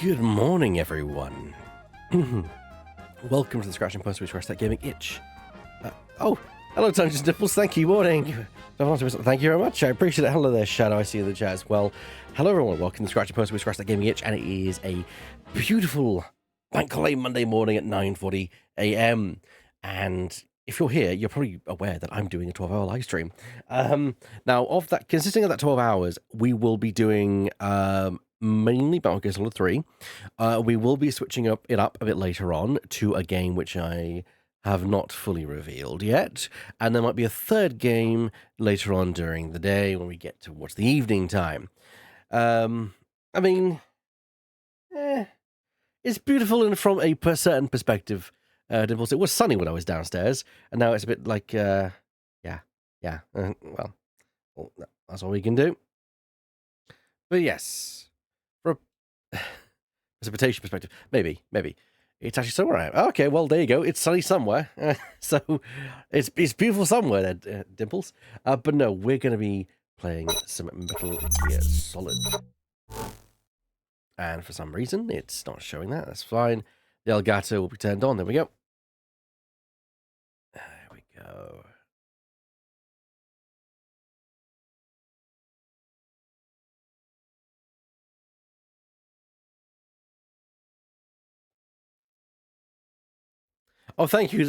Good morning, everyone. Welcome to the Scratch and Post, we scratch that gaming itch. Oh, hello, Dungeons and Dipples. Thank you. Morning. Thank you very much. I appreciate it. Hello there, Shadow. I see you in the chat as well. Hello, everyone. Welcome to the Scratch and Post, we scratch that gaming itch, and it is a beautiful bank holiday Monday morning at 9:40 a.m. And if you're here, you're probably aware that I'm doing a 12-hour live stream. Now, of that, consisting of that 12 hours, we will be doing mainly MGS Delta 3. We will be switching it up a bit later on to a game which I have not fully revealed yet, and there might be a third game later on during the day when we get towards the evening time. I mean, it's beautiful and from a certain perspective. Dimples, it was sunny when I was downstairs, and now it's a bit like, well, that's all we can do. But yes, from a precipitation perspective, maybe it's actually somewhere I am. Okay, well, there you go. It's sunny somewhere, so it's beautiful somewhere there, Dimples. But no, we're going to be playing some Metal Gear Solid, and for some reason, it's not showing that. That's fine. The Elgato will be turned on. There we go. There we go. Oh, thank you.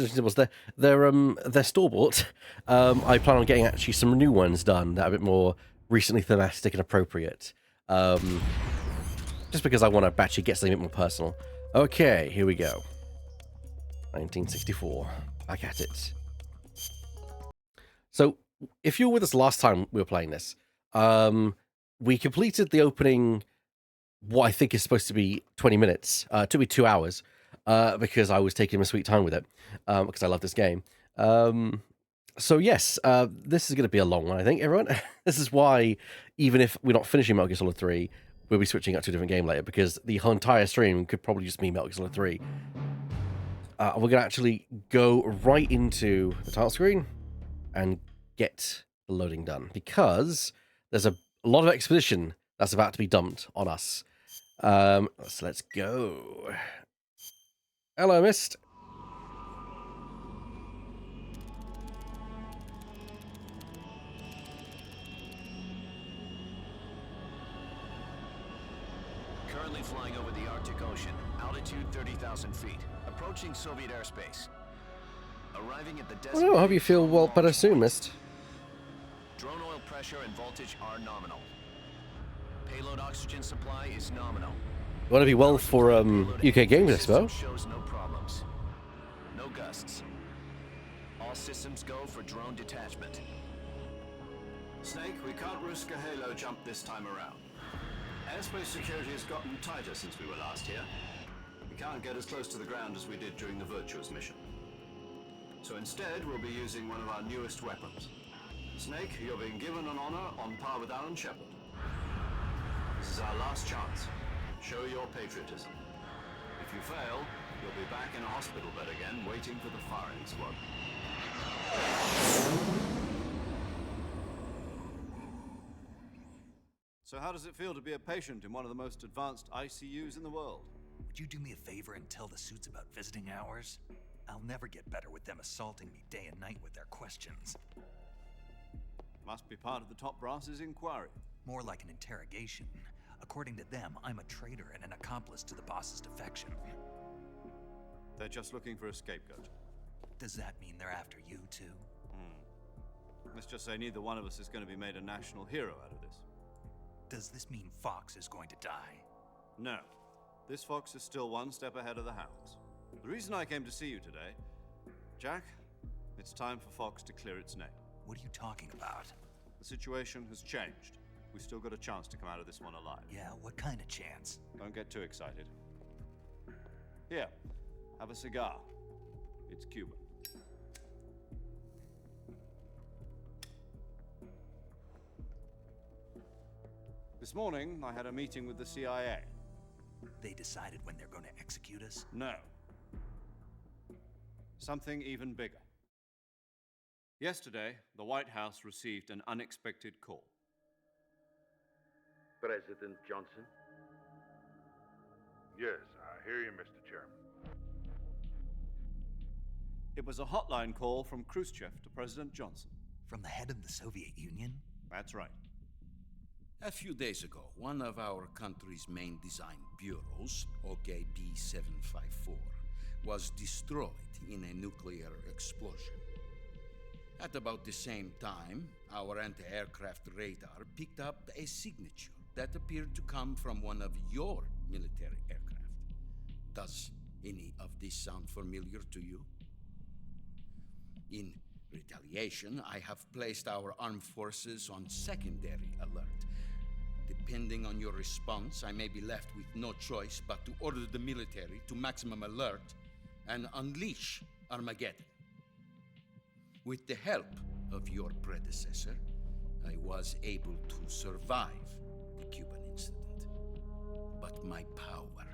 They're store bought. I plan on getting actually some new ones done that are a bit more recently thematic and appropriate. Just because I want to actually get something a bit more personal. Okay, here we go. 1964. Back at it. So, if you were with us last time we were playing this, we completed the opening, what I think is supposed to be 20 minutes. It took me 2 hours. Because I was taking my sweet time with it, because I love this game. So yes, this is going to be a long one, I think, everyone. This is why, even if we're not finishing Metal Gear Solid 3, we'll be switching up to a different game later, because the whole entire stream could probably just be Metal Gear Solid 3. We're going to actually go right into the title screen and get the loading done, because there's a lot of exposition that's about to be dumped on us. So let's go. Hello, Mist. Currently flying over the Arctic Ocean, altitude 30,000 feet, approaching Soviet airspace. Arriving at the designated... Well, I hope you feel well better soon, Mist. Drone oil pressure and voltage are nominal. Payload oxygen supply is nominal. You want to be well for UK Games Expo? Shows no problems. No gusts. All systems go for drone detachment. Snake, we can't risk a halo jump this time around. Airspace security has gotten tighter since we were last here. We can't get as close to the ground as we did during the Virtuous mission. So instead, we'll be using one of our newest weapons. Snake, you're being given an honor on par with Alan Shepard. This is our last chance. Show your patriotism. If you fail, you'll be back in a hospital bed again, waiting for the firing squad. So how does it feel to be a patient in one of the most advanced ICUs in the world? Would you do me a favor and tell the suits about visiting hours? I'll never get better with them assaulting me day and night with their questions. Must be part of the top brass's inquiry. More like an interrogation. According to them, I'm a traitor and an accomplice to the boss's defection. They're just looking for a scapegoat. Does that mean they're after you too? Let's just say neither one of us is going to be made a national hero out of this. Does this mean Fox is going to die? No. This fox is still one step ahead of the hounds. The reason I came to see you today, Jack, it's time for Fox to clear its name. What are you talking about? The situation has changed. We still got a chance to come out of this one alive. Yeah, what kind of chance? Don't get too excited. Here, have a cigar. It's Cuban. This morning, I had a meeting with the CIA. They decided when they're going to execute us? No. Something even bigger. Yesterday, the White House received an unexpected call. President Johnson? Yes, I hear you, Mr. Chairman. It was a hotline call from Khrushchev to President Johnson. From the head of the Soviet Union? That's right. A few days ago, one of our country's main design bureaus, OKB-754, was destroyed in a nuclear explosion. At about the same time, our anti-aircraft radar picked up a signature that appeared to come from one of your military aircraft. Does any of this sound familiar to you? In retaliation, I have placed our armed forces on secondary alert. Depending on your response, I may be left with no choice but to order the military to maximum alert and unleash Armageddon. With the help of your predecessor, I was able to survive the Cuban incident. But my power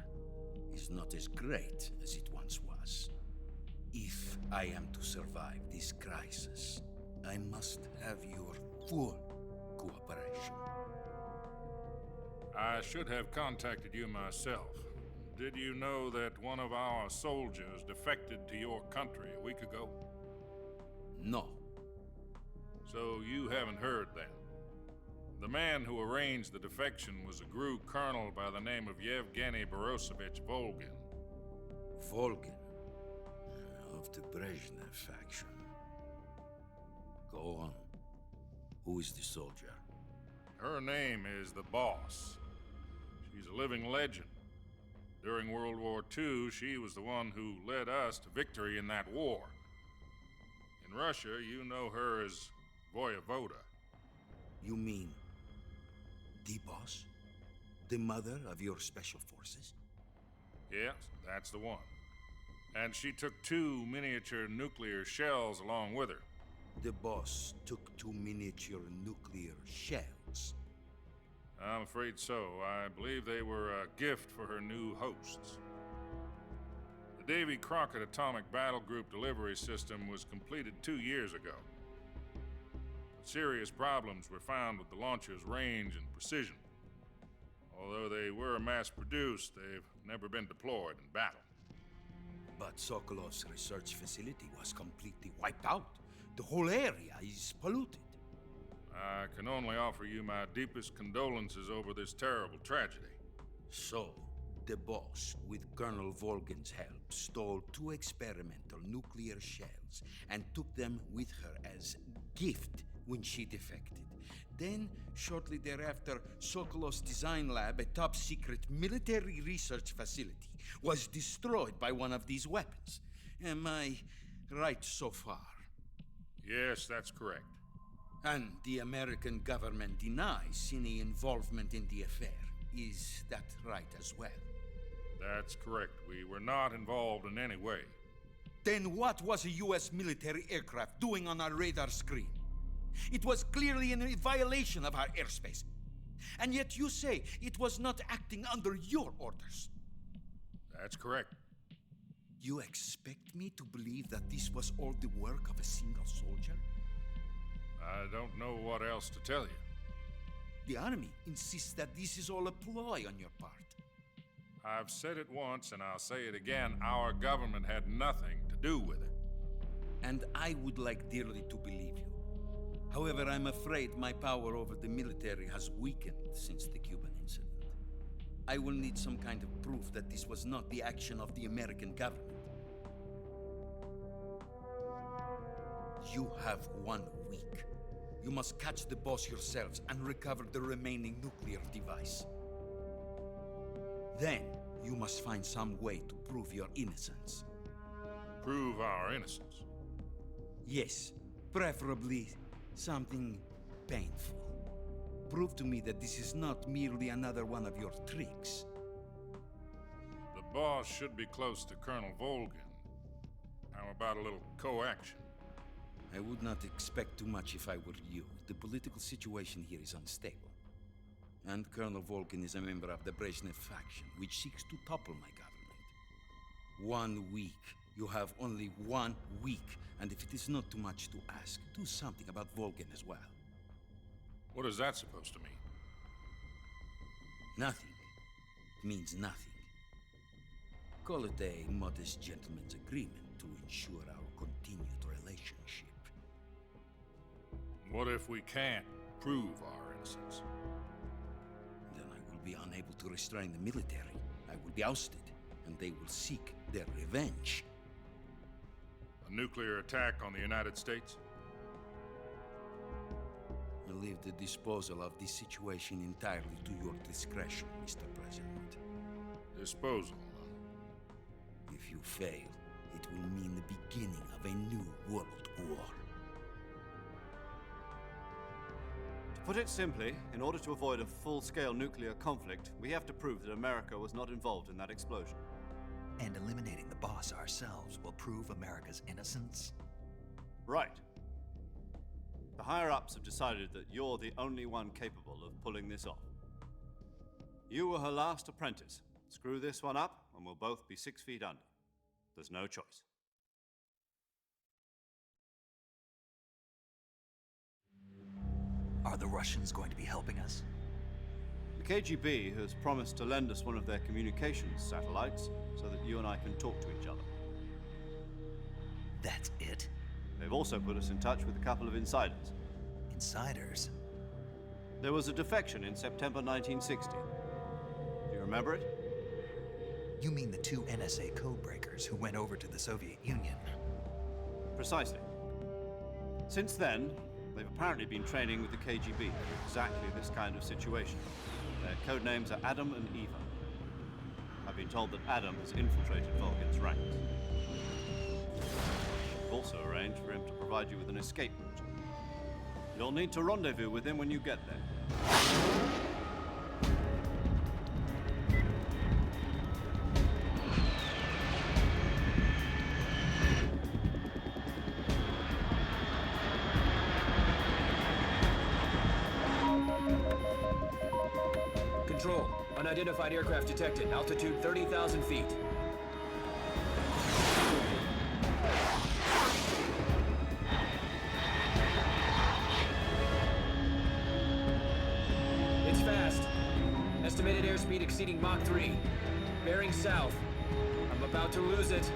is not as great as it once was. If I am to survive this crisis, I must have your full cooperation. I should have contacted you myself. Did you know that one of our soldiers defected to your country a week ago? No. So you haven't heard then. The man who arranged the defection was a GRU colonel by the name of Yevgeny Borosovich Volgin. Volgin, of the Brezhnev faction. Go on. Who is the soldier? Her name is the Boss. She's a living legend. During World War II, she was the one who led us to victory in that war. In Russia, you know her as Voyevoda. You mean the boss? The mother of your special forces? Yes, that's the one. And she took 2 miniature nuclear shells along with her. The boss took 2 miniature nuclear shells. I'm afraid so. I believe they were a gift for her new hosts. The Davy Crockett Atomic Battle Group delivery system was completed 2 years ago. But serious problems were found with the launcher's range and precision. Although they were mass-produced, they've never been deployed in battle. But Sokolov's research facility was completely wiped out. The whole area is polluted. I can only offer you my deepest condolences over this terrible tragedy. So, the boss, with Colonel Volgin's help, stole 2 experimental nuclear shells and took them with her as gift when she defected. Then, shortly thereafter, Sokolov's design lab, a top-secret military research facility, was destroyed by one of these weapons. Am I right so far? Yes, that's correct. And the American government denies any involvement in the affair. Is that right as well? That's correct. We were not involved in any way. Then what was a U.S. military aircraft doing on our radar screen? It was clearly in violation of our airspace. And yet you say it was not acting under your orders. That's correct. You expect me to believe that this was all the work of a single soldier? I don't know what else to tell you. The army insists that this is all a ploy on your part. I've said it once and I'll say it again. Our government had nothing to do with it. And I would like dearly to believe you. However, I'm afraid my power over the military has weakened since the Cuban incident. I will need some kind of proof that this was not the action of the American government. You have 1 week. You must catch the boss yourselves and recover the remaining nuclear device. Then, you must find some way to prove your innocence. Prove our innocence. Yes, preferably something painful. Prove to me that this is not merely another one of your tricks. The boss should be close to Colonel Volgin. How about a little co-action? I would not expect too much if I were you. The political situation here is unstable. And Colonel Volgin is a member of the Brezhnev faction, which seeks to topple my government. 1 week. You have only 1 week. And if it is not too much to ask, do something about Volgin as well. What is that supposed to mean? Nothing. It means nothing. Call it a modest gentleman's agreement to ensure our continued relationship. What if we can't prove our innocence? Then I will be unable to restrain the military. I will be ousted, and they will seek their revenge. A nuclear attack on the United States? I leave the disposal of this situation entirely to your discretion, Mr. President. Disposal, huh? If you fail, it will mean the beginning of a new world war. To put it simply, in order to avoid a full-scale nuclear conflict, we have to prove that America was not involved in that explosion. And eliminating the boss ourselves will prove America's innocence? Right. The higher-ups have decided that you're the only one capable of pulling this off. You were her last apprentice. Screw this one up, and we'll both be 6 feet under. There's no choice. Are the Russians going to be helping us? The KGB has promised to lend us one of their communications satellites so that you and I can talk to each other. That's it? They've also put us in touch with a couple of insiders. Insiders? There was a defection in September 1960. Do you remember it? You mean the 2 NSA codebreakers who went over to the Soviet Union? Precisely. Since then, they've apparently been training with the KGB for exactly this kind of situation. Their code names are Adam and Eva. I've been told that Adam has infiltrated Vulcan's ranks. We've also arranged for him to provide you with an escape route. You'll need to rendezvous with him when you get there. Control. Unidentified aircraft detected. Altitude 30,000 feet. It's fast. Estimated airspeed exceeding Mach 3. Bearing south. I'm about to lose it.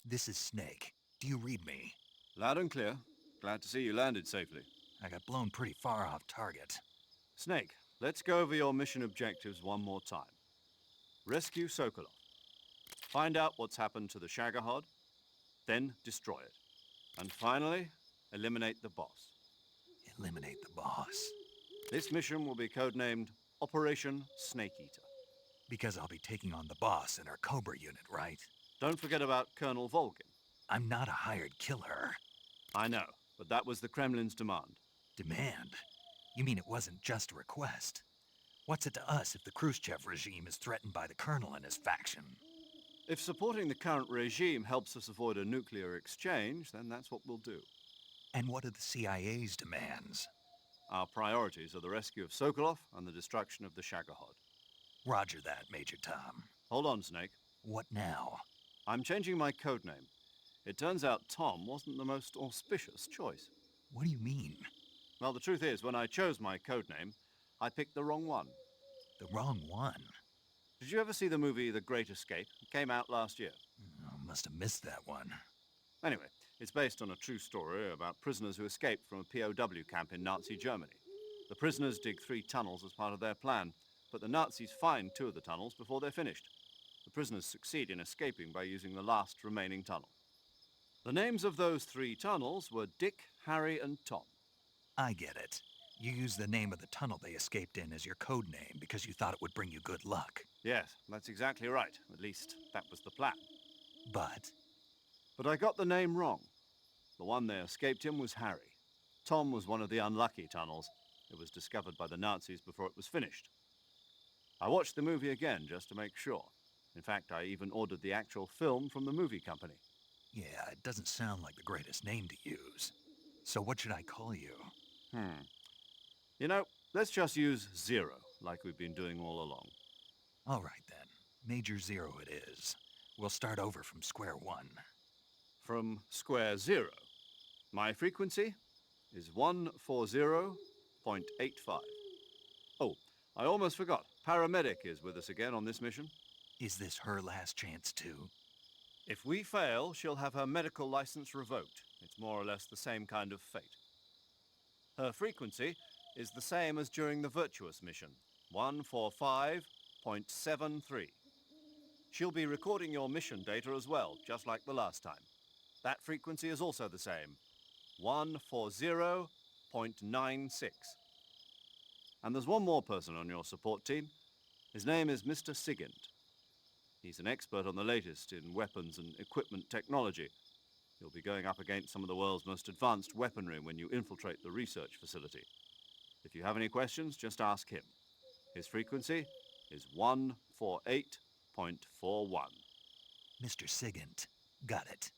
This is Snake. Do you read me? Loud and clear. Glad to see you landed safely. I got blown pretty far off target. Snake, let's go over your mission objectives one more time. Rescue Sokolov. Find out what's happened to the Shagohod, then destroy it. And finally, eliminate the boss. Eliminate the boss. This mission will be codenamed Operation Snake Eater. Because I'll be taking on the boss in our Cobra unit, right? Don't forget about Colonel Volgin. I'm not a hired killer. I know, but that was the Kremlin's demand. Demand? You mean it wasn't just a request? What's it to us if the Khrushchev regime is threatened by the Colonel and his faction? If supporting the current regime helps us avoid a nuclear exchange, then that's what we'll do. And what are the CIA's demands? Our priorities are the rescue of Sokolov and the destruction of the Shagohod. Roger that, Major Tom. Hold on, Snake. What now? I'm changing my codename. It turns out Tom wasn't the most auspicious choice. What do you mean? Well, the truth is, when I chose my codename, I picked the wrong one. The wrong one? Did you ever see the movie The Great Escape? It came out last year. Oh, must have missed that one. Anyway, it's based on a true story about prisoners who escaped from a POW camp in Nazi Germany. The prisoners dig 3 tunnels as part of their plan, but the Nazis find 2 of the tunnels before they're finished. The prisoners succeed in escaping by using the last remaining tunnel. The names of those 3 tunnels were Dick, Harry, and Tom. I get it. You used the name of the tunnel they escaped in as your code name because you thought it would bring you good luck. Yes, that's exactly right. At least, that was the plan. But But I got the name wrong. The one they escaped in was Harry. Tom was one of the unlucky tunnels. It was discovered by the Nazis before it was finished. I watched the movie again just to make sure. In fact, I even ordered the actual film from the movie company. yeah, it doesn't sound like the greatest name to use. So what should I call you? You know, let's just use Zero, like we've been doing all along. All right then. Major Zero it is. We'll start over from square one. From square 0. My frequency is 140.85. Oh, I almost forgot. Paramedic is with us again on this mission. Is this her last chance too? If we fail, she'll have her medical license revoked. It's more or less the same kind of fate. Her frequency is the same as during the Virtuous mission, 145.73. She'll be recording your mission data as well, just like the last time. That frequency is also the same, 140.96. And there's one more person on your support team. His name is Mr. Sigint. He's an expert on the latest in weapons and equipment technology. You'll be going up against some of the world's most advanced weaponry when you infiltrate the research facility. If you have any questions, just ask him. His frequency is 148.41. Mr. Sigint. Got it.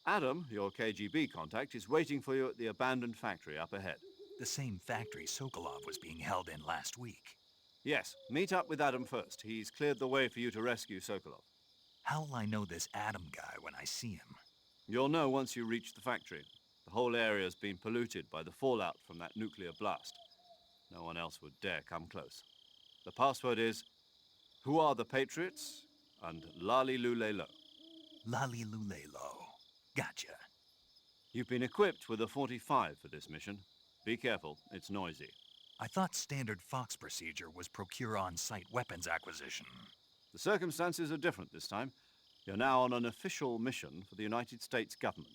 Adam, your KGB contact, is waiting for you at the abandoned factory up ahead. The same factory Sokolov was being held in last week. Yes, meet up with Adam first. He's cleared the way for you to rescue Sokolov. How will I know this Adam guy when I see him? You'll know once you reach the factory. The whole area's been polluted by the fallout from that nuclear blast. No one else would dare come close. The password is, "Who are the Patriots?" and "Lali Lulelo." Lali Lulelo. Gotcha. You've been equipped with a 45 for this mission. Be careful, it's noisy. I thought standard Fox procedure was procure on-site weapons acquisition. The circumstances are different this time. You're now on an official mission for the United States government.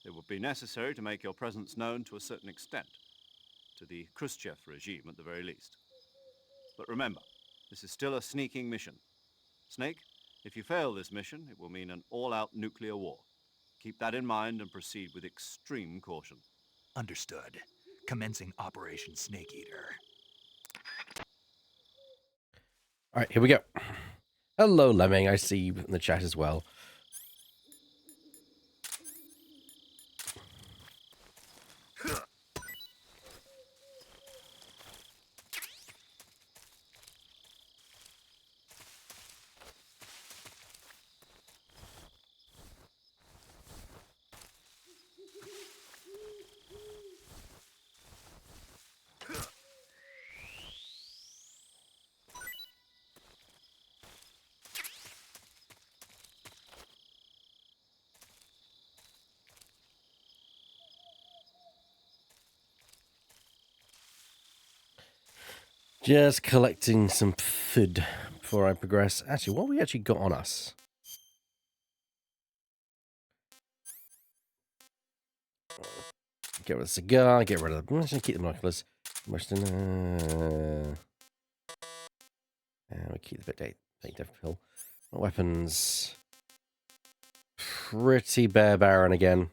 It would be necessary to make your presence known to a certain extent, to the Khrushchev regime at the very least. But remember, this is still a sneaking mission. Snake, if you fail this mission, it will mean an all-out nuclear war. Keep that in mind and proceed with extreme caution. Understood. Commencing Operation Snake Eater. All right, here we go. Hello, Lemming. I see you in the chat as well. Just collecting some food before I progress. Actually, what have we actually got on us? Get rid of the cigar, get rid of the... I'm just going to keep the binoculars. And we keep the bit date pill. Weapons. Pretty barren again.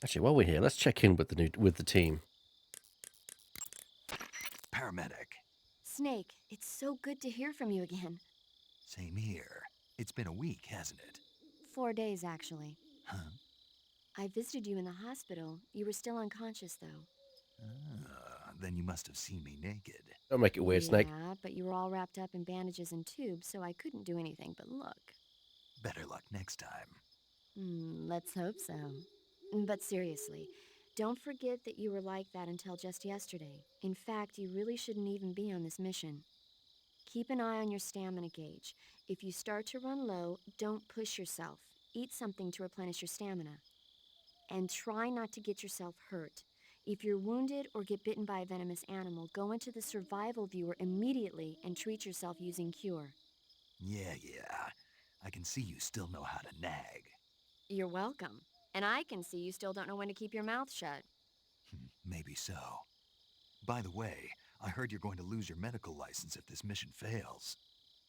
Actually, while we're here, let's check in with the team. Paramedic. Snake, it's so good to hear from you again. Same here. It's been a week, hasn't it? 4 days, actually. Huh? I visited you in the hospital. You were still unconscious, though. Then you must have seen me naked. Don't make it weird, Snake. Yeah, but you were all wrapped up in bandages and tubes, so I couldn't do anything but look. Better luck next time. Let's hope so. But seriously, don't forget that you were like that until just yesterday. In fact, you really shouldn't even be on this mission. Keep an eye on your stamina gauge. If you start to run low, don't push yourself. Eat something to replenish your stamina. And try not to get yourself hurt. If you're wounded or get bitten by a venomous animal, go into the survival viewer immediately and treat yourself using Cure. Yeah. I can see you still know how to nag. You're welcome. And I can see you still don't know when to keep your mouth shut. Maybe so. By the way, I heard you're going to lose your medical license if this mission fails.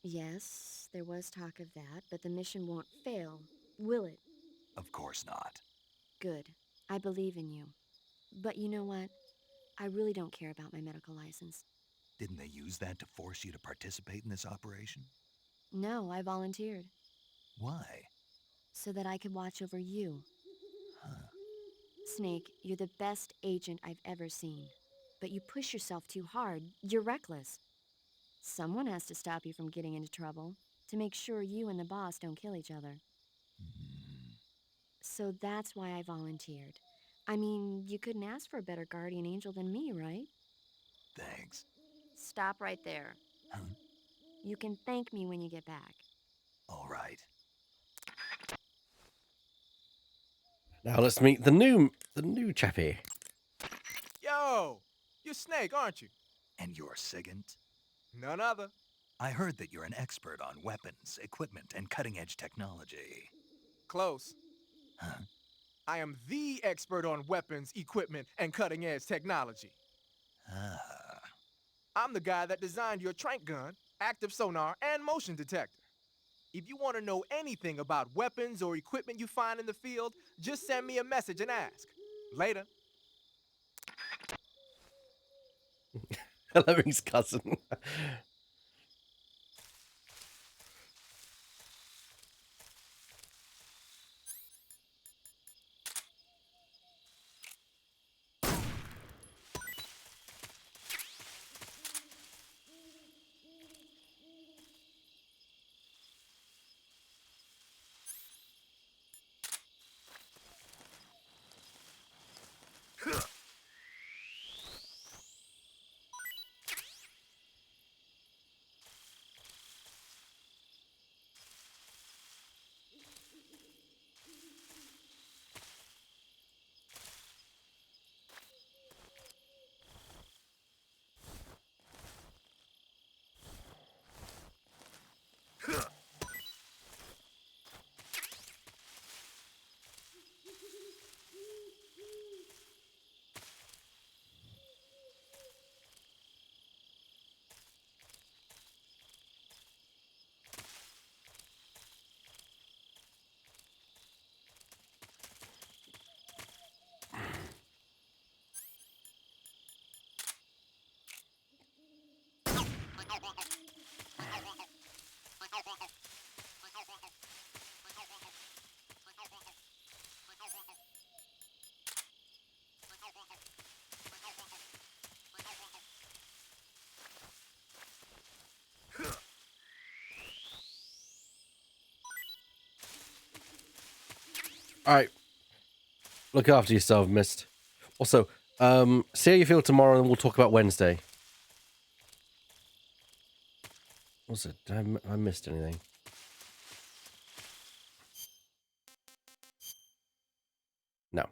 Yes, there was talk of that, but the mission won't fail, will it? Of course not. Good. I believe in you. But you know what? I really don't care about my medical license. Didn't they use that to force you to participate in this operation? No, I volunteered. Why? So that I could watch over you. Huh. Snake, you're the best agent I've ever seen. But you push yourself too hard. You're reckless. Someone has to stop you from getting into trouble, to make sure you and the boss don't kill each other. So that's why I volunteered. I mean, you couldn't ask for a better guardian angel than me, right? Thanks. Stop right there. Huh? You can thank me when you get back. All right. Now let's meet the new chappie. Yo, you're Snake, aren't you? And you're Sigint? None other. I heard that you're an expert on weapons, equipment, and cutting-edge technology. Close. Huh? I am the expert on weapons, equipment, and cutting-edge technology. Ah. I'm the guy that designed your trank gun, active sonar, and motion detector. If you want to know anything about weapons or equipment you find in the field, just send me a message and ask. Later. Hello, his cousin. All right. Look after yourself, Mist. Also, see how you feel tomorrow, and we'll talk about Wednesday. What's it? Did I missed anything? No.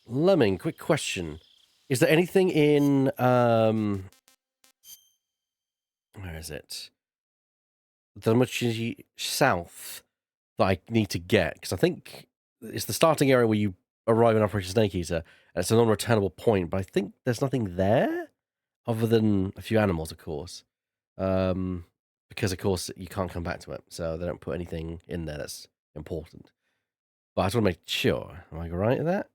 Lemming, quick question. Is there anything in, where is it? The much south that I need to get? Because I think it's the starting area where you arrive in Operation Snake Eater, and it's a non-returnable point, but I think there's nothing there other than a few animals, of course. Because, of course, you can't come back to it, so they don't put anything in there that's important. But I just want to make sure. Am I right in that?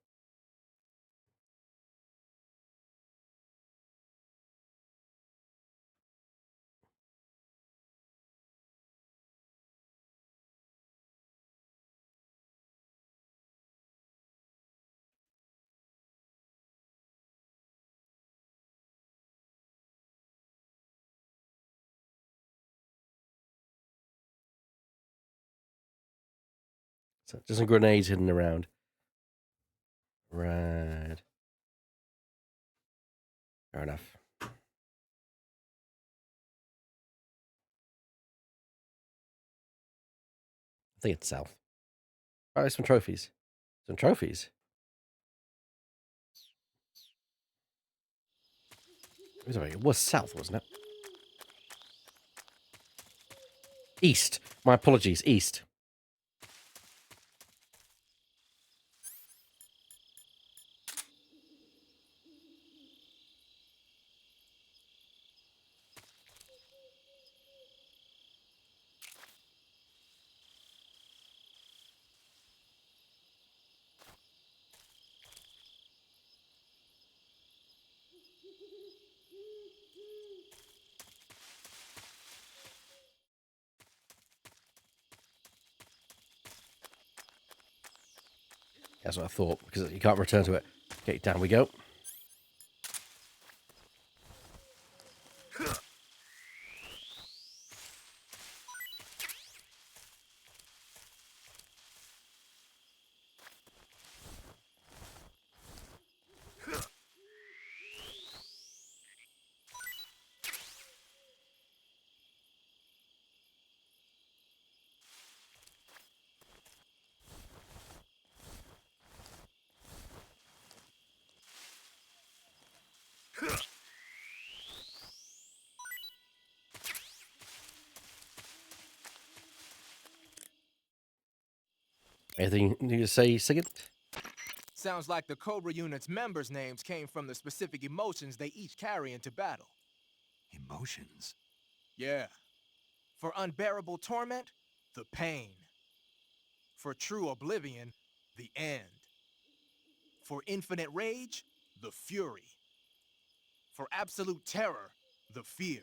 So just some grenades hidden around. Right. Fair enough. I think it's south. Oh, some trophies. Some trophies. It was south, wasn't it? East. My apologies. East. That's what I thought, because you can't return to it. Okay, down we go. Anything you say, Sigurd? Sounds like the Cobra unit's members' names came from the specific emotions they each carry into battle. Emotions? Yeah. For unbearable torment, the pain. For true oblivion, the end. For infinite rage, the fury. For absolute terror, the fear.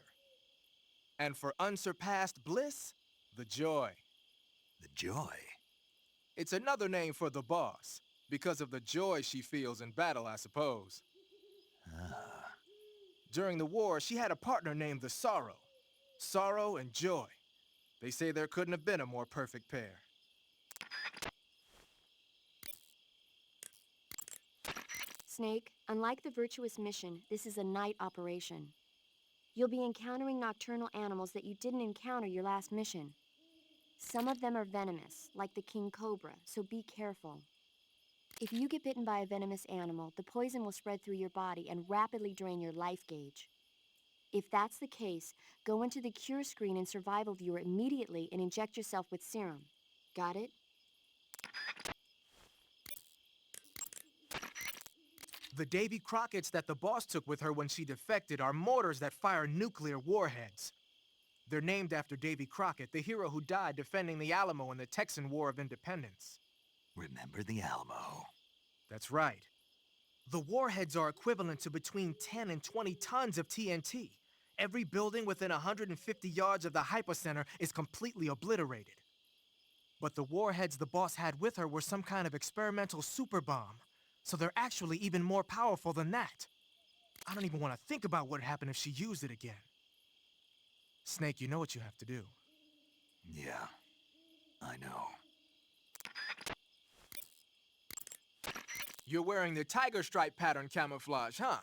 And for unsurpassed bliss, the joy. The joy? It's another name for the boss, because of the joy she feels in battle, I suppose. Ah. During the war, she had a partner named the Sorrow. Sorrow and joy. They say there couldn't have been a more perfect pair. Snake, unlike the Virtuous mission, this is a night operation. You'll be encountering nocturnal animals that you didn't encounter your last mission. Some of them are venomous, like the king cobra, so be careful. If you get bitten by a venomous animal, the poison will spread through your body and rapidly drain your life gauge. If that's the case, go into the cure screen and survival viewer immediately and inject yourself with serum. Got it? The Davy Crockett's that the boss took with her when she defected are mortars that fire nuclear warheads. They're named after Davy Crockett, the hero who died defending the Alamo in the Texan War of Independence. Remember the Alamo. That's right. The warheads are equivalent to between 10 and 20 tons of TNT. Every building within 150 yards of the hypocenter is completely obliterated. But the warheads the boss had with her were some kind of experimental super bomb, so they're actually even more powerful than that. I don't even want to think about what would happen if she used it again. Snake, you know what you have to do. Yeah, I know. You're wearing the tiger stripe pattern camouflage, huh?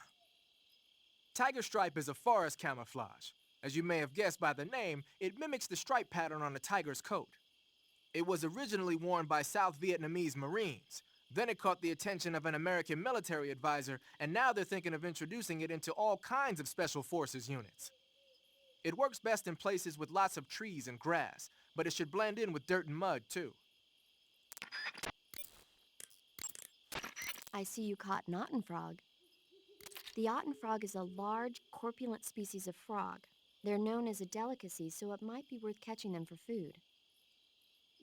Tiger stripe is a forest camouflage. As you may have guessed by the name, it mimics the stripe pattern on a tiger's coat. It was originally worn by South Vietnamese Marines. Then it caught the attention of an American military advisor, and now they're thinking of introducing it into all kinds of special forces units. It works best in places with lots of trees and grass, but it should blend in with dirt and mud, too. I see you caught an otten frog. The otten frog is a large, corpulent species of frog. They're known as a delicacy, so it might be worth catching them for food.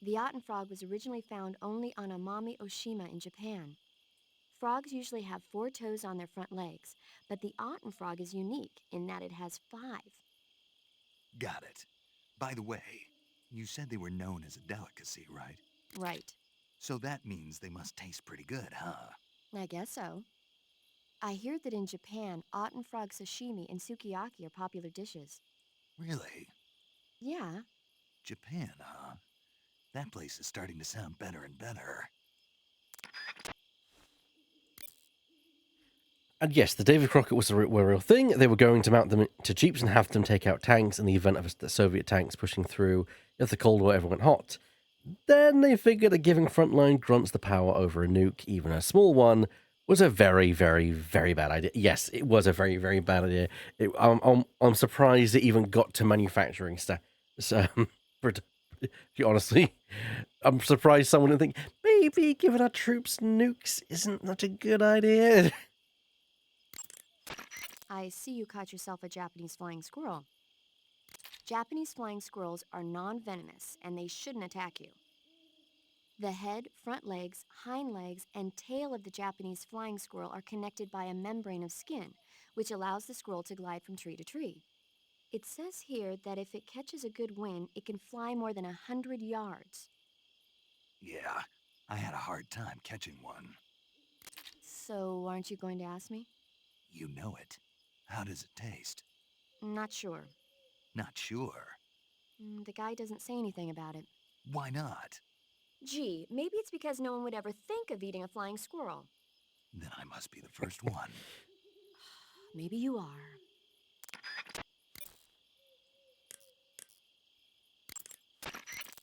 The otten frog was originally found only on Amami Oshima in Japan. Frogs usually have 4 toes on their front legs, but the otten frog is unique in that it has 5. Got it. By the way, you said they were known as a delicacy, right? Right. So that means they must taste pretty good, huh? I guess so. I hear that in Japan, otten frog sashimi and sukiyaki are popular dishes. Really? Yeah. Japan, huh? That place is starting to sound better and better. And yes, the Davy Crockett was were a real thing. They were going to mount them to jeeps and have them take out tanks in the event of the Soviet tanks pushing through if the Cold War ever went hot. Then they figured that giving frontline grunts the power over a nuke, even a small one, was a very, very, very bad idea. Yes, it was a very, very bad idea. I'm surprised it even got to manufacturing stuff. So, honestly, I'm surprised someone didn't think maybe giving our troops nukes isn't such a good idea. I see you caught yourself a Japanese flying squirrel. Japanese flying squirrels are non-venomous, and they shouldn't attack you. The head, front legs, hind legs, and tail of the Japanese flying squirrel are connected by a membrane of skin, which allows the squirrel to glide from tree to tree. It says here that if it catches a good wind, it can fly more than 100 yards. Yeah, I had a hard time catching one. So, aren't you going to ask me? You know it. How does it taste? Not sure. Not sure. The guy doesn't say anything about it. Why not? Gee, maybe it's because no one would ever think of eating a flying squirrel. Then I must be the first one. Maybe you are.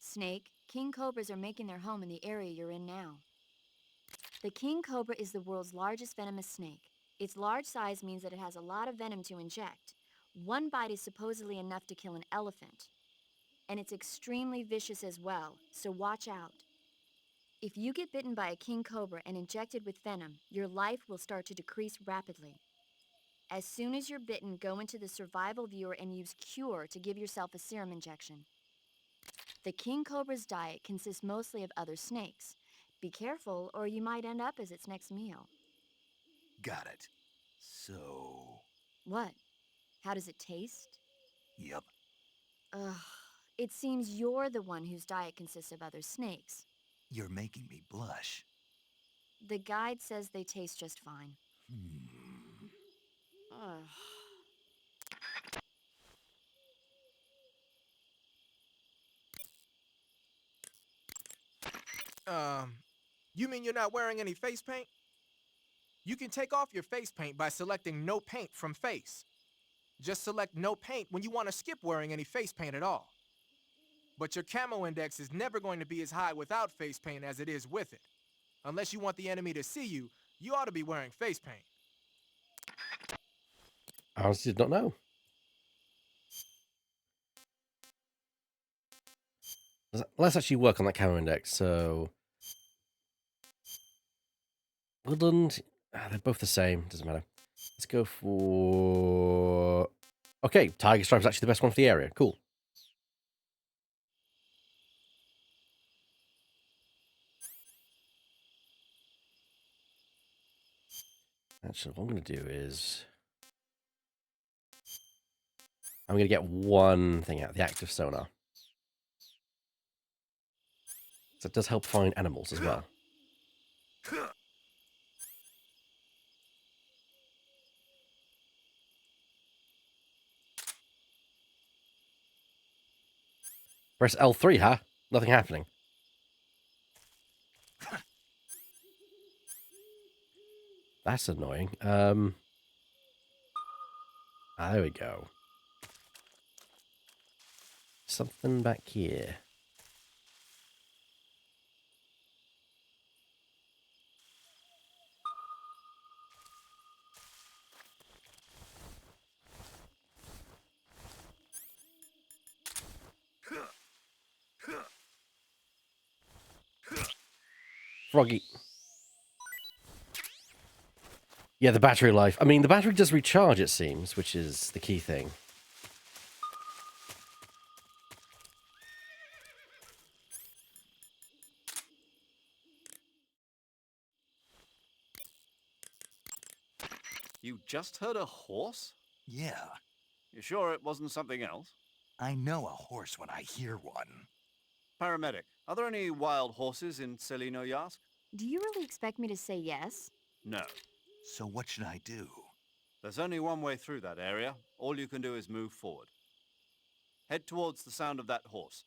Snake, king cobras are making their home in the area you're in now. The king cobra is the world's largest venomous snake. Its large size means that it has a lot of venom to inject. One bite is supposedly enough to kill an elephant. And it's extremely vicious as well, so watch out. If you get bitten by a king cobra and injected with venom, your life will start to decrease rapidly. As soon as you're bitten, go into the survival viewer and use Cure to give yourself a serum injection. The king cobra's diet consists mostly of other snakes. Be careful, or you might end up as its next meal. Got it. So... What? How does it taste? Yep. Ugh. It seems you're the one whose diet consists of other snakes. You're making me blush. The guide says they taste just fine. Ugh. You mean you're not wearing any face paint? You can take off your face paint by selecting no paint from face. Just select no paint when you want to skip wearing any face paint at all. But your camo index is never going to be as high without face paint as it is with it. Unless you want the enemy to see you, you ought to be wearing face paint. I honestly did not know. Let's actually work on that camo index. So, woodland, they're both the same. Doesn't matter. Let's go for... Okay, tiger stripe is actually the best one for the area. Cool. Actually, what I'm going to do is... I'm going to get one thing out, the active sonar. So it does help find animals as well. Press L3, huh? Nothing happening. That's annoying. There we go. Something back here. Froggy. Yeah, the battery life. I mean, the battery does recharge, it seems, which is the key thing. You just heard a horse? Yeah, You sure it wasn't something else? I know a horse when I hear one. Paramedic, are there any wild horses in Selino-Yask? Do you really expect me to say yes? No. So what should I do? There's only one way through that area. All you can do is move forward. Head towards the sound of that horse.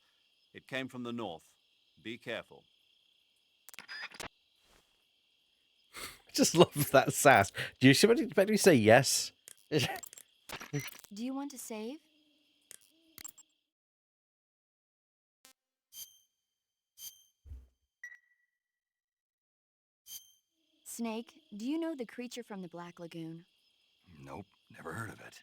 It came from the north. Be careful. I just love that sass. Do you expect me to say yes? Do you want to save? Snake, do you know the creature from the Black Lagoon? Nope, never heard of it.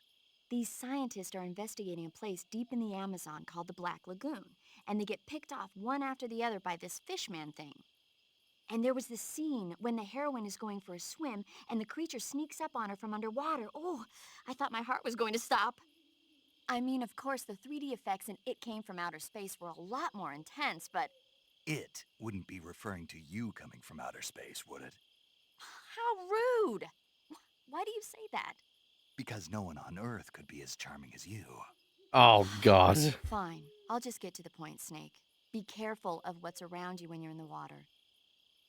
These scientists are investigating a place deep in the Amazon called the Black Lagoon, and they get picked off one after the other by this fishman thing. And there was this scene when the heroine is going for a swim, and the creature sneaks up on her from underwater. Oh, I thought my heart was going to stop. I mean, of course, the 3D effects in It Came from Outer Space were a lot more intense, but... It wouldn't be referring to you coming from outer space, would it? How rude! Why do you say that? Because no one on Earth could be as charming as you. Oh, God. Fine. I'll just get to the point, Snake. Be careful of what's around you when you're in the water.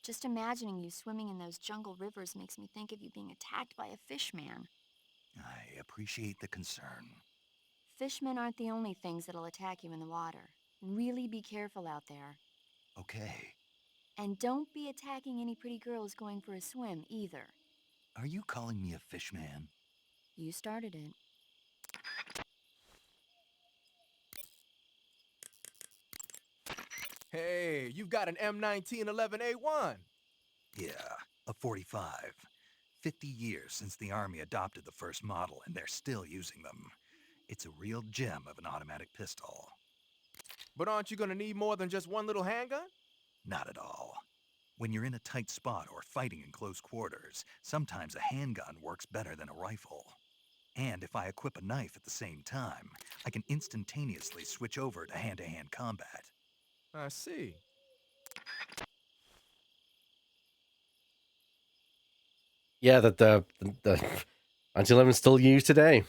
Just imagining you swimming in those jungle rivers makes me think of you being attacked by a fishman. I appreciate the concern. Fishmen aren't the only things that'll attack you in the water. Really be careful out there. Okay. And don't be attacking any pretty girls going for a swim, either. Are you calling me a fishman? You started it. Hey, you've got an M1911A1. Yeah, a 45. 50 years since the Army adopted the first model, and they're still using them. It's a real gem of an automatic pistol. But aren't you gonna need more than just one little handgun? Not at all. When you're in a tight spot or fighting in close quarters, sometimes a handgun works better than a rifle. And if I equip a knife at the same time, I can instantaneously switch over to hand-to-hand combat. I see. Yeah, that the anti-11 still used today.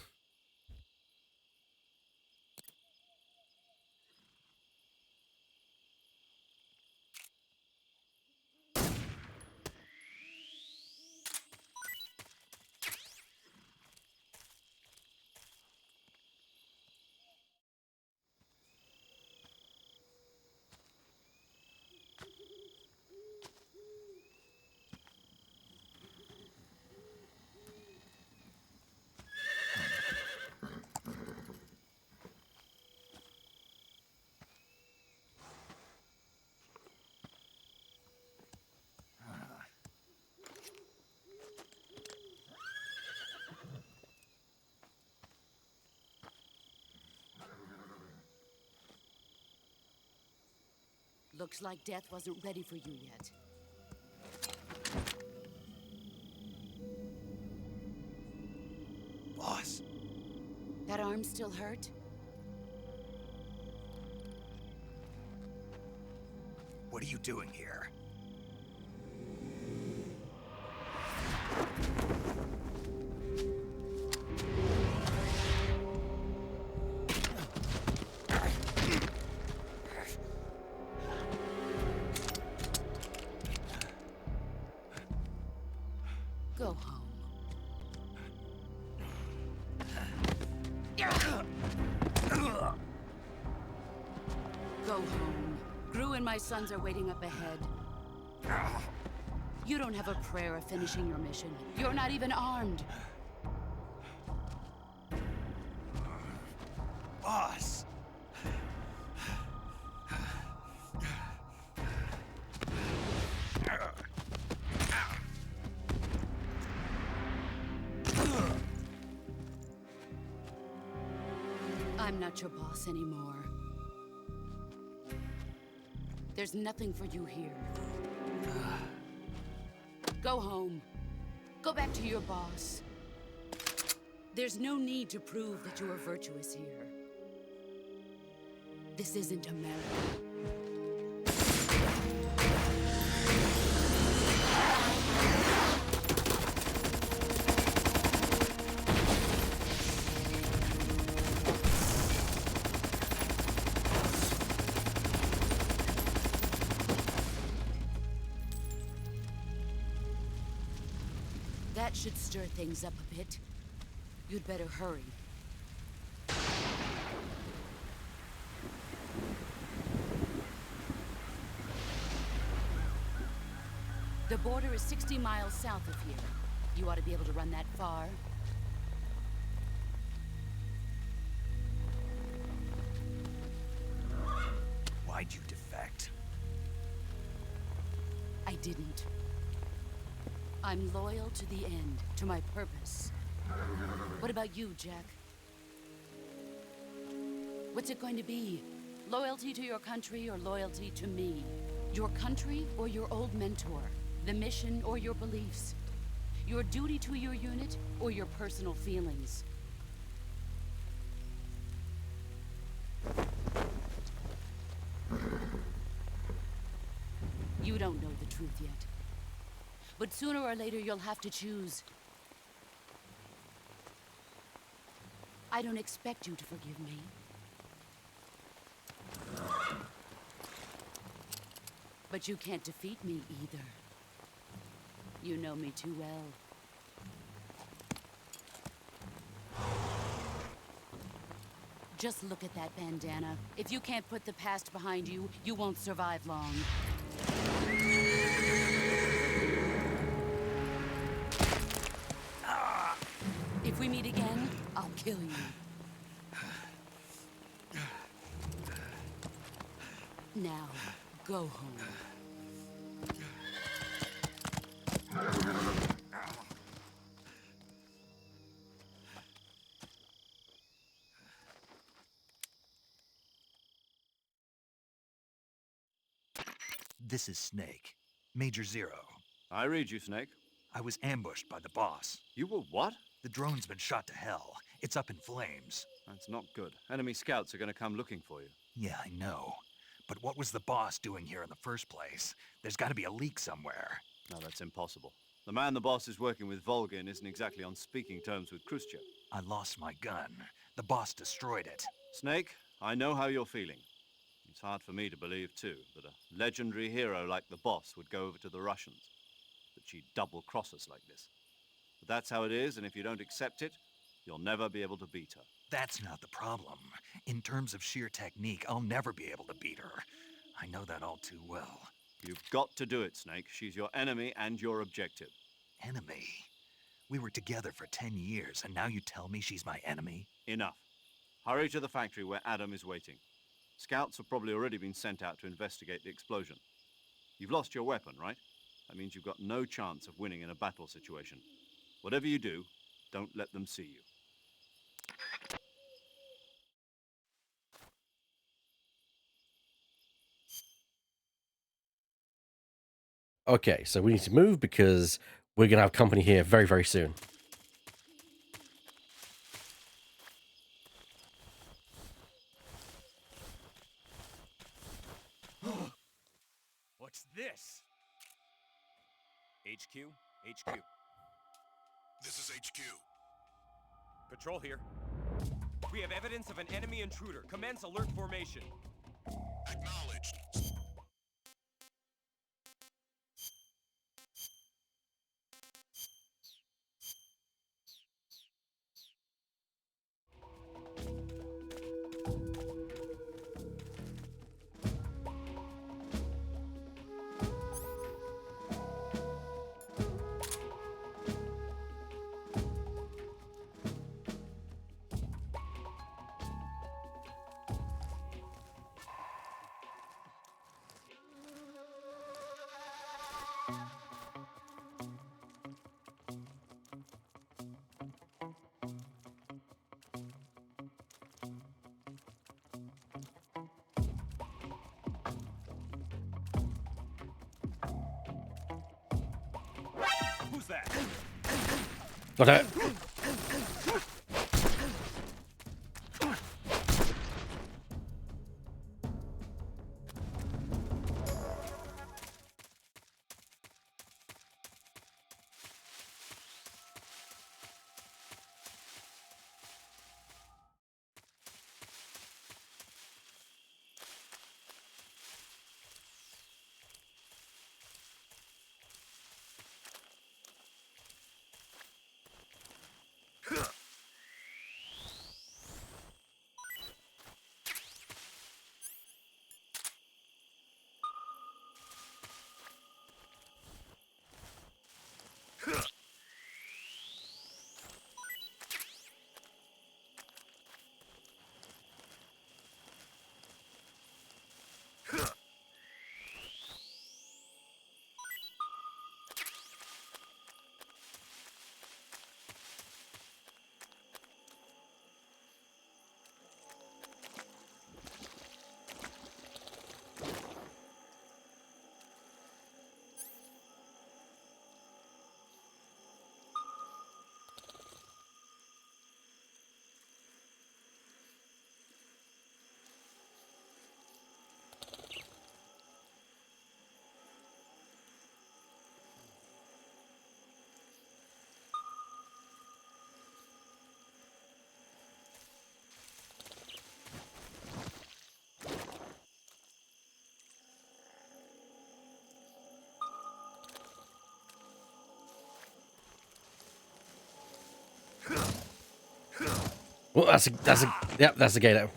Looks like death wasn't ready for you yet. Boss. That arm still hurt? What are you doing here? Go home. Go home. Gru and my sons are waiting up ahead. You don't have a prayer of finishing your mission. You're not even armed. Boss! I'm not your boss anymore. There's nothing for you here. Go home. Go back to your boss. There's no need to prove that you are virtuous here. This isn't America. That should stir things up a bit. You'd better hurry. The border is 60 miles south of here. You ought to be able to run that far. Why'd you defect? I didn't. I'm loyal to the end, to my purpose. What about you, Jack? What's it going to be? Loyalty to your country or loyalty to me? Your country or your old mentor? The mission or your beliefs? Your duty to your unit or your personal feelings? You don't know the truth yet. But sooner or later you'll have to choose. I don't expect you to forgive me. But you can't defeat me either. You know me too well. Just look at that bandana. If you can't put the past behind you, you won't survive long. If we meet again, I'll kill you. Now, go home. This is Snake. Major Zero. I read you, Snake. I was ambushed by the boss. You were what? The drone's been shot to hell. It's up in flames. That's not good. Enemy scouts are going to come looking for you. Yeah, I know. But what was the boss doing here in the first place? There's got to be a leak somewhere. No, that's impossible. The man the boss is working with, Volgin, isn't exactly on speaking terms with Khrushchev. I lost my gun. The boss destroyed it. Snake, I know how you're feeling. It's hard for me to believe, too, that a legendary hero like the boss would go over to the Russians. That she'd double-cross us like this. But that's how it is, and if you don't accept it, you'll never be able to beat her. That's not the problem. In terms of sheer technique, I'll never be able to beat her. I know that all too well. You've got to do it, Snake. She's your enemy and your objective. Enemy? We were together for 10 years, and now you tell me she's my enemy? Enough. Hurry to the factory where Adam is waiting. Scouts have probably already been sent out to investigate the explosion. You've lost your weapon, right? That means you've got no chance of winning in a battle situation. Whatever you do, don't let them see you. Okay, so we need to move because we're going to have company here very, very soon. What's this? HQ? HQ. This is HQ. Patrol here. We have evidence of an enemy intruder. Commence alert formation. Acknowledged. Who's that? Okay. Well, yep, that's a gator.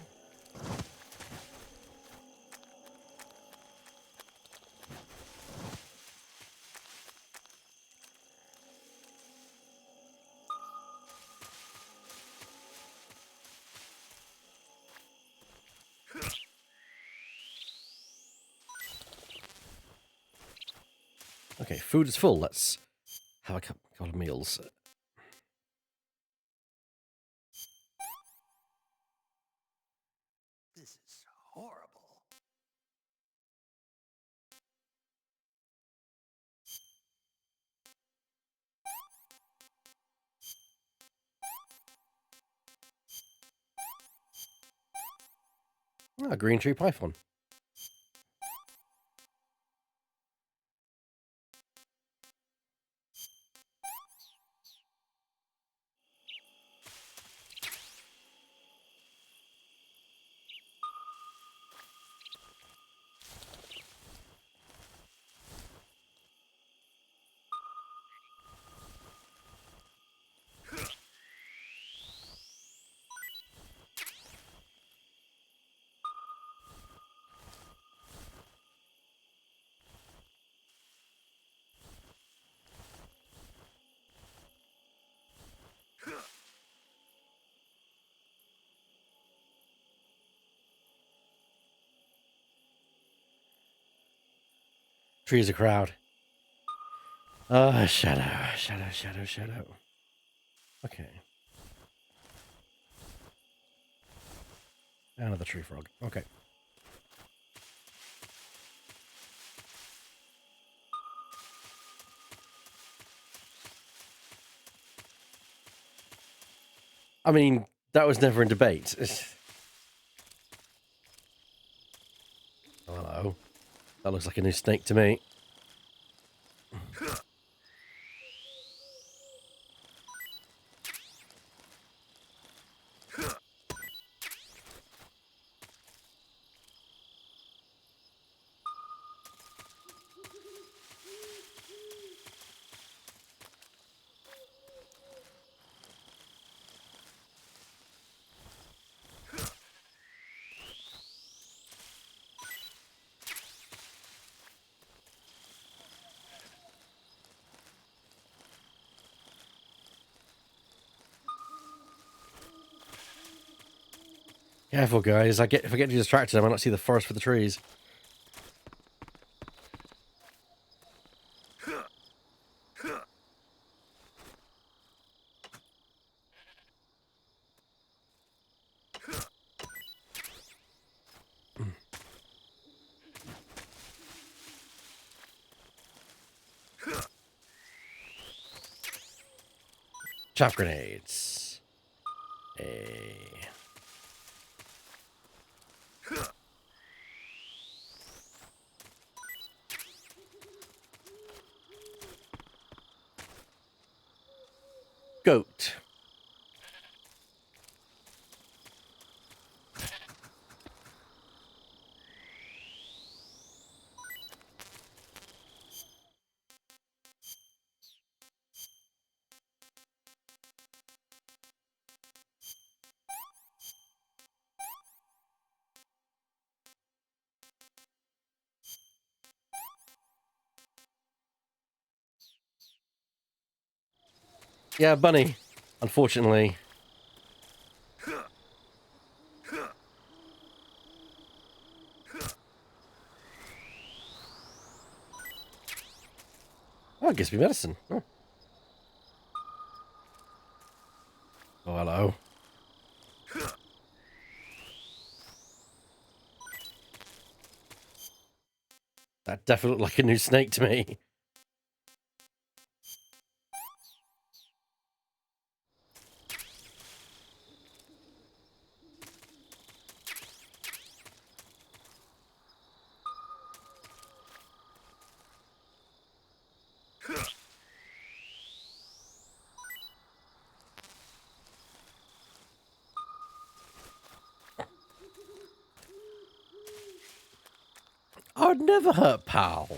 Okay, food is full. Let's have a couple of meals. This is horrible. Ah, green tree python. Trees a crowd. Shadow. Okay. Another tree frog. Okay. I mean, that was never in debate. Oh, hello. That looks like a new snake to me. Careful, guys. If I get too distracted, I might not see the forest for the trees. Chaff grenades. Goat. Yeah, bunny. Unfortunately. Oh, it gives me medicine. Oh, oh hello. That definitely looked like a new snake to me. I'd never hurt pal.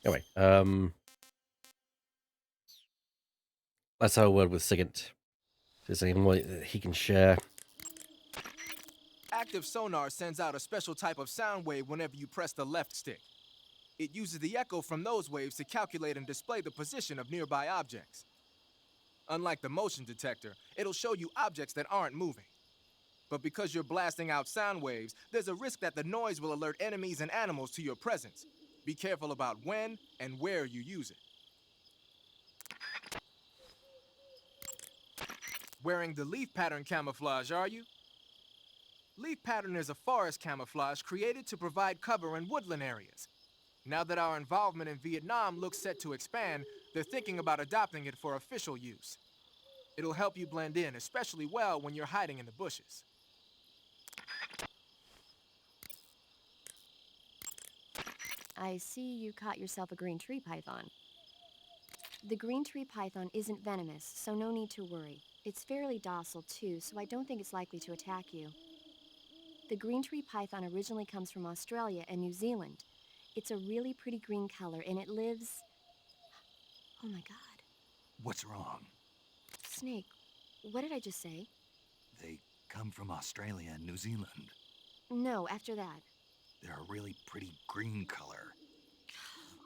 Anyway, let's have a word with Sigint. Is there anything more that he can share? Active sonar sends out a special type of sound wave whenever you press the left stick. It uses the echo from those waves to calculate and display the position of nearby objects. Unlike the motion detector, it'll show you objects that aren't moving. But because you're blasting out sound waves, there's a risk that the noise will alert enemies and animals to your presence. Be careful about when and where you use it. Wearing the leaf pattern camouflage, are you? Leaf pattern is a forest camouflage created to provide cover in woodland areas. Now that our involvement in Vietnam looks set to expand, they're thinking about adopting it for official use. It'll help you blend in, especially well when you're hiding in the bushes. I see you caught yourself a green tree python. The green tree python isn't venomous, so no need to worry. It's fairly docile too, so I don't think it's likely to attack you. The green tree python originally comes from Australia and New Zealand. It's a really pretty green color, and it lives... Oh my god. What's wrong? Snake, what did I just say? They come from Australia and New Zealand. No, after that. They're a really pretty green color.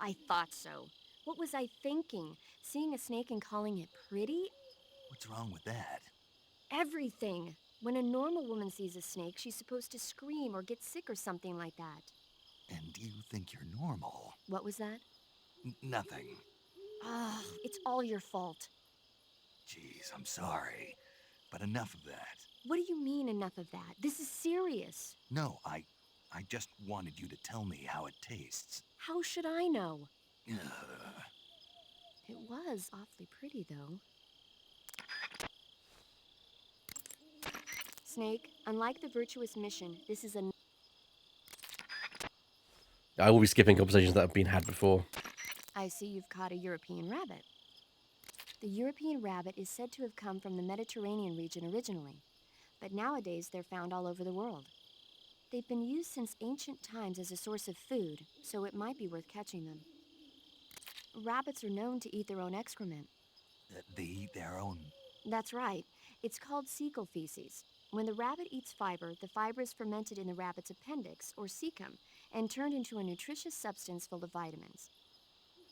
I thought so. What was I thinking? Seeing a snake and calling it pretty? What's wrong with that? Everything. When a normal woman sees a snake, she's supposed to scream or get sick or something like that. And you think you're normal? What was that? Nothing. Ah, it's all your fault. Jeez, I'm sorry. But enough of that. What do you mean, enough of that? This is serious. No, I just wanted you to tell me how it tastes. How should I know? Ugh. It was awfully pretty, though. Snake, unlike the virtuous mission, this is a... I will be skipping conversations that have been had before. I see you've caught a European rabbit. The European rabbit is said to have come from the Mediterranean region originally, but nowadays they're found all over the world. They've been used since ancient times as a source of food, so it might be worth catching them. Rabbits are known to eat their own excrement. They eat their own... That's right. It's called cecal feces. When the rabbit eats fiber, the fiber is fermented in the rabbit's appendix, or cecum, and turned into a nutritious substance full of vitamins.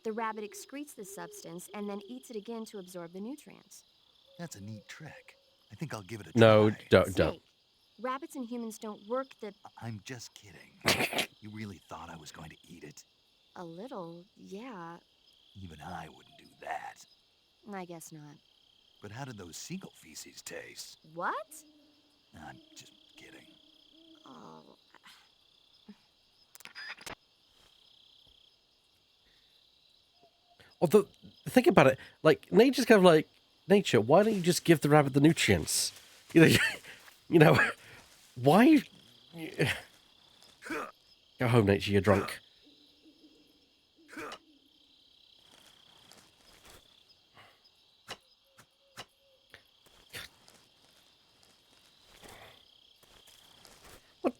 The rabbit excretes this substance and then eats it again to absorb the nutrients. That's a neat trick. I think I'll give it a try. No, don't. Snake, rabbits and humans don't work the... I'm just kidding. You really thought I was going to eat it? A little, yeah. Even I wouldn't do that. I guess not. But how did those seagull feces taste? What? I'm just kidding. Oh... Although, think about it, like, nature's kind of like, nature, why don't you just give the rabbit the nutrients? You know, why... Go home, nature, you're drunk. What?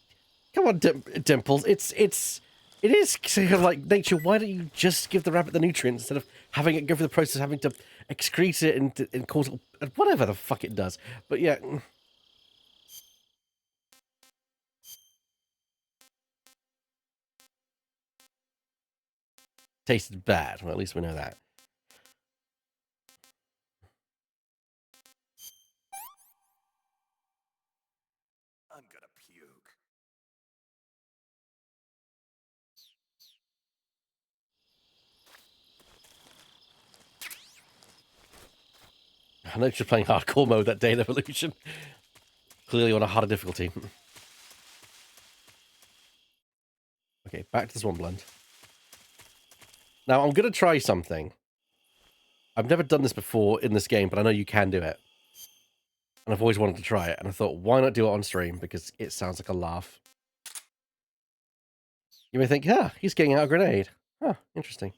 Come on, Dimples, it is kind of like, nature, why don't you just give the rabbit the nutrients instead of having it go through the process of having to excrete it and cause it, whatever the fuck it does. But yeah. Tasted bad. Well, at least we know that. I'm gonna puke. I know you're playing hardcore mode that day in Evolution. Clearly on a harder difficulty. Okay, back to this one blend. Now, I'm going to try something. I've never done this before in this game, but I know you can do it. And I've always wanted to try it. And I thought, why not do it on stream? Because it sounds like a laugh. You may think, yeah, he's getting out a grenade. Huh, interesting.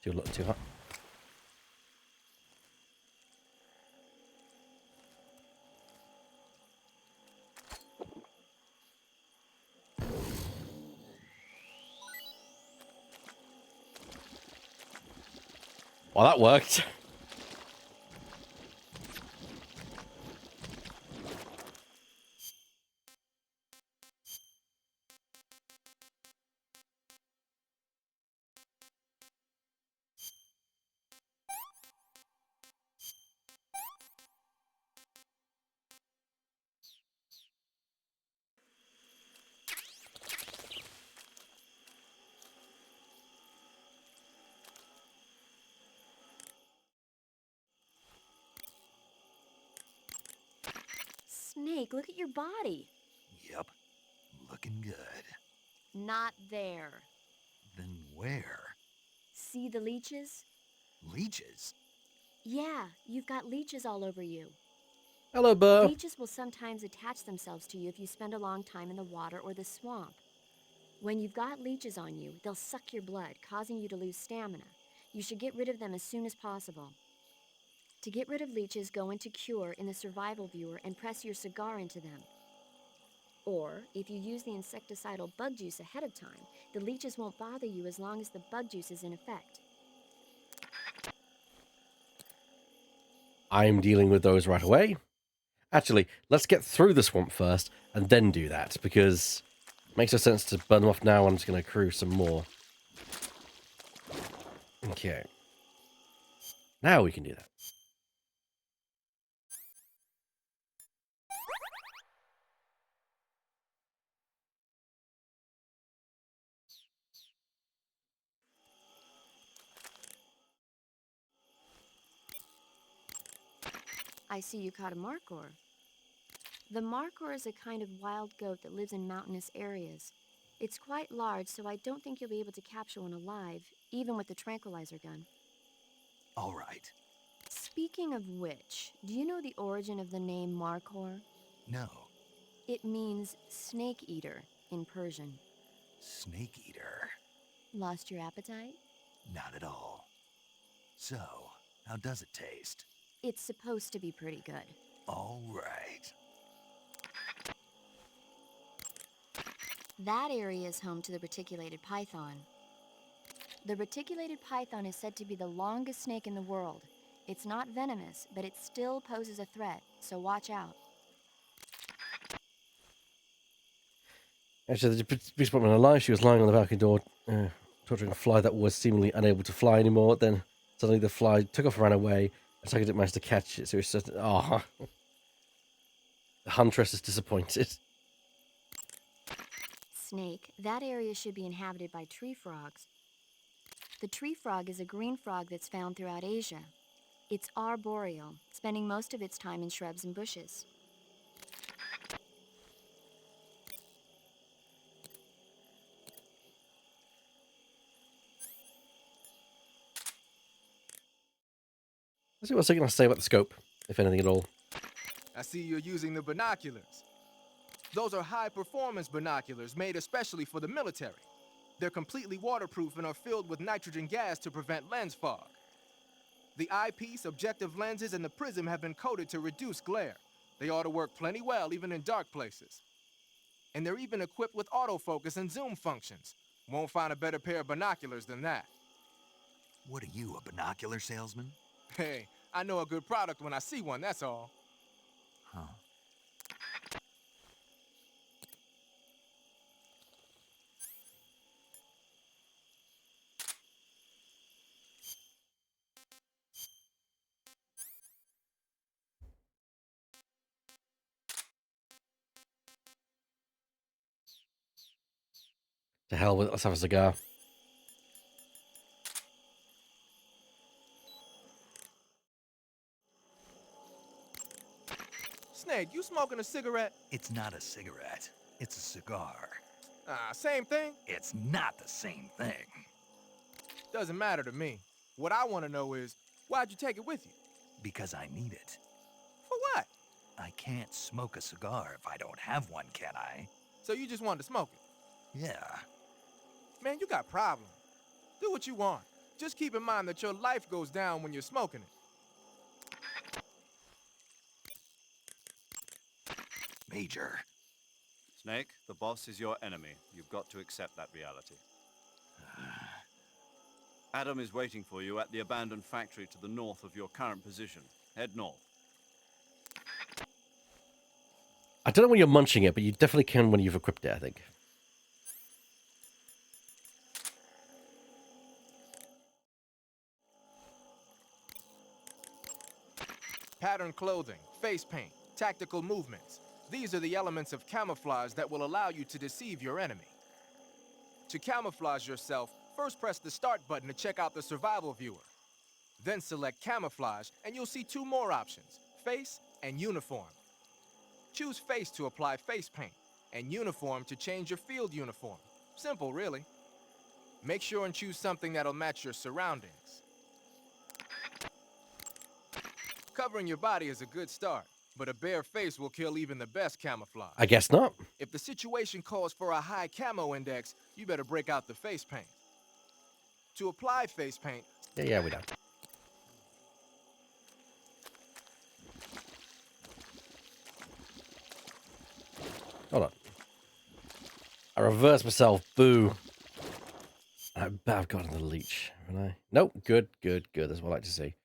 Too hot. Well, that worked. Snake, look at your body. Yep. Looking good. Not there. Then where? See the leeches? Leeches? Yeah, you've got leeches all over you. Hello, Burr. Leeches will sometimes attach themselves to you if you spend a long time in the water or the swamp. When you've got leeches on you, they'll suck your blood, causing you to lose stamina. You should get rid of them as soon as possible. To get rid of leeches, go into Cure in the survival viewer and press your cigar into them. Or, if you use the insecticidal bug juice ahead of time, the leeches won't bother you as long as the bug juice is in effect. I'm dealing with those right away. Actually, let's get through the swamp first and then do that, because it makes no sense to burn them off now. I'm just going to accrue some more. Okay. Now we can do that. I see you caught a markhor. The markhor is a kind of wild goat that lives in mountainous areas. It's quite large, so I don't think you'll be able to capture one alive, even with the tranquilizer gun. All right. Speaking of which, do you know the origin of the name markhor? No. It means snake eater in Persian. Snake eater. Lost your appetite? Not at all. So, how does it taste? It's supposed to be pretty good. All right. That area is home to the reticulated python. The reticulated python is said to be the longest snake in the world. It's not venomous, but it still poses a threat, so watch out. Actually, the police department alive. She was lying on the balcony door, torturing a fly that was seemingly unable to fly anymore. Then suddenly the fly took off and ran away. The target didn't manage to catch it, so it's just... Oh. The huntress is disappointed. Snake, that area should be inhabited by tree frogs. The tree frog is a green frog that's found throughout Asia. It's arboreal, spending most of its time in shrubs and bushes. Let's see what's going to say about the scope, if anything at all. I see you're using the binoculars. Those are high-performance binoculars made especially for the military. They're completely waterproof and are filled with nitrogen gas to prevent lens fog. The eyepiece, objective lenses, and the prism have been coated to reduce glare. They ought to work plenty well, even in dark places. And they're even equipped with autofocus and zoom functions. Won't find a better pair of binoculars than that. What are you, a binocular salesman? Hey, I know a good product when I see one, that's all. Huh. To hell with it, let's have a cigar. Snake, you smoking a cigarette? It's not a cigarette. It's a cigar. Same thing? It's not the same thing. Doesn't matter to me. What I want to know is, why'd you take it with you? Because I need it. For what? I can't smoke a cigar if I don't have one, can I? So you just wanted to smoke it? Yeah. Man, you got problems. Do what you want. Just keep in mind that your life goes down when you're smoking it. Major. Snake, the boss is your enemy. You've got to accept that reality. Adam is waiting for you at the abandoned factory to the north of your current position. Head north. I don't know when you're munching it, but you definitely can when you've equipped it, I think. Pattern clothing, face paint, tactical movements. These are the elements of camouflage that will allow you to deceive your enemy. To camouflage yourself, first press the start button to check out the survival viewer. Then select camouflage and you'll see two more options, face and uniform. Choose face to apply face paint and uniform to change your field uniform. Simple, really. Make sure and choose something that'll match your surroundings. Covering your body is a good start, but a bare face will kill even the best camouflage. I guess not. If the situation calls for a high camo index, you better break out the face paint. To apply face paint... Yeah, we don't. Hold on. I reversed myself. Boo. I bet I've gotten the leech, haven't I? Nope. Good, good, good. That's what I like to see.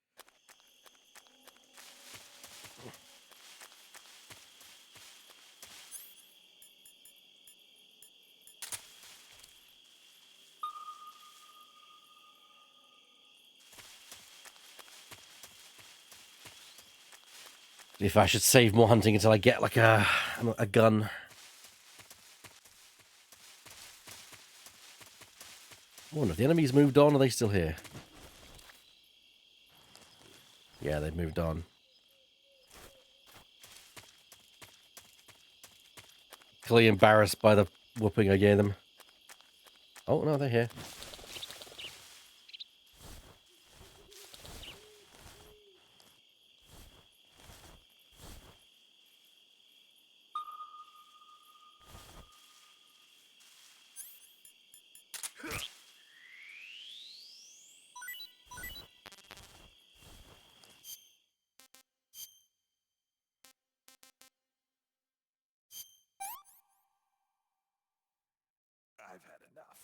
If I should save more hunting until I get like a gun. I wonder if the enemies moved on, or are they still here? Yeah, they've moved on. Clearly embarrassed by the whooping I gave them. Oh, no, they're here. I've had enough.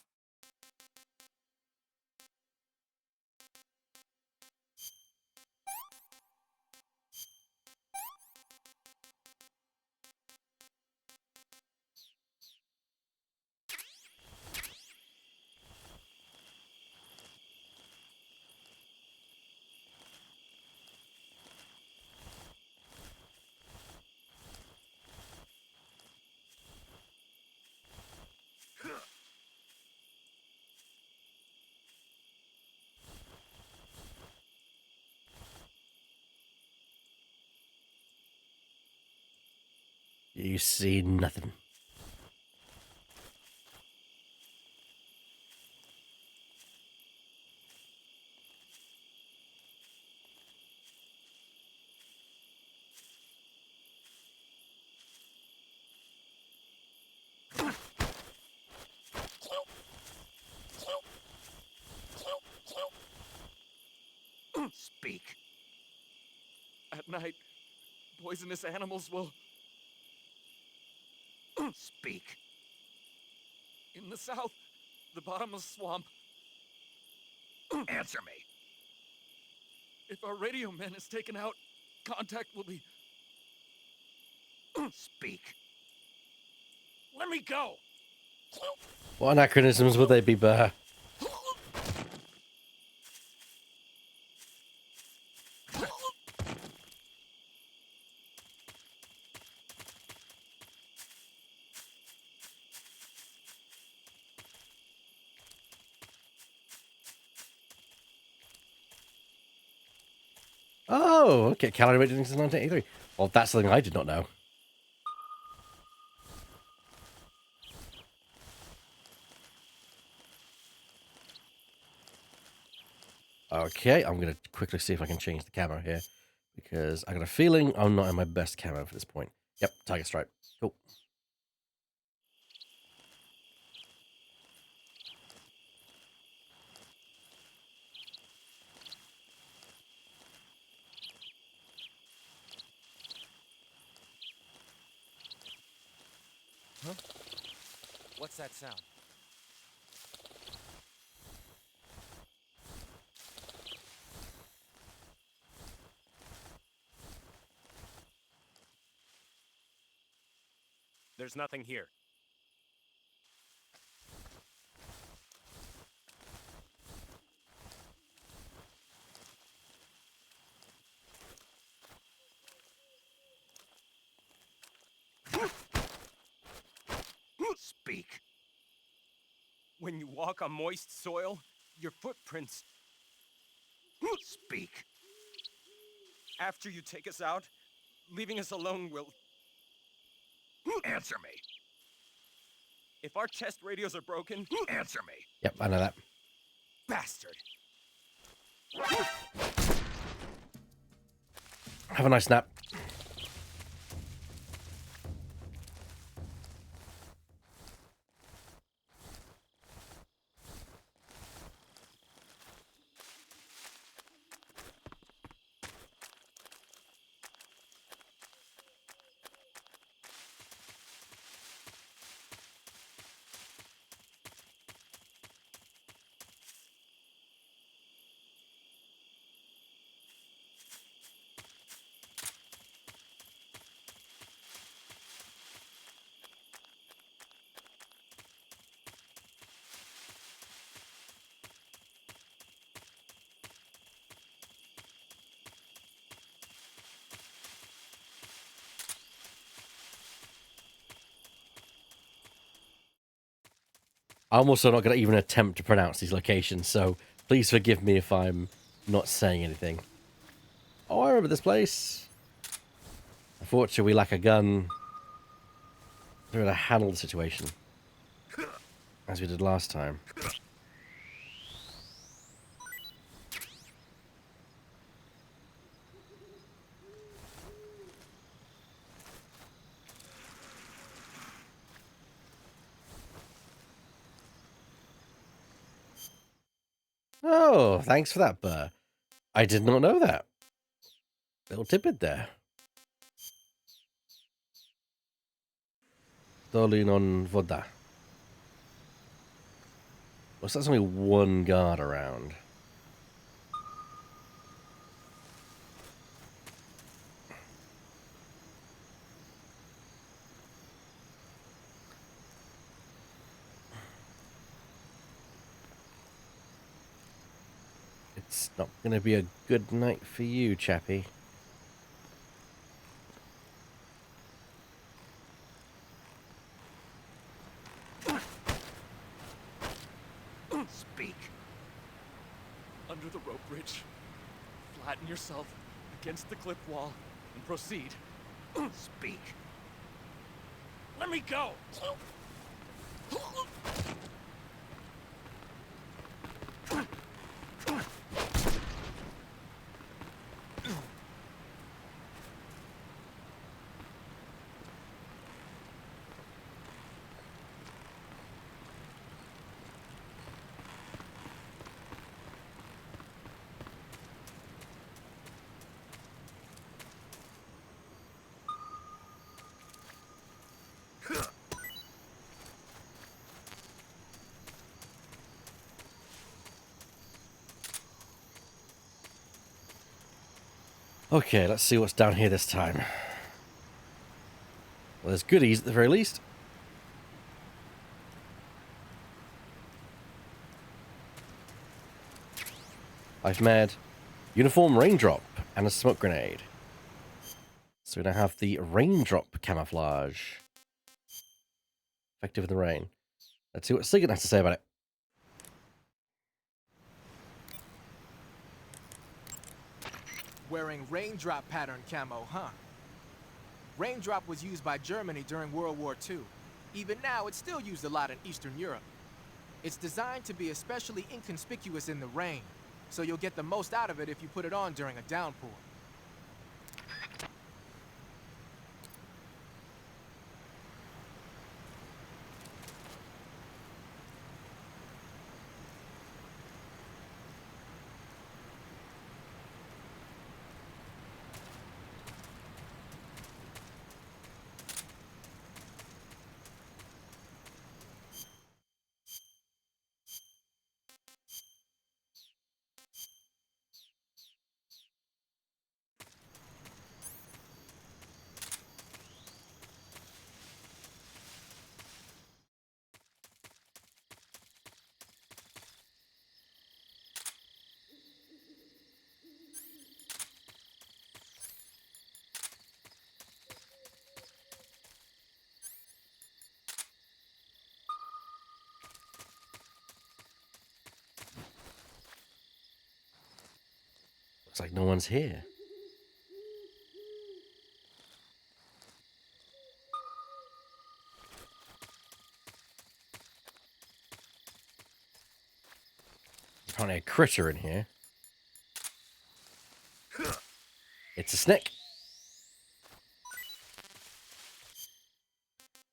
You see nothing. Speak. At night, poisonous animals will... Speak. In the south, the bottomless swamp. Answer me. If our radio man is taken out, contact will be... Speak. Let me go! What anachronisms would they be, Burr? Oh, okay. Calibrated since 1983. Well, that's something I did not know. Okay, I'm going to quickly see if I can change the camo here, because I got a feeling I'm not in my best camo for this point. Yep, Tiger Stripe. Cool. What's that sound? There's nothing here. Speak. When you walk on moist soil, your footprints. Speak. After you take us out, leaving us alone will. Answer me. If our chest radios are broken. Answer me. Yep, I know that. Bastard. Have a nice nap. I'm also not going to even attempt to pronounce these locations, so please forgive me if I'm not saying anything. Oh, I remember this place. Unfortunately, we lack a gun. We're going to handle the situation as we did last time. Oh, thanks for that, Burr. I did not know that. Little tidbit there. Dolinon voda. Well, so that's only one guard around. It's not going to be a good night for you, chappie. Speak. Under the rope bridge. Flatten yourself against the cliff wall and proceed. Speak. Let me go! Okay, let's see what's down here this time. Well, there's goodies at the very least. I've made uniform raindrop and a smoke grenade. So we now have the raindrop camouflage. Effective in the rain. Let's see what Sigurd has to say about it. Wearing raindrop pattern camo, huh? Raindrop was used by Germany during World War II. Even now, it's still used a lot in Eastern Europe. It's designed to be especially inconspicuous in the rain, so you'll get the most out of it if you put it on during a downpour. Looks like no one's here. There's probably a critter in here. It's a snake.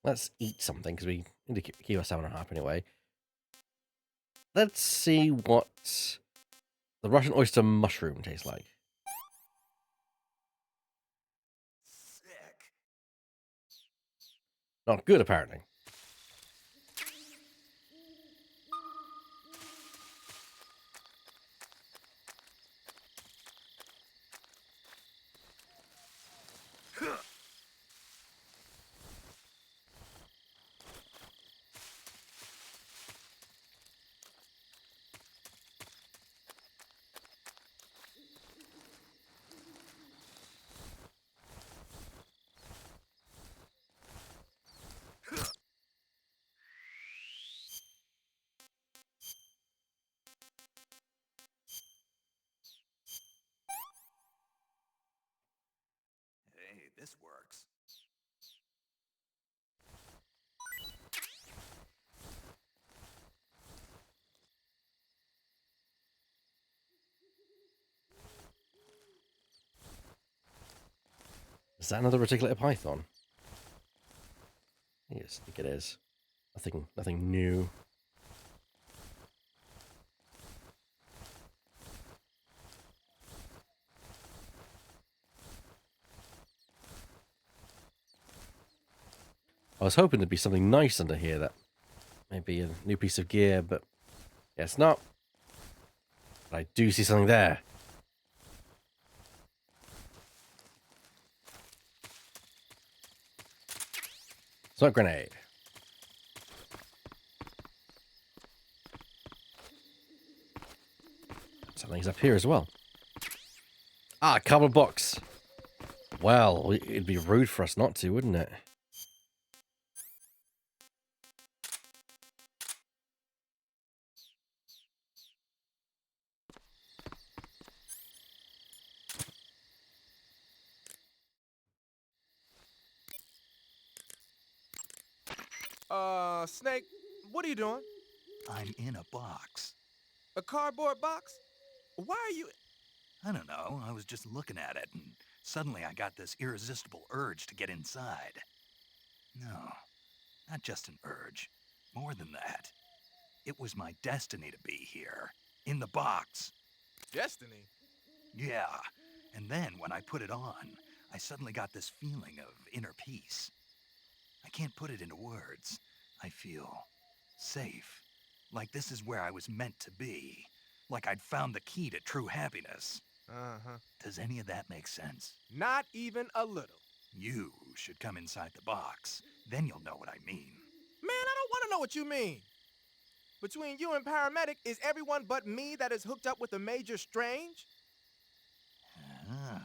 Let's eat something because we need to keep us 7.5 anyway. Let's see what the Russian oyster mushroom tastes like. Sick. Not good, apparently. Hey, this works. Is that another reticulated python? Yes, I think it is. Nothing new. I was hoping there'd be something nice under here, that maybe a new piece of gear, but guess not. But I do see something there. Smoke grenade. Something's up here as well. Ah, cardboard box. Well, it'd be rude for us not to, wouldn't it? Snake, what are you doing? I'm in a box. A cardboard box? Why are you... I don't know, I was just looking at it, and suddenly I got this irresistible urge to get inside. No, not just an urge. More than that. It was my destiny to be here, in the box. Destiny? Yeah, and then when I put it on, I suddenly got this feeling of inner peace. I can't put it into words. I feel safe. Like this is where I was meant to be. Like I'd found the key to true happiness. Uh-huh. Does any of that make sense? Not even a little. You should come inside the box. Then you'll know what I mean. Man, I don't want to know what you mean. Between you and Paramedic, is everyone but me that is hooked up with a Major Strange? Ah.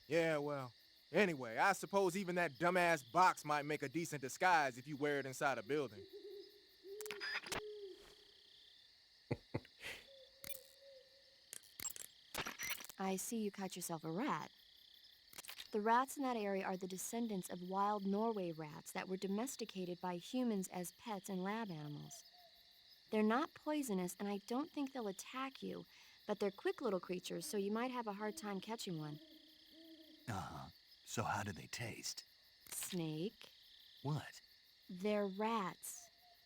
Yeah, well, anyway, I suppose even that dumbass box might make a decent disguise if you wear it inside a building. I see you caught yourself a rat. The rats in that area are the descendants of wild Norway rats that were domesticated by humans as pets and lab animals. They're not poisonous, and I don't think they'll attack you, but they're quick little creatures, so you might have a hard time catching one. Uh-huh. So how do they taste? Snake, What? they're rats.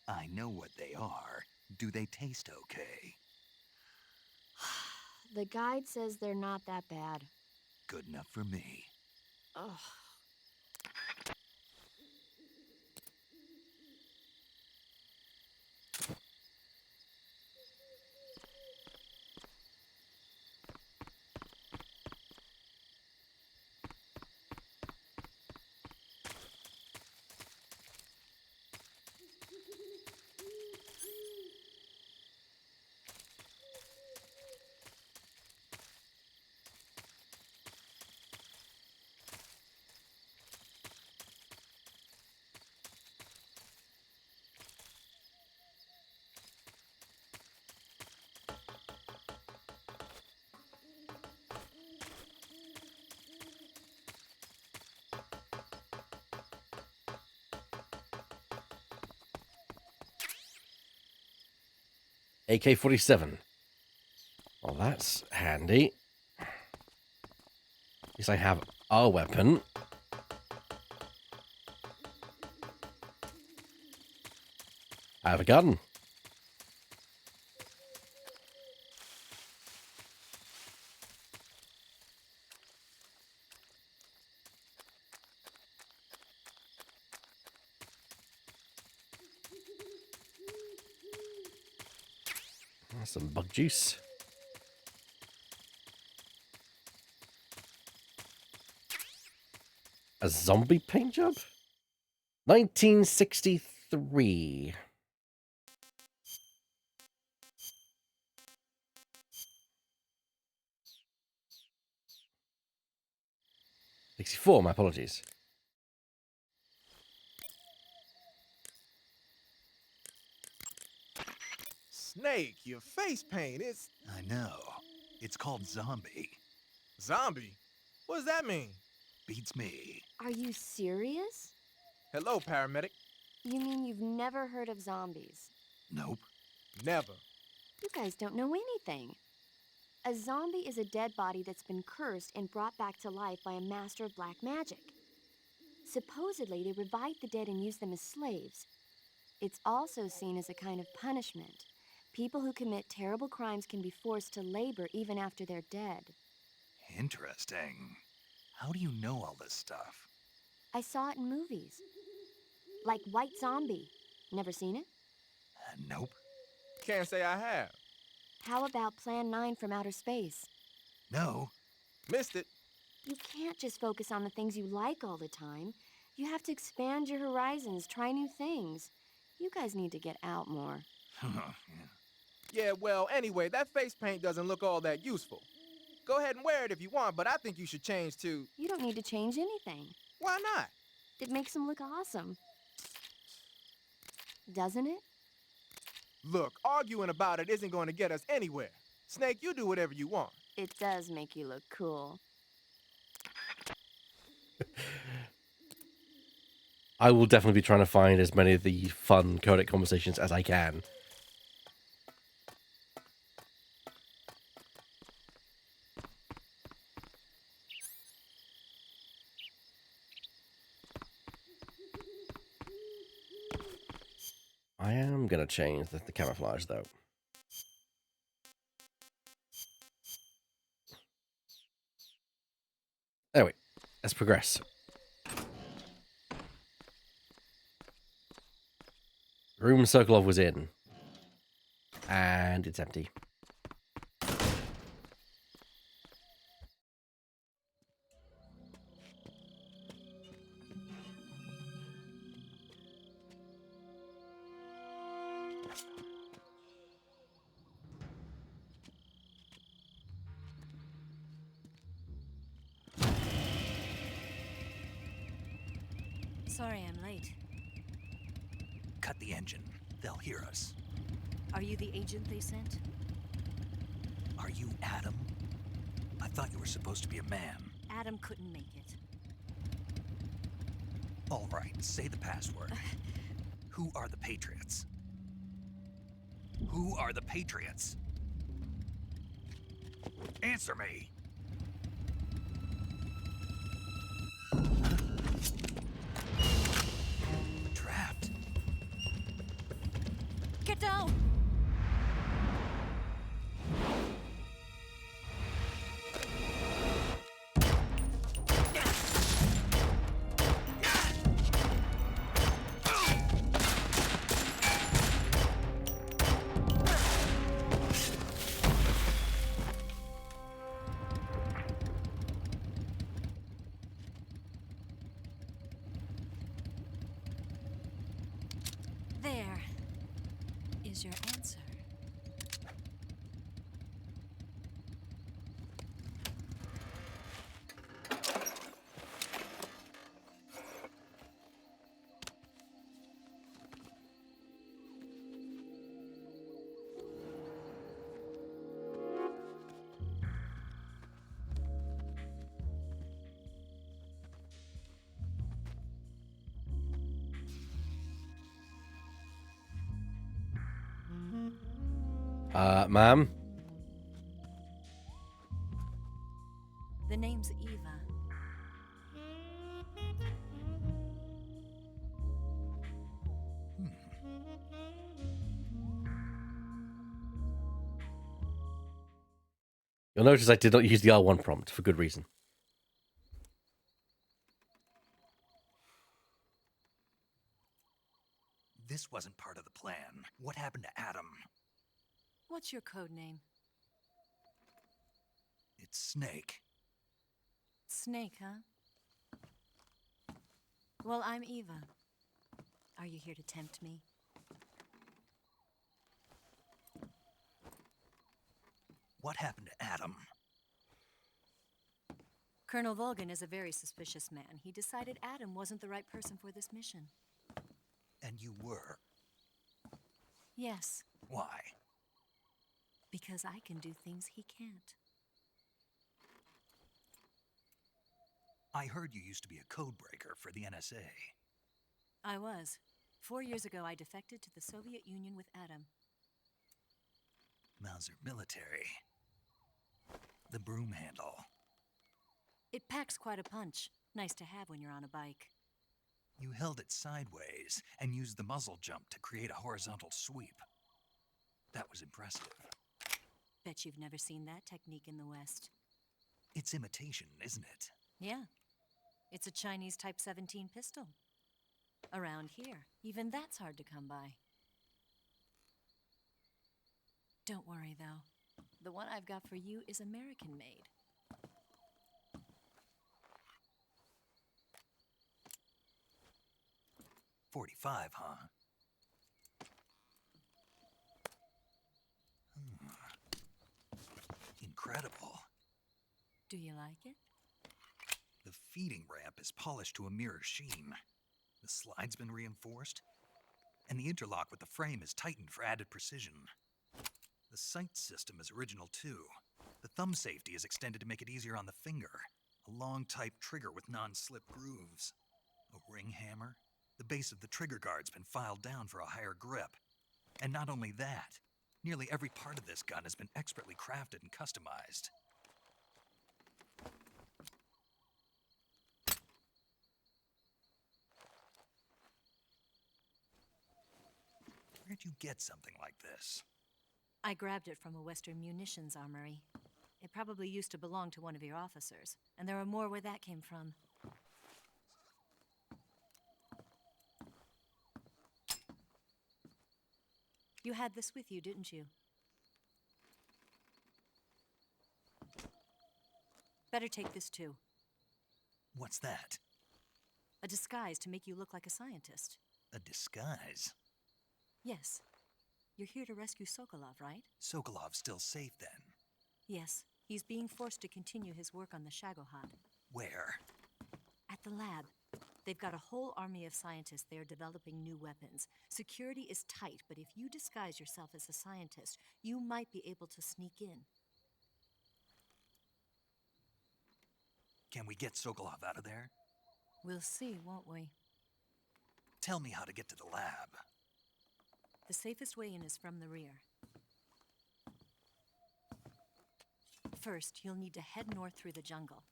I know what they are. Do they taste okay? The guide says they're not that bad. Good enough for me. Ugh. AK-47. Well, that's handy. At least I have our weapon. I have a gun. Some bug juice. A zombie paint job? 1963. My apologies. Snake, your face paint, it's... I know. It's called zombie. Zombie? What does that mean? Beats me. Are you serious? Hello, paramedic. You mean you've never heard of zombies? Nope. Never. You guys don't know anything. A zombie is a dead body that's been cursed and brought back to life by a master of black magic. Supposedly, they revive the dead and use them as slaves. It's also seen as a kind of punishment. People who commit terrible crimes can be forced to labor even after they're dead. Interesting. How do you know all this stuff? I saw it in movies. Like White Zombie. Never seen it? Nope. Can't say I have. How about Plan 9 from Outer Space? No. Missed it. You can't just focus on the things you like all the time. You have to expand your horizons, try new things. You guys need to get out more. Yeah, well, anyway, that face paint doesn't look all that useful. Go ahead and wear it if you want, but I think you should change to... You don't need to change anything. Why not? It makes them look awesome. Doesn't it? Look, arguing about it isn't going to get us anywhere. Snake, you do whatever you want. It does make you look cool. I will definitely be trying to find as many of the fun codec conversations as I can. I am going to change the camouflage, though. Anyway, let's progress. Room Sokolov was in. And it's empty. Sorry I'm late. Cut the engine. They'll hear us. Are you the agent they sent? Are you Adam? I thought you were supposed to be a man. Adam couldn't make it. All right, say the password. Who are the Patriots? Who are the Patriots? Answer me! Trapped. Get down! There is your Ma'am? The name's Eva. You'll notice I did not use the R1 prompt for good reason. This wasn't part of the plan. What happened to Adam? What's your code name? It's Snake. Snake, huh? Well, I'm Eva. Are you here to tempt me? What happened to Adam? Colonel Volgan is a very suspicious man. He decided Adam wasn't the right person for this mission. And you were? Yes, Why? because I can do things he can't. I heard you used to be a codebreaker for the NSA. I was. 4 years ago, I defected to the Soviet Union with Adam. Mauser military. The broom handle. It packs quite a punch. Nice to have when you're on a bike. You held it sideways and used the muzzle jump to create a horizontal sweep. That was impressive. Bet you've never seen that technique in the West. It's imitation, isn't it? Yeah. It's a Chinese Type 17 pistol. Around here, even that's hard to come by. Don't worry, though. The one I've got for you is American-made. .45, huh? Incredible. Do you like it? The feeding ramp is polished to a mirror sheen. The slide's been reinforced, and the interlock with the frame is tightened for added precision. The sight system is original too. The thumb safety is extended to make it easier on the finger. A long type trigger with non-slip grooves. A ring hammer. The base of the trigger guard's been filed down for a higher grip. And not only that, nearly every part of this gun has been expertly crafted and customized. Where'd you get something like this? I grabbed it from a Western munitions armory. It probably used to belong to one of your officers, and there are more where that came from. You had this with you, didn't you? Better take this too. What's that? A disguise to make you look like a scientist. A disguise? Yes. You're here to rescue Sokolov, right? Sokolov's still safe then? Yes. He's being forced to continue his work on the Shagohod. Where? At the lab. They've got a whole army of scientists there developing new weapons. Security is tight, but if you disguise yourself as a scientist, you might be able to sneak in. Can we get Sokolov out of there? We'll see, won't we? Tell me how to get to the lab. The safest way in is from the rear. First, you'll need to head north through the jungle.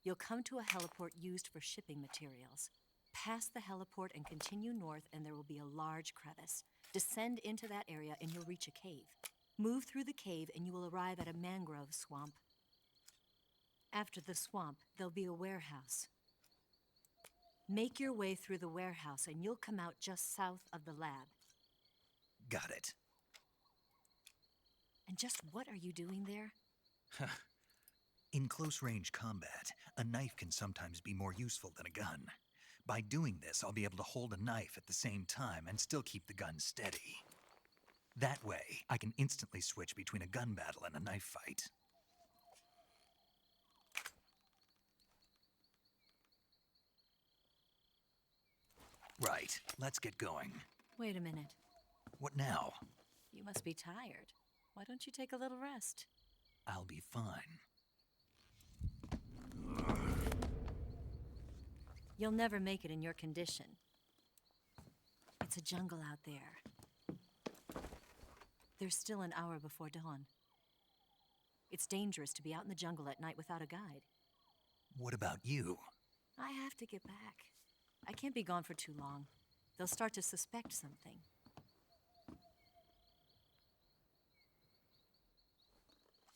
You'll come to a heliport used for shipping materials. Pass the heliport and continue north, and there will be a large crevice. Descend into that area and you'll reach a cave. Move through the cave and you will arrive at a mangrove swamp. After the swamp, there'll be a warehouse. Make your way through the warehouse and you'll come out just south of the lab. Got it. And just what are you doing there? In close-range combat, a knife can sometimes be more useful than a gun. By doing this, I'll be able to hold a knife at the same time and still keep the gun steady. That way, I can instantly switch between a gun battle and a knife fight. Right, let's get going. Wait a minute. What now? You must be tired. Why don't you take a little rest? I'll be fine. You'll never make it in your condition. It's a jungle out there. There's still an hour before dawn. It's dangerous to be out in the jungle at night without a guide. What about you? I have to get back. I can't be gone for too long. They'll start to suspect something.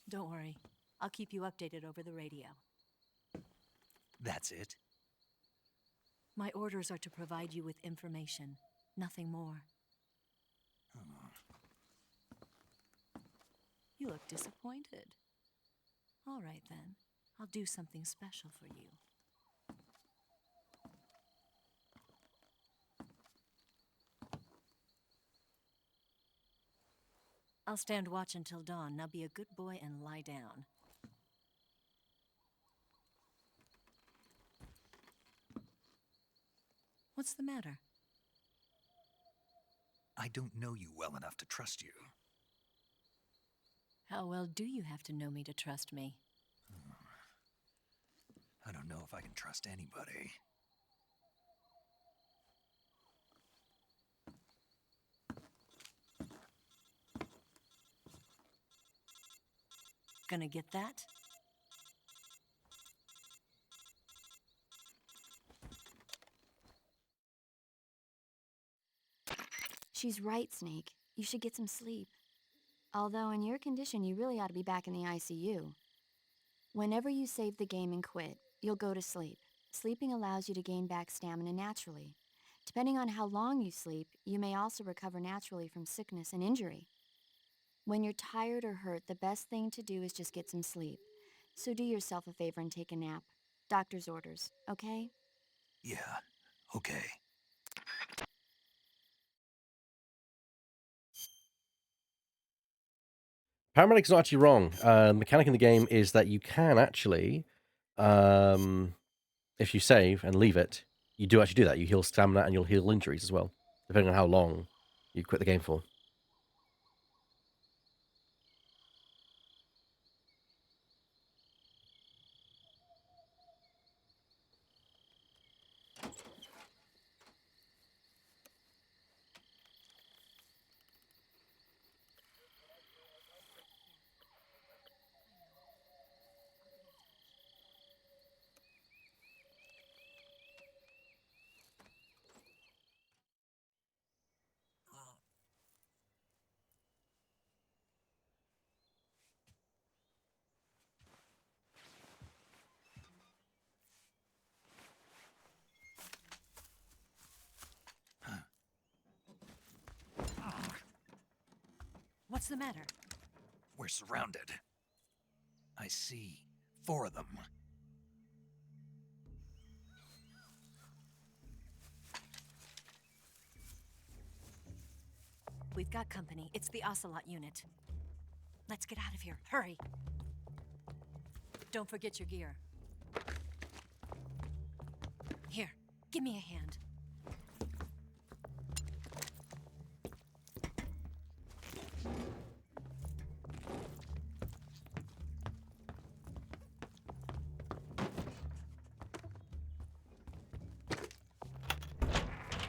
Don't worry. I'll keep you updated over the radio. That's it? My orders are to provide you with information, nothing more. You look disappointed. All right, then. I'll do something special for you. I'll stand watch until dawn. Now be a good boy and lie down. What's the matter? I don't know you well enough to trust you. How well do you have to know me to trust me? I don't know if I can trust anybody. Gonna get that? She's right, Snake. You should get some sleep. Although in your condition, you really ought to be back in the ICU. Whenever you save the game and quit, you'll go to sleep. Sleeping allows you to gain back stamina naturally. Depending on how long you sleep, you may also recover naturally from sickness and injury. When you're tired or hurt, the best thing to do is just get some sleep. So do yourself a favor and take a nap. Doctor's orders, okay? Yeah, okay. Paramedic's not actually wrong. The mechanic in the game is that you can actually, if you save and leave it, you do actually do that. You heal stamina and you'll heal injuries as well, depending on how long you quit the game for. What's the matter? We're surrounded. I see 4 of them. We've got company. It's the Ocelot unit. Let's get out of here. Hurry. Don't forget your gear. Here, give me a hand.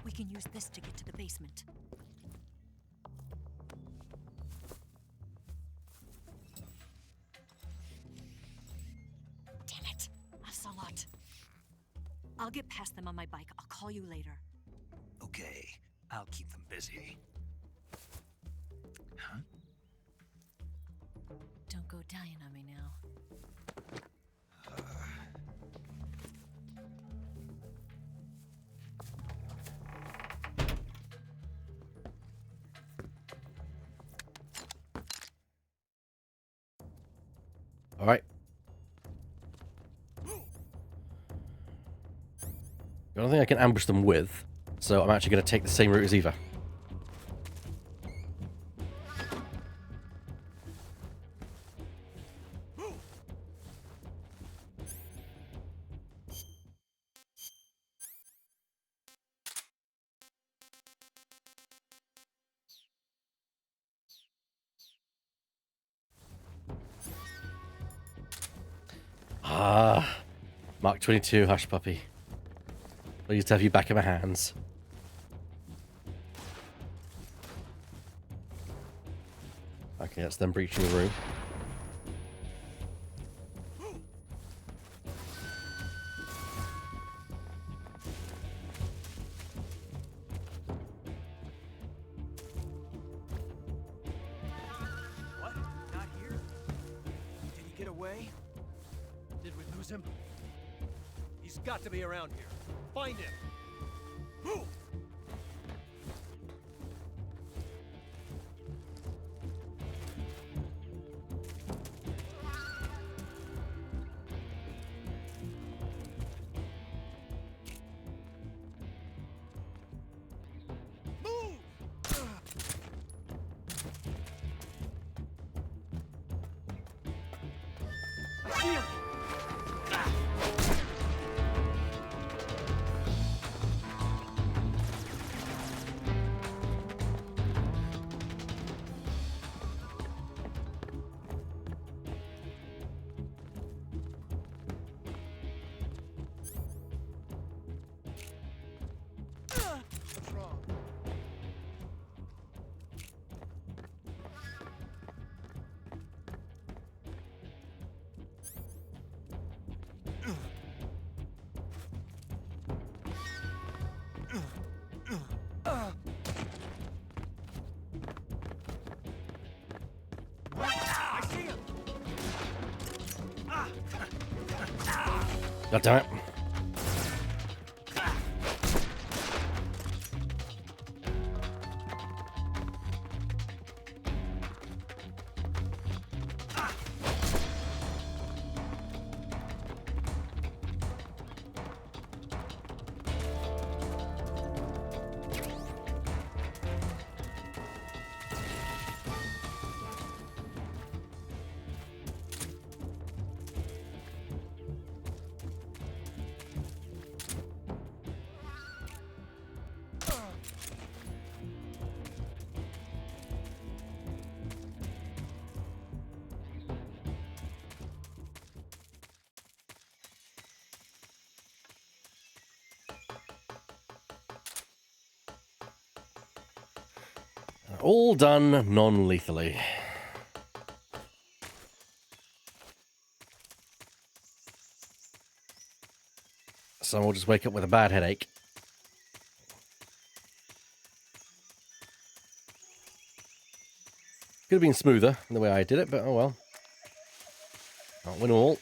We can use this to get to the basement. Damn it, Ocelot. I'll get past them on my bike. I'll call you later. Okay, I'll keep them busy. Huh? Don't go dying on me now. All right. I don't think I can ambush them with, so I'm actually going to take the same route as Eva. Ah, Mark 22, Hush Puppy. Pleased to have you back in my hands. Okay, that's them breaching the room. What? Not here? Did he get away? Did we lose him? He's got to be around here. Find him! Move! God damn it. All done non-lethally. So I'll just wake up with a bad headache. Could have been smoother in the way I did it, but oh well. Can't win all.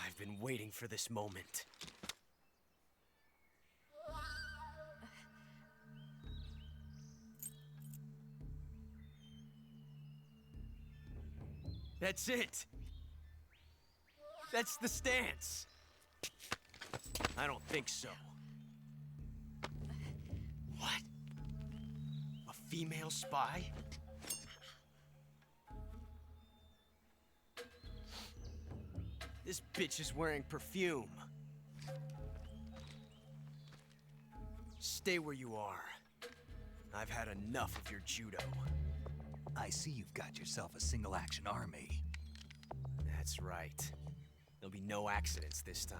I've been waiting for this moment. That's it. That's the stance. I don't think so. What? A female spy? This bitch is wearing perfume. Stay where you are. I've had enough of your judo. I see you've got yourself a single-action army. That's right. There'll be no accidents this time.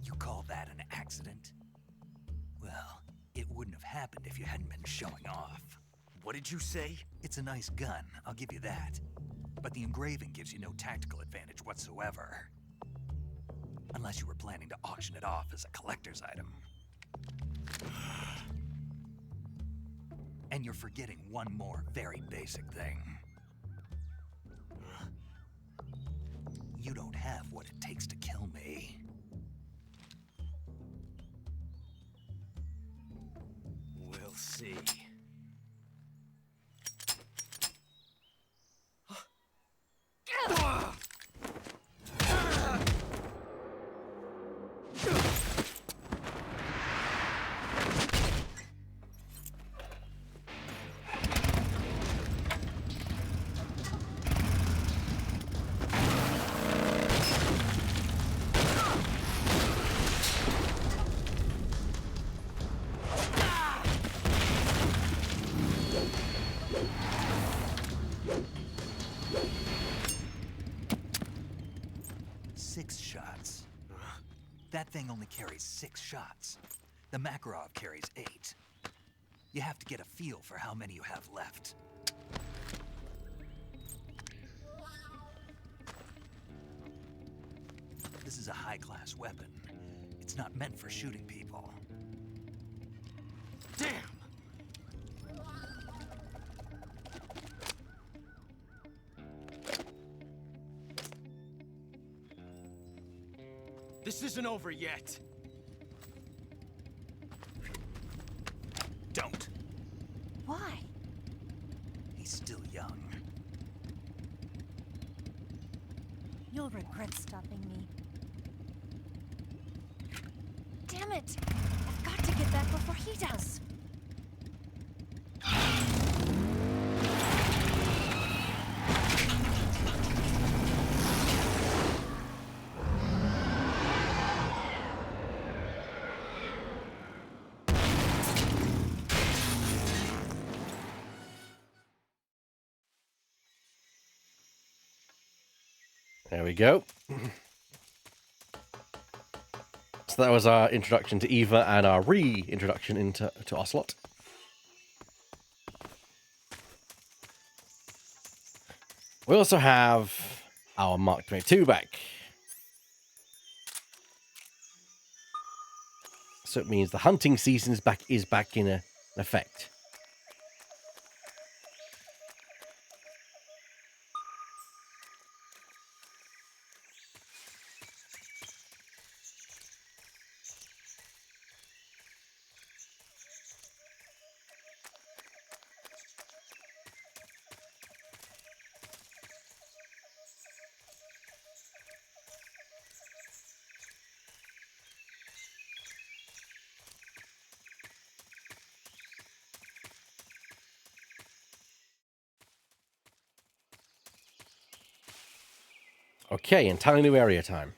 You call that an accident? Well, it wouldn't have happened if you hadn't been showing off. What did you say? It's a nice gun, I'll give you that. But the engraving gives you no tactical advantage whatsoever. Unless you were planning to auction it off as a collector's item. And you're forgetting one more very basic thing. You don't have what it takes to kill me. We'll see. 6 shots. That thing only carries 6 shots. The Makarov carries 8. You have to get a feel for how many you have left. This is a high-class weapon. It's not meant for shooting people. Damn! This isn't over yet. Don't. Why? He's still young. You'll regret stopping me. Damn it! I've got to get back before he does. There we go. So that was our introduction to Eva and our reintroduction into Ocelot. We also have our Mark 22 back. So it means the hunting season is back in effect. Okay, entirely new area time.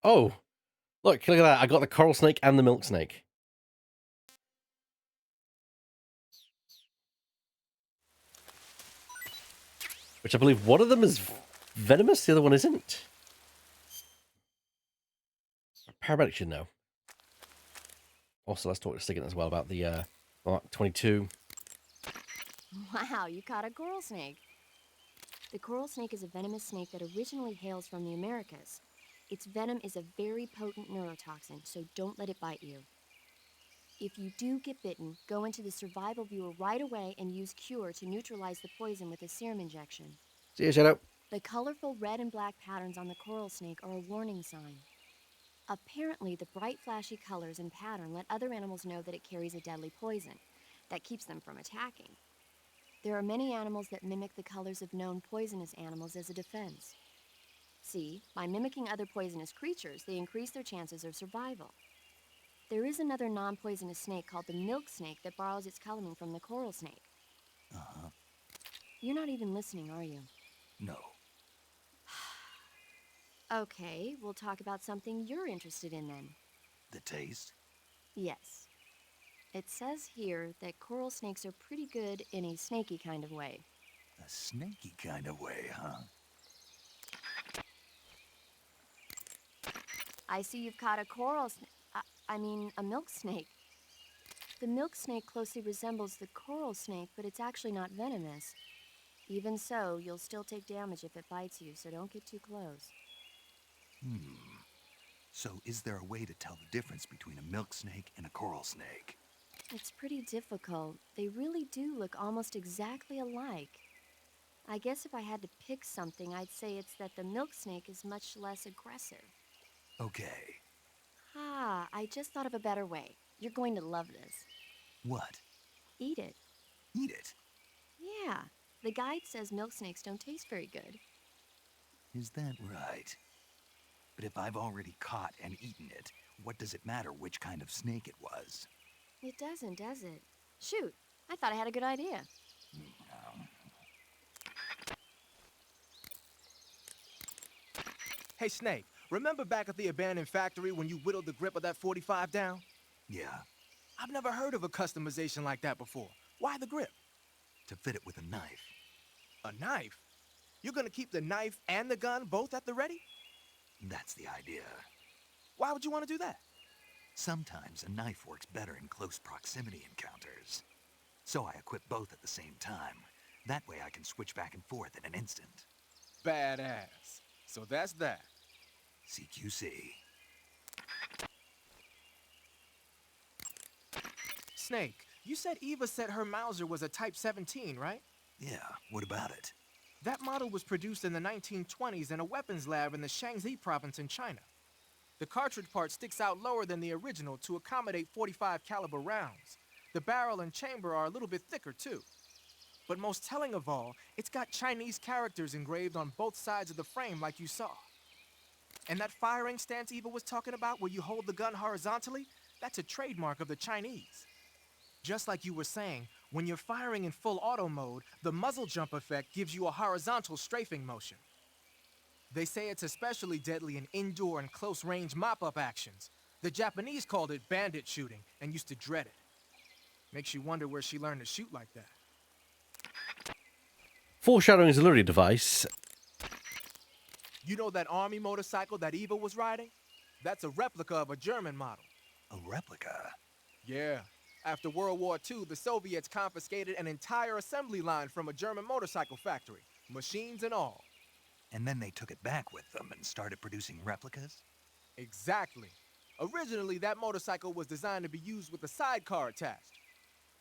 Oh, look at that. I got the coral snake and the milk snake. Which I believe one of them is venomous, the other one isn't. Paramedic should know. Also, let's talk to Stiggin as well about the Mark 22. Wow, you caught a coral snake. The coral snake is a venomous snake that originally hails from the Americas. Its venom is a very potent neurotoxin, so don't let it bite you. If you do get bitten, go into the survival viewer right away and use Cure to neutralize the poison with a serum injection. See you, Shadow. The colorful red and black patterns on the coral snake are a warning sign. Apparently, the bright flashy colors and pattern let other animals know that it carries a deadly poison that keeps them from attacking. There are many animals that mimic the colors of known poisonous animals as a defense. See, by mimicking other poisonous creatures, they increase their chances of survival. There is another non-poisonous snake called the milk snake that borrows its coloring from the coral snake. Uh-huh. You're not even listening, are you? No. Okay, we'll talk about something you're interested in then. The taste? Yes. It says here that coral snakes are pretty good in a snaky kind of way. A snaky kind of way, huh? I see you've caught a coral a milk snake. The milk snake closely resembles the coral snake, but it's actually not venomous. Even so, you'll still take damage if it bites you, so don't get too close. So is there a way to tell the difference between a milk snake and a coral snake? It's pretty difficult. They really do look almost exactly alike. I guess if I had to pick something, I'd say it's that the milk snake is much less aggressive. Okay. Ah, I just thought of a better way. You're going to love this. What? Eat it. Eat it? Yeah, the guide says milk snakes don't taste very good. Is that right? But if I've already caught and eaten it, what does it matter which kind of snake it was? It doesn't, does it? Shoot, I thought I had a good idea. Hey, Snake, remember back at the abandoned factory when you whittled the grip of that 45 down? Yeah, I've never heard of a customization like that before. Why the grip? to fit it with a knife. A knife? You're gonna keep the knife and the gun both at the ready? That's the idea. Why would you want to do that? Sometimes a knife works better in close proximity encounters. So I equip both at the same time. That way I can switch back and forth in an instant. Badass. So that's that. CQC. Snake, you said Eva said her Mauser was a Type 17, right? Yeah, what about it? That model was produced in the 1920s in a weapons lab in the Shaanxi province in China. The cartridge part sticks out lower than the original to accommodate 45 caliber rounds. The barrel and chamber are a little bit thicker too. But most telling of all, it's got Chinese characters engraved on both sides of the frame like you saw. And that firing stance Eva was talking about where you hold the gun horizontally, that's a trademark of the Chinese. Just like you were saying, when you're firing in full auto mode, the muzzle jump effect gives you a horizontal strafing motion. They say it's especially deadly in indoor and close-range mop-up actions. The Japanese called it bandit shooting and used to dread it. Makes you wonder where she learned to shoot like that. Foreshadowing is a lurid device. You know that army motorcycle that Eva was riding? That's a replica of a German model. A replica? Yeah. After World War II, the Soviets confiscated an entire assembly line from a German motorcycle factory, machines and all. And then they took it back with them and started producing replicas? Exactly. Originally, that motorcycle was designed to be used with a sidecar attached.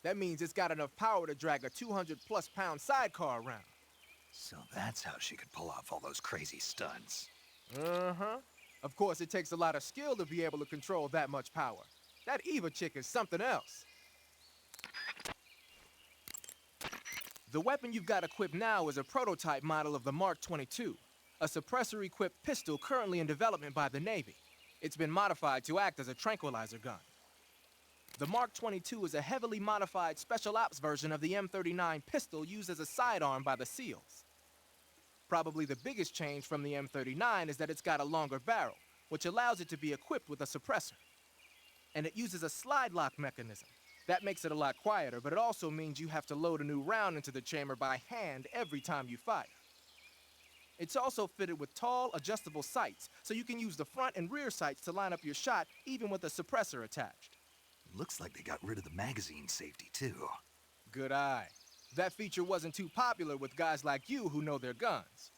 That means it's got enough power to drag a 200-plus pound sidecar around. So that's how she could pull off all those crazy stunts. Uh-huh. Of course, it takes a lot of skill to be able to control that much power. That Eva chick is something else. The weapon you've got equipped now is a prototype model of the Mark 22, a suppressor-equipped pistol currently in development by the Navy. It's been modified to act as a tranquilizer gun. The Mark 22 is a heavily modified special ops version of the M39 pistol used as a sidearm by the SEALs. Probably the biggest change from the M39 is that it's got a longer barrel, which allows it to be equipped with a suppressor. And it uses a slide lock mechanism. That makes it a lot quieter, but it also means you have to load a new round into the chamber by hand every time you fire. It's also fitted with tall, adjustable sights, so you can use the front and rear sights to line up your shot, even with a suppressor attached. Looks like they got rid of the magazine safety, too. Good eye. That feature wasn't too popular with guys like you who know their guns.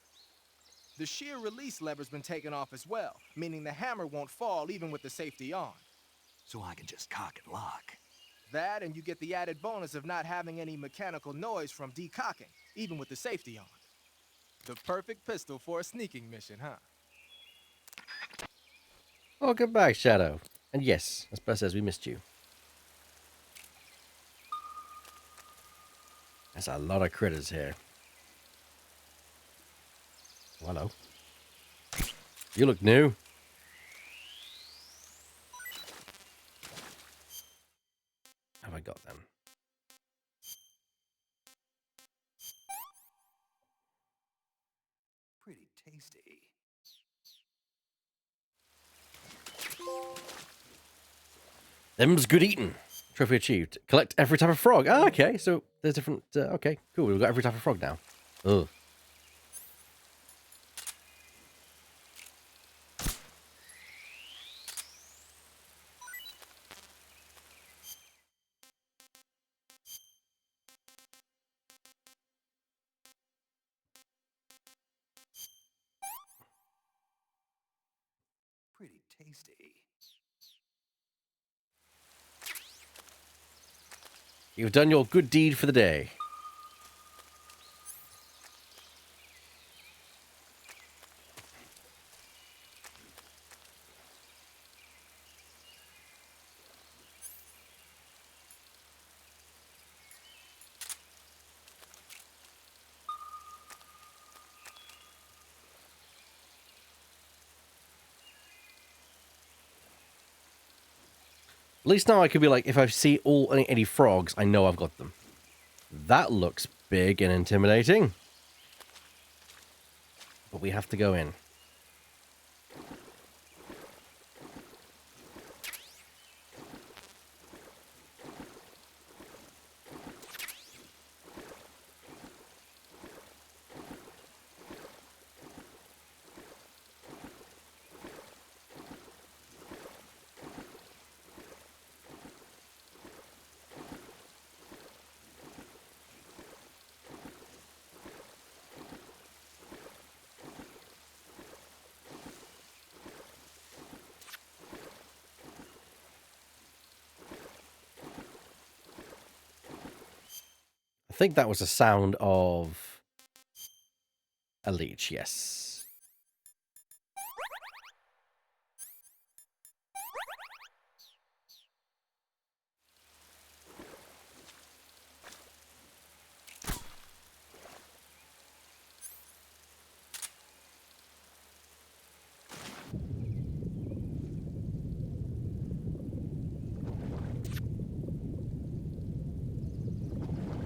The shear release lever's been taken off as well, meaning the hammer won't fall even with the safety on. So I can just cock and lock. That, and you get the added bonus of not having any mechanical noise from decocking, even with the safety on. The perfect pistol for a sneaking mission, huh? Welcome back, Shadow. And yes, as Buzz says, we missed you. There's a lot of critters here. Hello. You look new. Have I got them? Pretty tasty. Them's good eating. Trophy achieved. Collect every type of frog. Ah, okay. So there's different... okay, cool. We've got every type of frog now. Ugh. Pretty tasty. You've done your good deed for the day. At least now I could be like, if I see any frogs, I know I've got them. That looks big and intimidating. But we have to go in. I think that was the sound of a leech, yes.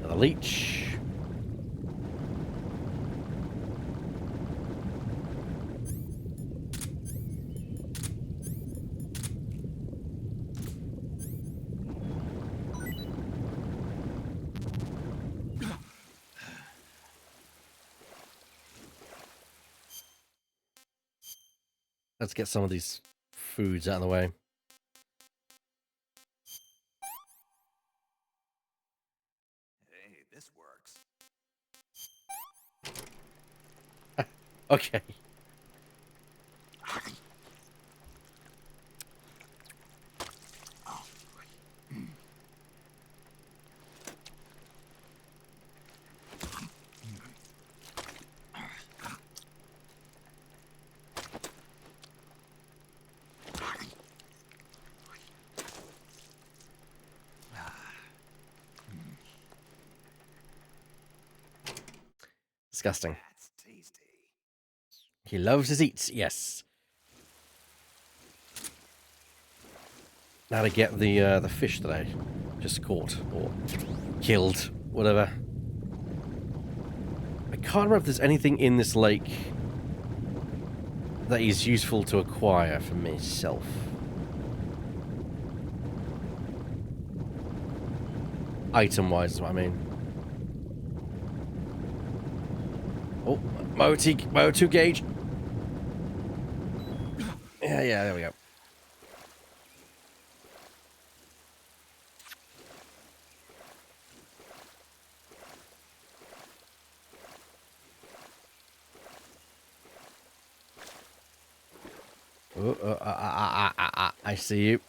Another leech. Let's get some of these foods out of the way. Hey, this works. Okay. Disgusting. That's tasty. He loves his eats, yes. Now to get the fish that I just caught or killed, whatever. I can't remember if there's anything in this lake that is useful to acquire for myself. Item-wise is what I mean. Oh, my O2 gauge. Yeah, there we go. Oh, I see you.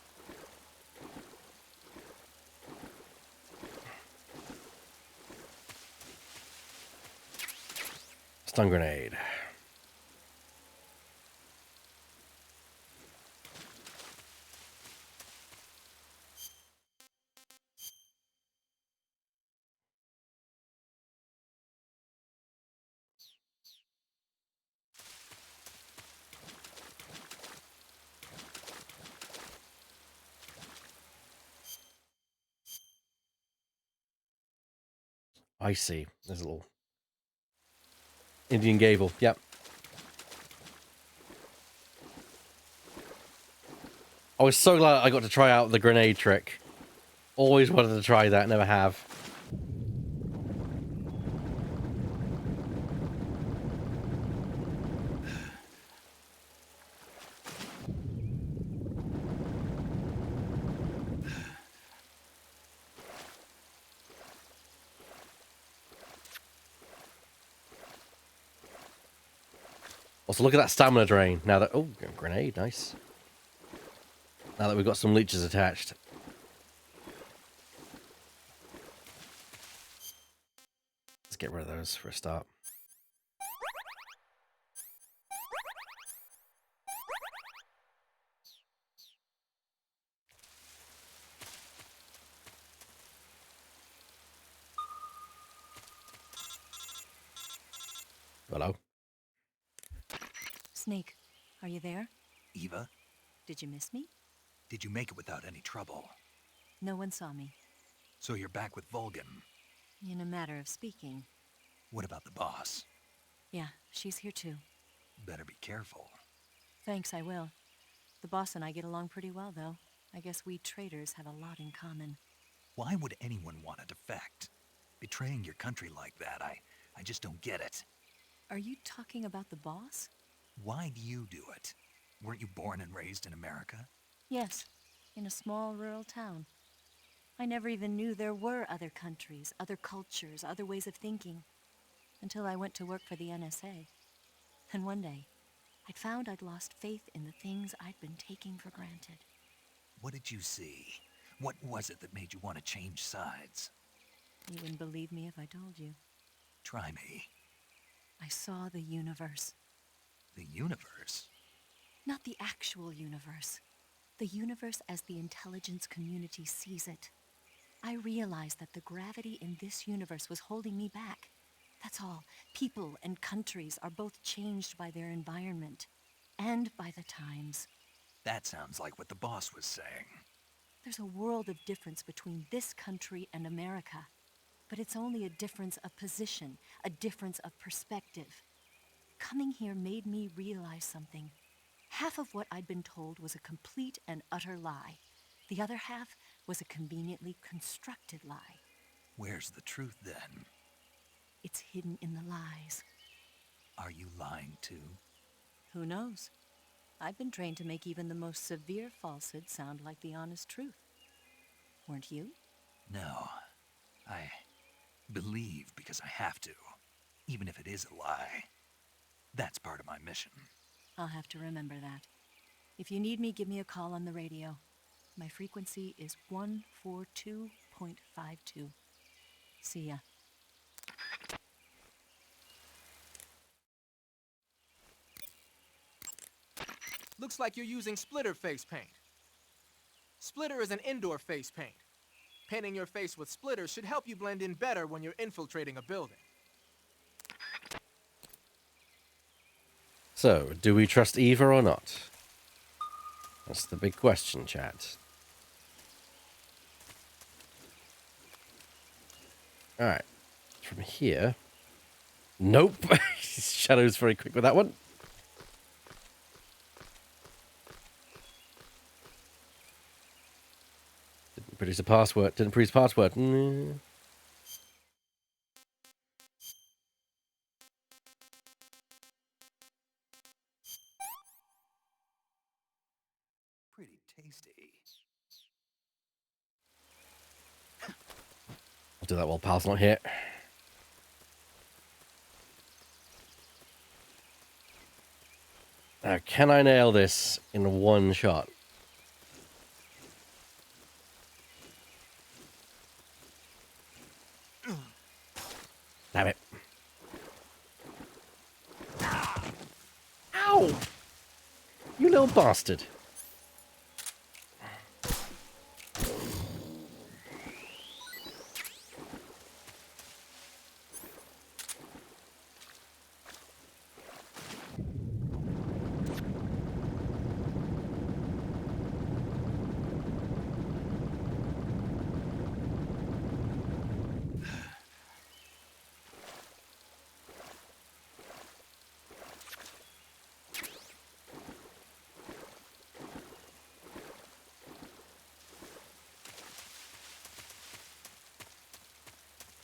Stun grenade. I see. There's a little Indian Gable. Yep. I was so glad I got to try out the grenade trick. Always wanted to try that, never have. Also, look at that stamina drain. Now that... Oh, grenade. Nice. Now that we've got some leeches attached. Let's get rid of those for a start. Hello? Snake, are you there? Eva? Did you miss me? Did you make it without any trouble? No one saw me. So you're back with Vulcan. In a matter of speaking. What about the boss? Yeah, she's here too. Better be careful. Thanks, I will. The boss and I get along pretty well, though. I guess we traitors have a lot in common. Why would anyone want to defect? Betraying your country like that, I just don't get it. Are you talking about the boss? Why do you do it? Weren't you born and raised in America? Yes, in a small rural town. I never even knew there were other countries, other cultures, other ways of thinking, until I went to work for the NSA. And one day, I'd found I'd lost faith in the things I'd been taking for granted. What did you see? What was it that made you want to change sides? You wouldn't believe me if I told you. Try me. I saw the universe. The universe? Not the actual universe. The universe as the intelligence community sees it. I realized that the gravity in this universe was holding me back. That's all. People and countries are both changed by their environment and by the times. That sounds like what the boss was saying. There's a world of difference between this country and America. But it's only a difference of position, a difference of perspective. Coming here made me realize something. Half of what I'd been told was a complete and utter lie. The other half was a conveniently constructed lie. Where's the truth, then? It's hidden in the lies. Are you lying, too? Who knows? I've been trained to make even the most severe falsehood sound like the honest truth. Weren't you? No. I believe because I have to, even if it is a lie. That's part of my mission. I'll have to remember that. If you need me, give me a call on the radio. My frequency is 142.52. See ya. Looks like you're using splitter face paint. Splitter is an indoor face paint. Painting your face with splitters should help you blend in better when you're infiltrating a building. So, do we trust Eva or not? That's the big question, chat. Alright. From here. Nope. Shadow's very quick with that one. Didn't produce a password. Didn't produce password. Pretty tasty. I'll do that while Pal's not here. Now, can I nail this in one shot? Damn it. Ow! You little bastard.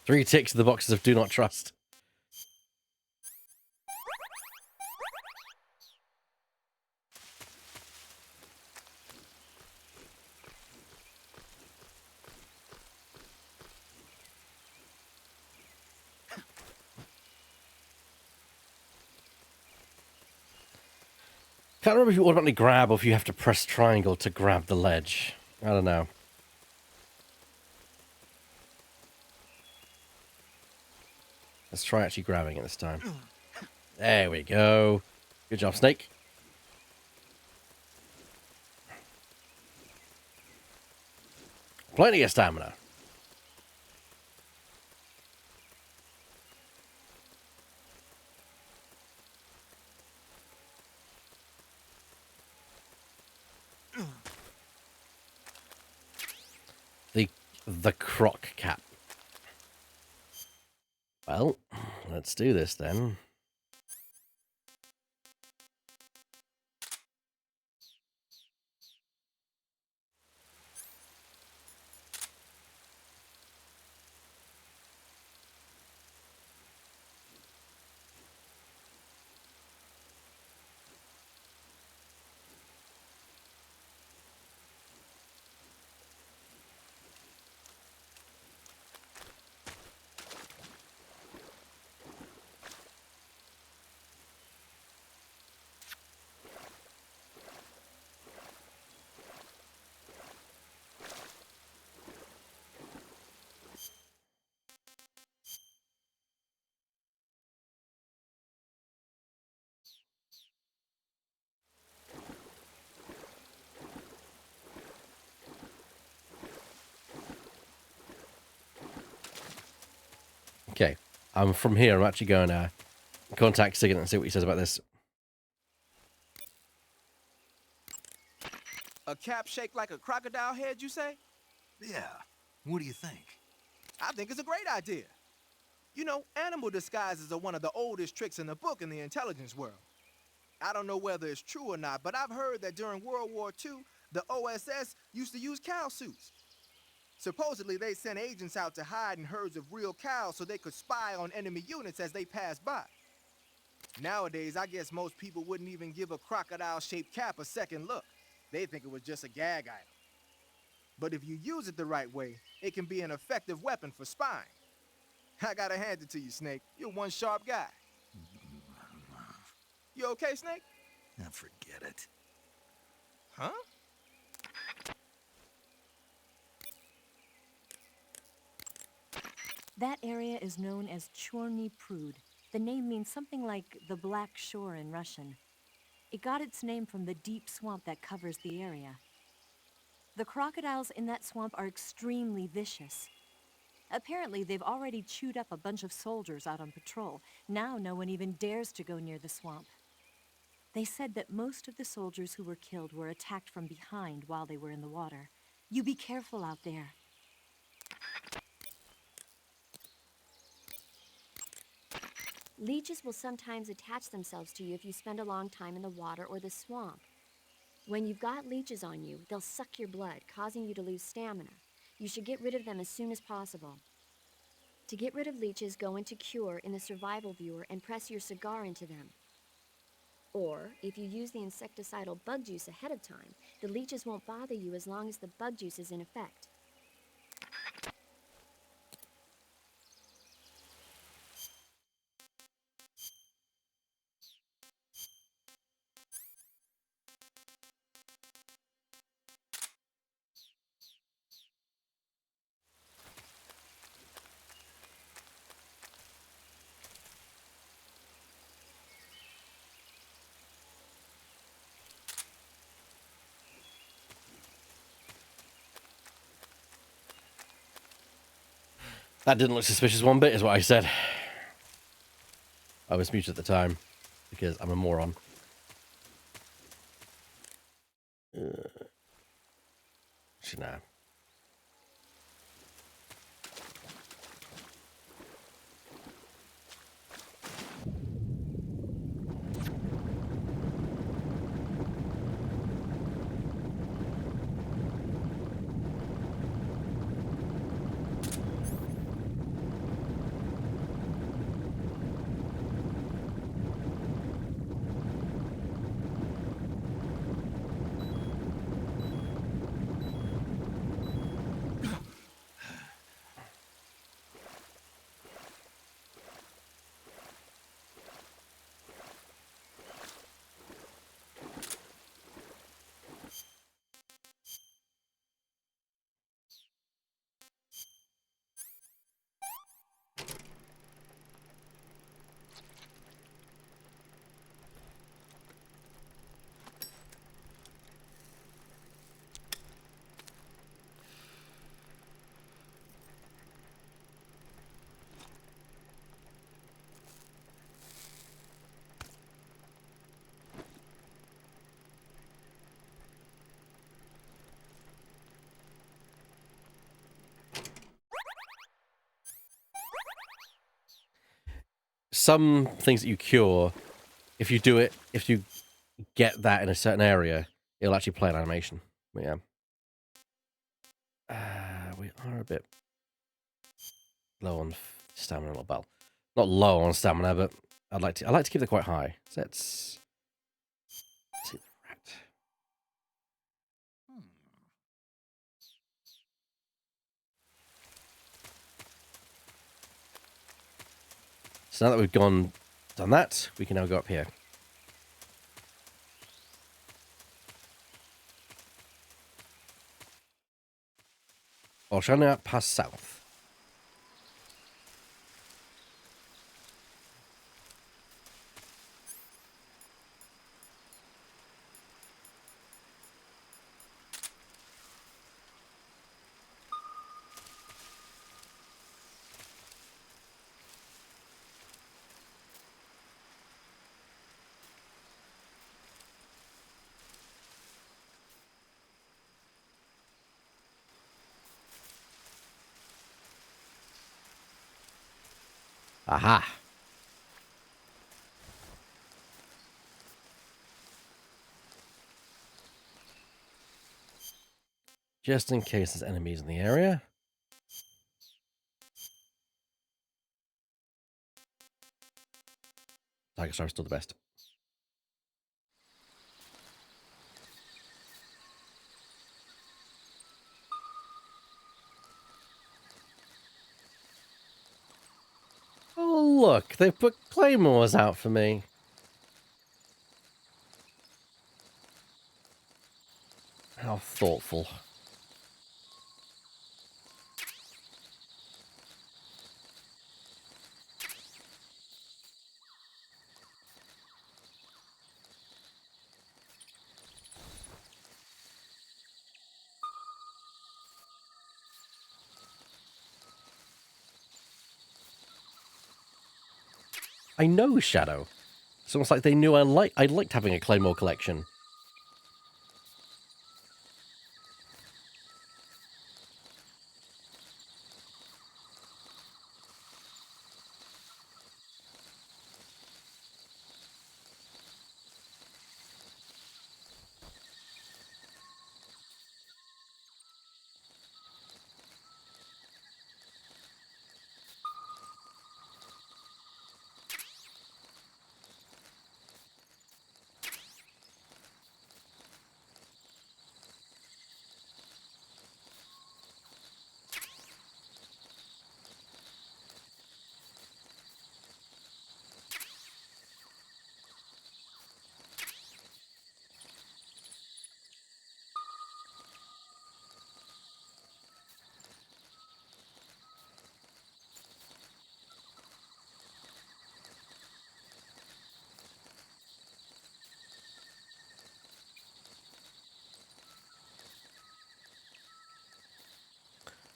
Three ticks in the boxes of do not trust. Can't remember if you automatically grab or if you have to press triangle to grab the ledge. I don't know. Let's try actually grabbing it this time. There we go. Good job, Snake. Plenty of stamina. the croc cap. Well, let's do this then. Okay, from here. I'm actually going to contact Sigurd and see what he says about this. A cap shaped like a crocodile head, you say? Yeah. What do you think? I think it's a great idea. You know, animal disguises are one of the oldest tricks in the book in the intelligence world. I don't know whether it's true or not, but I've heard that during World War II, the OSS used to use cow suits. Supposedly, they sent agents out to hide in herds of real cows so they could spy on enemy units as they passed by. Nowadays, I guess most people wouldn't even give a crocodile-shaped cap a second look. They think it was just a gag item. But if you use it the right way, it can be an effective weapon for spying. I gotta hand it to you, Snake. You're one sharp guy. You okay, Snake? Now forget it. Huh? That area is known as Chorny Prud. The name means something like the Black Shore in Russian. It got its name from the deep swamp that covers the area. The crocodiles in that swamp are extremely vicious. Apparently, they've already chewed up a bunch of soldiers out on patrol. Now no one even dares to go near the swamp. They said that most of the soldiers who were killed were attacked from behind while they were in the water. You be careful out there. Leeches will sometimes attach themselves to you if you spend a long time in the water or the swamp. When you've got leeches on you, they'll suck your blood, causing you to lose stamina. You should get rid of them as soon as possible. To get rid of leeches, go into Cure in the survival viewer and press your cigar into them. Or, if you use the insecticidal bug juice ahead of time, the leeches won't bother you as long as the bug juice is in effect. That didn't look suspicious one bit, is what I said. I was muted at the time because I'm a moron. Nah. some things that you cure, if you do it, if you get that in a certain area, it'll actually play an animation. But yeah. We are a bit low on stamina. Well, not low on stamina, but I like to keep it quite high. So let's see the rat. So now that we've done that, we can now go up here. Or shall I now pass south? Aha! Just in case there's enemies in the area. Tiger Star is still the best. Oh, look, they've put claymores out for me. How thoughtful. I know Shadow. It's almost like they knew I liked having a claymore collection.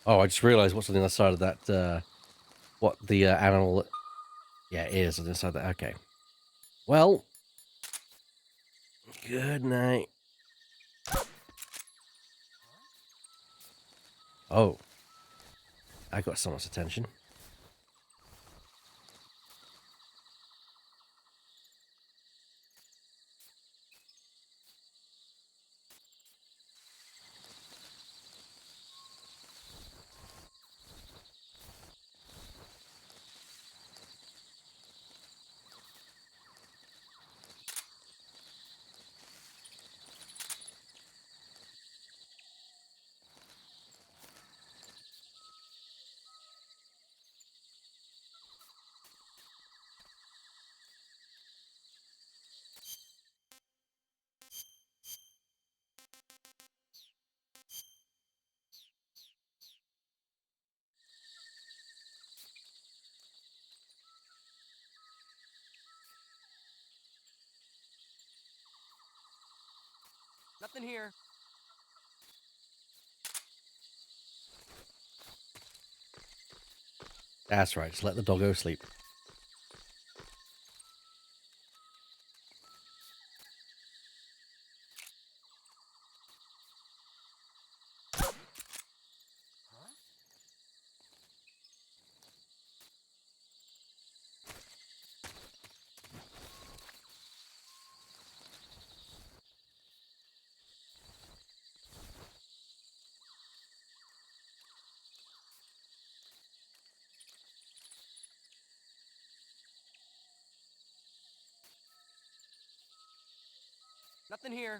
Oh, I just realized what's on the other side of that, what the animal, yeah, is on the other side of that. Okay. Well, good night. Oh. I got someone's attention. Nothing here. That's right. Just let the doggo sleep. Nothing here.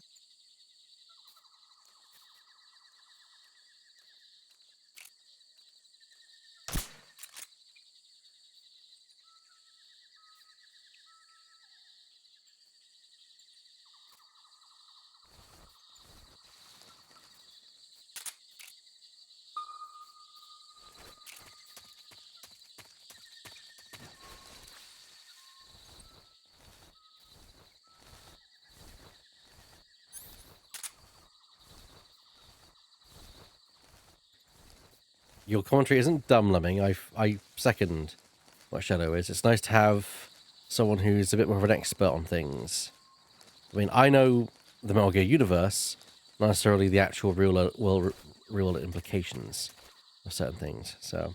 Your commentary isn't dumb, Lemming. I second what Shadow is. It's nice to have someone who's a bit more of an expert on things. I mean, I know the Metal Gear universe, not necessarily the actual real implications of certain things. So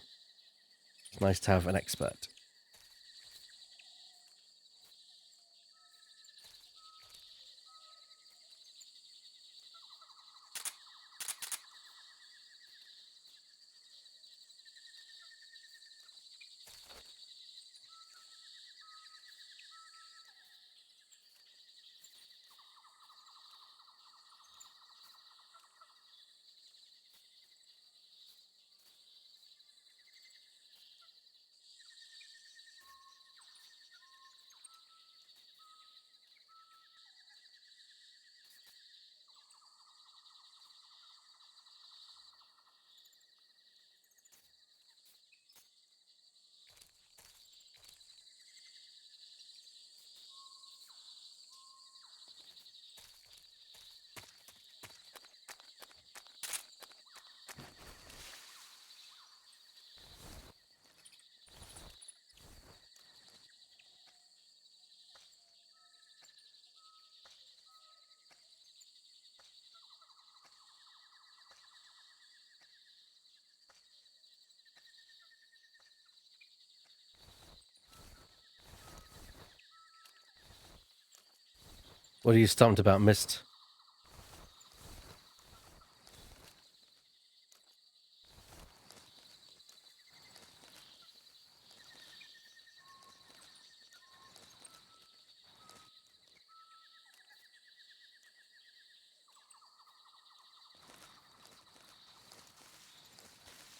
it's nice to have an expert. What are you stumped about, Mist?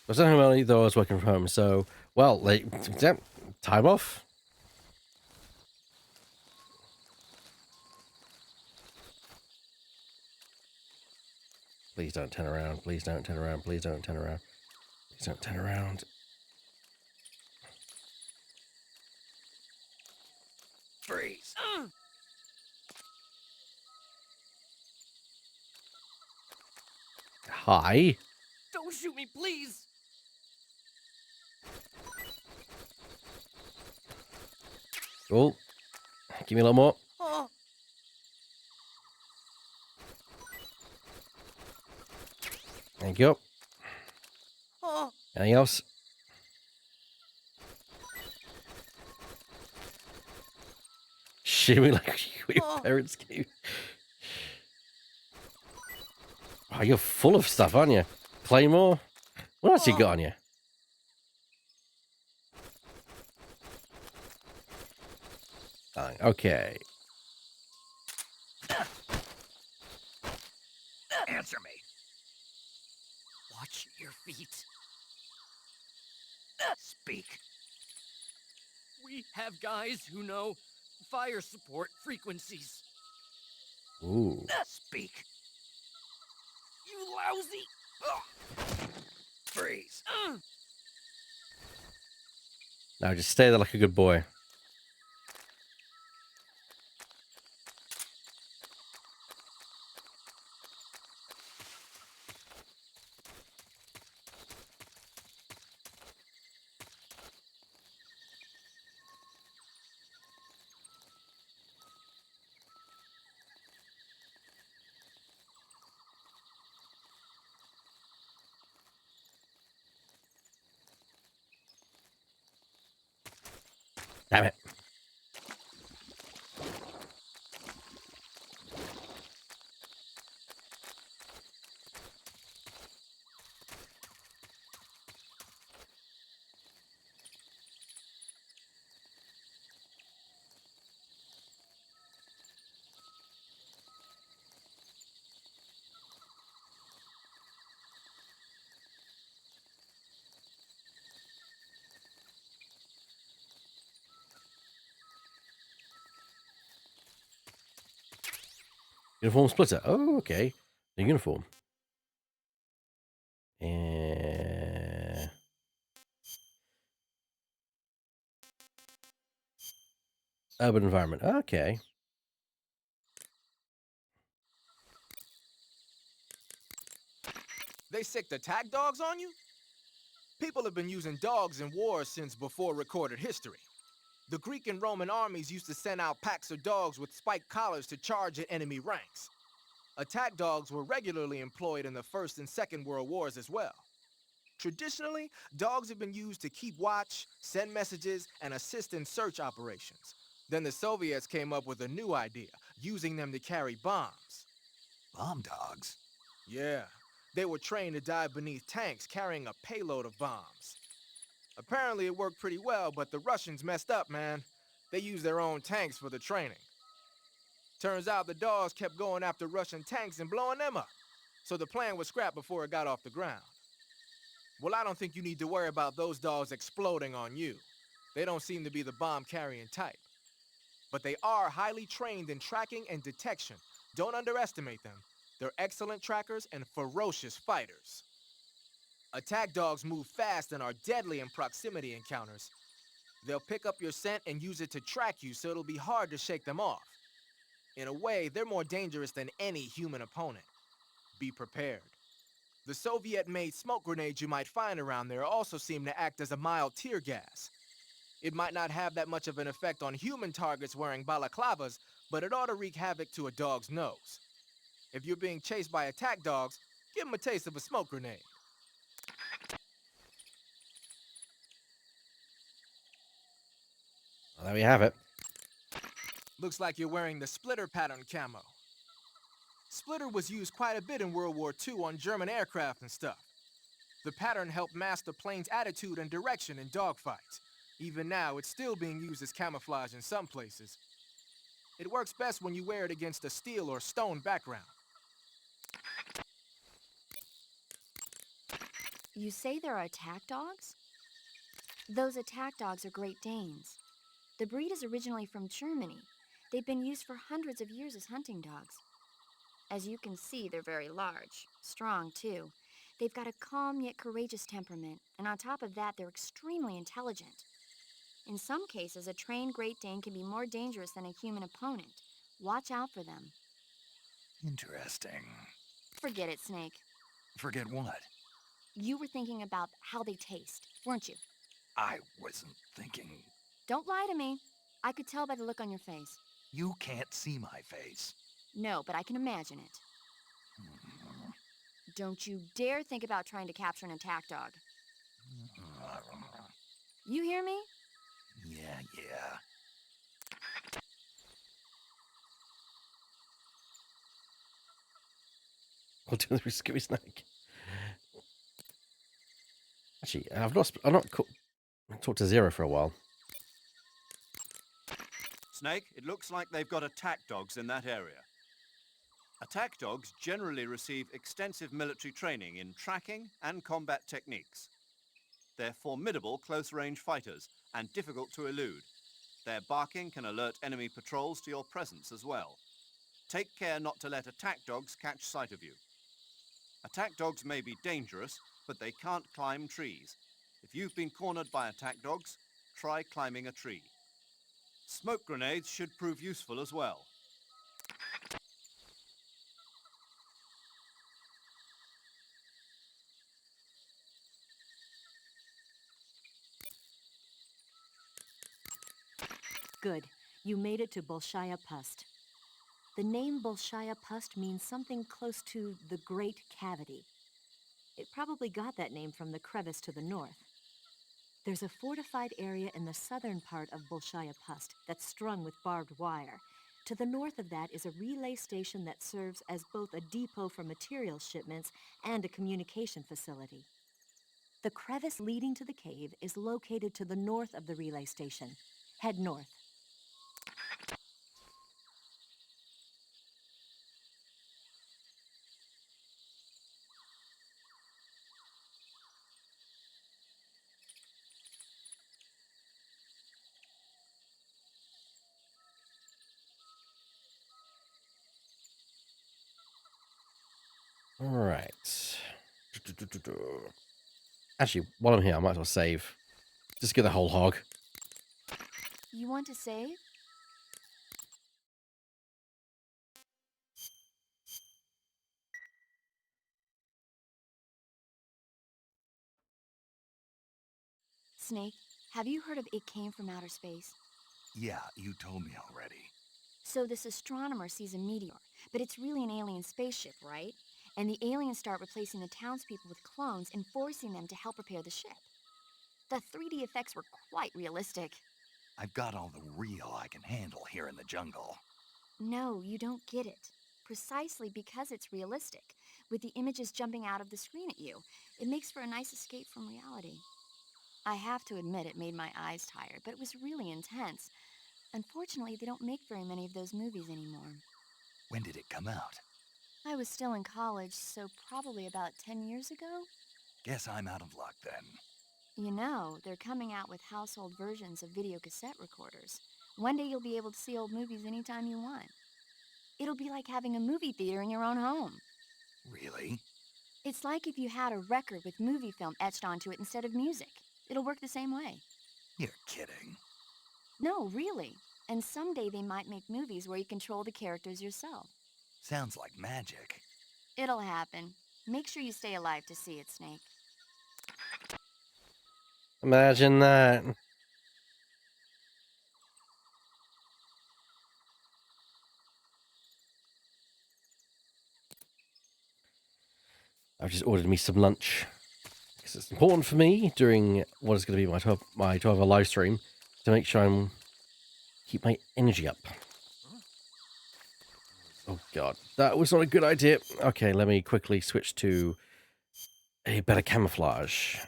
I was at home though I was working from home, so well, like, yeah, time off. Please don't turn around. Please don't turn around. Please don't turn around. Please don't turn around. Freeze. Hi. Don't shoot me, please. Cool. Give me a little more. Oh. Thank you. Oh. Anything else? Shimmy like what your parents gave. Oh, you're full of stuff, aren't you? Claymore? What else you got on you? Fine. Okay. Answer me. Watch your feet. Speak. We have guys who know fire support frequencies. Ooh. Speak. You lousy. Freeze. Now just stay there like a good boy. Damn it. Uniform splitter. Oh, okay. The uniform. Urban environment. Okay. They sicked attack dogs on you? People have been using dogs in wars since before recorded history. The Greek and Roman armies used to send out packs of dogs with spiked collars to charge at enemy ranks. Attack dogs were regularly employed in the First and Second World Wars as well. Traditionally, dogs have been used to keep watch, send messages, and assist in search operations. Then the Soviets came up with a new idea, using them to carry bombs. Bomb dogs? Yeah, they were trained to dive beneath tanks carrying a payload of bombs. Apparently it worked pretty well, but the Russians messed up, man. They used their own tanks for the training. Turns out the dogs kept going after Russian tanks and blowing them up, so the plan was scrapped before it got off the ground. Well, I don't think you need to worry about those dogs exploding on you. They don't seem to be the bomb-carrying type. But they are highly trained in tracking and detection. Don't underestimate them. They're excellent trackers and ferocious fighters. Attack dogs move fast and are deadly in proximity encounters. They'll pick up your scent and use it to track you, so it'll be hard to shake them off. In a way, they're more dangerous than any human opponent. Be prepared. The Soviet-made smoke grenades you might find around there also seem to act as a mild tear gas. It might not have that much of an effect on human targets wearing balaclavas, but it ought to wreak havoc to a dog's nose. If you're being chased by attack dogs, give them a taste of a smoke grenade. Well, there we have it. Looks like you're wearing the splitter pattern camo. Splitter was used quite a bit in World War II on German aircraft and stuff. The pattern helped mask the plane's attitude and direction in dogfights. Even now, it's still being used as camouflage in some places. It works best when you wear it against a steel or stone background. You say there are attack dogs? Those attack dogs are Great Danes. The breed is originally from Germany. They've been used for hundreds of years as hunting dogs. As you can see, they're very large, strong too. They've got a calm yet courageous temperament, and on top of that, they're extremely intelligent. In some cases, a trained Great Dane can be more dangerous than a human opponent. Watch out for them. Interesting. Forget it, Snake. Forget what? You were thinking about how they taste, weren't you? I wasn't thinking... Don't lie to me. I could tell by the look on your face. You can't see my face. No, but I can imagine it. Don't you dare think about trying to capture an attack dog. You hear me? Yeah. We'll do this with Scooby Snake. Actually, I've not talked to Zero for a while. Snake, it looks like they've got attack dogs in that area. Attack dogs generally receive extensive military training in tracking and combat techniques. They're formidable close-range fighters and difficult to elude. Their barking can alert enemy patrols to your presence as well. Take care not to let attack dogs catch sight of you. Attack dogs may be dangerous, but they can't climb trees. If you've been cornered by attack dogs, try climbing a tree. Smoke grenades should prove useful as well. Good. You made it to Bolshaya Pust. The name Bolshaya Pust means something close to the Great Cavity. It probably got that name from the crevice to the north. There's a fortified area in the southern part of Bolshaya Pust that's strung with barbed wire. To the north of that is a relay station that serves as both a depot for material shipments and a communication facility. The crevice leading to the cave is located to the north of the relay station. Head north. Right. Actually, while I'm here, I might as well save. Just get the whole hog. You want to save? Snake, have you heard of It Came from Outer Space? Yeah, you told me already. So this astronomer sees a meteor, but it's really an alien spaceship, right? And the aliens start replacing the townspeople with clones and forcing them to help repair the ship. The 3D effects were quite realistic. I've got all the real I can handle here in the jungle. No, you don't get it. Precisely because it's realistic, with the images jumping out of the screen at you, it makes for a nice escape from reality. I have to admit it made my eyes tired, but it was really intense. Unfortunately, they don't make very many of those movies anymore. When did it come out? I was still in college, so probably about 10 years ago? Guess I'm out of luck then. You know, they're coming out with household versions of video cassette recorders. One day you'll be able to see old movies anytime you want. It'll be like having a movie theater in your own home. Really? It's like if you had a record with movie film etched onto it instead of music. It'll work the same way. You're kidding. No, really. And someday they might make movies where you control the characters yourself. Sounds like magic. It'll happen. Make sure you stay alive to see it, Snake. Imagine that. I've just ordered me some lunch. Because it's important for me during what is going to be my 12-hour live stream to make sure I'm keep my energy up. Oh god, that was not a good idea. Okay, let me quickly switch to a better camouflage.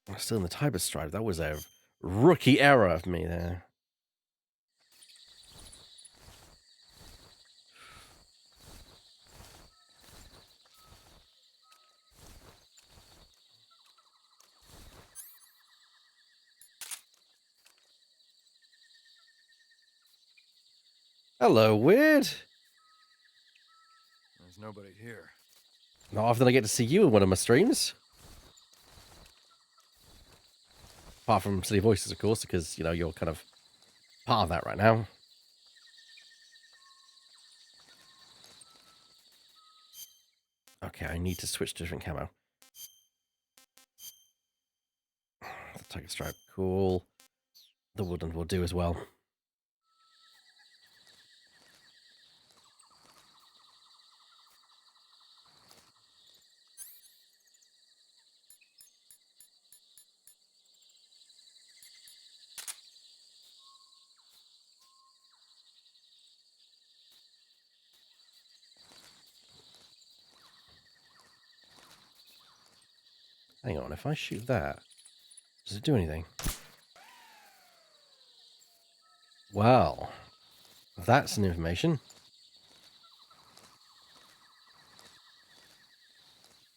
I'm still in the Tiber Stripe. That was a rookie error of me there. Hello, Weird. There's nobody here. Not often I get to see you in one of my streams. Apart from Silly Voices, of course, because, you know, you're kind of part of that right now. Okay, I need to switch to different camo. The Tiger Stripe, cool. The Woodland will do as well. Hang on, if I shoot that, does it do anything? Well, that's an information.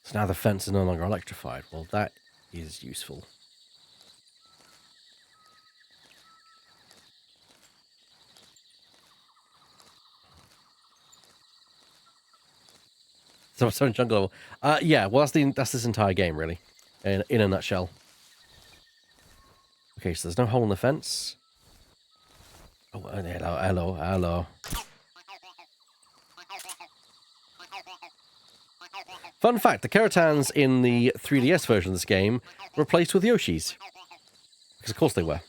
So now the fence is no longer electrified. Well, that is useful. So jungle level. Yeah, well that's this entire game really. In a nutshell. Okay, so there's no hole in the fence. Oh, hello. Fun fact, the Keratans in the 3DS version of this game were replaced with Yoshis. Because of course they were.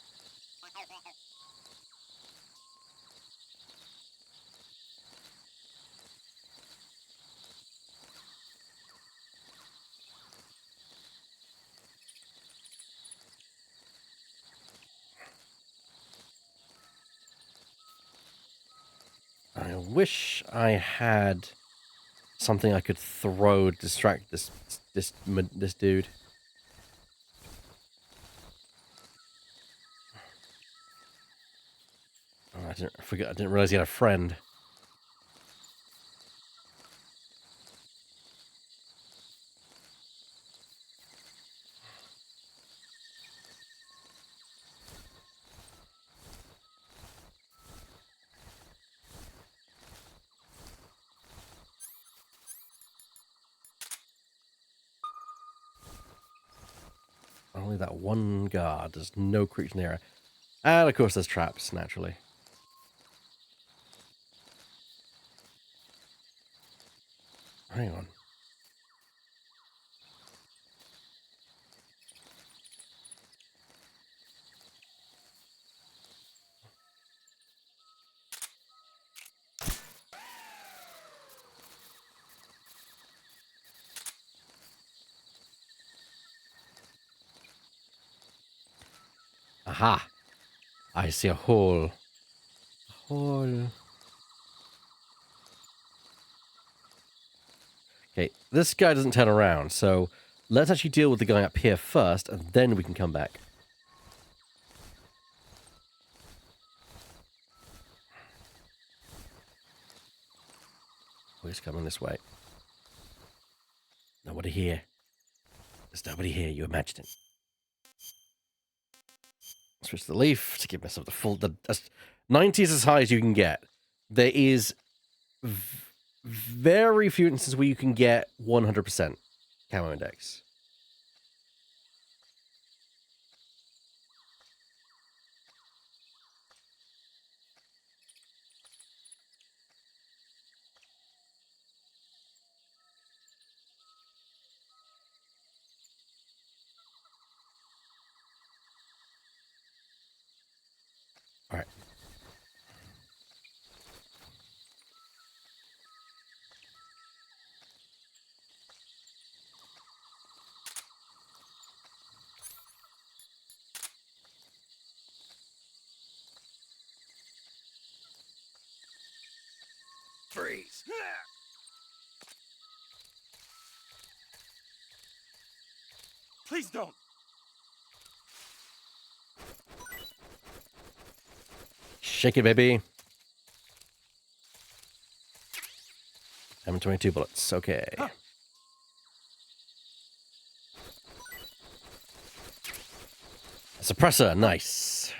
I wish I had something I could throw to distract this dude. Oh, I didn't realize he had a friend. Only that one guard. There's no creature near her. And of course there's traps, naturally. Hang on. Aha! I see a hole. A hole. Okay, this guy doesn't turn around, so let's actually deal with the guy up here first, and then we can come back. Oh, he's coming this way. Nobody here. There's nobody here, you imagine it. Switch the leaf to give myself the full... 90 is as high as you can get. There is very few instances where you can get 100% camo index. All right. Freeze! Please don't! Shake it, baby. 722 bullets. Okay. Huh. Suppressor. Nice.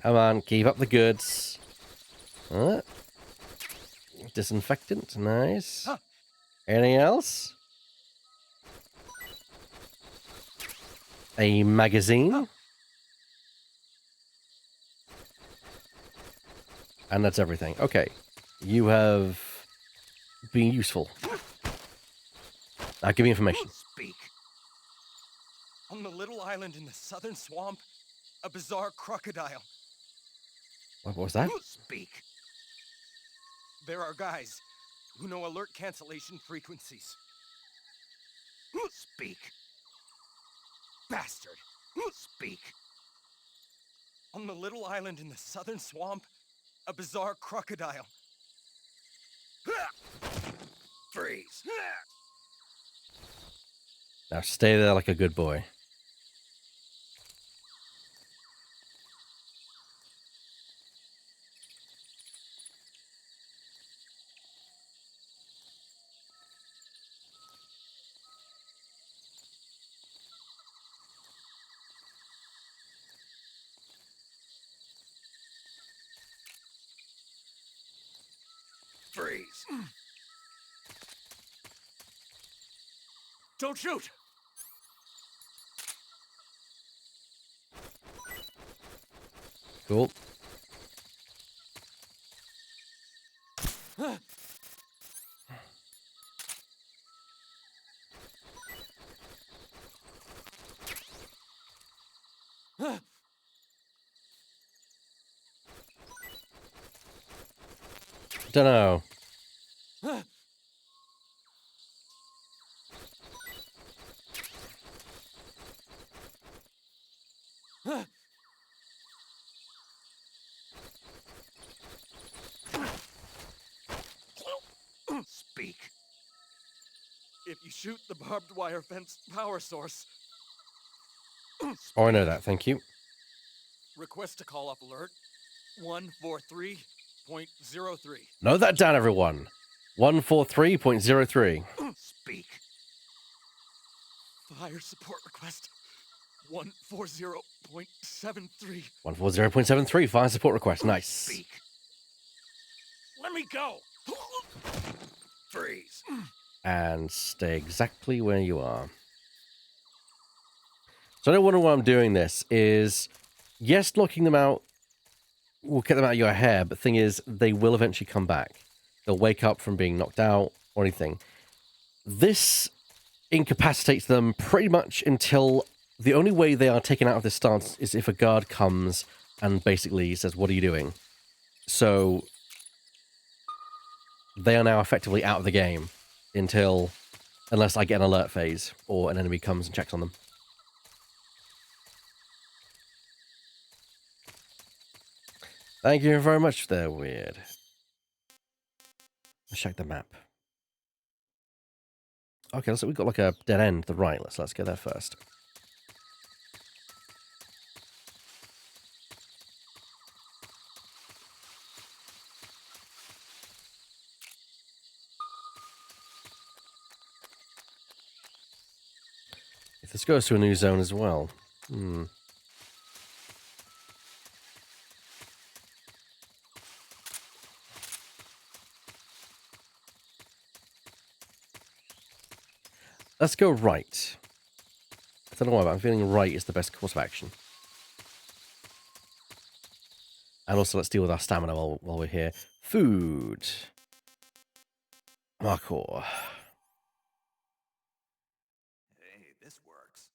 Come on. Keep up the goods. Disinfectant. Nice. Huh. Anything else? A magazine. Huh. And that's everything. Okay. You have been useful. Now give me information. Speak. On the little island in the southern swamp, a bizarre crocodile. What was that? Speak. There are guys who know alert cancellation frequencies. Speak. Bastard. Speak. On the little island in the southern swamp, a bizarre crocodile. Freeze. Now stay there like a good boy. Freeze. Don't shoot! Cool. Don't know. Speak. If you shoot the barbed wire fence power source. Oh, I know that. Thank you. Request to call up alert 143.03. Note that down, everyone. 143.03. Speak. Fire support request 140.73. 140.73. Fire support request. Nice. Speak. Let me go. Freeze. And stay exactly where you are. So I don't wonder why I'm doing this. Is yes, knocking them out will get them out of your hair, but the thing is, they will eventually come back. They'll wake up from being knocked out or anything. This incapacitates them pretty much until the only way they are taken out of this stance is if a guard comes and basically says, "What are you doing?" So they are now effectively out of the game unless I get an alert phase or an enemy comes and checks on them. Thank you very much. They're weird. Let's check the map. Okay, so we've got like a dead end to the right. Let's go there first. If this goes to a new zone as well. Let's go right. I don't know why, but I'm feeling right is the best course of action. And also, let's deal with our stamina while we're here. Food. Markor. Hey, this works.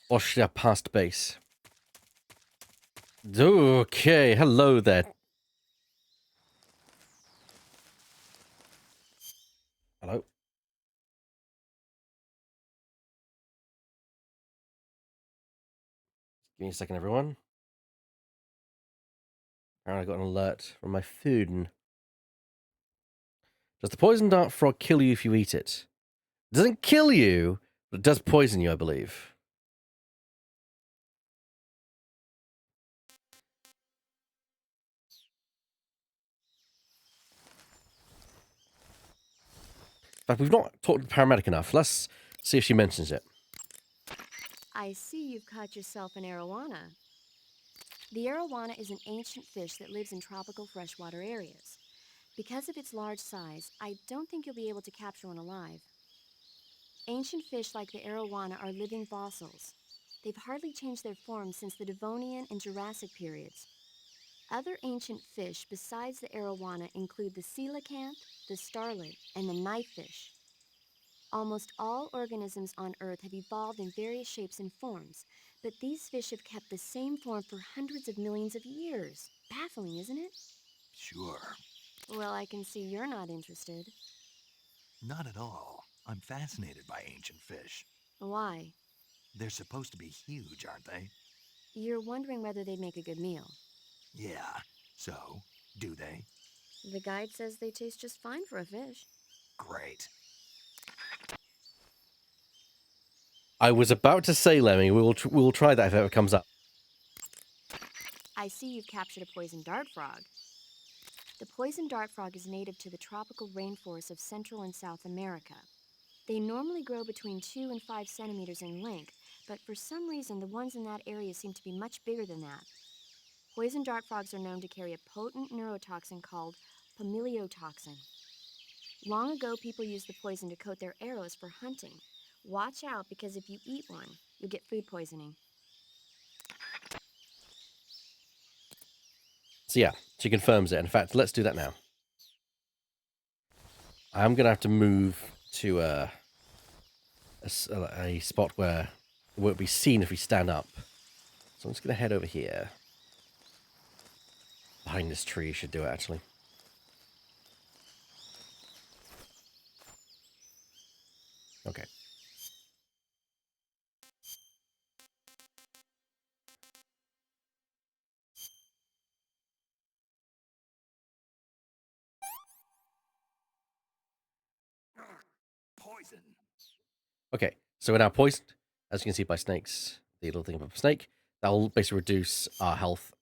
Oshia past base. Okay, hello there. Hello. Give me a second, everyone. I got an alert from my food. Does the poison dart frog kill you if you eat it? It doesn't kill you, but it does poison you, I believe. In fact, we've not talked to the paramedic enough. Let's see if she mentions it. I see you've caught yourself an arowana. The arowana is an ancient fish that lives in tropical freshwater areas. Because of its large size, I don't think you'll be able to capture one alive. Ancient fish like the arowana are living fossils. They've hardly changed their form since the Devonian and Jurassic periods. Other ancient fish besides the arowana include the coelacanth, the starlet, and the knifefish. Almost all organisms on Earth have evolved in various shapes and forms, but these fish have kept the same form for hundreds of millions of years. Baffling, isn't it? Sure. Well, I can see you're not interested. Not at all. I'm fascinated by ancient fish. Why? They're supposed to be huge, aren't they? You're wondering whether they'd make a good meal. Yeah. So, do they? The guide says they taste just fine for a fish. Great. I was about to say, Lemmy, we will try that if it ever comes up. I see you've captured a poison dart frog. The poison dart frog is native to the tropical rainforests of Central and South America. They normally grow between 2 and 5 centimeters in length, but for some reason the ones in that area seem to be much bigger than that. Poison dart frogs are known to carry a potent neurotoxin called pamiliotoxin. Long ago, people used the poison to coat their arrows for hunting. Watch out, because if you eat one, you'll get food poisoning. So yeah, she confirms it. In fact, let's do that now. I'm going to have to move to a spot where it won't be seen if we stand up. So I'm just going to head over here. Behind this tree should do it, actually. Okay. Poison. Okay, so we're now poisoned, as you can see by snakes. The little thing about a snake. That will basically reduce our health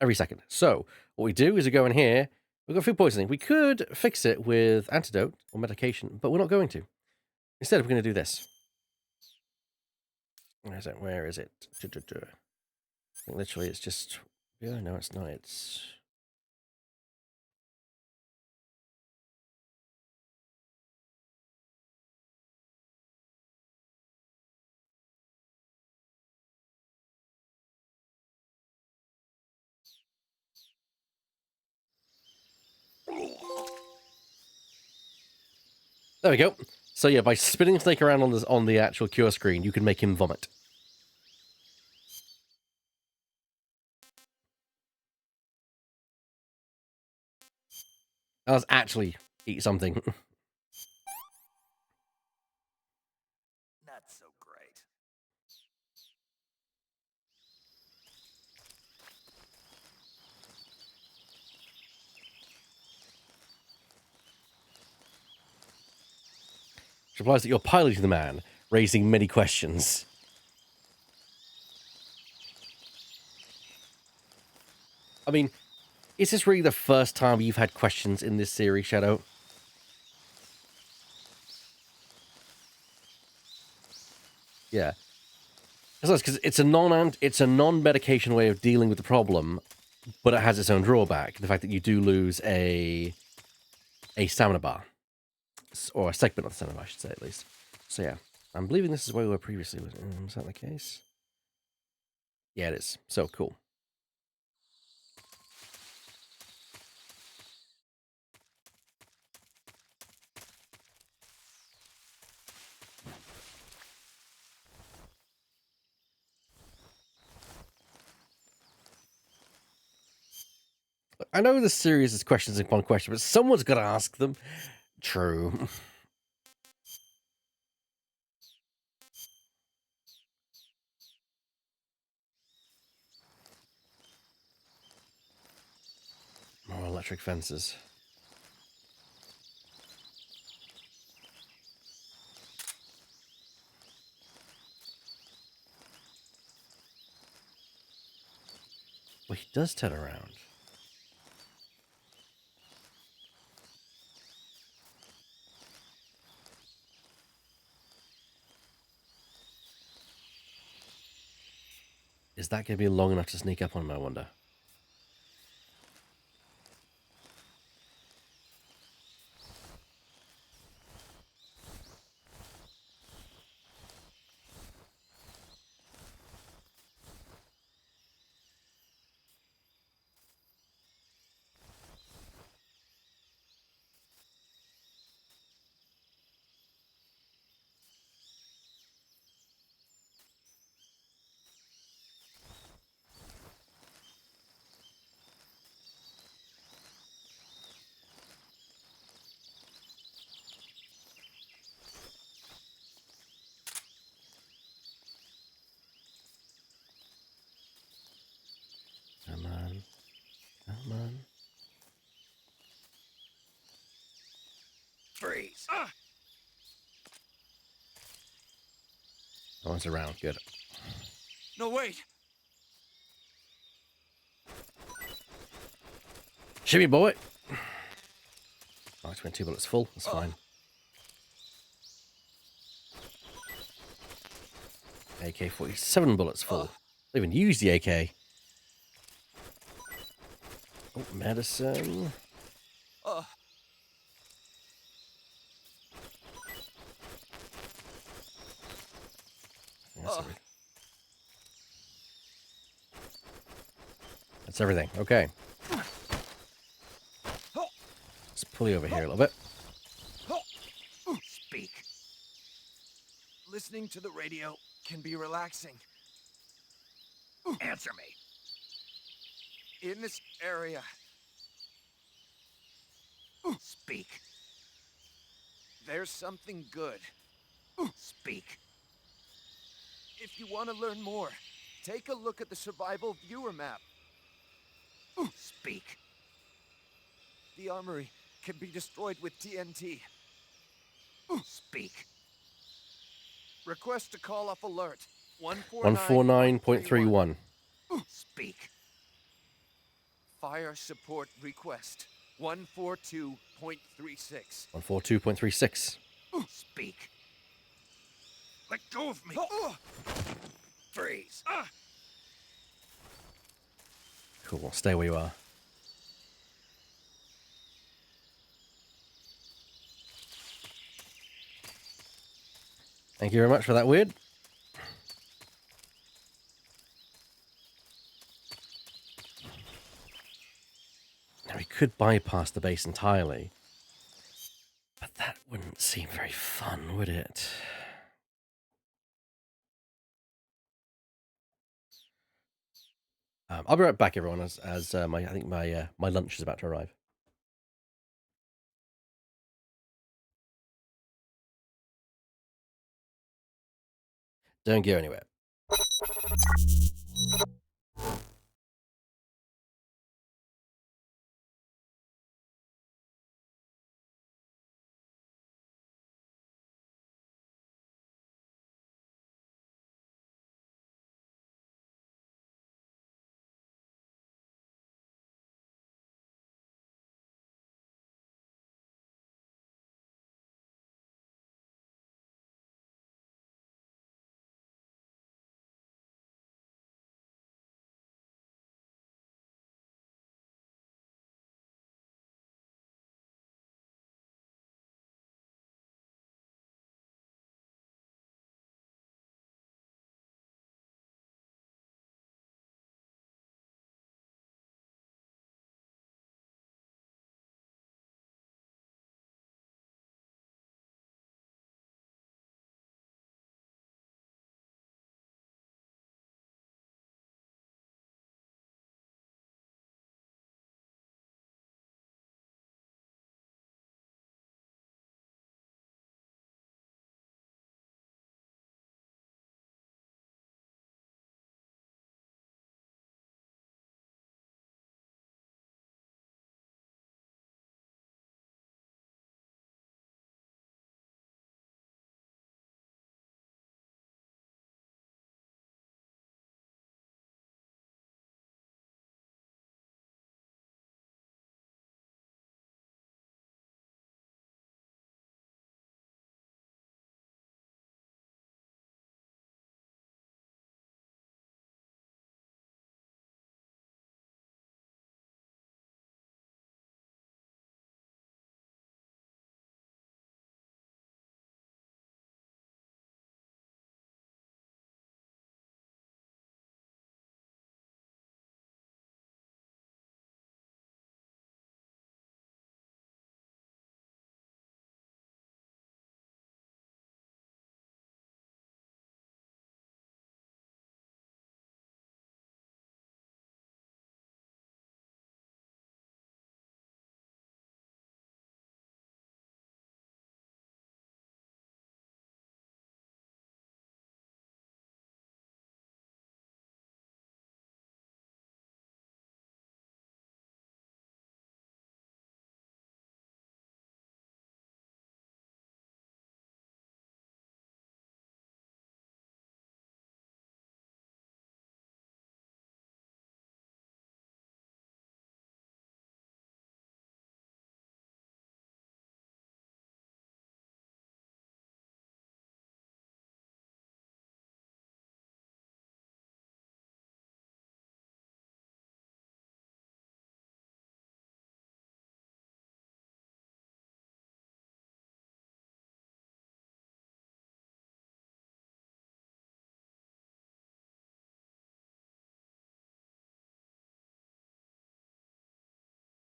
every second. So what we do is we go in here. We've got food poisoning. We could fix it with antidote or medication, but we're not going to. Instead, we're going to do this. Where is it? Where is it? I think literally it's just... Yeah, no, it's not. It's... There we go. So yeah, by spinning Snake around on the actual cure screen, you can make him vomit. Let's actually eat something. Not so great. Which implies that you're piloting the man, raising many questions. I mean, is this really the first time you've had questions in this series, Shadow? Yeah. Because it's a non-medication way of dealing with the problem, but it has its own drawback. The fact that you do lose a stamina bar. Or a segment of the stamina bar, I should say, at least. So yeah, I'm believing this is where we were previously. Is that the case? Yeah, it is. So cool. I know this series is questions upon questions, but someone's got to ask them. True. More electric fences. Well, he does turn around. Is that going to be long enough to sneak up on him, I wonder? Come on. Come on. Freeze! No one's around. Good. No, wait! Shimmy, boy! Oh, 22 bullets full. That's fine. AK-47 bullets full. They even used the AK. Oh, medicine. That's everything. Okay. Let's pull you over here a little bit. Speak. Listening to the radio can be relaxing. Answer me. In this area. Speak. There's something good. Speak. If you want to learn more, take a look at the survival viewer map. Speak. The armory can be destroyed with TNT. Speak. Request to call off alert. 149.31. Speak. Fire support request. 142.36. 142.36. Speak. Let go of me. Freeze. Cool. Stay where you are. Thank you very much for that, Weird. Now we could bypass the base entirely. But that wouldn't seem very fun, would it? I'll be right back, everyone, as I think my lunch is about to arrive. Don't go anywhere.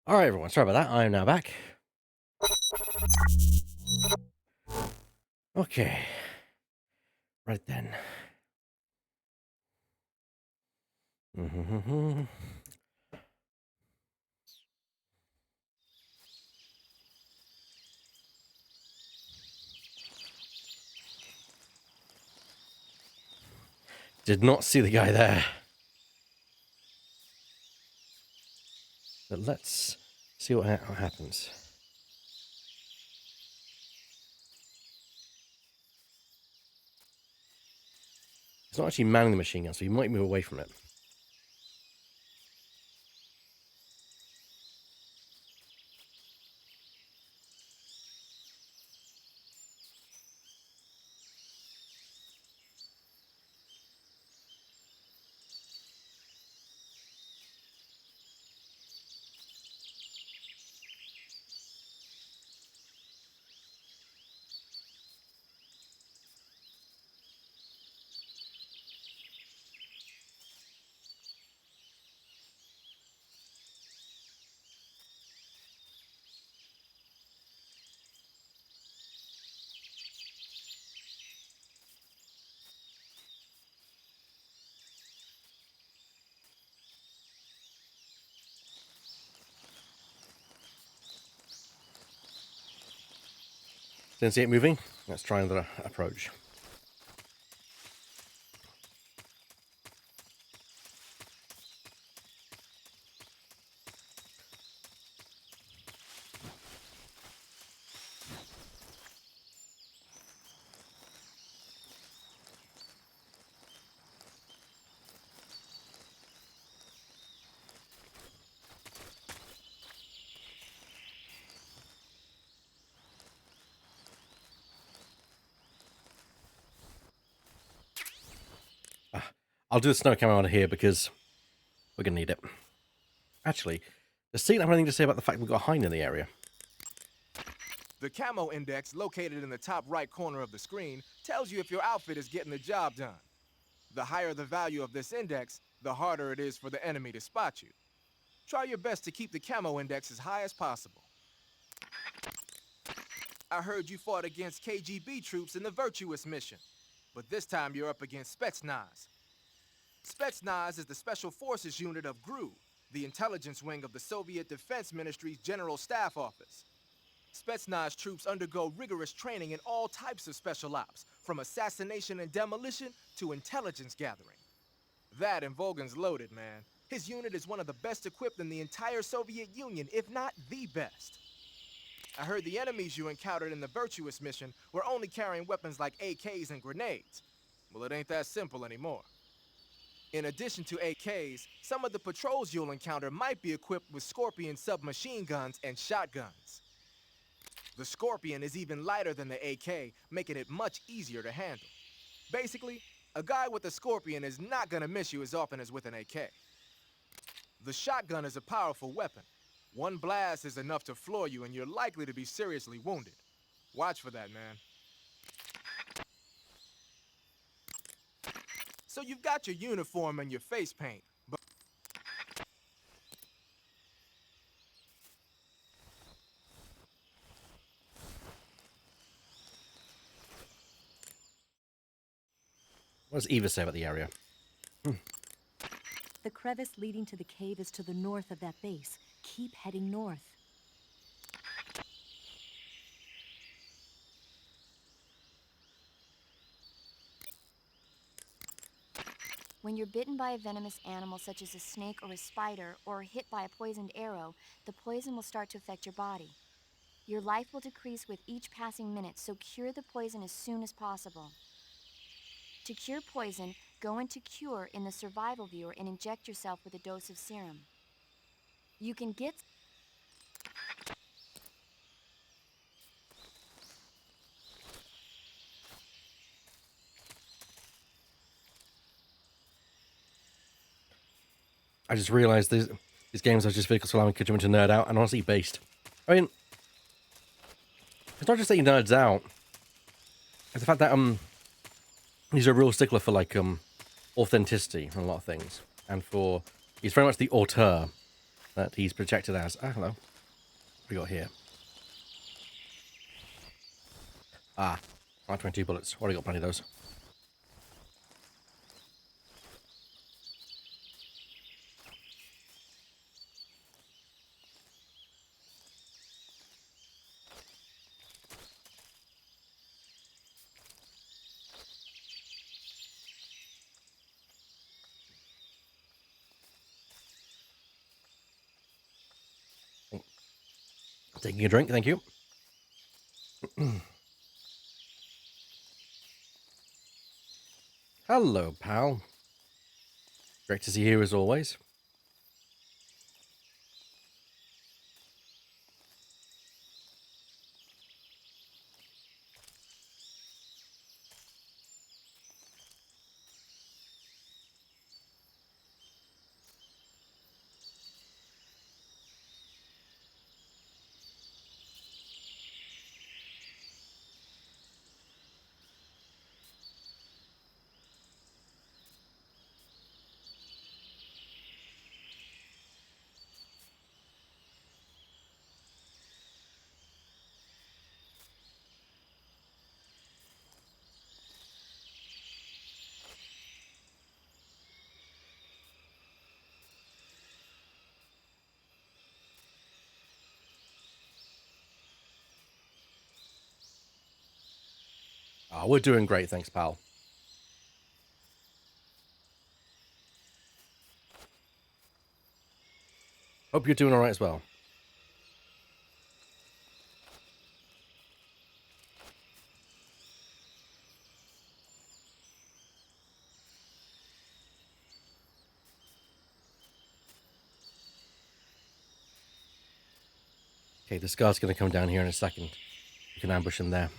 All right, everyone. Sorry about that. I am now back. Okay. Right then. Did not see the guy there. But let's see what happens. It's not actually manning the machine gun, so you might move away from it. Didn't see it moving. Let's try another approach. I'll do the snow camo on here because we're going to need it. Actually, does Seaton have anything to say about the fact we've got a hind in the area? The camo index, located in the top right corner of the screen, tells you if your outfit is getting the job done. The higher the value of this index, the harder it is for the enemy to spot you. Try your best to keep the camo index as high as possible. I heard you fought against KGB troops in the Virtuous mission, but this time you're up against Spetsnaz. Spetsnaz is the Special Forces unit of GRU, the intelligence wing of the Soviet Defense Ministry's General Staff Office. Spetsnaz troops undergo rigorous training in all types of special ops, from assassination and demolition to intelligence gathering. That and Volgan's loaded, man. His unit is one of the best equipped in the entire Soviet Union, if not the best. I heard the enemies you encountered in the Virtuous mission were only carrying weapons like AKs and grenades. Well, it ain't that simple anymore. In addition to AKs, some of the patrols you'll encounter might be equipped with Scorpion submachine guns and shotguns. The Scorpion is even lighter than the AK, making it much easier to handle. Basically, a guy with a Scorpion is not gonna miss you as often as with an AK. The shotgun is a powerful weapon. One blast is enough to floor you and you're likely to be seriously wounded. Watch for that, man. So you've got your uniform and your face paint, but... What does Eva say about the area? The crevice leading to the cave is to the north of that base. Keep heading north. When you're bitten by a venomous animal such as a snake or a spider, or hit by a poisoned arrow, the poison will start to affect your body. Your life will decrease with each passing minute, so cure the poison as soon as possible. To cure poison, go into Cure in the survival viewer and inject yourself with a dose of serum. You can get... I just realised these games are just vehicles allowing Kojima to nerd out, and honestly based. I mean, it's not just that he nerds out. It's the fact that he's a real stickler for like authenticity in a lot of things, and he's very much the auteur that he's projected as. Ah, hello. What do we got here? Ah, 22 bullets. Already got plenty of those. Taking a drink, thank you. Hello, pal. Great to see you here as always. Oh, we're doing great, thanks, pal. Hope you're doing all right as well. Okay, this guard's going to come down here in a second. You can ambush him there.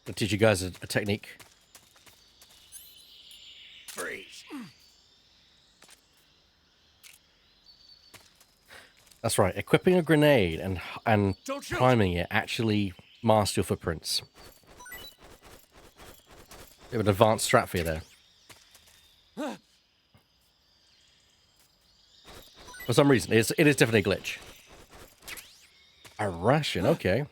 I'll teach you guys a technique. Freeze. That's right. Equipping a grenade and priming it actually masks your footprints. You have an advanced strat for you there. For some reason, it is definitely a glitch. A ration, okay.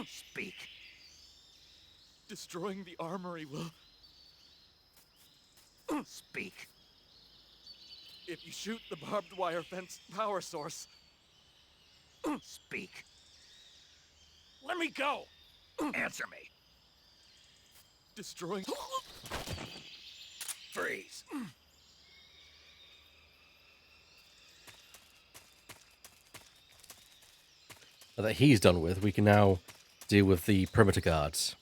Speak. Destroying the armory will... Speak. If you shoot the barbed wire fence power source... Speak. Let me go! Answer me. Destroying... Freeze. Now that he's done with, we can now deal with the perimeter guards.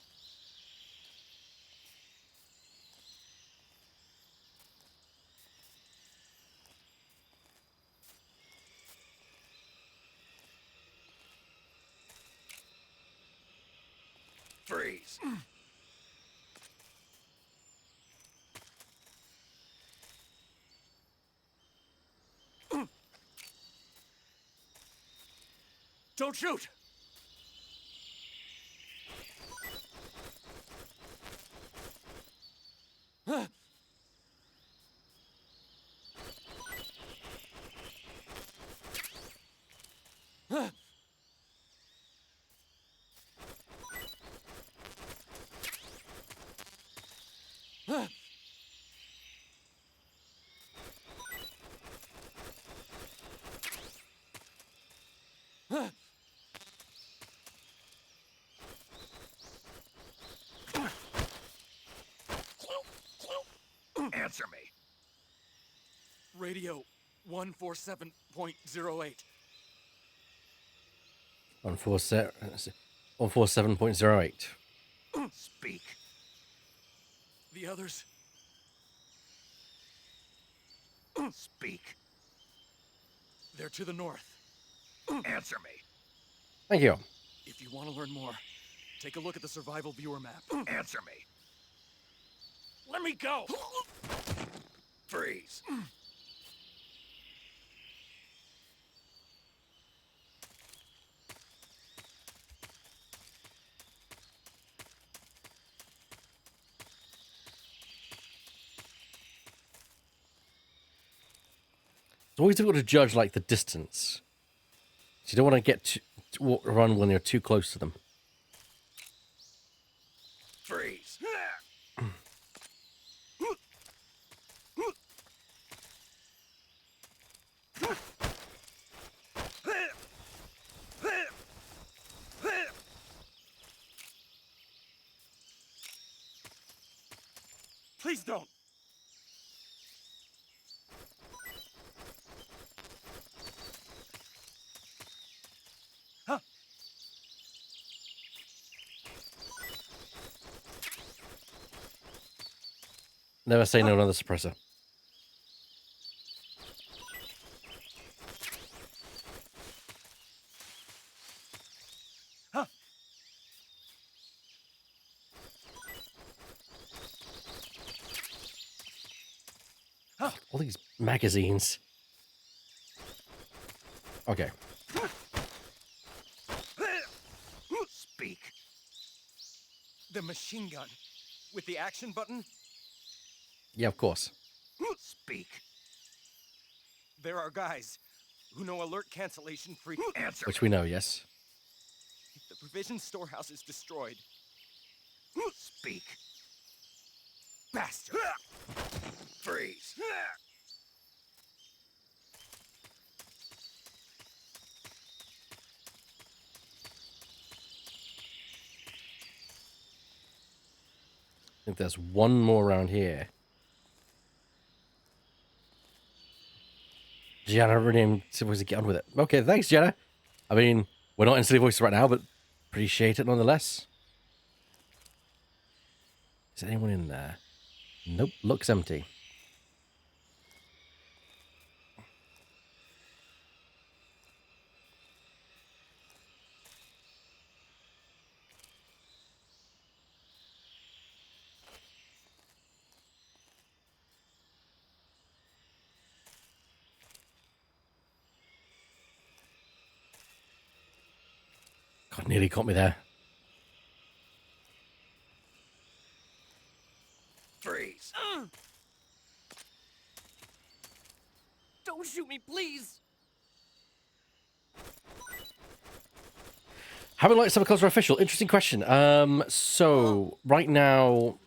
Freeze. Don't shoot! Answer me. Radio 147.08. 147.08. Speak. The others... Speak. They're to the north. Answer me. Thank you. If you want to learn more, take a look at the survival viewer map. Answer me. Let me go! Freeze. It's always difficult to judge, like, the distance. So you don't want to run when you're too close to them. Freeze. Please don't. Never say no to another suppressor. All these magazines. Okay. Speak. The machine gun with the action button. Yeah, of course. Speak. There are guys who know alert cancellation free. Answer. Which we know, yes. If the provision storehouse is destroyed. Speak. Bastard. Freeze. I think there's one more around here. Gianna renamed Silly Voices, get on with it. Okay, thanks, Gianna. I mean, we're not in Silly Voices right now, but appreciate it nonetheless. Is there anyone in there? Nope, looks empty. God, nearly caught me there. Freeze. Don't shoot me, please. Having lights up close are official. Interesting question. So right now,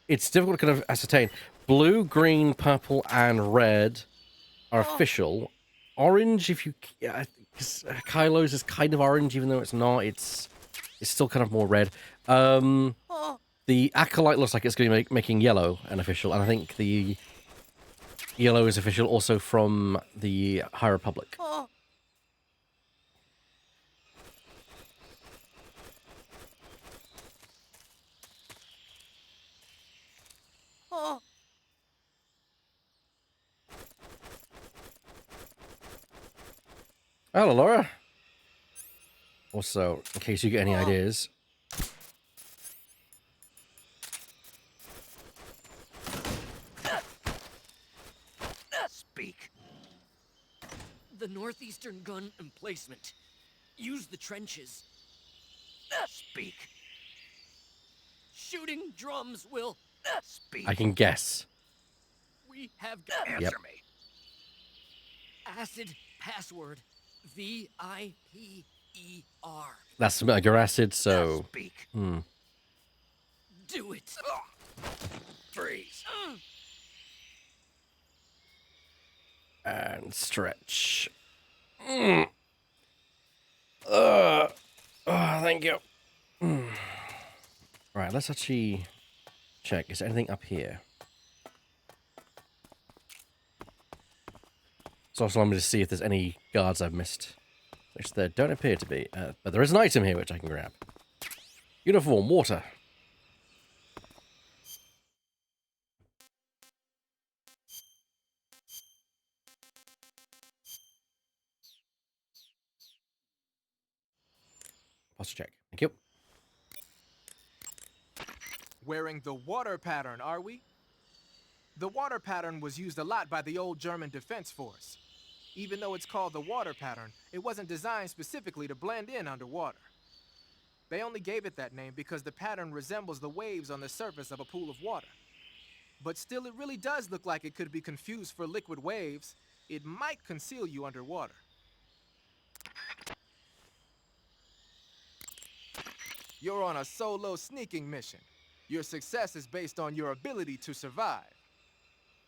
it's difficult to kind of ascertain. Blue, green, purple, and red are official. Orange, if you, Kylo's is kind of orange, even though it's not. It's still kind of more red. The Acolyte looks like it's going to be making yellow an official, and I think the yellow is official also from the High Republic. Hello, Laura. Also, in case you get any ideas, Speak. The northeastern gun emplacement. Use the trenches. Speak. Shooting drums will. Speak. I can guess. We have Answer me. acid password. VIPER. That's Metal Gear Acid, so... Speak. Do it. Freeze. And stretch. Thank you. Right, let's actually check. Is there anything up here? It's also allowing me to see if there's any guards I've missed. Which there don't appear to be. But there is an item here which I can grab. Uniform, water. Posture check. Thank you. Wearing the water pattern, are we? The water pattern was used a lot by the old German Defense Force. Even though it's called the water pattern, it wasn't designed specifically to blend in underwater. They only gave it that name because the pattern resembles the waves on the surface of a pool of water. But still, it really does look like it could be confused for liquid waves. It might conceal you underwater. You're on a solo sneaking mission. Your success is based on your ability to survive.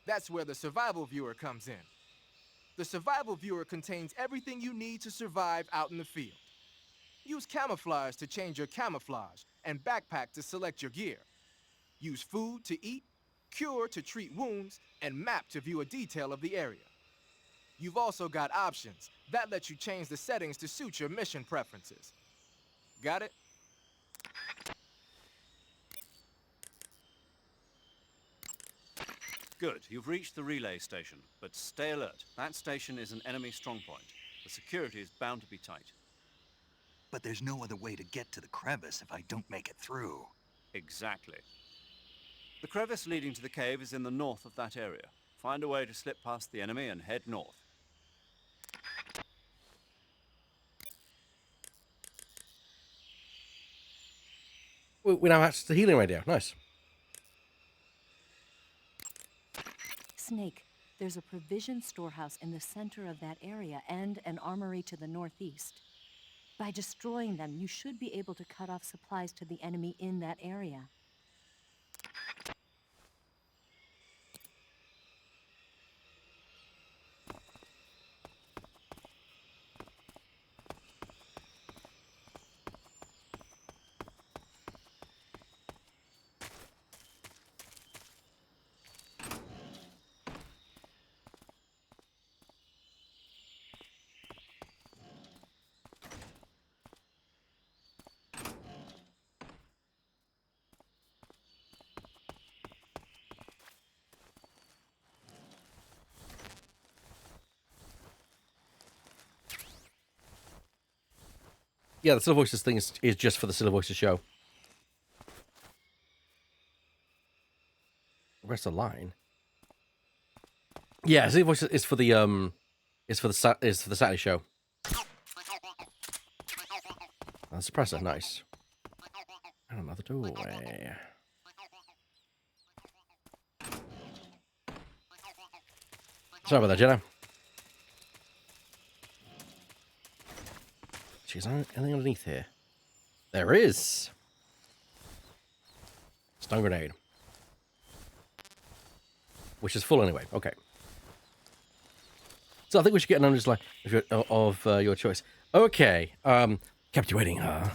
That's where the survival viewer comes in. The survival viewer contains everything you need to survive out in the field. Use camouflage to change your camouflage, and backpack to select your gear. Use food to eat, cure to treat wounds, and map to view a detail of the area. You've also got options that let you change the settings to suit your mission preferences. Got it? Good. You've reached the relay station, but stay alert. That station is an enemy strongpoint. The security is bound to be tight. But there's no other way to get to the crevice if I don't make it through. Exactly. The crevice leading to the cave is in the north of that area. Find a way to slip past the enemy and head north. We now access the healing radio. Nice. Snake, there's a provision storehouse in the center of that area and an armory to the northeast. By destroying them, you should be able to cut off supplies to the enemy in that area. Yeah, the Silver Voices thing is just for the Silver Voices show. Where's the line? Yeah, Silver Voices is for the Saturday show. A suppressor, nice. And another doorway. Sorry about that, Jenna. Is there anything underneath here? There is. Stun grenade. Which is full anyway. Okay. So I think we should get an numbers like of your choice. Okay. Kept you waiting, huh?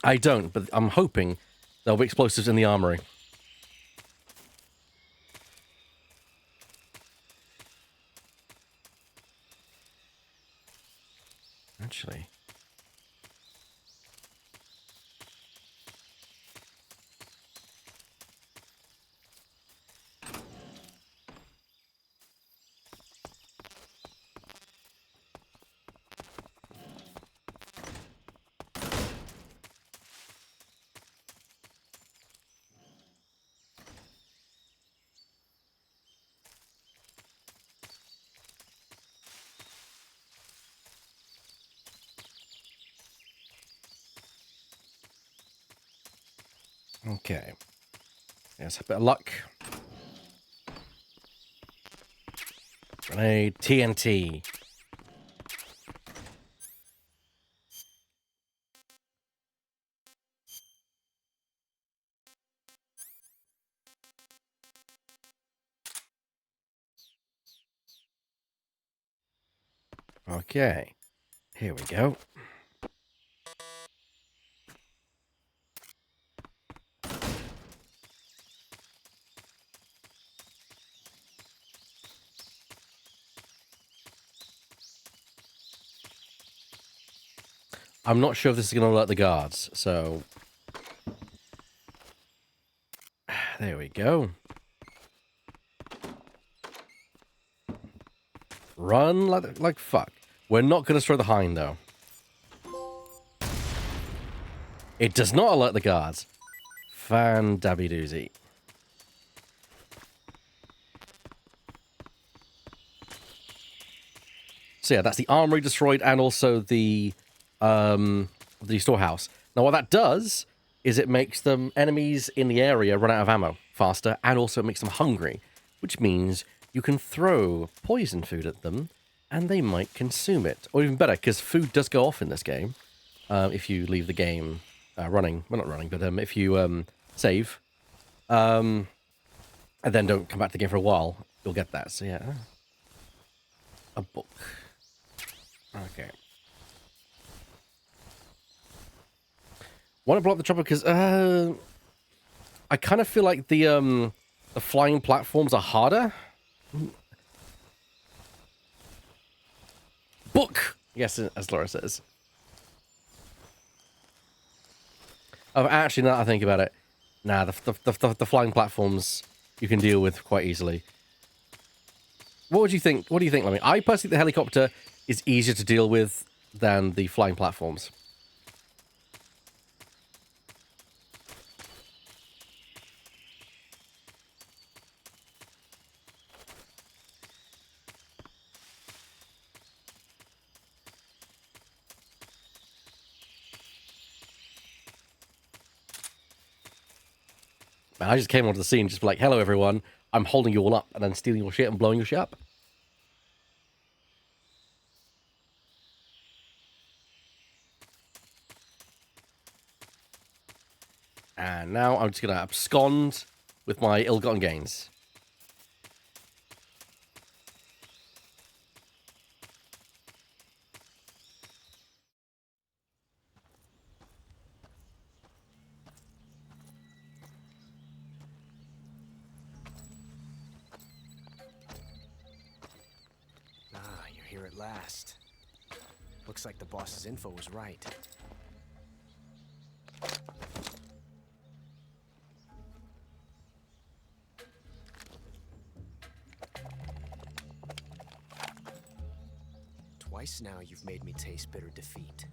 I don't, but I'm hoping there'll be explosives in the armory. Actually. Okay. There's a bit of luck. Grenade, TNT. Okay. Here we go. I'm not sure if this is going to alert the guards, so... There we go. Run like fuck. We're not going to destroy the hind, though. It does not alert the guards. Fan-dabby-doozy. So yeah, that's the armory destroyed and also the storehouse. Now what that does is it makes them enemies in the area run out of ammo faster, and also it makes them hungry, which means you can throw poison food at them, and they might consume it. Or even better, because food does go off in this game if you leave the game running. Well, not running, but if you save and then don't come back to the game for a while, you'll get that. So yeah. A book. Okay. Want to blow up the chopper because I kind of feel like the flying platforms are harder. Book! Yes, as Laura says. Oh, actually, now that I think about it, nah, the flying platforms you can deal with quite easily. What would you think? What do you think, Lemmy? I personally think the helicopter is easier to deal with than the flying platforms. Man, I just came onto the scene just like, hello everyone, I'm holding you all up and then stealing your shit and blowing your shit up. And now I'm just going to abscond with my ill-gotten gains. You're here at last. Looks like the boss's info was right. Twice now you've made me taste bitter defeat.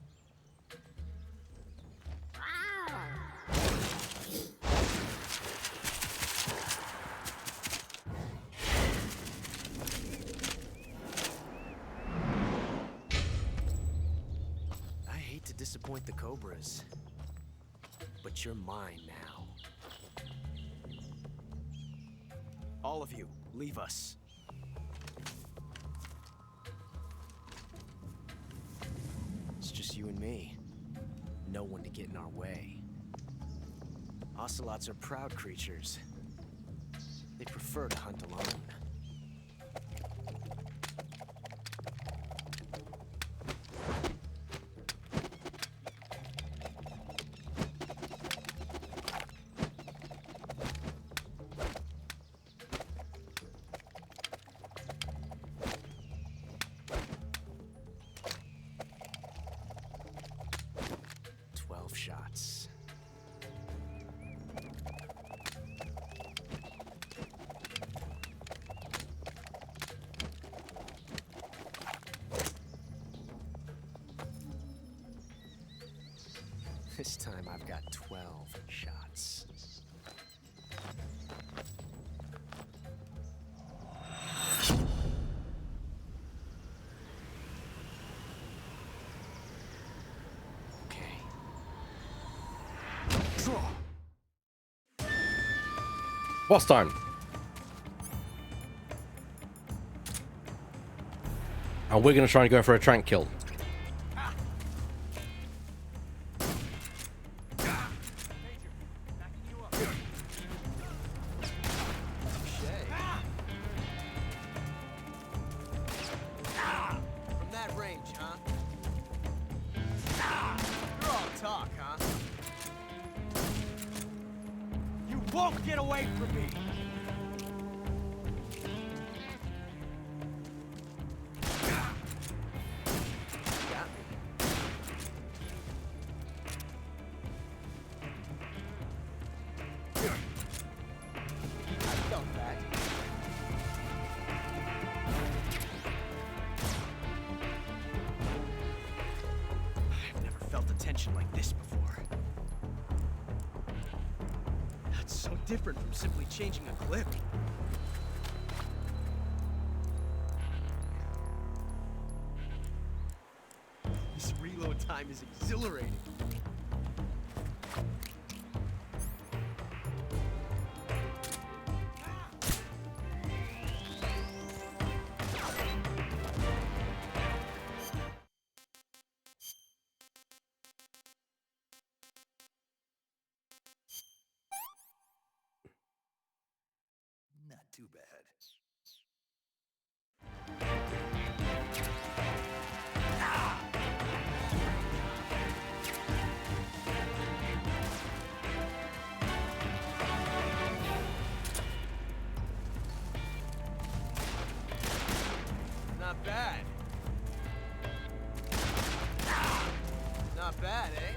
I hate to disappoint the Cobras, but you're mine now. All of you, leave us. It's just you and me. No one to get in our way. Ocelots are proud creatures. They prefer to hunt alone. Shots. This time I've got 12 shots. Boss time. And we're going to try and go for a trank kill. From that range, huh? You're all talk, huh? You won't get away from me! Got me. I felt that. I've never felt a tension like this before. That's so different from simply changing a clip. This reload time is exhilarating. too bad. Not bad. Not bad, eh?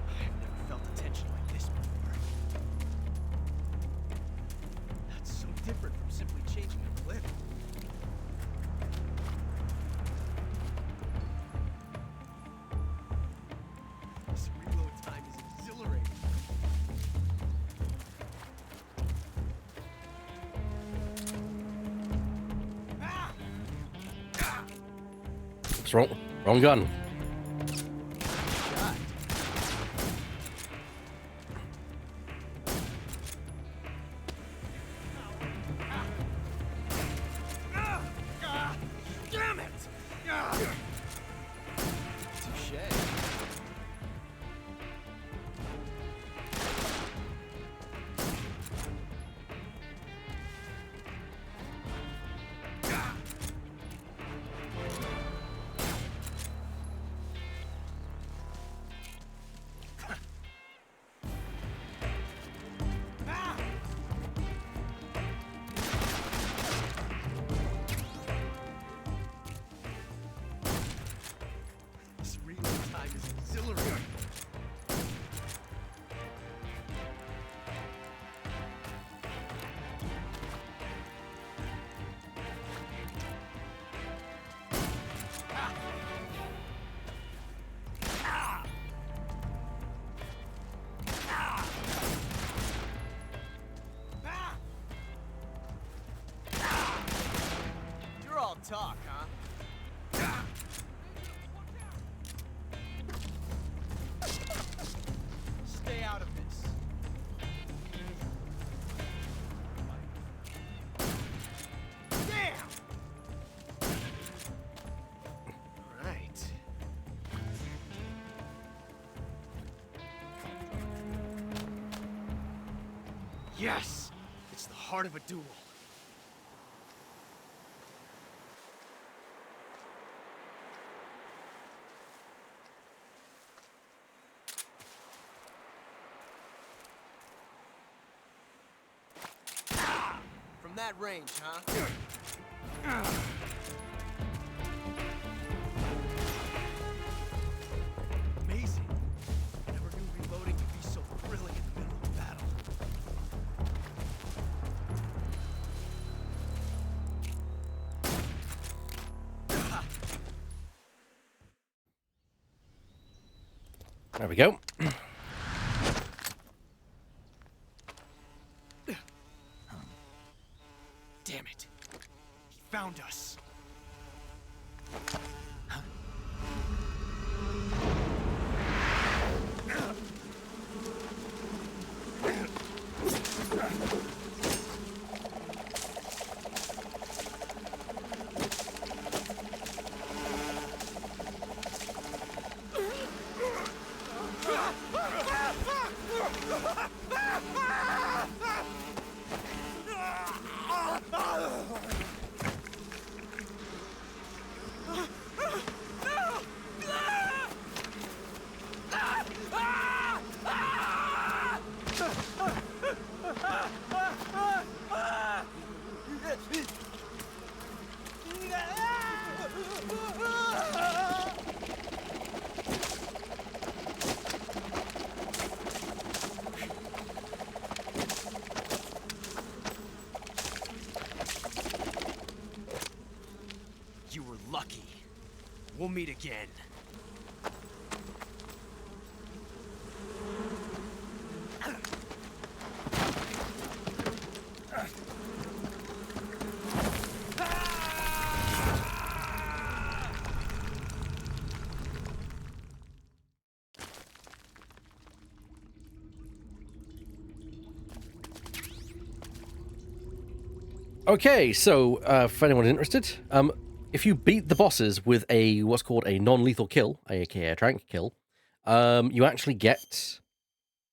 I've never felt a tension like this before. That's so different from simply changing a clip. This reload time is exhilarating. It's wrong. Wrong gun. Damn it! Touché. This reload time is exhilarating. You're all talk, huh? Stay out of this. Damn! All right. Yes! It's the heart of a duel. From that range, huh? Amazing. Never knew reloading could be so thrilling in the middle of battle. There we go. Damn it. He found us. You were lucky. We'll meet again. Okay, so for anyone interested, if you beat the bosses with a what's called a non-lethal kill, aka a trank kill, you actually get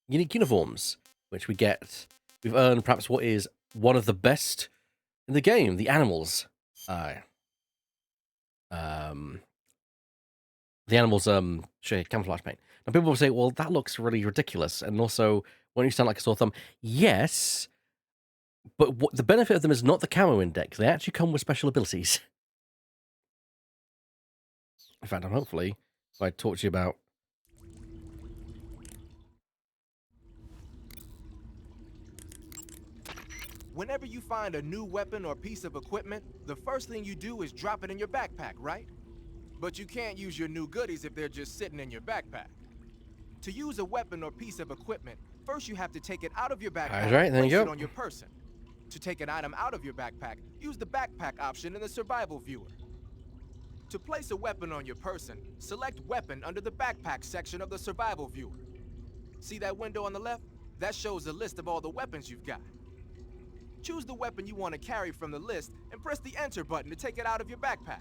unique uniforms, which we get. We've earned perhaps what is one of the best in the game, the animals. The animals camouflage paint. Now people will say, well, that looks really ridiculous, and also won't you sound like a sore thumb? Yes, but what the benefit of them is not the camo index. They actually come with special abilities. In fact, hopefully, if I talk to you about. Whenever you find a new weapon or piece of equipment, the first thing you do is drop it in your backpack, right? But you can't use your new goodies if they're just sitting in your backpack. To use a weapon or piece of equipment, first you have to take it out of your backpack and place it on your person. To take an item out of your backpack, use the backpack option in the survival viewer. To place a weapon on your person, select Weapon under the Backpack section of the survival viewer. See that window on the left? That shows a list of all the weapons you've got. Choose the weapon you want to carry from the list and press the Enter button to take it out of your backpack.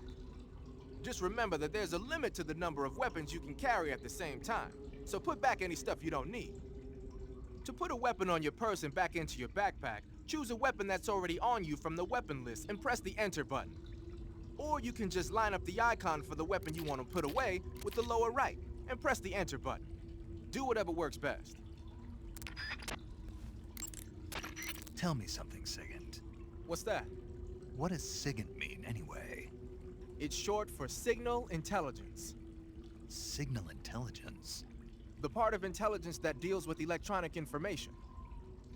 Just remember that there's a limit to the number of weapons you can carry at the same time, so put back any stuff you don't need. To put a weapon on your person back into your backpack, choose a weapon that's already on you from the weapon list and press the Enter button. Or you can just line up the icon for the weapon you want to put away with the lower right and press the Enter button. Do whatever works best. Tell me something, Sigint. What's that? What does Sigint mean, anyway? It's short for Signal Intelligence. Signal Intelligence? The part of intelligence that deals with electronic information.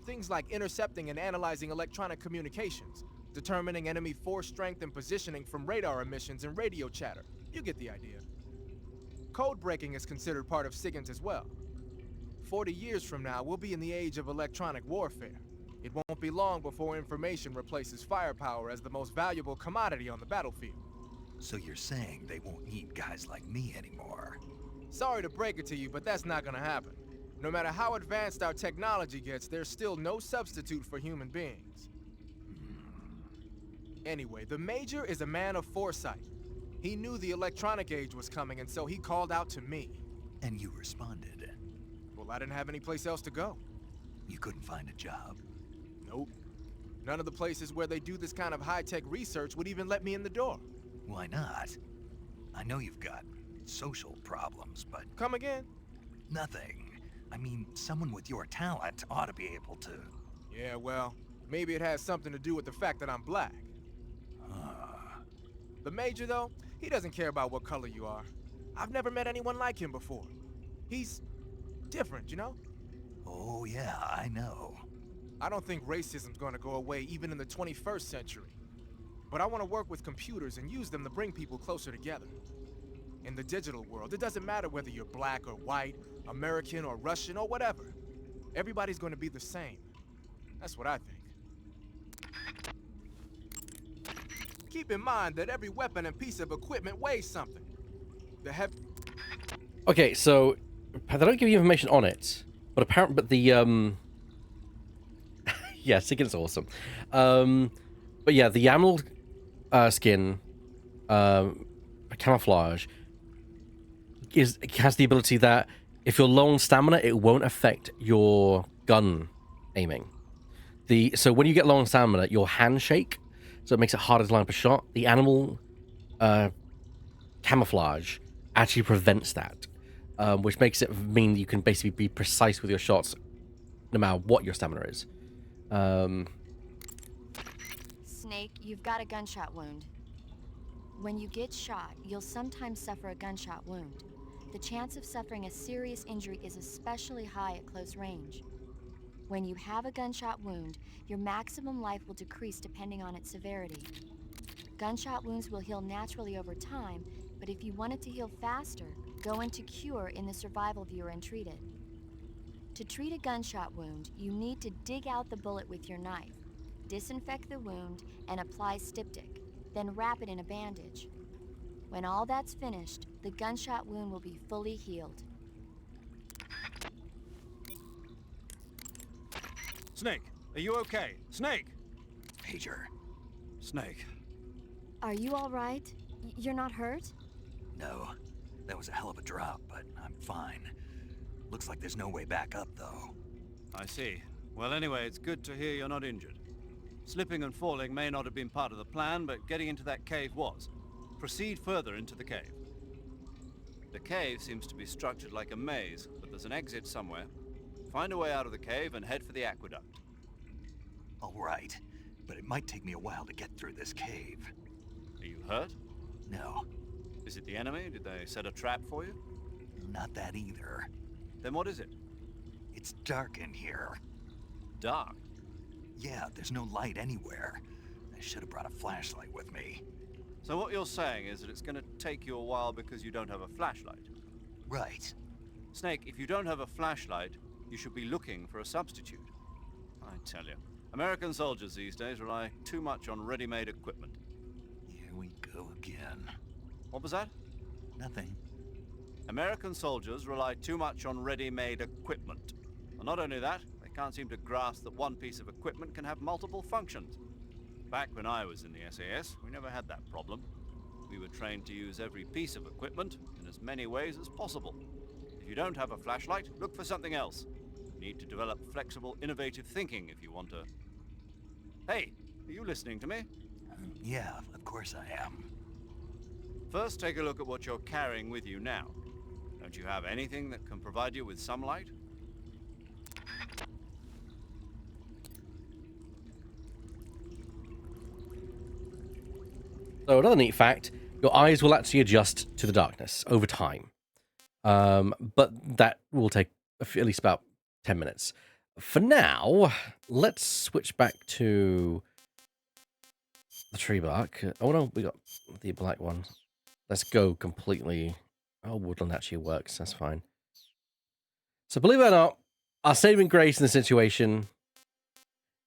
Things like intercepting and analyzing electronic communications, determining enemy force strength and positioning from radar emissions and radio chatter. You get the idea. Code breaking is considered part of SIGINT as well. 40 years from now, we'll be in the age of electronic warfare. It won't be long before information replaces firepower as the most valuable commodity on the battlefield. So you're saying they won't need guys like me anymore? Sorry to break it to you, but that's not gonna happen. No matter how advanced our technology gets, there's still no substitute for human beings. Anyway, the Major is a man of foresight. He knew the electronic age was coming, and so he called out to me. And you responded? Well, I didn't have any place else to go. You couldn't find a job? Nope. None of the places where they do this kind of high-tech research would even let me in the door. Why not? I know you've got social problems, but... Come again? Nothing. I mean, someone with your talent ought to be able to... Yeah, well, maybe it has something to do with the fact that I'm black. The Major, though, he doesn't care about what color you are. I've never met anyone like him before. He's different, you know? Oh, yeah, I know. I don't think racism's gonna go away even in the 21st century. But I want to work with computers and use them to bring people closer together. In the digital world, it doesn't matter whether you're black or white, American or Russian or whatever. Everybody's gonna be the same. That's what I think. Keep in mind that every weapon and piece of equipment weighs something. Okay, so they don't give you information on it, but the yeah, SIGINT's awesome. But yeah, the animal skin camouflage has the ability that if you're low on stamina, it won't affect your gun aiming. So when you get low on stamina, your hand shake, so it makes it harder to line up a shot. The animal camouflage actually prevents that, which makes it mean you can basically be precise with your shots no matter what your stamina is. Snake, you've got a gunshot wound. When you get shot, you'll sometimes suffer a gunshot wound. The chance of suffering a serious injury is especially high at close range. When you have a gunshot wound, your maximum life will decrease depending on its severity. Gunshot wounds will heal naturally over time, but if you want it to heal faster, go into Cure in the survival viewer and treat it. To treat a gunshot wound, you need to dig out the bullet with your knife, disinfect the wound, and apply styptic, then wrap it in a bandage. When all that's finished, the gunshot wound will be fully healed. Snake, are you okay? Snake! Major. Snake. Are you all right? You're not hurt? No. That was a hell of a drop, but I'm fine. Looks like there's no way back up, though. I see. Well, anyway, it's good to hear you're not injured. Slipping and falling may not have been part of the plan, but getting into that cave was. Proceed further into the cave. The cave seems to be structured like a maze, but there's an exit somewhere. Find a way out of the cave and head for the aqueduct. All right, but it might take me a while to get through this cave. Are you hurt? No, Is it the enemy? Did they set a trap for you? not that either. Then what is it? It's dark in here. Dark. Yeah, there's no light anywhere. I should have brought a flashlight with me. So what you're saying is that it's going to take you a while because you don't have a flashlight? Right. Snake, if you don't have a flashlight, you should be looking for a substitute. I tell you, American soldiers these days rely too much on ready-made equipment. Here we go again. What was that? Nothing. American soldiers rely too much on ready-made equipment. And not only that, they can't seem to grasp that one piece of equipment can have multiple functions. Back when I was in the SAS, we never had that problem. We were trained to use every piece of equipment in as many ways as possible. If you don't have a flashlight, look for something else. You need to develop flexible, innovative thinking if you want to... Hey, are you listening to me? Yeah, of course I am. First, take a look at what you're carrying with you now. Don't you have anything that can provide you with some light? So another neat fact, your eyes will actually adjust to the darkness over time. But that will take at least about 10 minutes. For now, let's switch back to the tree bark. Oh no, we got the black one. Let's go completely... Oh, woodland actually works, that's fine. So believe it or not, our saving grace in the situation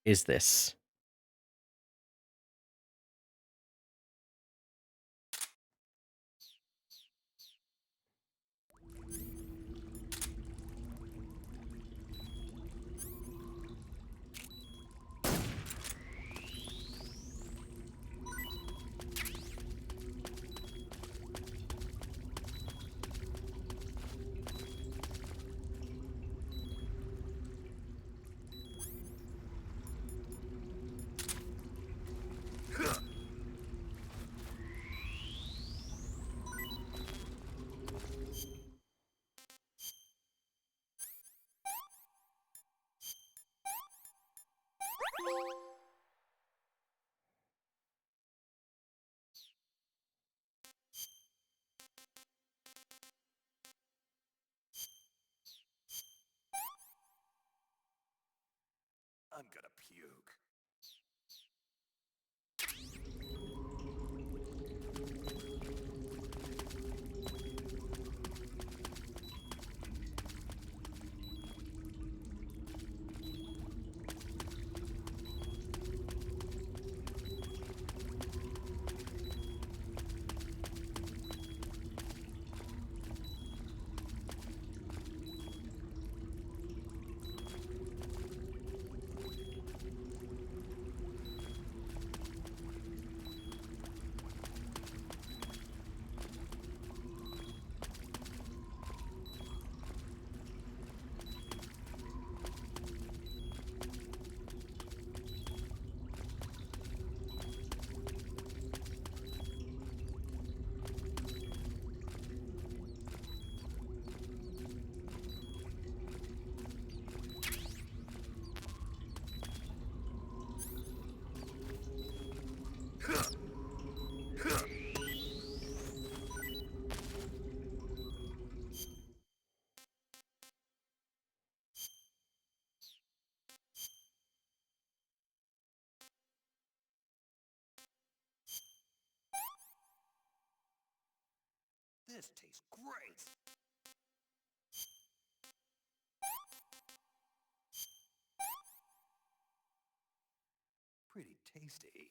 is this. I'm gonna puke. This tastes great. Pretty tasty.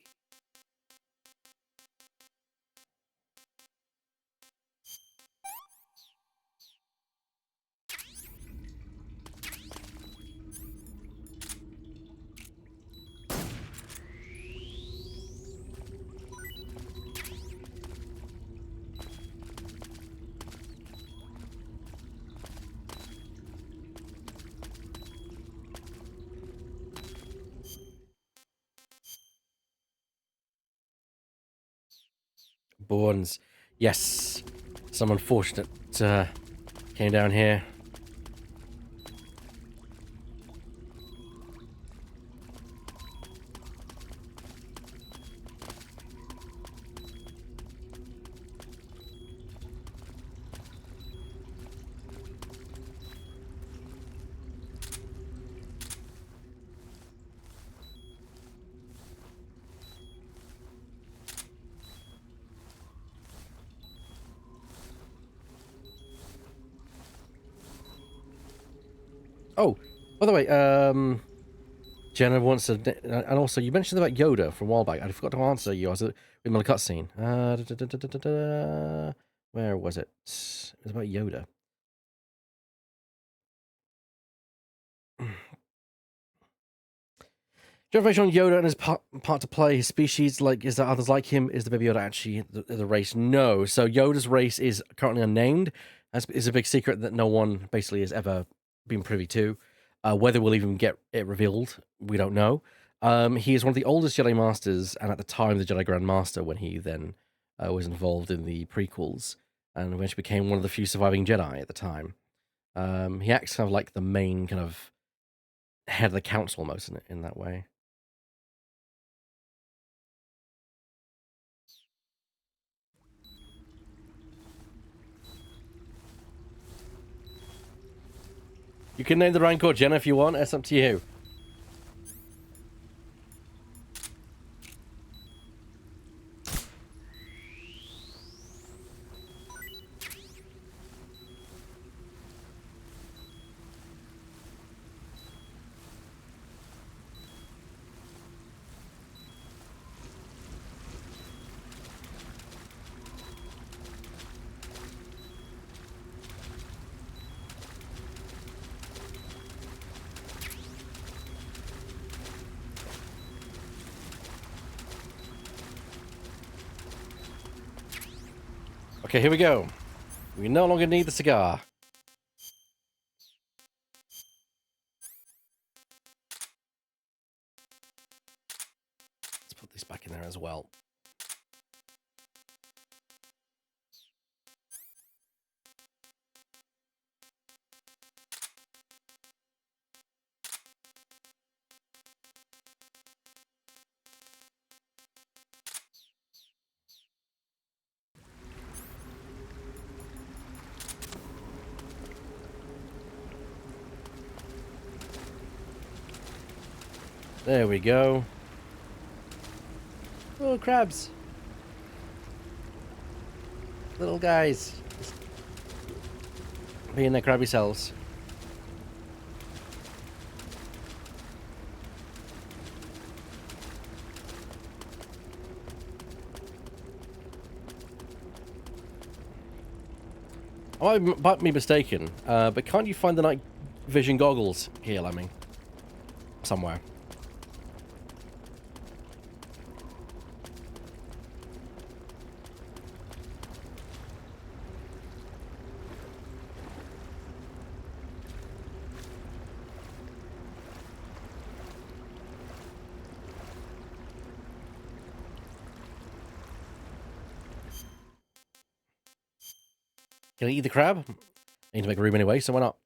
Bournes. Yes. Some unfortunate came down here. Oh, by the way, Jenna wants to, and also you mentioned about Yoda from a while back. I forgot to answer you. I was in the cutscene. Where was it? It was about Yoda. Information on Yoda and his part to play. His species, like, is there others like him? Is the baby Yoda actually the race? No. So Yoda's race is currently unnamed. It's a big secret that no one basically has ever been privy to. Whether we'll even get it revealed, we don't know. He is one of the oldest Jedi Masters, and at the time, the Jedi Grand Master, when he then was involved in the prequels, and eventually became one of the few surviving Jedi at the time. He acts kind of like the main kind of head of the council, almost, in that way. You can name the Rancor, Jenna, if you want. It's up to you. Okay, here we go. We no longer need the cigar. Let's put this back in there as well. There we go. Oh, crabs. Little guys. Being their crabby selves. I might be mistaken, but can't you find the night vision goggles here, Lemming? Somewhere. Can I eat the crab? I need to make room anyway, so why not?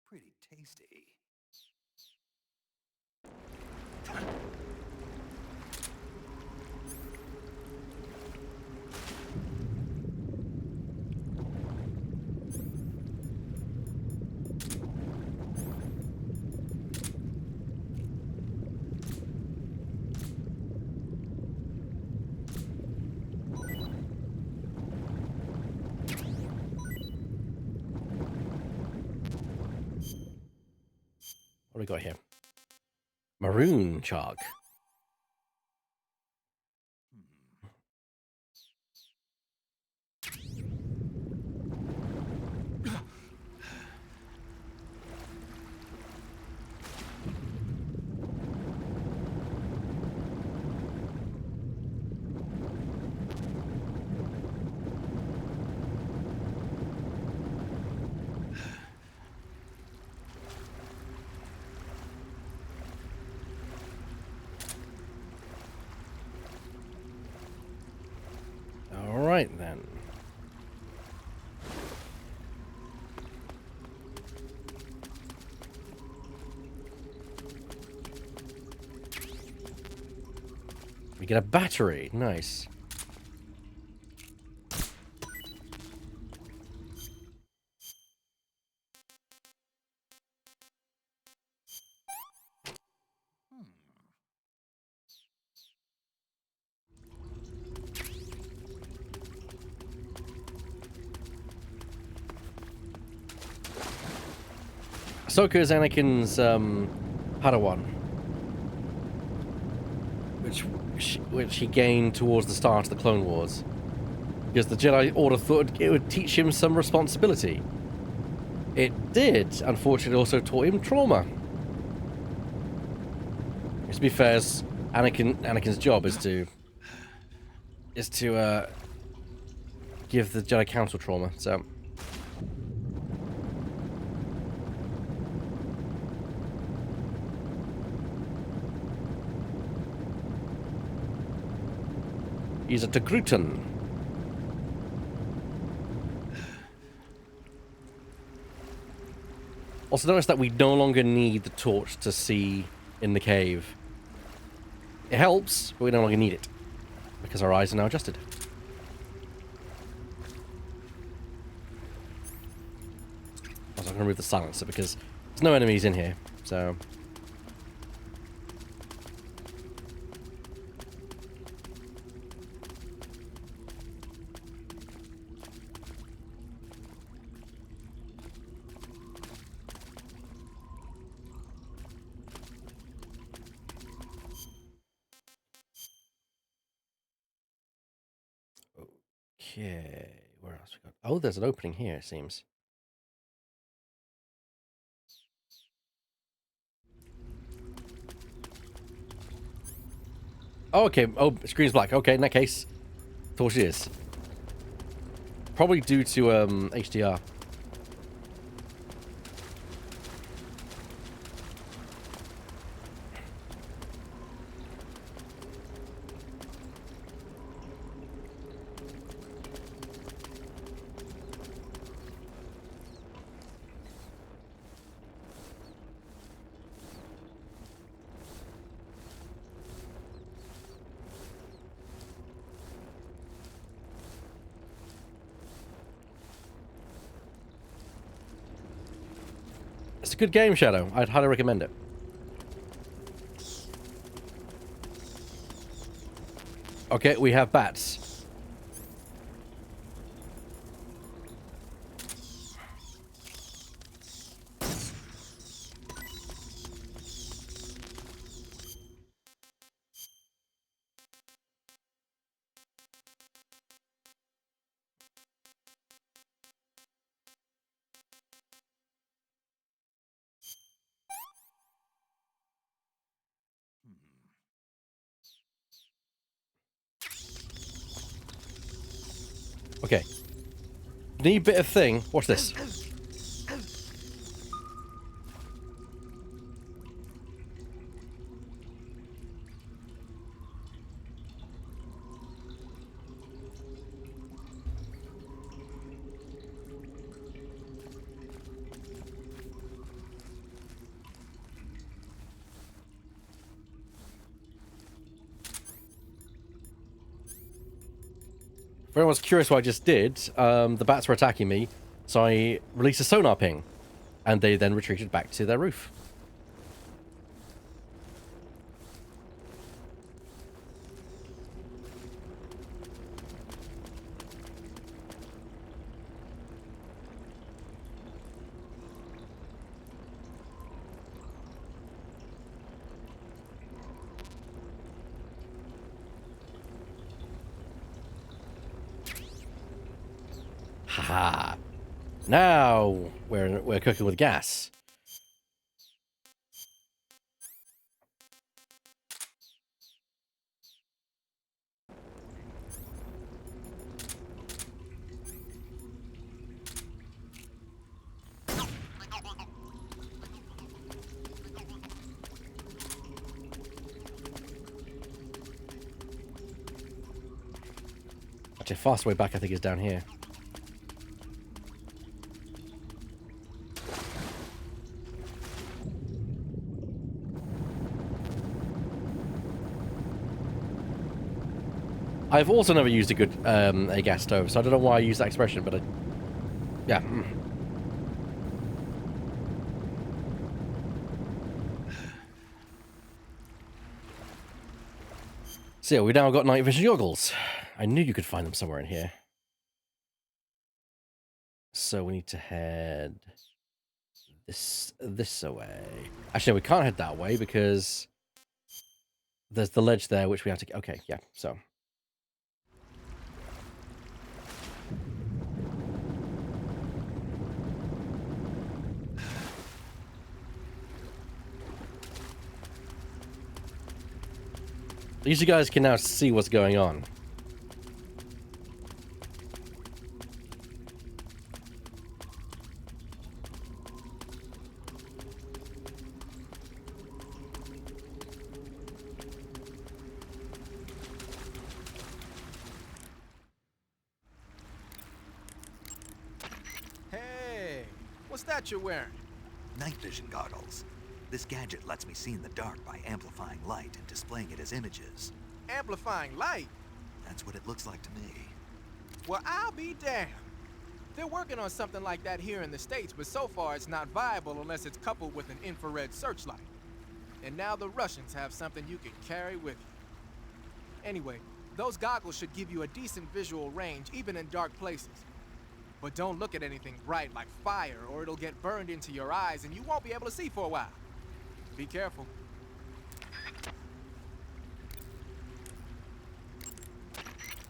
Pretty tasty. What do we got here? Maroon chalk. We get a battery. Nice. Ahsoka is Anakin's Padawan, which he gained towards the start of the Clone Wars, because the Jedi Order thought it would teach him some responsibility. It did. Unfortunately, also taught him trauma. To be fair, Anakin's job is to give the Jedi Council trauma. So. He's a Togrutan. Also notice that we no longer need the torch to see in the cave. It helps, but we no longer need it, because our eyes are now adjusted. Also, I'm going to remove the silencer, because there's no enemies in here, so... Okay, where else we got? Oh, there's an opening here, it seems. Oh, okay. Oh, screen's black. Okay, in that case, torch it is. Probably due to HDR. It's a good game, Shadow. I'd highly recommend it. Okay, we have bats. Okay. Need bit of thing. Watch this. If anyone's curious what I just did, the bats were attacking me, so I released a sonar ping, and they then retreated back to their roof. Haha. Now we're cooking with gas. Actually, fast way back I think is down here. I've also never used a good a gas stove, so I don't know why I use that expression, but yeah. So yeah, we now got night vision goggles. I knew you could find them somewhere in here. So we need to head this way. Actually, no, we can't head that way because there's the ledge there, which we have to. Okay, yeah. So. At least you guys can now see what's going on. Hey, what's that you're wearing? Night vision goggles. This gadget lets me see in the dark by amplifying light and displaying it as images. Amplifying light? That's what it looks like to me. Well, I'll be damned. They're working on something like that here in the States, but so far it's not viable unless it's coupled with an infrared searchlight. And now the Russians have something you can carry with you. Anyway, those goggles should give you a decent visual range, even in dark places. But don't look at anything bright like fire, or it'll get burned into your eyes and you won't be able to see for a while. Be careful.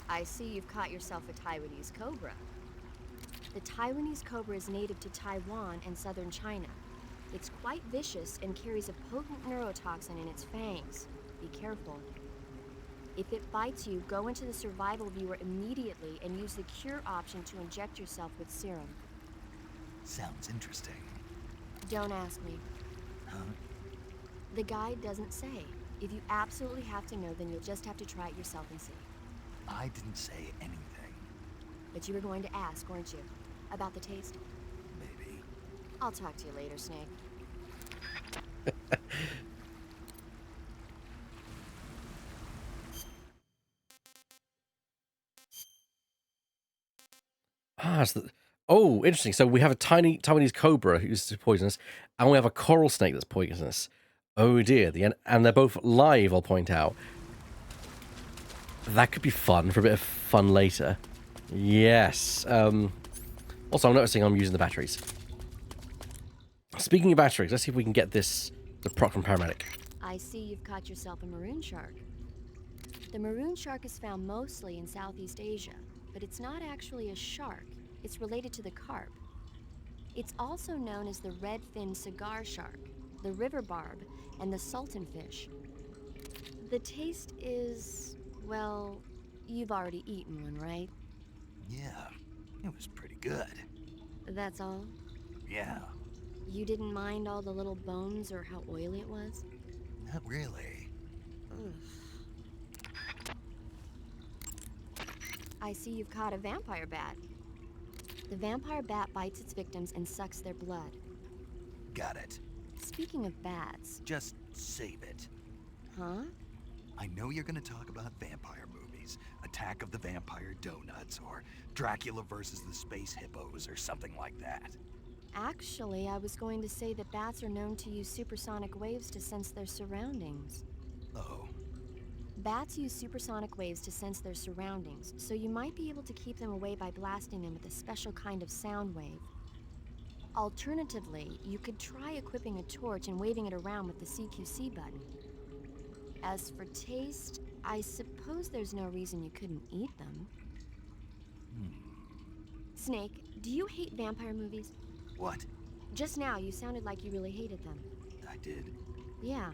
I see you've caught yourself a Taiwanese cobra. The Taiwanese cobra is native to Taiwan and southern China. It's quite vicious and carries a potent neurotoxin in its fangs. Be careful. If it bites you, go into the survival viewer immediately and use the cure option to inject yourself with serum. Sounds interesting. Don't ask me. Huh? The guide doesn't say. If you absolutely have to know, then you'll just have to try it yourself and see. I didn't say anything. But you were going to ask, weren't you? About the taste? Maybe. I'll talk to you later, Snake. Oh, interesting. So we have a tiny Taiwanese cobra who's poisonous, and we have a coral snake that's poisonous. Oh dear. And they're both live, I'll point out. That could be fun, for a bit of fun later. Yes. Also, I'm noticing I'm using the batteries. Speaking of batteries, let's see if we can get the proc from paramedic. I see you've caught yourself a maroon shark. The maroon shark is found mostly in Southeast Asia, but it's not actually a shark. It's related to the carp. It's also known as the red-finned cigar shark, the river barb, and the sultan fish. The taste is, well, you've already eaten one, right? Yeah, it was pretty good. That's all? Yeah. You didn't mind all the little bones or how oily it was? Not really. Ugh. I see you've caught a vampire bat. The vampire bat bites its victims and sucks their blood. Got it. Speaking of bats... Just save it. Huh? I know you're gonna talk about vampire movies. Attack of the Vampire Donuts, or Dracula versus the Space Hippos, or something like that. Actually, I was going to say that bats are known to use supersonic waves to sense their surroundings. Oh. Bats use supersonic waves to sense their surroundings, so you might be able to keep them away by blasting them with a special kind of sound wave. Alternatively, you could try equipping a torch and waving it around with the CQC button. As for taste, I suppose there's no reason you couldn't eat them. Snake, do you hate vampire movies? What? Just now, you sounded like you really hated them. I did? Yeah.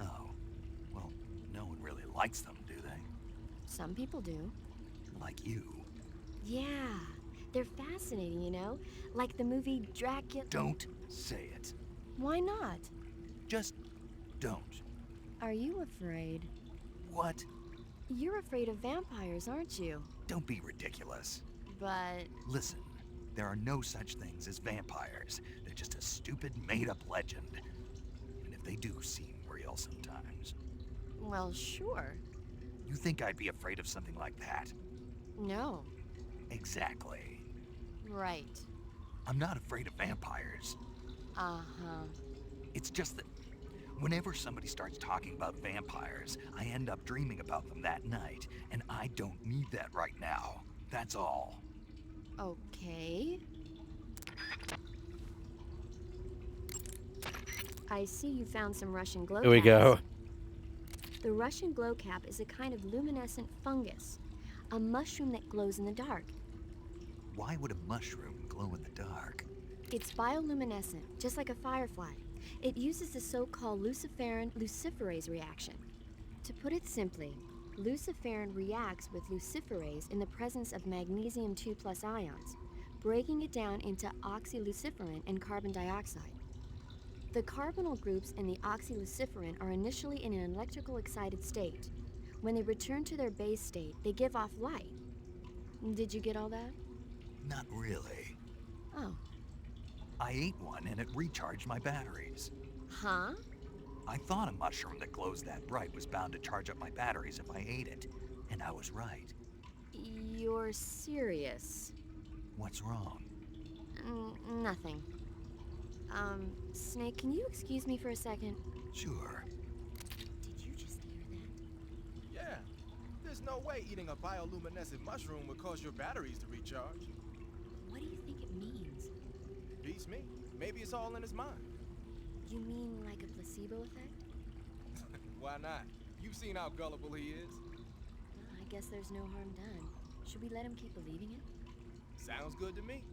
Oh. Well, no one really likes them, do they? Some people do. Like you. Yeah. They're fascinating, you know? Like the movie Dracula... Don't say it. Why not? Just don't. Are you afraid? What? You're afraid of vampires, aren't you? Don't be ridiculous. But... Listen, there are no such things as vampires. They're just a stupid, made-up legend. And if they do seem real sometimes. Well, sure. You think I'd be afraid of something like that? No. Exactly. Right. I'm not afraid of vampires. Uh-huh. It's just that whenever somebody starts talking about vampires, I end up dreaming about them that night, and I don't need that right now. That's all. Okay. I see you found some Russian glow Here we caps. go. The Russian glow cap is a kind of luminescent fungus, a mushroom that glows in the dark. Why would a mushroom glow in the dark? It's bioluminescent, just like a firefly. It uses the so-called luciferin luciferase reaction. To put it simply, luciferin reacts with luciferase in the presence of magnesium 2+ ions, breaking it down into oxyluciferin and carbon dioxide. The carbonyl groups in the oxyluciferin are initially in an electrical excited state. When they return to their base state, they give off light. Did you get all that? Not really. Oh. I ate one and it recharged my batteries. Huh? I thought a mushroom that glows that bright was bound to charge up my batteries if I ate it, and I was right. You're serious? What's wrong? Nothing. Snake, can you excuse me for a second? Sure. Did you just hear that? Yeah. There's no way eating a bioluminescent mushroom would cause your batteries to recharge. What do you think it means? Beats me. Maybe it's all in his mind. You mean like a placebo effect? Why not? You've seen how gullible he is. I guess there's no harm done. Should we let him keep believing it? Sounds good to me.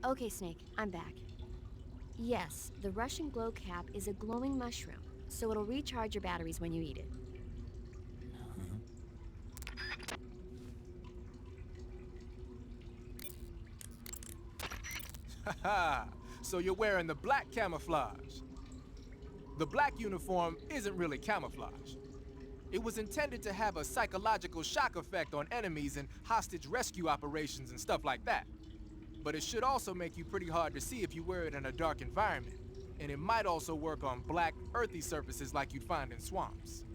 Okay, Snake, I'm back. Yes, the Russian glow cap is a glowing mushroom, so it'll recharge your batteries when you eat it. Haha, so you're wearing the black camouflage. The black uniform isn't really camouflage. It was intended to have a psychological shock effect on enemies in hostage rescue operations and stuff like that. But it should also make you pretty hard to see if you wear it in a dark environment. And it might also work on black, earthy surfaces like you'd find in swamps.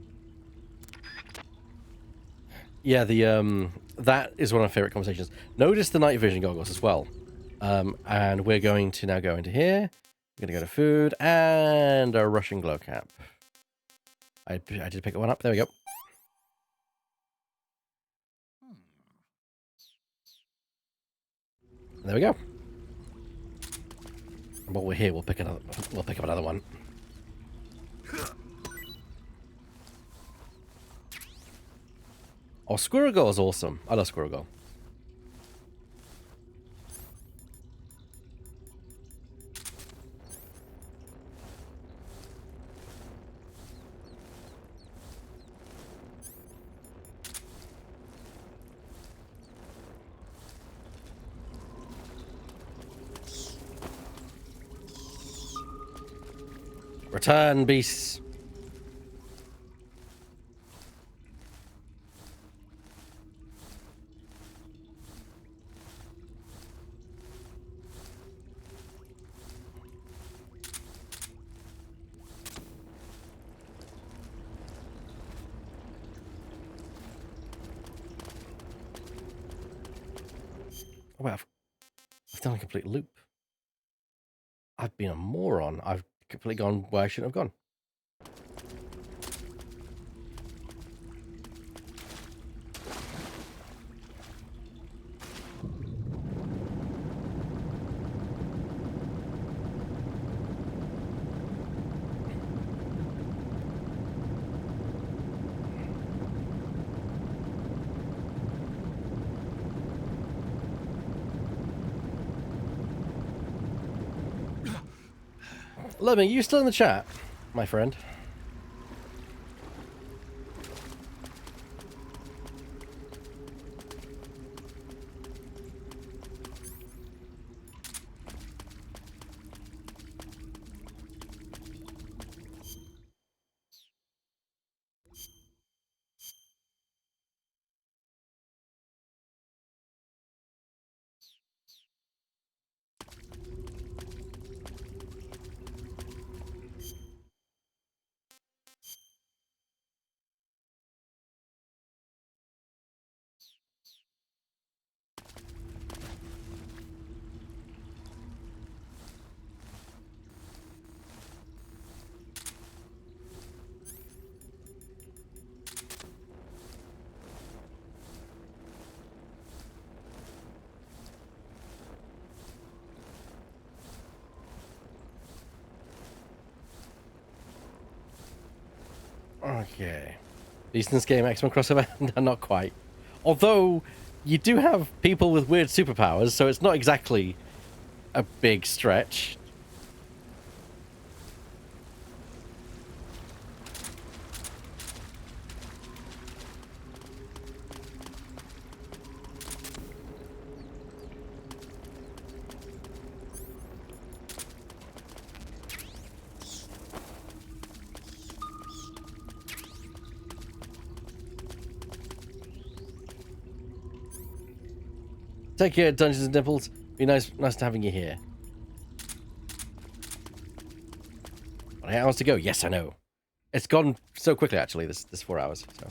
Yeah, that is one of my favorite conversations. Notice the night vision goggles as well. And we're going to now go into here. We're going to go to food and a Russian glow cap. I did pick one up. There we go. There we go. And while we're here, we'll pick up another one. Oh, Squirrel Girl is awesome. I love Squirrel Girl. Return, beasts. Oh, wow. I've done a complete loop. I've been a moron. I've completely gone where I shouldn't have gone. Lemming, you still in the chat, my friend? Okay. Is this game X-Men crossover? No, not quite. Although, you do have people with weird superpowers, so it's not exactly a big stretch. Take care, Dungeons and Dimples. Be nice to having you here. 8 hours to go. Yes, I know. It's gone so quickly, actually, this 4 hours. So.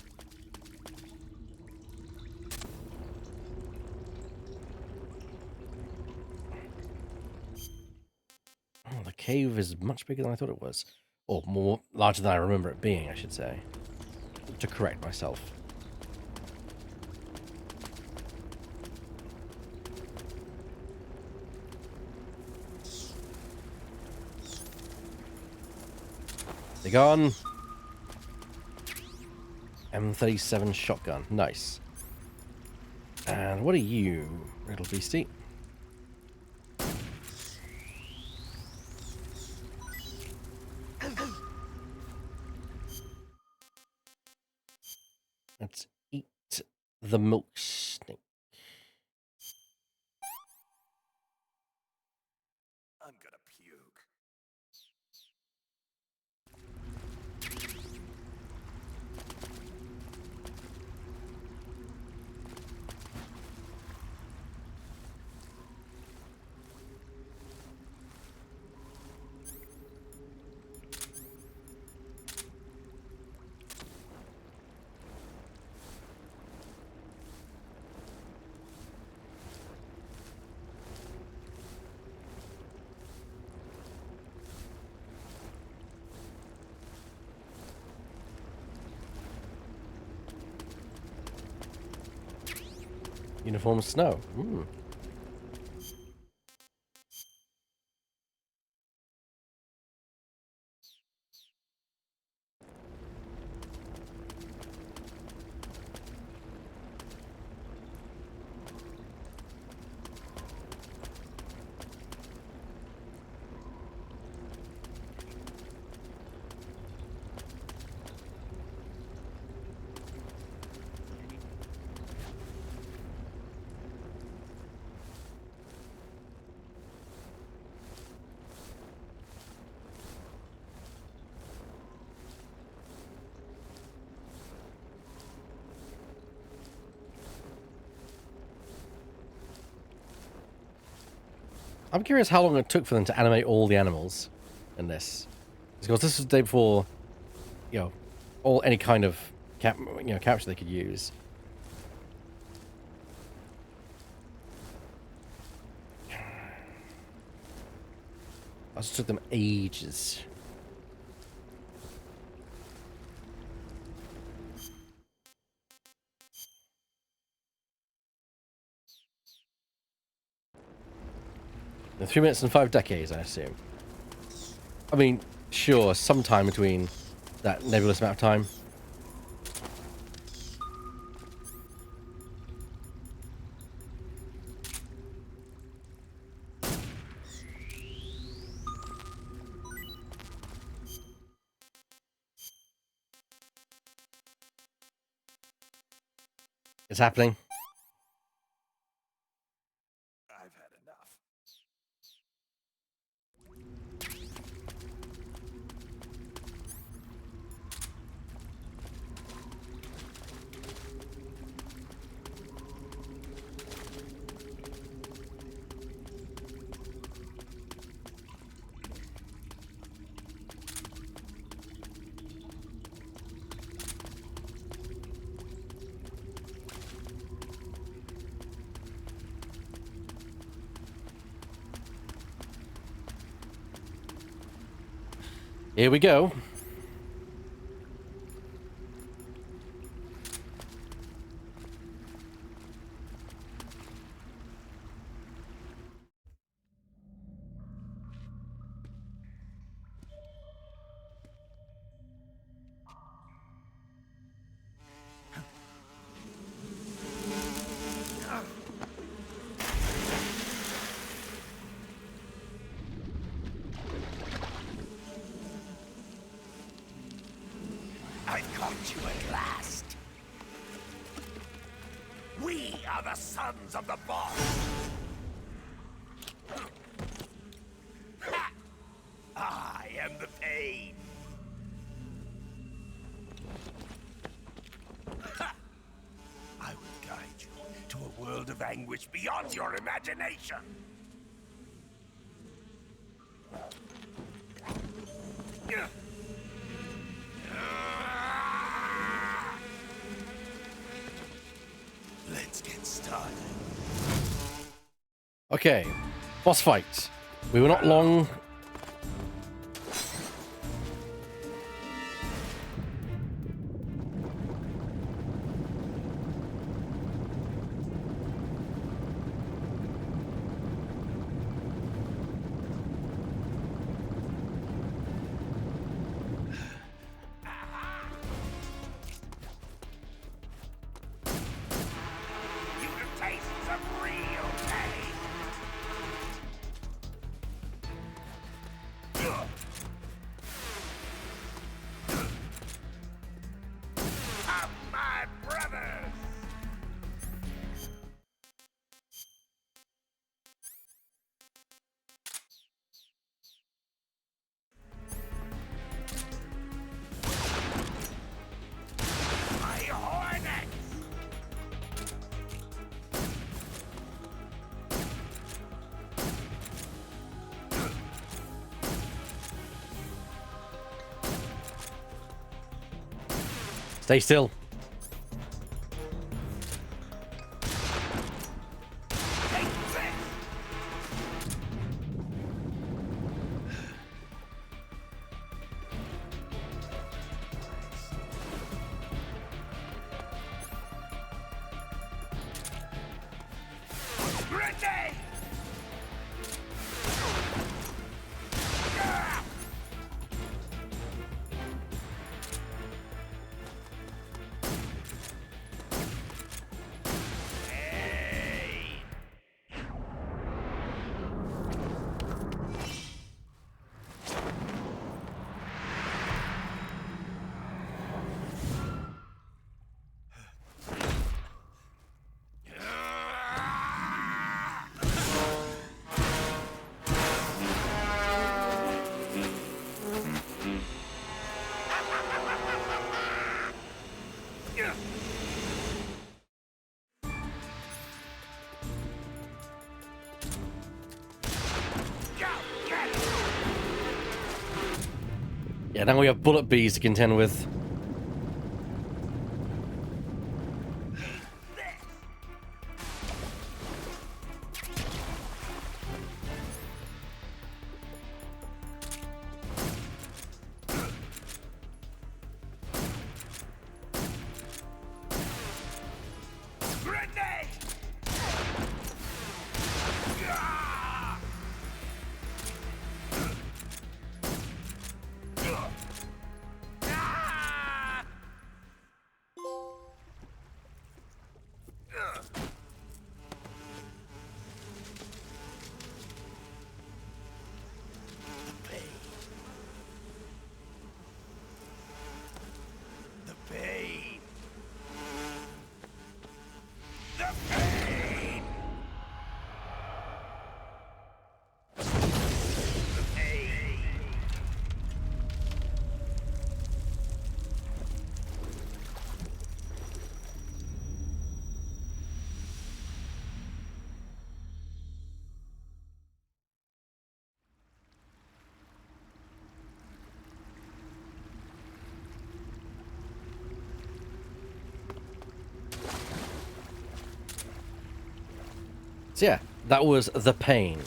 Oh, the cave is much bigger than I thought it was. Or more larger than I remember it being, I should say. To correct myself. They're gone. M37 shotgun. Nice. And what are you, little beastie? Let's eat the milk snake. I'm gonna puke. Uniform snow. Mm. I'm curious how long it took for them to animate all the animals in this. Because this was the day before, you know, any kind of capture they could use. It just took them ages. In 3 minutes and 5 decades, I assume. I mean, sure, sometime between that nebulous amount of time. It's happening. I've had enough. Here we go. I've caught you at last. We are the sons of the boss. Ha! I am the pain. Ha! I will guide you to a world of anguish beyond your imagination. Let's get started. Okay, boss fight. We were not long. You can taste some real pain. Come, my brothers. My hornets. Stay still. Take this. Grenade! Ah! Hey! Yeah, now we have bullet bees to contend with. Grenade! Ah! Ah! The pain. The pain. The pain. The pain. So yeah, that was the pain.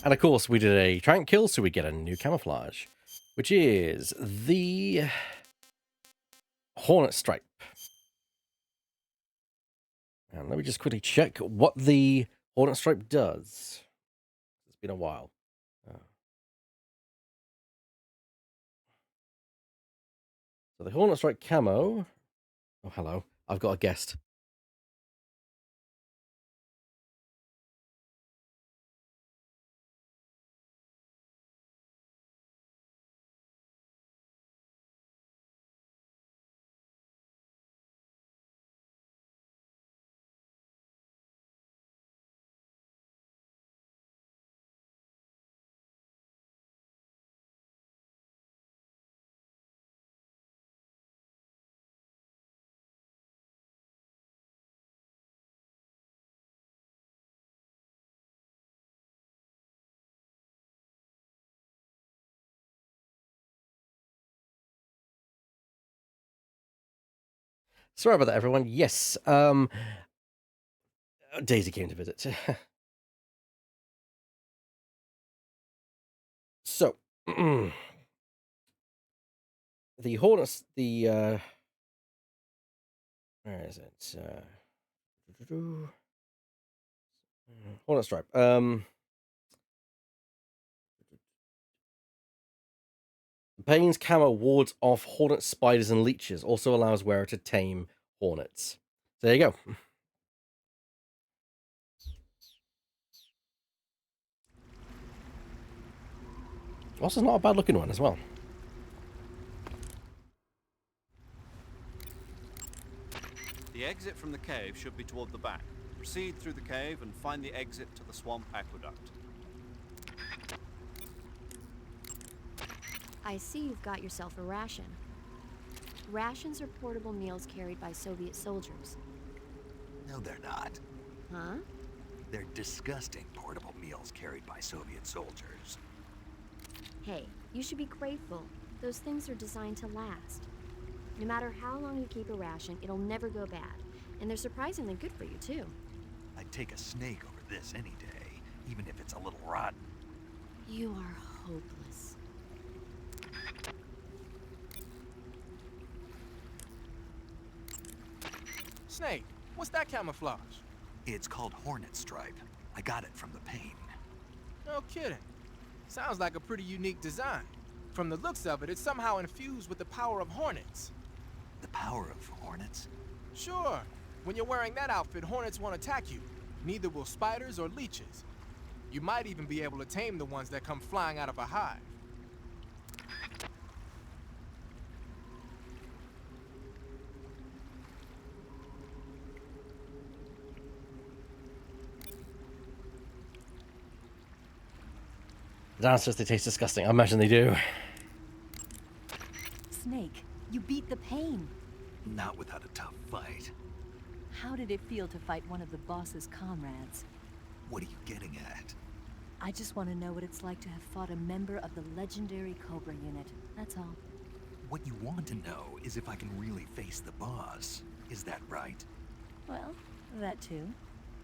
And of course, we did a trank kill, so we get a new camouflage, which is the Hornet Stripe. And let me just quickly check what the Hornet Stripe does. It's been a while. So the Hornet Strike camo. Oh, hello. I've got a guest. Sorry about that, everyone. Yes, Daisy came to visit. So, the Hornets, where is it? Hornet Stripe. Bane's camo wards off hornet spiders and leeches, also allows wearer to tame hornets. So there you go. Also, not a bad looking one as well. The exit from the cave should be toward the back. Proceed through the cave and find the exit to the swamp aqueduct. I see you've got yourself a ration. Rations are portable meals carried by Soviet soldiers. No, they're not. Huh? They're disgusting portable meals carried by Soviet soldiers. Hey, you should be grateful. Those things are designed to last. No matter how long you keep a ration, it'll never go bad. And they're surprisingly good for you, too. I'd take a snake over this any day, even if it's a little rotten. You are hopeless. Snake, what's that camouflage? It's called Hornet Stripe. I got it from the paint. No kidding. Sounds like a pretty unique design. From the looks of it, it's somehow infused with the power of hornets. The power of hornets? Sure. When you're wearing that outfit, hornets won't attack you. Neither will spiders or leeches. You might even be able to tame the ones that come flying out of a hive. The dancers, they taste disgusting. I imagine they do. Snake, you beat the pain. Not without a tough fight. How did it feel to fight one of the boss's comrades? What are you getting at? I just want to know what it's like to have fought a member of the legendary Cobra unit. That's all. What you want to know is if I can really face the boss. Is that right? Well, that too.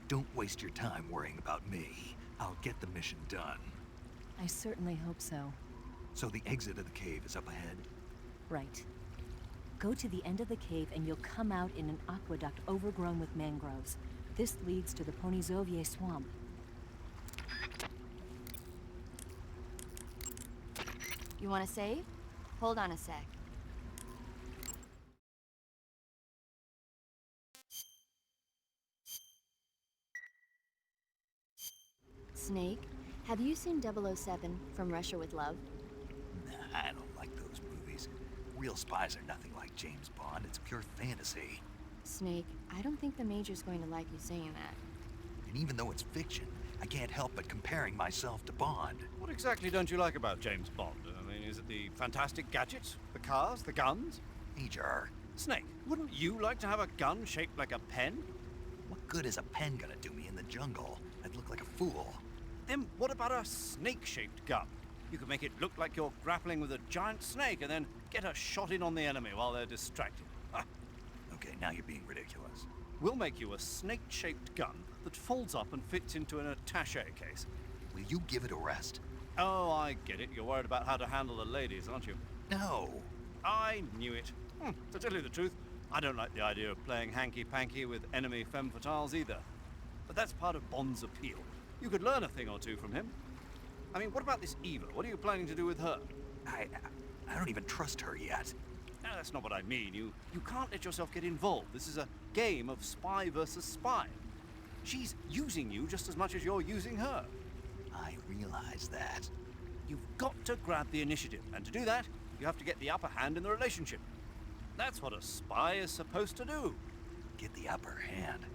Don't waste your time worrying about me. I'll get the mission done. I certainly hope so. So the exit of the cave is up ahead? Right. Go to the end of the cave and you'll come out in an aqueduct overgrown with mangroves. This leads to the Ponizovye swamp. You want to save? Hold on a sec. Snake, have you seen 007 From Russia with Love? Nah, I don't like those movies. Real spies are nothing like James Bond. It's pure fantasy. Snake, I don't think the Major's going to like you saying that. And even though it's fiction, I can't help but comparing myself to Bond. What exactly don't you like about James Bond? I mean, is it the fantastic gadgets? The cars? The guns? Major. Snake, wouldn't you like to have a gun shaped like a pen? What good is a pen gonna do me in the jungle? I'd look like a fool. Then what about a snake-shaped gun? You could make it look like you're grappling with a giant snake and then get a shot in on the enemy while they're distracted. Okay, now you're being ridiculous. We'll make you a snake-shaped gun that folds up and fits into an attaché case. Will you give it a rest? Oh, I get it. You're worried about how to handle the ladies, aren't you? No. I knew it. To tell you the truth, I don't like the idea of playing hanky-panky with enemy femme fatales either. But that's part of Bond's appeal. You could learn a thing or two from him. I mean, what about this Eva? What are you planning to do with her? I don't even trust her yet. No, that's not what I mean. You can't let yourself get involved. This is a game of spy versus spy. She's using you just as much as you're using her. I realize that. You've got to grab the initiative, and to do that, you have to get the upper hand in the relationship. That's what a spy is supposed to do. Get the upper hand?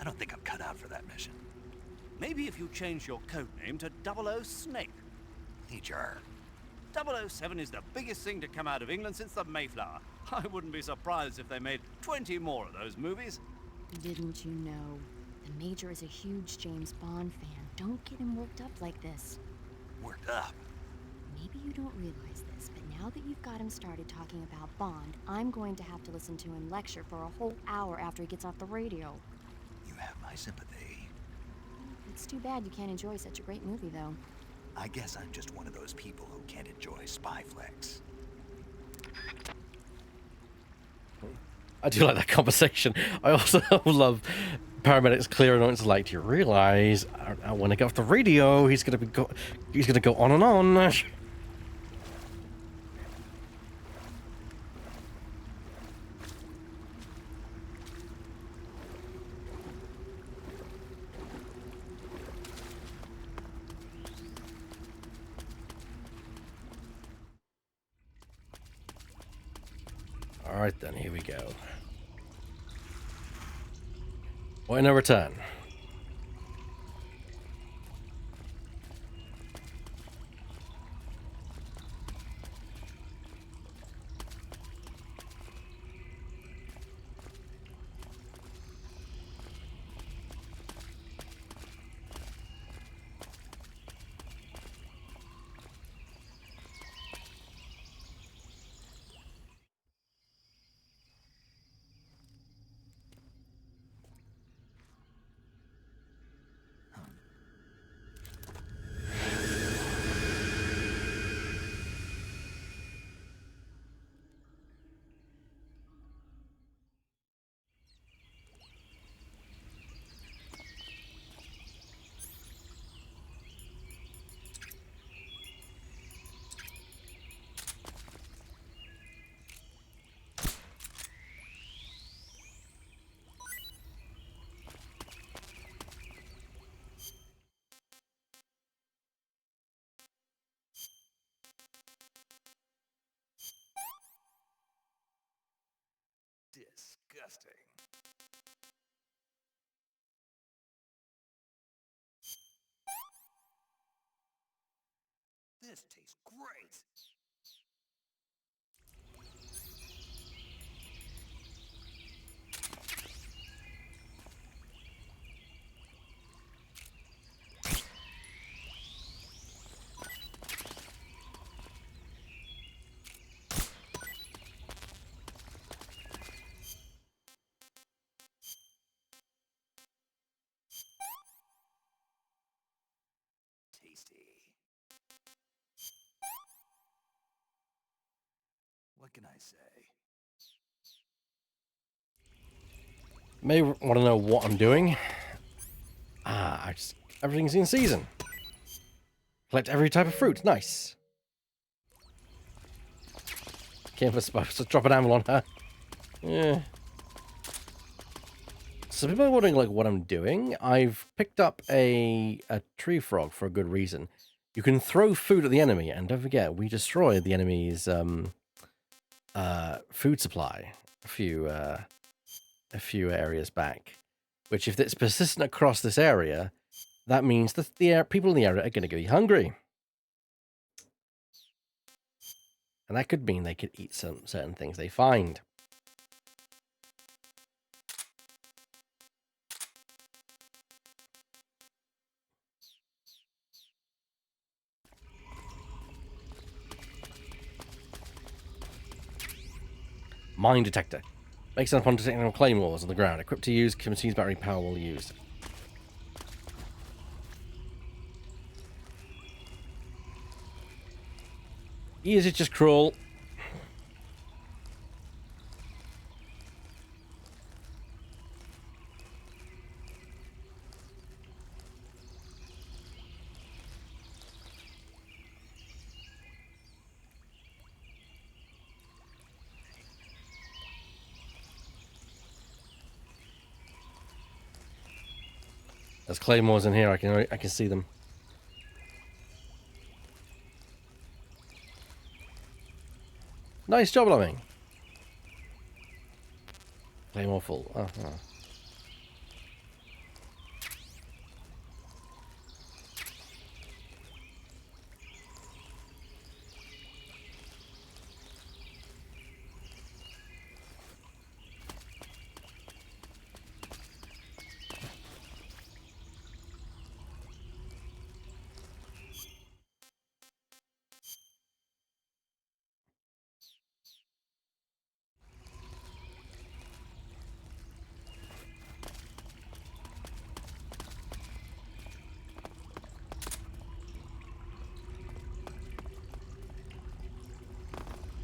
I don't think I'm cut out for that mission. Maybe if you change your code name to 00 Snake. Teacher. 007 is the biggest thing to come out of England since the Mayflower. I wouldn't be surprised if they made 20 more of those movies. Didn't you know? The Major is a huge James Bond fan. Don't get him worked up like this. Worked up? Maybe you don't realize this, but now that you've got him started talking about Bond, I'm going to have to listen to him lecture for a whole hour after he gets off the radio. You have my sympathy. It's too bad you can't enjoy such a great movie, though. I guess I'm just one of those people who can't enjoy spy flicks. I do like that conversation. I also love paramedics clearing on. It's like, do you realize when I get off the radio, he's gonna go on and on. All right then, here we go. Why no return? Disgusting. This tastes great. Tasty. What can I say? May want to know what I'm doing. Everything's in season. Collect every type of fruit. Nice. Can't supposed to drop an ammo on her. Yeah. So people are wondering like what I'm doing. I've picked up a tree frog for a good reason. You can throw food at the enemy, and don't forget we destroyed the enemy's food supply a few areas back. Which, if it's persistent across this area, that means that the people in the area are going to be hungry. And that could mean they could eat some certain things they find. Mine detector. Makes sense upon detecting claymores on the ground. Equipped to use, consumes battery power while used. Easy, just crawl. There's claymores in here. I can see them. Nice job, Lemming. Claymore full. Uh-huh.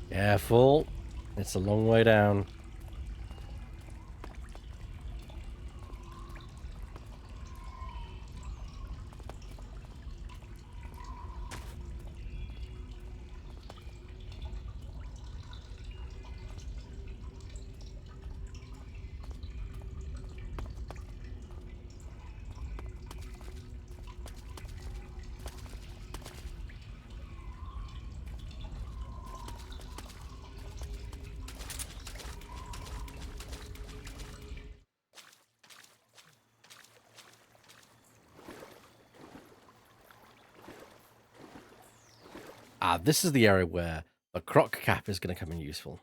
Careful. It's a long way down. Ah, this is the area where the croc cap is going to come in useful.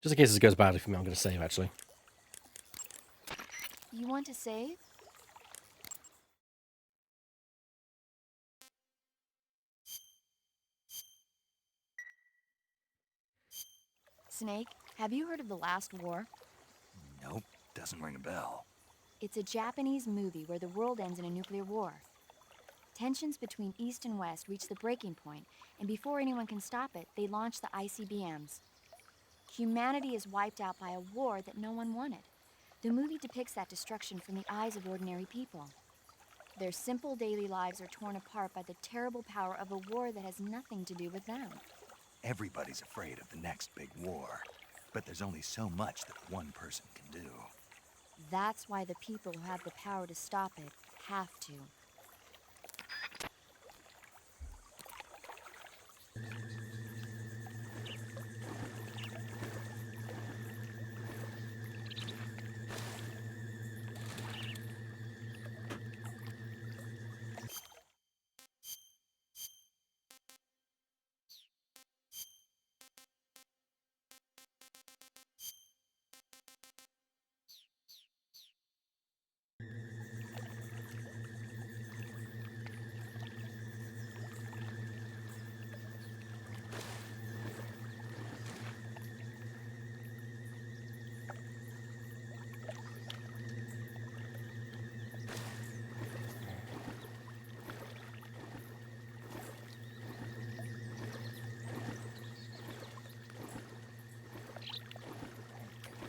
Just in case this goes badly for me, I'm going to save, actually. You want to save? Snake, have you heard of The Last War? Nope, doesn't ring a bell. It's a Japanese movie where the world ends in a nuclear war. Tensions between East and West reach the breaking point, and before anyone can stop it, they launch the ICBMs. Humanity is wiped out by a war that no one wanted. The movie depicts that destruction from the eyes of ordinary people. Their simple daily lives are torn apart by the terrible power of a war that has nothing to do with them. Everybody's afraid of the next big war, but there's only so much that one person can do. That's why the people who have the power to stop it have to.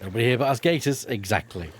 Nobody here but us gators. Exactly.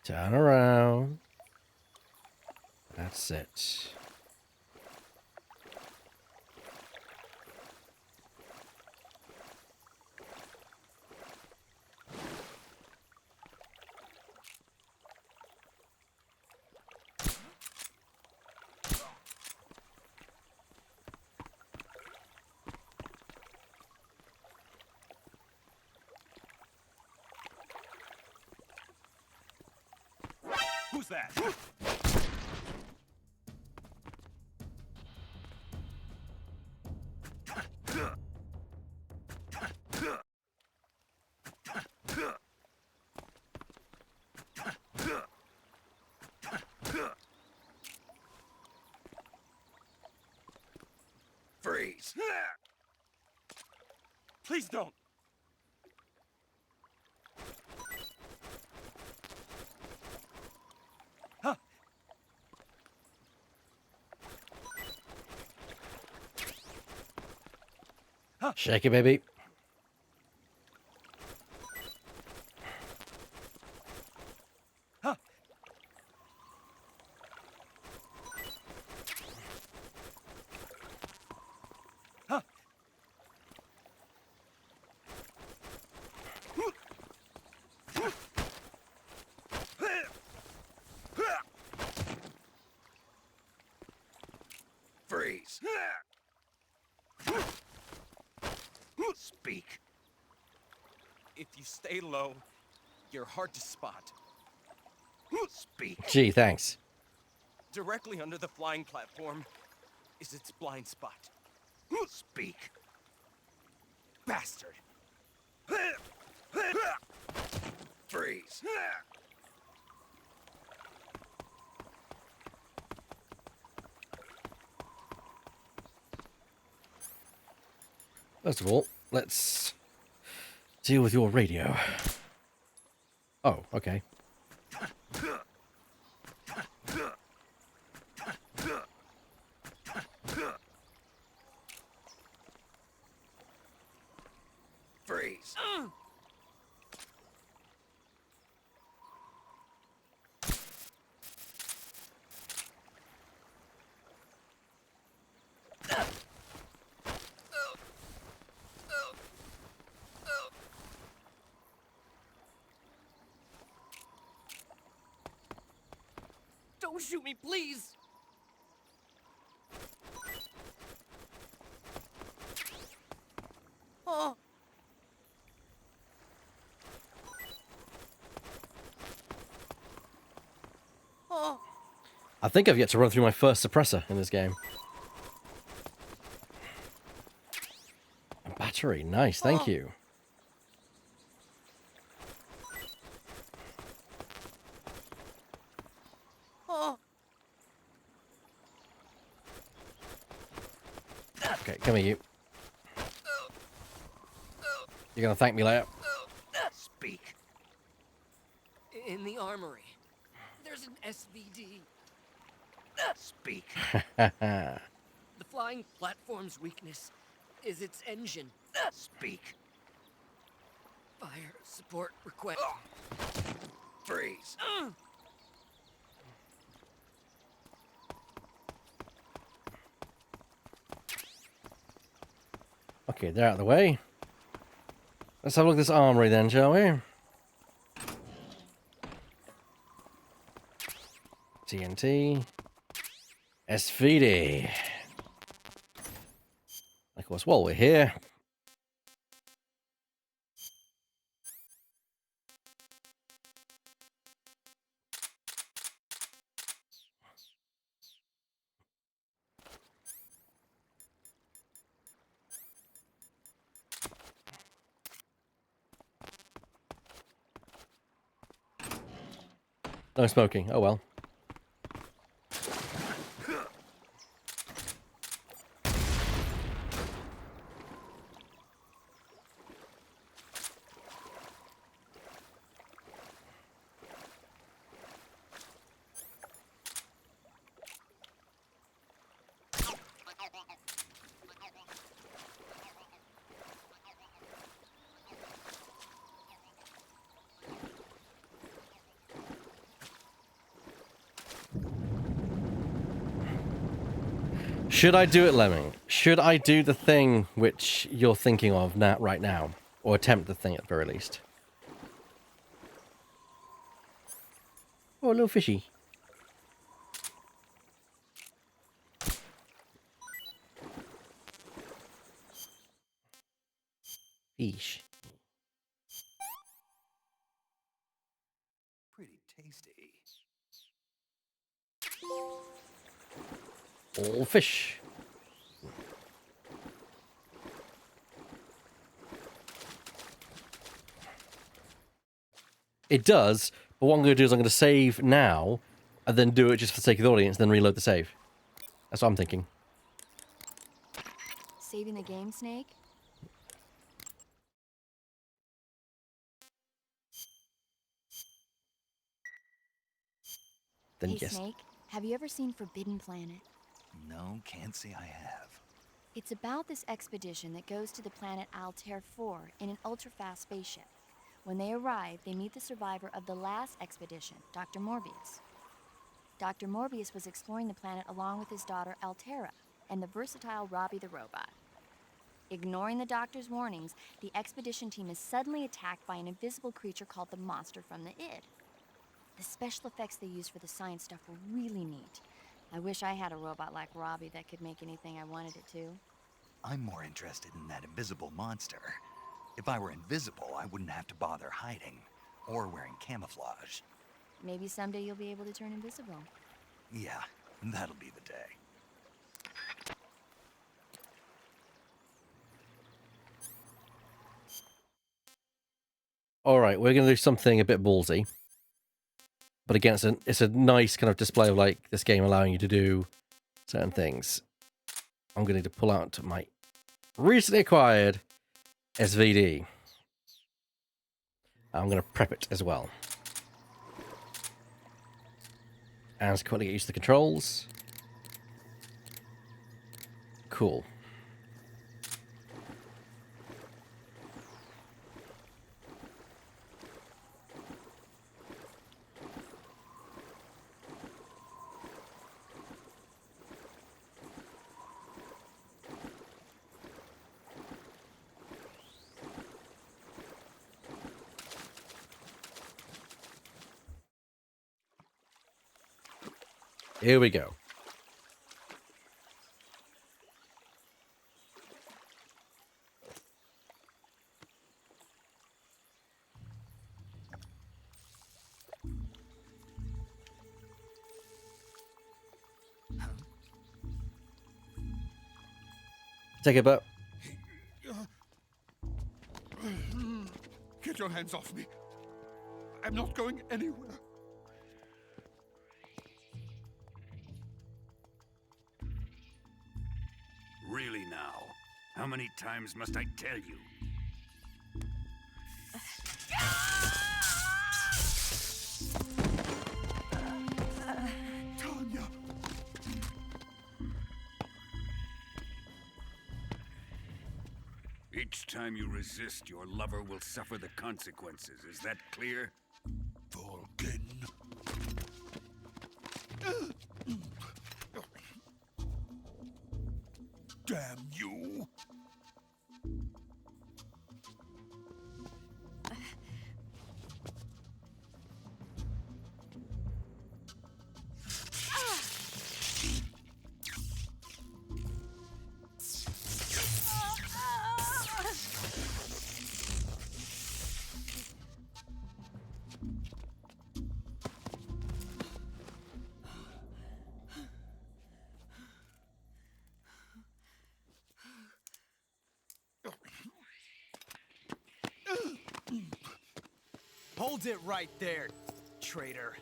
Turn around. That's it. Who's that? Freeze! Please don't! Huh. Shake it, baby. Huh. Huh. Freeze! Speak. If you stay low, you're hard to spot. Speak. Gee, thanks. Directly under the flying platform is its blind spot. Speak. Bastard. Freeze. First of all, let's deal with your radio. Oh, okay. Freeze. Don't shoot me, please! Oh. Oh. I think I've yet to run through my first suppressor in this game. A battery, nice, thank you. Oh. Okay, come here, you. You're gonna thank me later. Speak. In the armory, there's an SVD. Speak. The flying platform's weakness is its engine. Speak. Fire support request. Freeze. Okay, they're out of the way. Let's have a look at this armory then, shall we? TNT. SVD. Of course, while we're here, no smoking. Oh well. Should I do it, Lemming? Should I do the thing which you're thinking of now, right now? Or attempt the thing at the very least? Oh, a little fishy. Fish. Pretty tasty. All fish. It does, but what I'm going to do is I'm going to save now, and then do it just for the sake of the audience, then reload the save. That's what I'm thinking. Saving the game, Snake? Then Hey, yes. Snake, have you ever seen Forbidden Planet? No, can't say I have. It's about this expedition that goes to the planet Altair 4 in an ultra-fast spaceship. When they arrive, they meet the survivor of the last expedition, Dr. Morbius. Dr. Morbius was exploring the planet along with his daughter Altera and the versatile Robbie the robot. Ignoring the doctor's warnings, the expedition team is suddenly attacked by an invisible creature called the Monster from the Id. The special effects they used for the science stuff were really neat. I wish I had a robot like Robbie that could make anything I wanted it to. I'm more interested in that invisible monster. If I were invisible, I wouldn't have to bother hiding or wearing camouflage. Maybe someday you'll be able to turn invisible. Yeah, that'll be the day. Alright, we're going to do something a bit ballsy. But again, it's a nice kind of display of like this game allowing you to do certain things. I'm going to need to pull out my recently acquired SVD. I'm going to prep it as well. And just quickly get used to the controls. Cool. Here we go. Take it, but Get your hands off me. I'm not going anywhere. Really now? How many times must I tell you? Tanya! Each time you resist, your lover will suffer the consequences. Is that clear? Vulcan. Damn you! Hold it right there, traitor.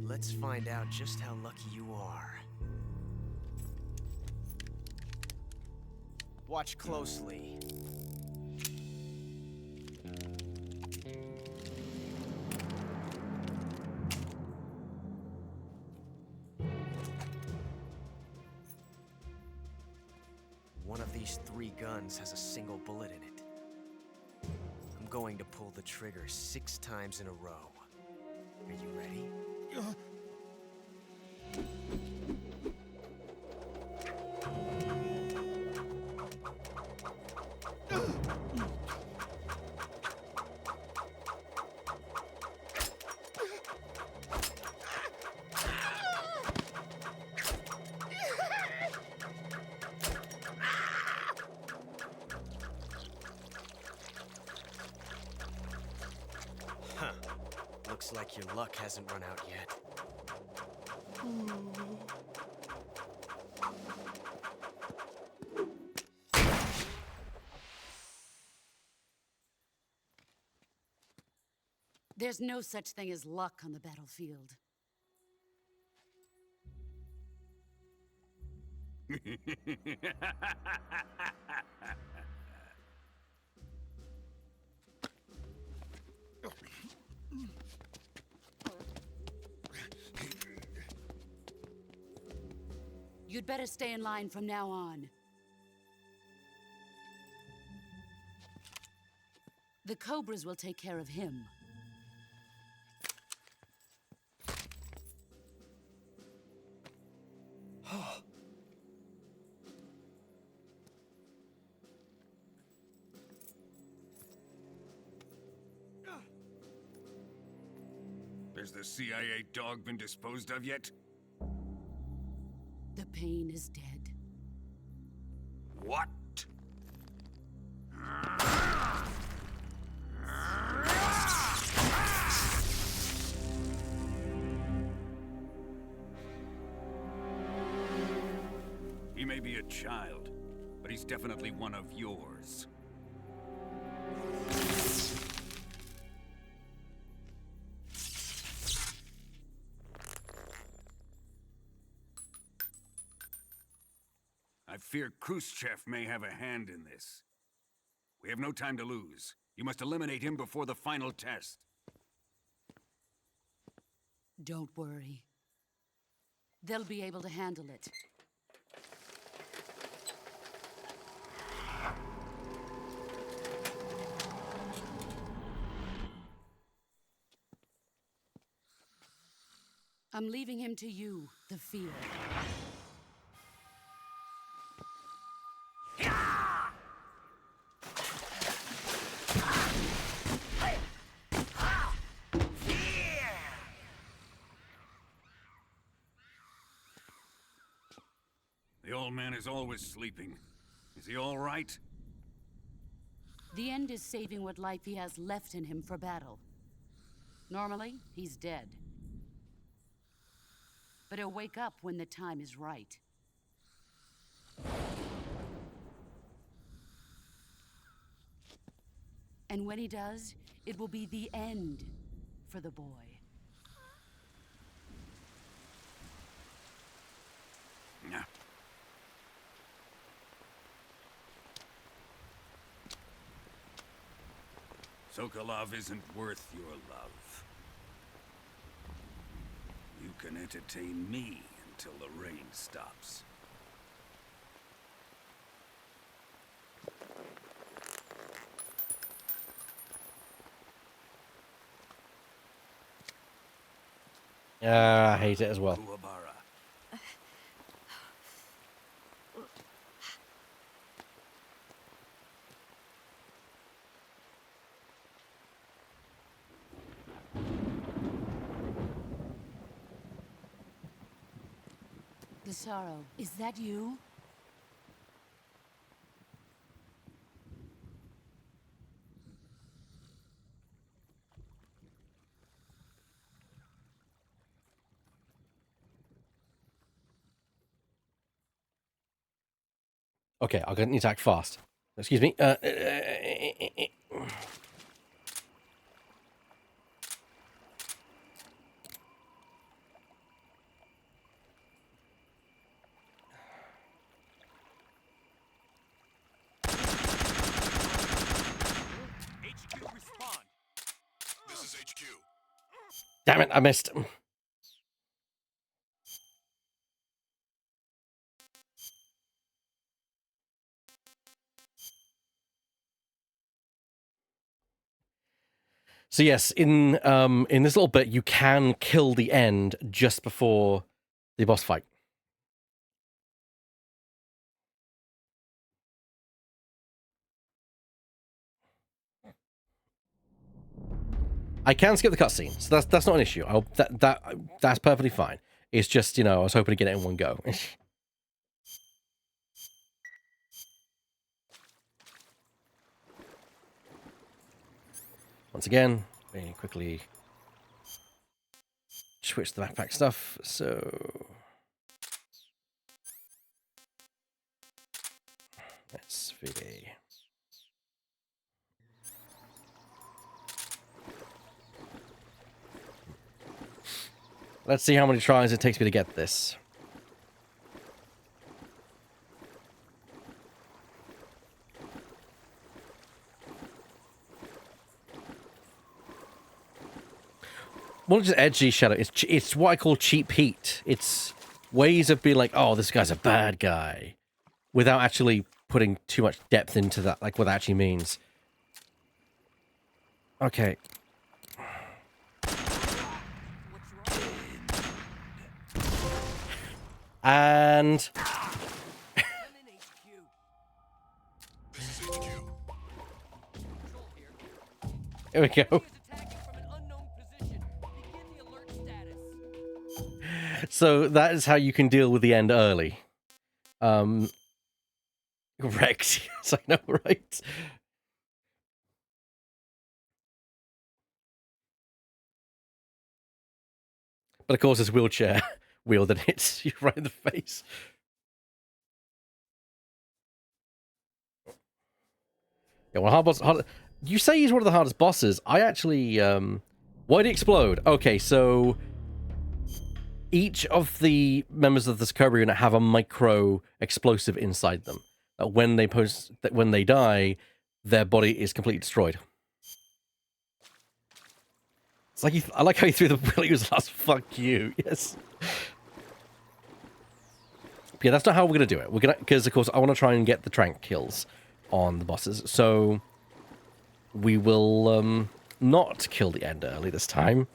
Let's find out just how lucky you are. Watch closely. one of these 3 guns has a single bullet in it. I'm going to pull the trigger 6 times in a row. Are you ready? Huh. Looks like your luck hasn't run out yet. There's no such thing as luck on the battlefield. You'd better stay in line from now on. The Cobras will take care of him. Has the CIA dog been disposed of yet? The pain is dead. What? He may be a child, but he's definitely one of yours. I fear Khrushchev may have a hand in this. We have no time to lose. You must eliminate him before the final test. Don't worry. They'll be able to handle it. I'm leaving him to you, the field. The old man is always sleeping. Is he all right? The end is saving what life he has left in him for battle. Normally, he's dead. But he'll wake up when the time is right. And when he does, it will be the end for the boy. No. Sokolov isn't worth your love. You can entertain me until the rain stops. I hate it as well. The Sorrow, is that you? Okay, I'm going to need to act fast. Excuse me. HQ respond. This is HQ. Damn it, I missed. So yes, in this little bit, you can kill the end just before the boss fight. I can skip the cutscene, so that's not an issue. That's perfectly fine. It's just, you know, I was hoping to get it in one go. Once again, very quickly switch the backpack stuff. So SV. Let's see how many tries it takes me to get this. Well, just edgy shadow. It's what I call cheap heat. It's ways of being like, oh, this guy's a bad guy, without actually putting too much depth into that, like what that actually means. Okay. And here we go. So that is how you can deal with the end early. Rex, yes, I know, right? But of course, his wheelchair wheel that hits you right in the face. Yeah, well, you say he's one of the hardest bosses. I actually, why'd he explode? Okay, so each of the members of this Cobra unit have a micro explosive inside them. When they die, their body is completely destroyed. It's like I like how you threw the wheel. He was last. Fuck you. Yes. Yeah, that's not how we're gonna do it. We're gonna, because of course I want to try and get the trank kills on the bosses. So we will not kill the end early this time.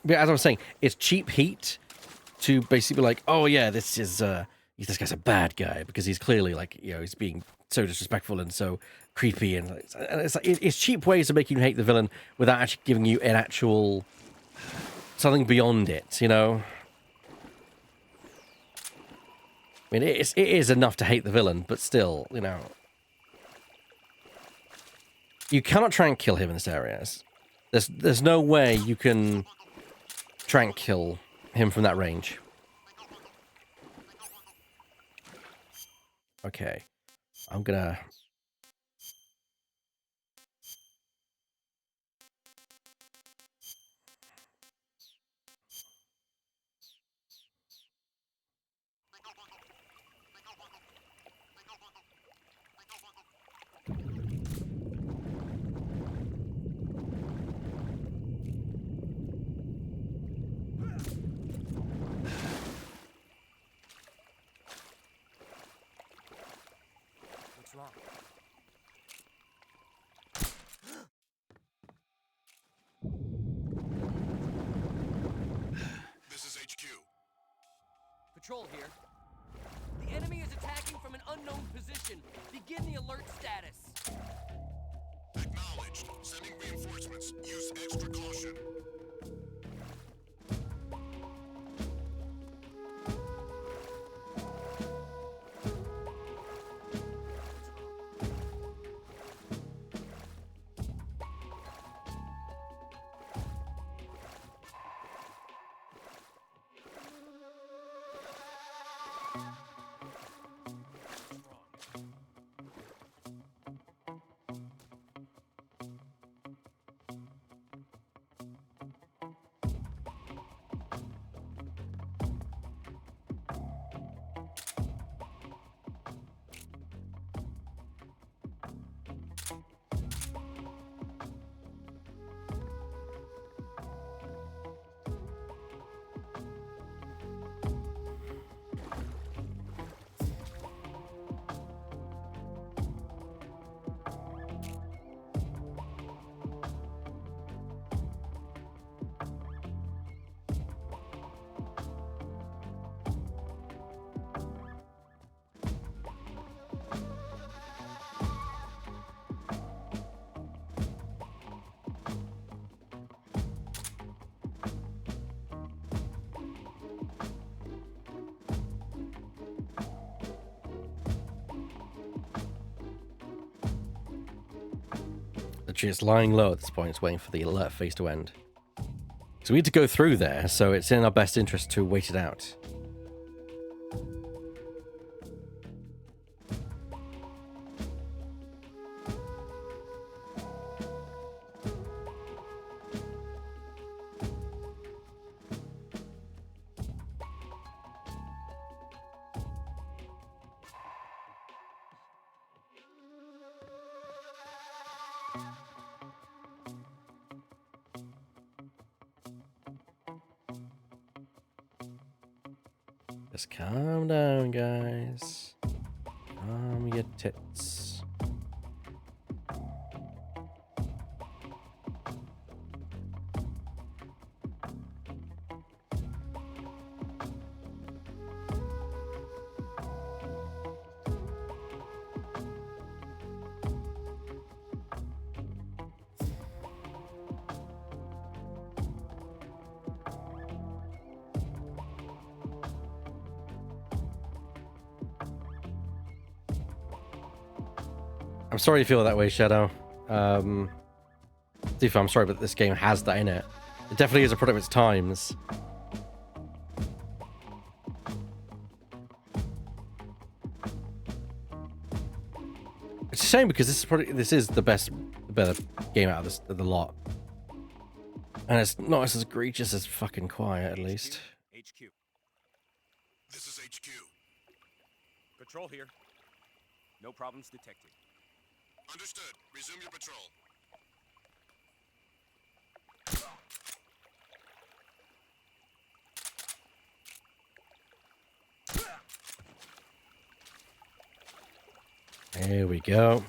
But as I was saying, it's cheap heat to basically be like, oh yeah, this guy's a bad guy because he's clearly like, you know, he's being so disrespectful and so creepy, and it's cheap ways of making you hate the villain without actually giving you an actual something beyond it, you know. I mean, it is enough to hate the villain, but still, you know, you cannot try and kill him in this area. There's no way you can trank kill him from that range. Okay, I'm gonna. What's wrong? This is HQ. Patrol here. The enemy is attacking from an unknown position. Begin the alert status. Acknowledged. Sending reinforcements. Use extra caution. Literally, it's lying low at this point. It's waiting for the alert phase to end. So we need to go through there, so it's in our best interest to wait it out. Just calm down, guys. Calm your tits. I'm sorry you feel that way, Shadow. Tifa, I'm sorry, but this game has that in it. It definitely is a product of its times. It's a shame because this is the better game out of the lot, and it's not as egregious as fucking Quiet, at least. HQ. This is HQ. Patrol here. No problems detected. Understood. Resume your patrol. There we go.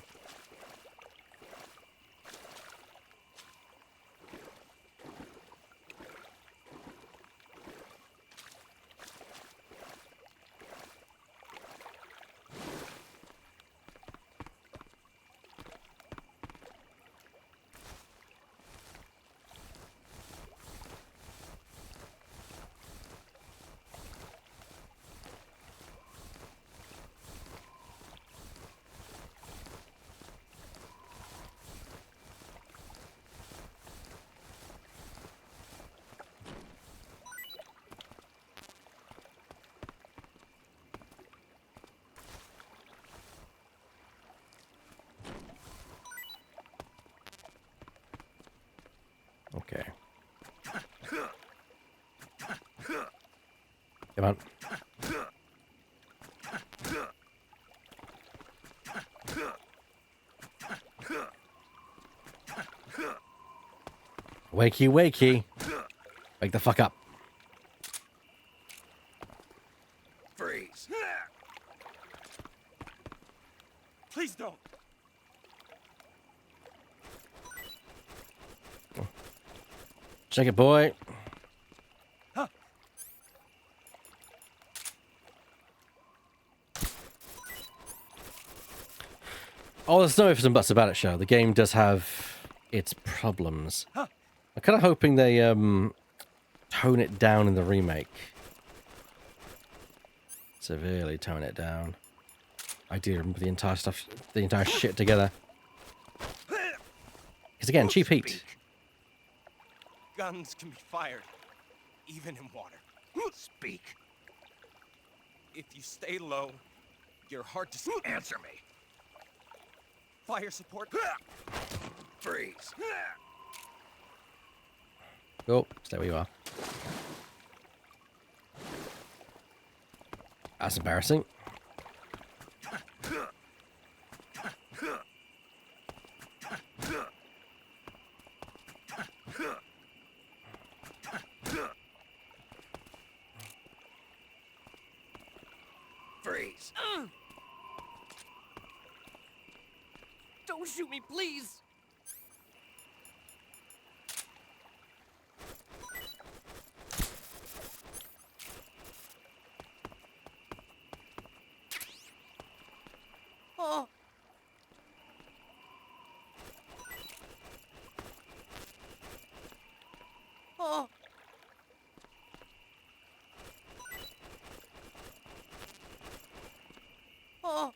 Okay. Come on. Wakey, wakey. Wake the fuck up. Freeze. Please don't. Check it, boy. Huh. Oh, there's no ifs and buts about it, Show. The game does have its problems. Huh. I'm kind of hoping they tone it down in the remake. Severely tone it down. I do remember the entire stuff, the entire shit together. Because again, cheap heat. Guns can be fired, even in water. Speak. If you stay low, you're hard to answer me. Fire support. Freeze. Oh, stay where you are. That's embarrassing. Freeze. Don't shoot me, please. Oh. Oh. Oh.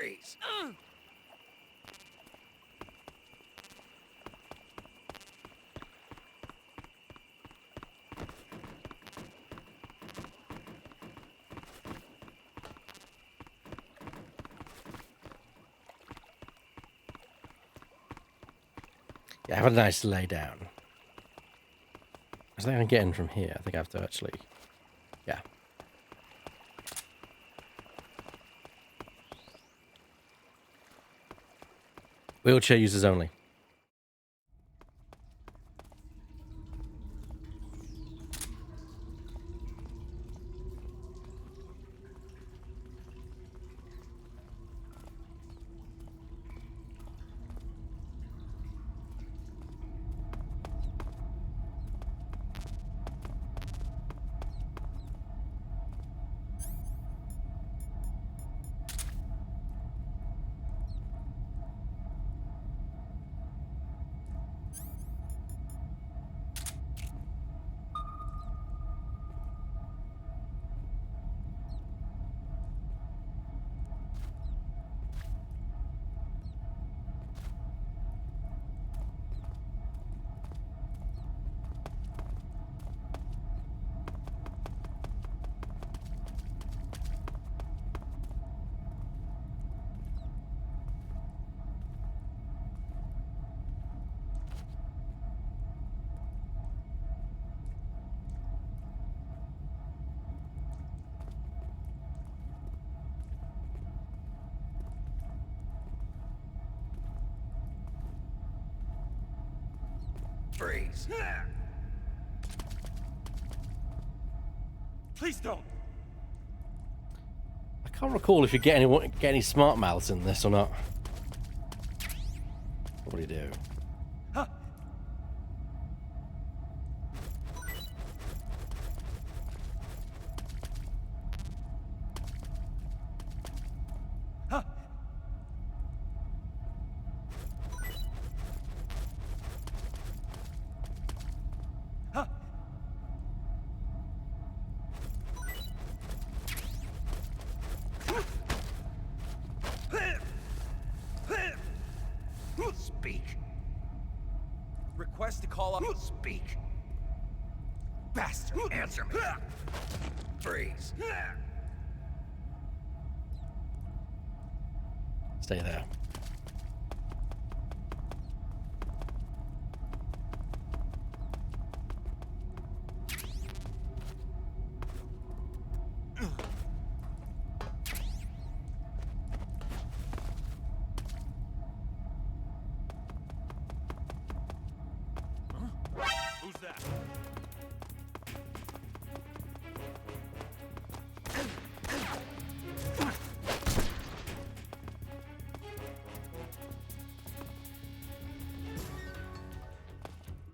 Freeze! Yeah, have a nice lay down. I think I can get in from here. I think I have to actually... Yeah. Wheelchair users only. Freeze! Please don't. I can't recall if you get any smart mouths in this or not. Probably do. Huh. Huh. Huh. Speak! Request to call up. Speak! Bastard, answer me! Freeze! Stay there. Who's that?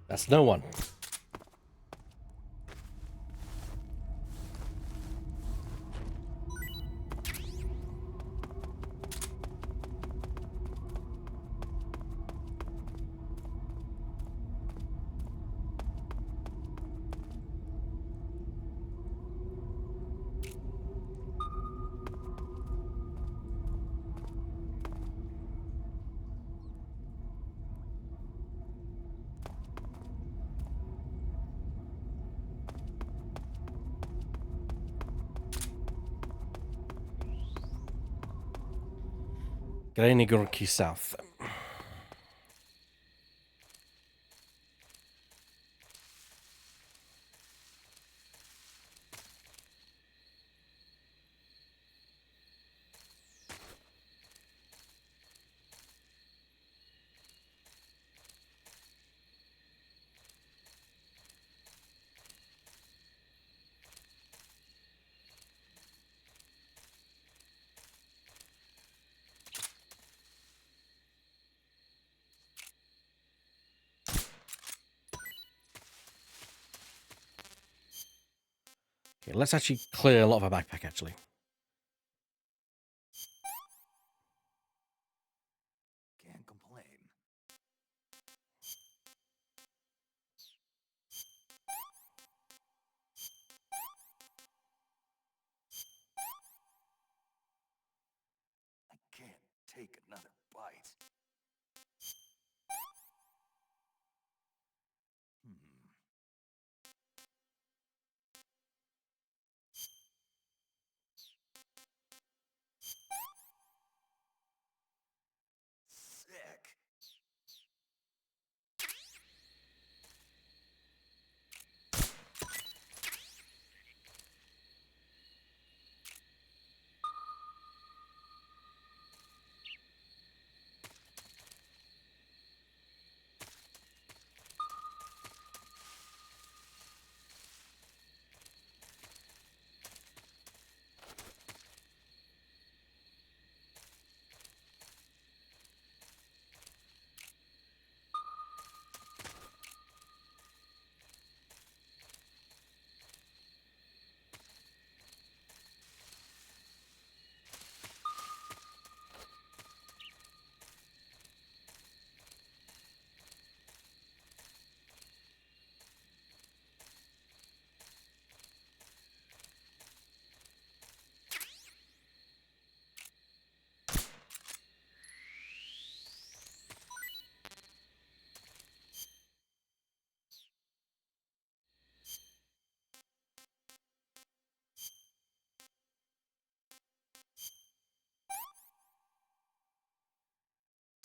That's no one. Grejny Gorky South. Okay, let's actually clear a lot of our backpack, actually. Can't complain. I can't take another bite. Sick.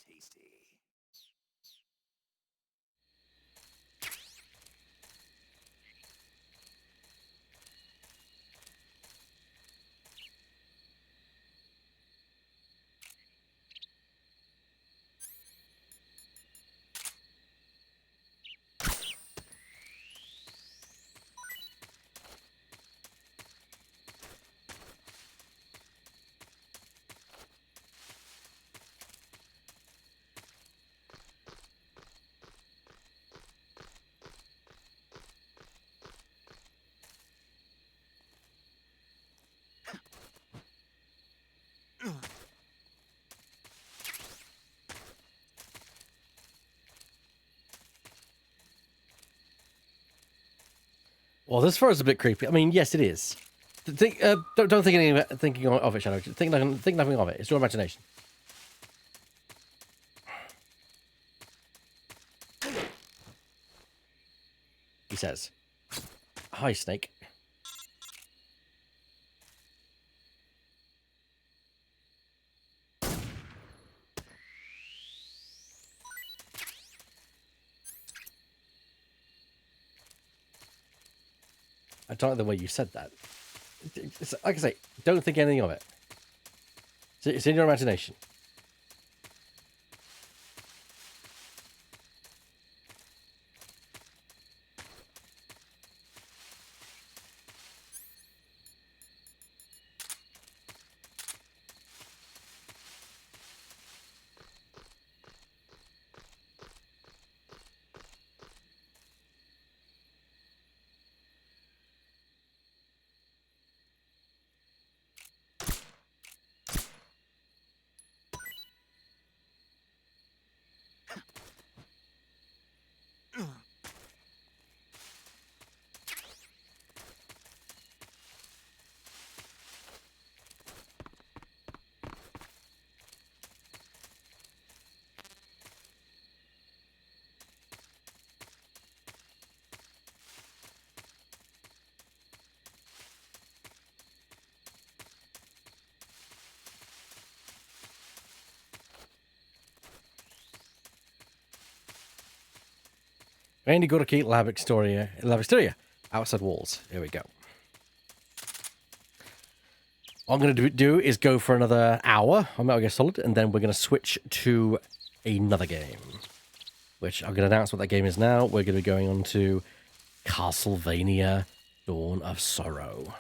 Tasty. Well, this far is a bit creepy. I mean, yes, it is. Don't think anything thinking of it, Shadow. Think nothing of it. It's your imagination. He says, "Hi, Snake." I don't like the way you said that. It's, like I say, don't think anything of it. It's in your imagination. Randy got to keep lab exterior outside walls. Here we go. What I'm going to do is go for another hour on Metal Gear Solid, and then we're going to switch to another game, which I'm going to announce what that game is now. We're going to be going on to Castlevania Dawn of Sorrow.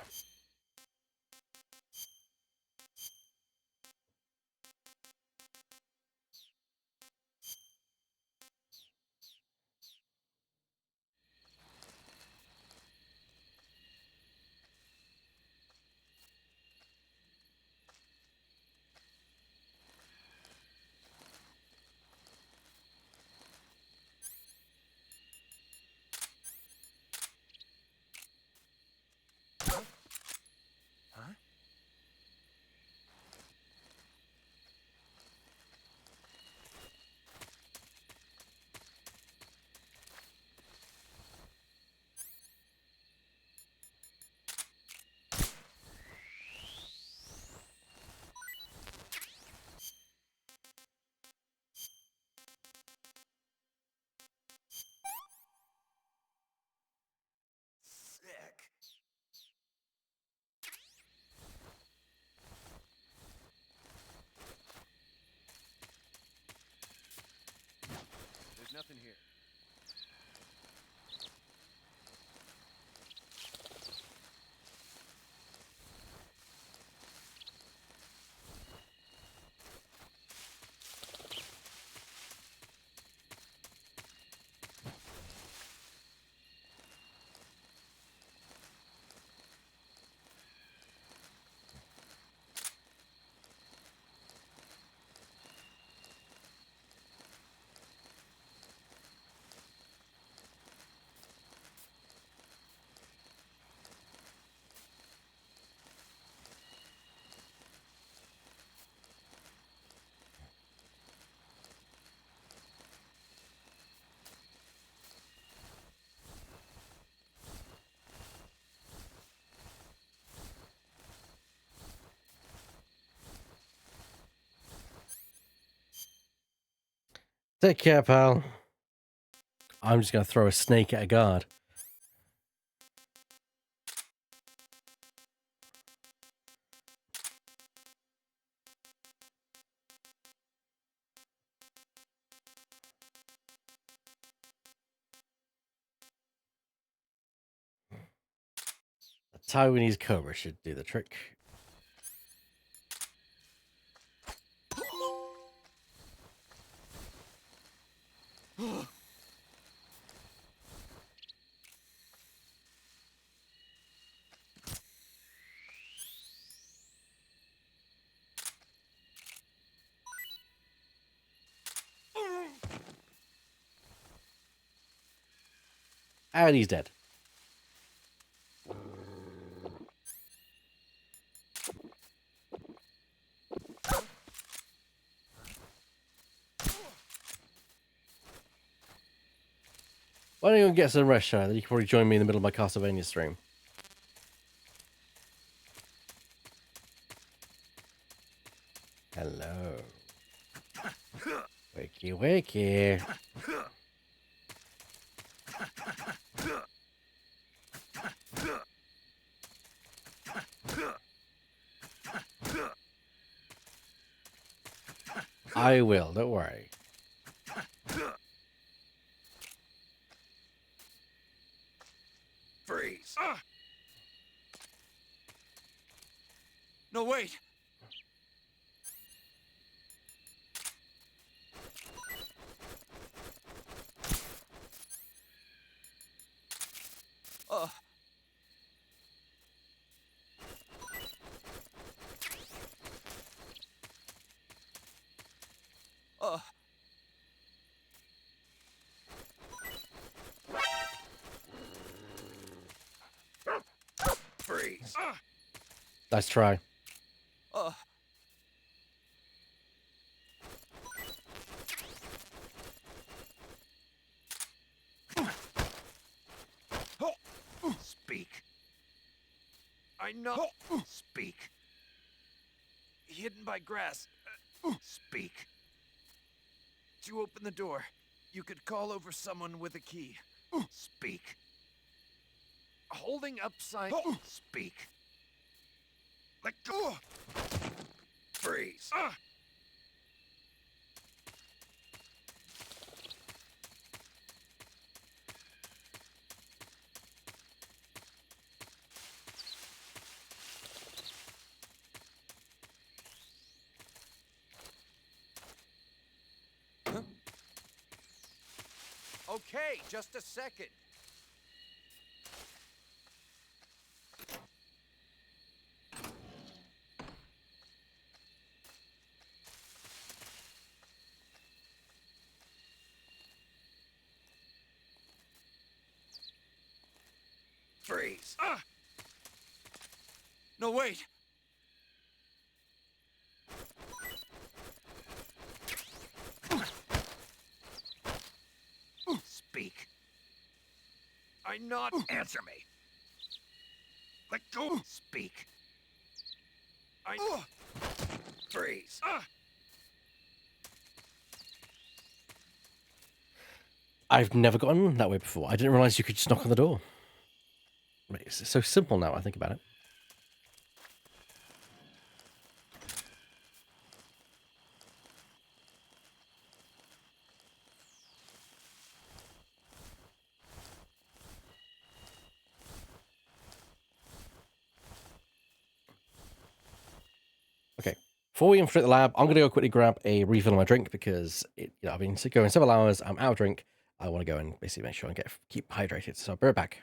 Take care, pal. I'm just going to throw a snake at a guard. A Taiwanese cobra should do the trick. And he's dead. Why don't you go get some rest, Shire? Then you can probably join me in the middle of my Castlevania stream. Hello. Wakey, wakey. I will, don't worry. Freeze. No, wait. Uh. Freeze. Nice try. Speak. I know. Speak. Hidden by grass. Speak. To open the door, you could call over someone with a key. Speak. Holding up sign. Speak. Let go. Freeze. Okay, just a second. Freeze. No, wait. Speak. I not answer me. Let go. Speak. I freeze. I've never gotten that way before. I didn't realize you could just knock on the door. It's so simple now, I think about it. Okay, before we infiltrate the lab, I'm going to go quickly grab a refill on my drink because I've been going several hours. I'm out of drink. I want to go and basically make sure and keep hydrated. So I'll be right back.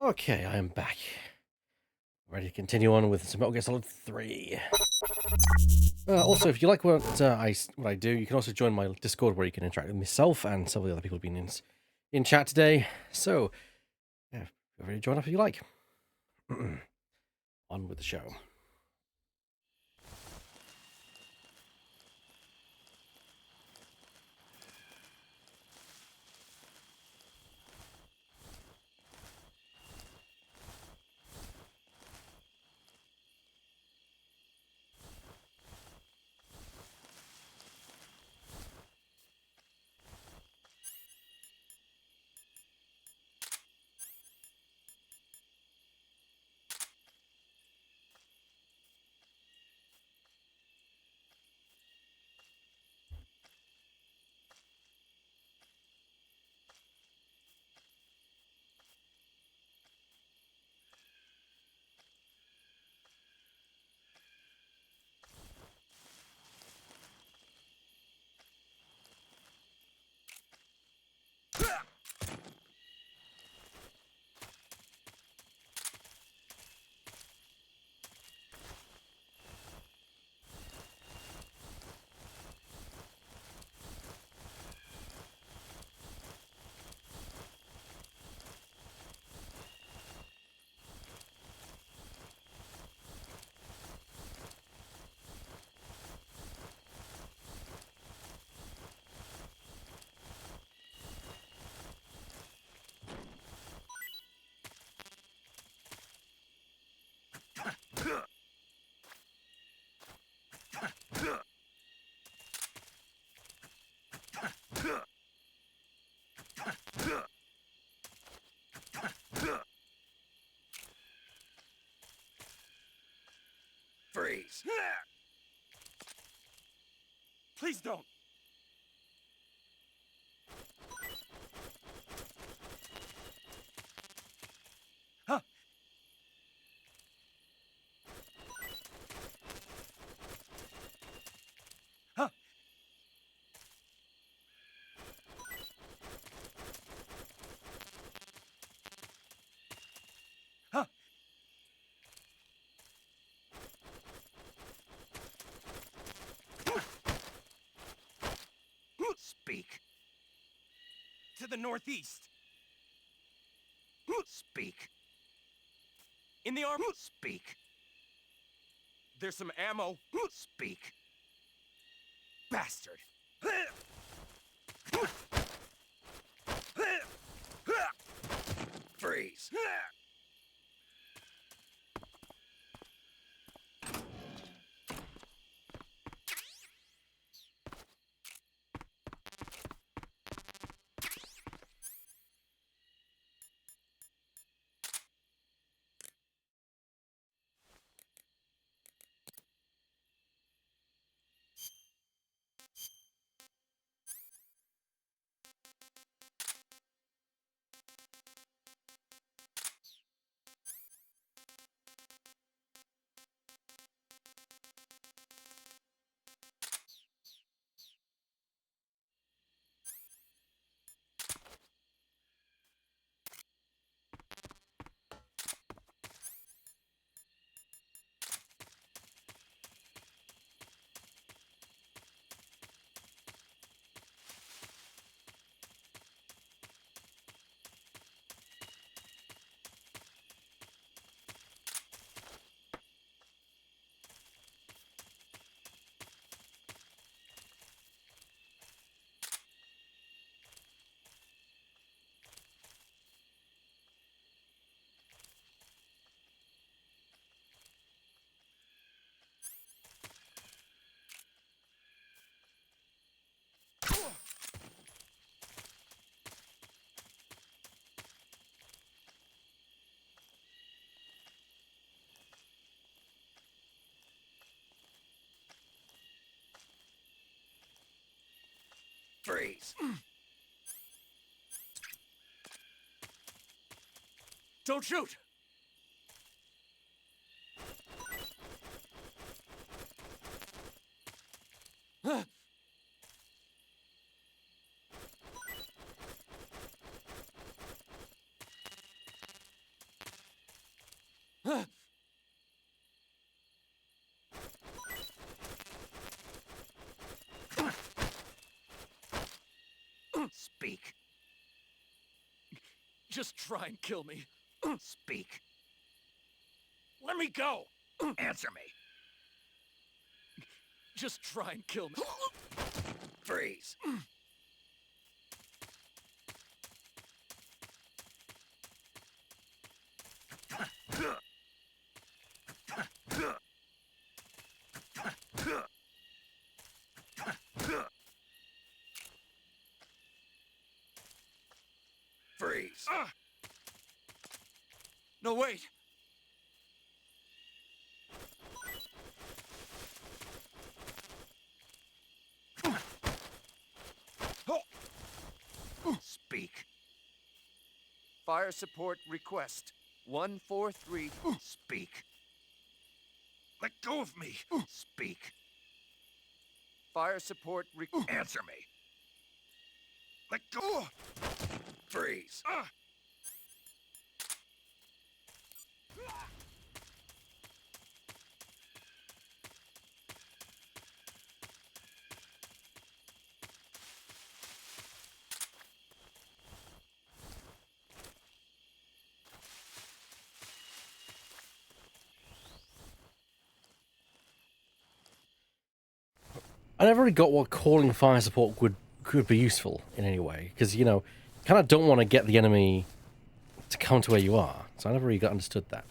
Okay, I am back. Ready to continue on with some Metal Gear Solid 3. Also, if you like what I do, you can also join my Discord where you can interact with myself and some of the other people who've been in chat today. So, yeah, feel free to join up if you like. On with the show. Freeze! Please don't! Huh? Huh? Huh? Speak. To the northeast. Speak. In the arm. Speak. There's some ammo. Speak. Bastard. Freeze. Freeze. Don't shoot! Speak. Just try and kill me. Speak. Let me go. Answer me. Just try and kill me. Freeze. Freeze. No, wait. Speak. Fire support request. 143. Speak. Let go of me. Speak. Fire support Answer me. Let go. Freeze. I never really got what calling fire support could be useful in any way, because, you know, kind of don't want to get the enemy to come to where you are, so I never really got understood that.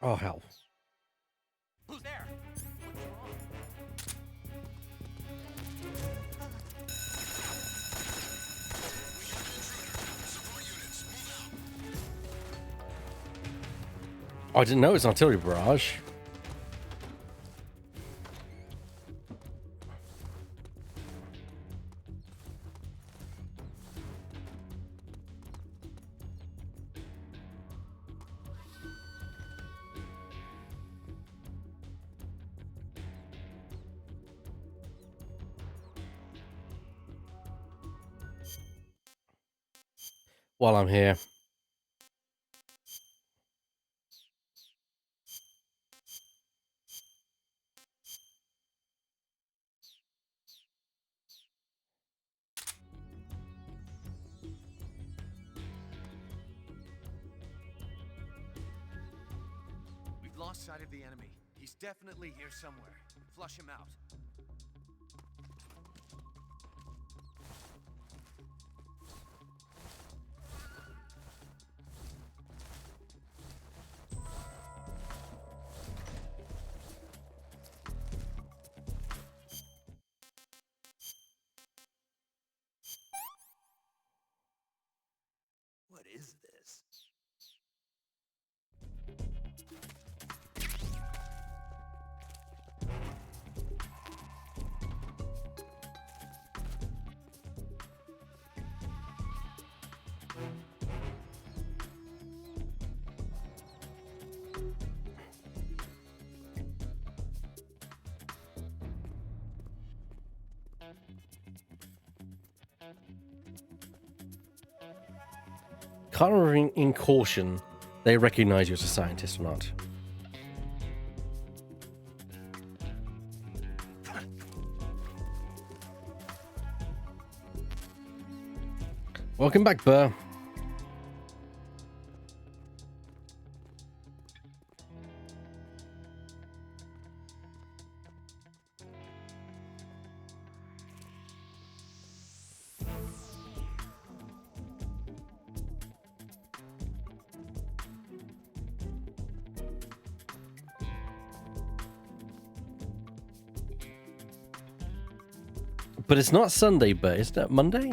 Oh, hell. Who's there? Oh, I didn't know it was an artillery barrage. While I'm here. We've lost sight of the enemy. He's definitely here somewhere. Flush him out. What is this? Can't remember in Caution they recognize you as a scientist or not. Welcome back, Burr. But it's not Sunday, but isn't it Monday?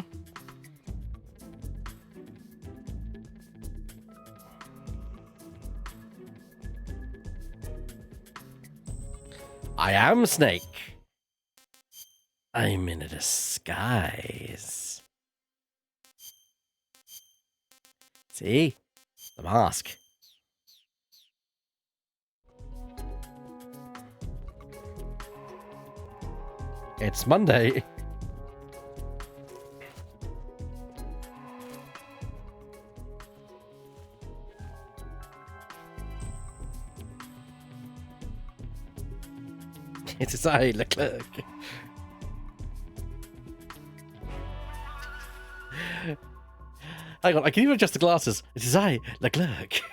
I am Snake. I'm in a disguise. See? The mask. It's Monday. It is I, Leclerc. Hang on, I can even adjust the glasses. It is I, Leclerc.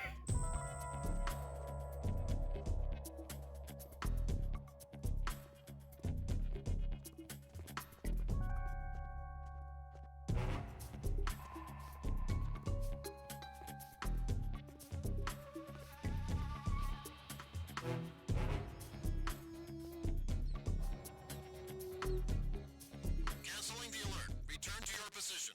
Canceling the alert. Return to your position.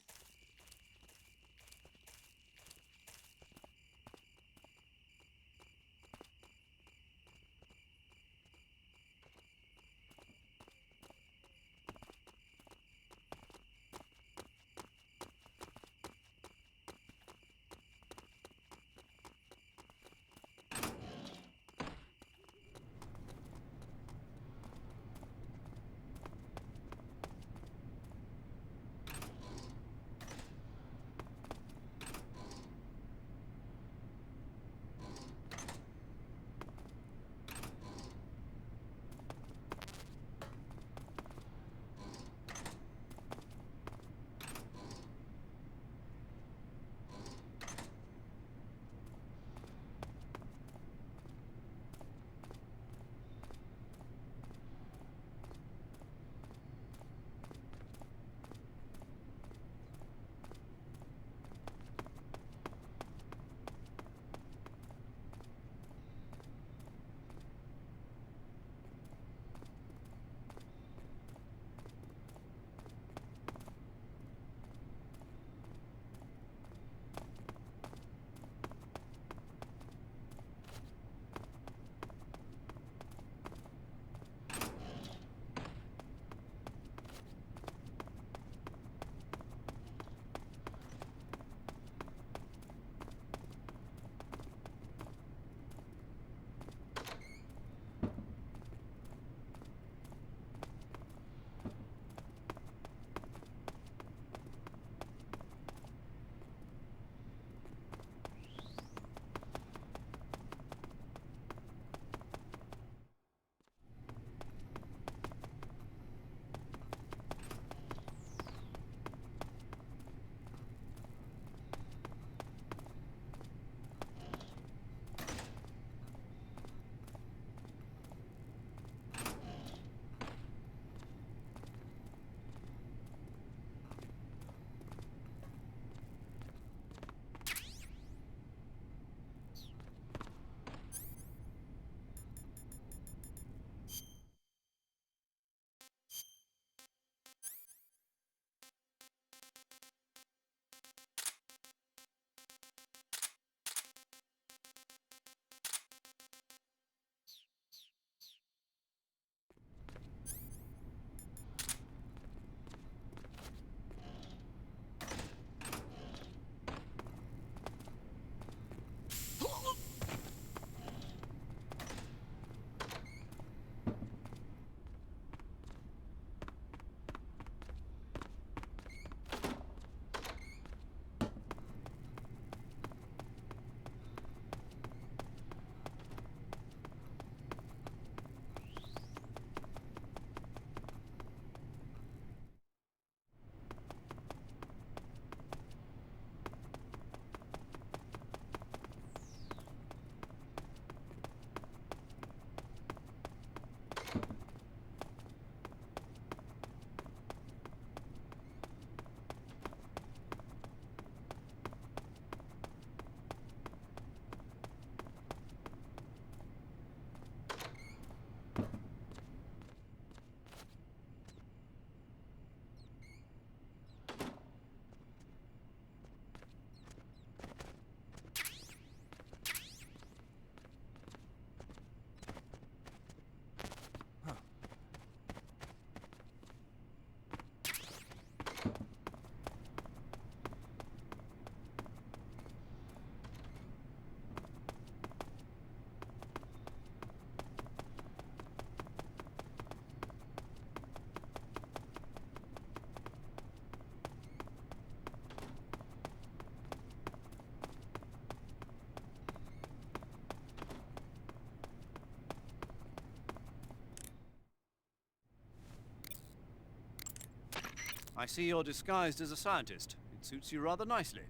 I see you're disguised as a scientist. It suits you rather nicely.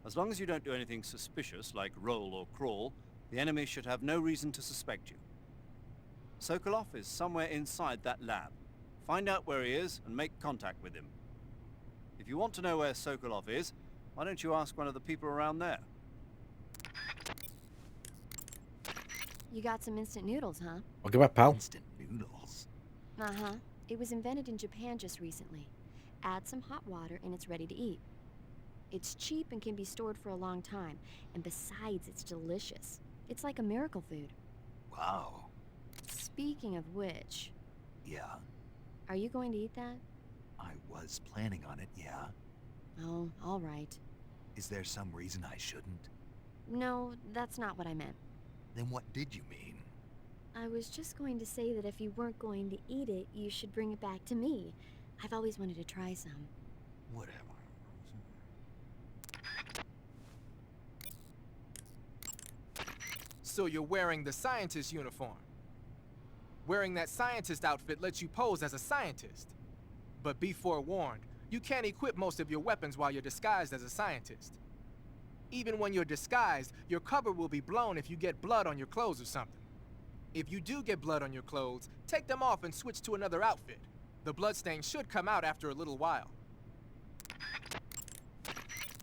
As long as you don't do anything suspicious, like roll or crawl, the enemy should have no reason to suspect you. Sokolov is somewhere inside that lab. Find out where he is and make contact with him. If you want to know where Sokolov is, why don't you ask one of the people around there? You got some instant noodles, huh? Welcome back, pal. Instant noodles? Uh-huh. It was invented in Japan just recently. Add some hot water and it's ready to eat. It's cheap and can be stored for a long time. And besides, it's delicious. It's like a miracle food. Wow. Speaking of which... Yeah? Are you going to eat that? I was planning on it, yeah. Oh, all right. Is there some reason I shouldn't? No, that's not what I meant. Then what did you mean? I was just going to say that if you weren't going to eat it, you should bring it back to me. I've always wanted to try some. Whatever. So you're wearing the scientist uniform. Wearing that scientist outfit lets you pose as a scientist. But be forewarned, you can't equip most of your weapons while you're disguised as a scientist. Even when you're disguised, your cover will be blown if you get blood on your clothes or something. If you do get blood on your clothes, take them off and switch to another outfit. The bloodstain should come out after a little while.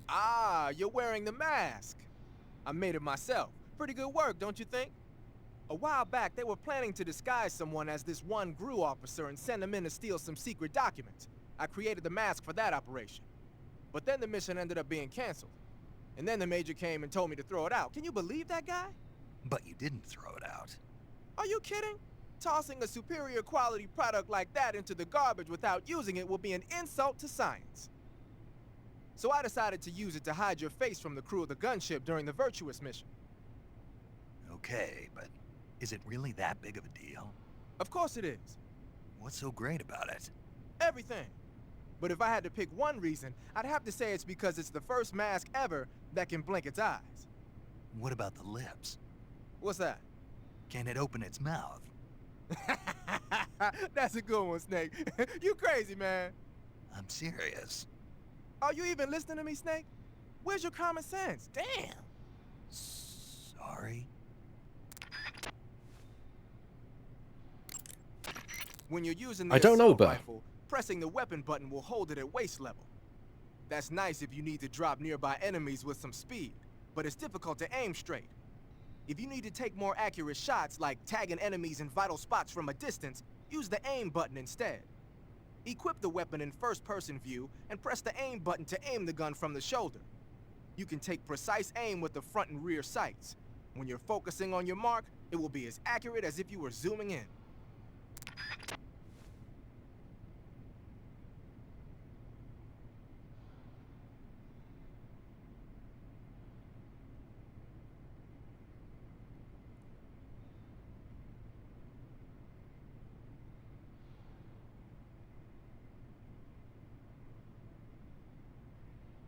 Ah, you're wearing the mask. I made it myself. Pretty good work, don't you think? A while back, they were planning to disguise someone as this one GRU officer and send them in to steal some secret documents. I created the mask for that operation. But then the mission ended up being canceled. And then the major came and told me to throw it out. Can you believe that guy? But you didn't throw it out. Are you kidding? Tossing a superior quality product like that into the garbage without using it will be an insult to science. So I decided to use it to hide your face from the crew of the gunship during the Virtuous mission. Okay, but is it really that big of a deal? Of course it is. What's so great about it? Everything. But if I had to pick one reason, I'd have to say it's because it's the first mask ever that can blink its eyes. What about the lips? What's that? Can it open its mouth? That's a good one, Snake. You crazy, man. I'm serious. Are you even listening to me, Snake? Where's your common sense? Damn. Sorry. When you're using the I don't know, assault but rifle, pressing the weapon button will hold it at waist level. That's nice if you need to drop nearby enemies with some speed, but it's difficult to aim straight. If you need to take more accurate shots, like tagging enemies in vital spots from a distance, use the aim button instead. Equip the weapon in first-person view and press the aim button to aim the gun from the shoulder. You can take precise aim with the front and rear sights. When you're focusing on your mark, it will be as accurate as if you were zooming in.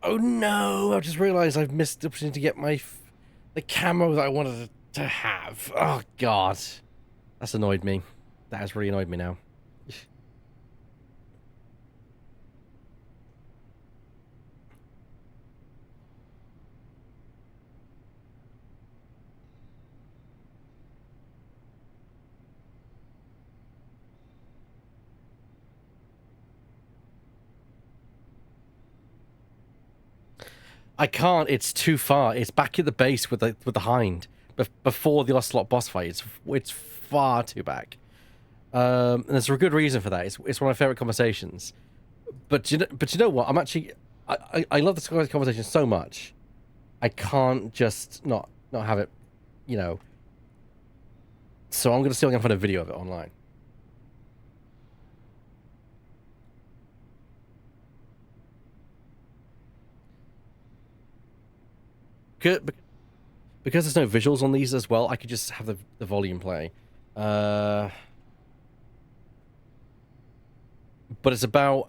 Oh no! I just realised I've missed the opportunity to get the camo that I wanted to have. Oh god, that's annoyed me. That has really annoyed me now. I can't. It's too far. It's back at the base with the hind, before the Ocelot boss fight. It's far too back. And there's a good reason for that. It's one of my favorite conversations. But you know what? I'm actually I love this conversation so much. I can't just not have it, you know. So I'm gonna see if I can find a video of it online. Because there's no visuals on these as well, I could just have the volume play. But it's about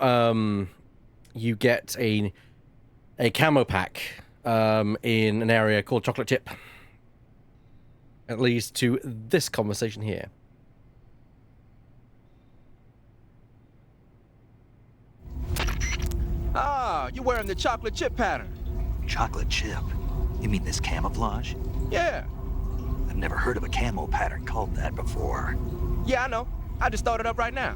you get a camo pack in an area called Chocolate Chip. At least to this conversation here. you're wearing the chocolate chip pattern. Chocolate chip? You mean this camouflage? Yeah. I've never heard of a camo pattern called that before. Yeah, I know. I just thought it up right now.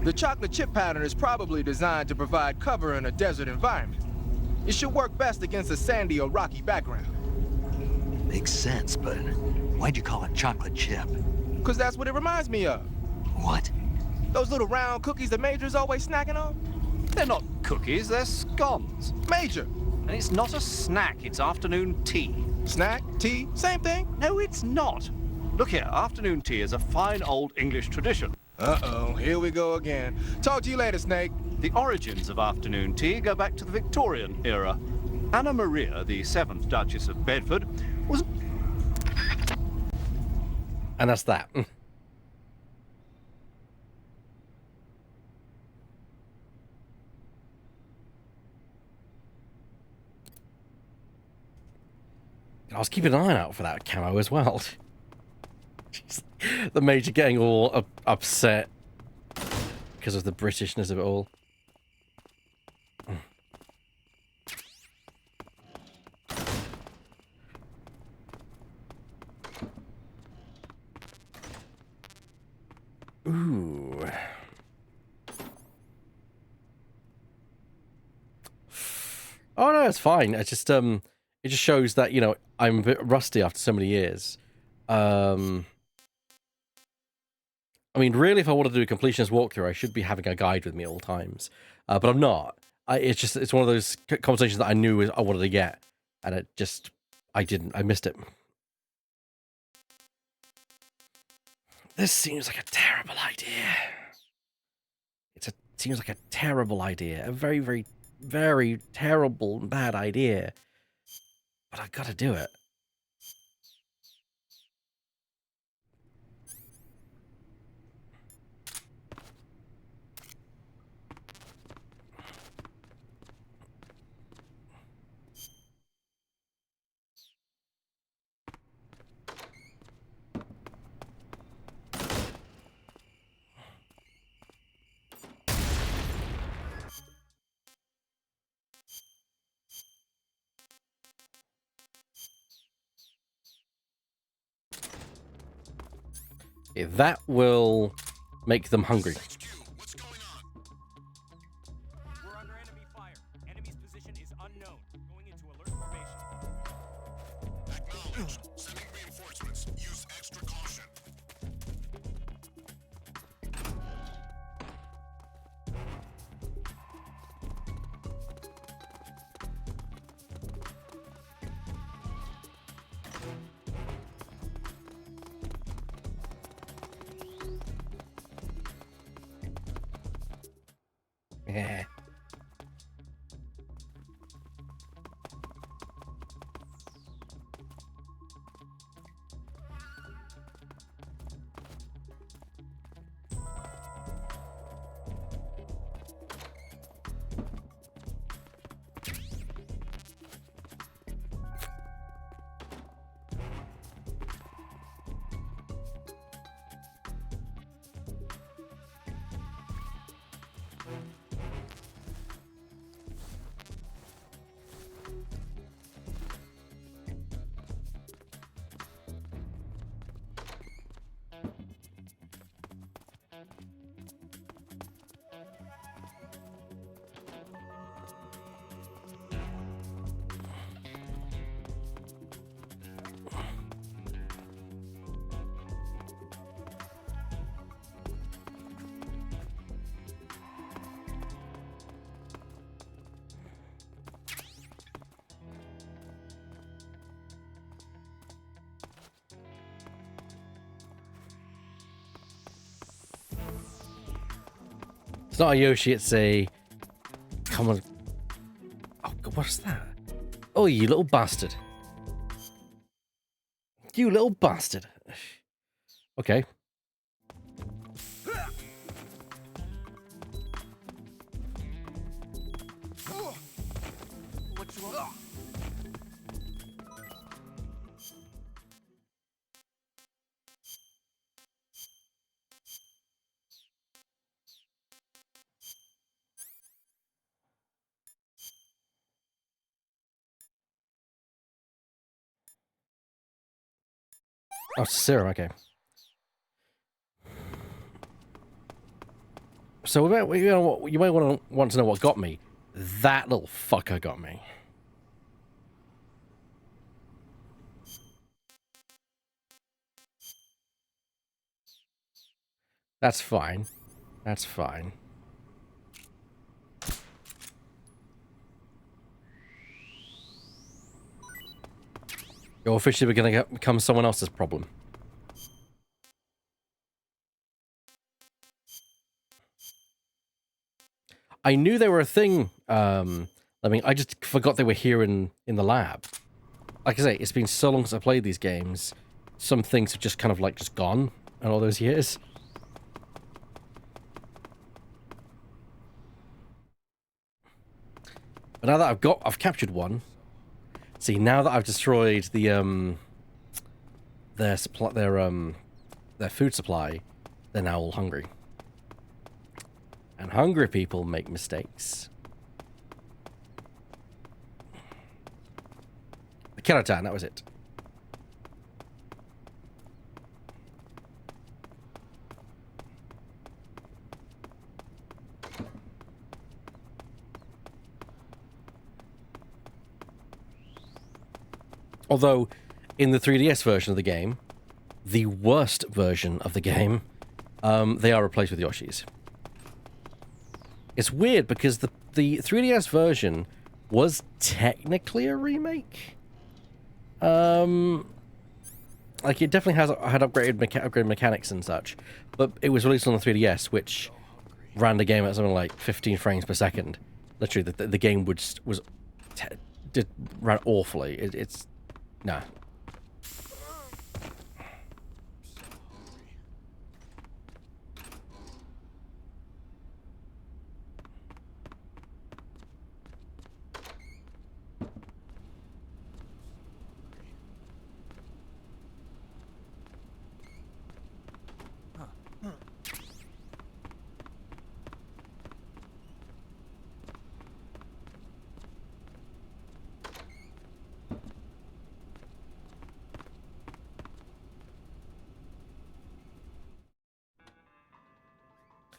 The chocolate chip pattern is probably designed to provide cover in a desert environment. It should work best against a sandy or rocky background. Makes sense, but why'd you call it chocolate chip? Because that's what it reminds me of. What? Those little round cookies the Major's always snacking on? They're not cookies, they're scones. Major! And it's not a snack, it's afternoon tea. Snack? Tea? Same thing? No, it's not. Look here, afternoon tea is a fine old English tradition. Uh-oh, here we go again. Talk to you later, Snake. The origins of afternoon tea go back to the Victorian era. Anna Maria, the 7th Duchess of Bedford, was... And that's that. I was keeping an eye out for that camo as well. Jeez. The Major getting all upset because of the Britishness of it all. Ooh. Oh no, it's fine. It's just it just shows that, you know, I'm a bit rusty after so many years. I mean, really, if I wanted to do a completionist walkthrough, I should be having a guide with me at all times. But I'm not. It's one of those conversations that I knew I wanted to get, and I didn't. I missed it. This seems like a terrible idea. Seems like a terrible idea. A very, very, very terrible and bad idea. But I gotta do it. Yeah, that will make them hungry. We're under enemy fire. Enemy's position is unknown. Going into alert formation. Acknowledged. Sending reinforcements. Use extra caution. Yeah. It's not a Yoshi, it's a... Come on. Oh, God, what's that? Oh, you little bastard. You little bastard. Okay. What's wrong? Oh, serum, okay. So you might want to know what got me. That little fucker got me. That's fine. That's fine. You're officially going to become someone else's problem. I knew they were a thing. I mean, I just forgot they were here in the lab. Like I say, it's been so long since I played these games. Some things have just kind of like just gone in all those years. But now that I've captured one. See, now that I've destroyed the their food supply, they're now all hungry. And hungry people make mistakes. The Keratan, that was it. Although, in the 3DS version of the game, the worst version of the game, they are replaced with Yoshis. It's weird because the 3DS version was technically a remake. Like it definitely had upgraded mechanics and such, but it was released on the 3DS, which ran the game at something like 15 frames per second. Literally, the game ran awfully. It's nah.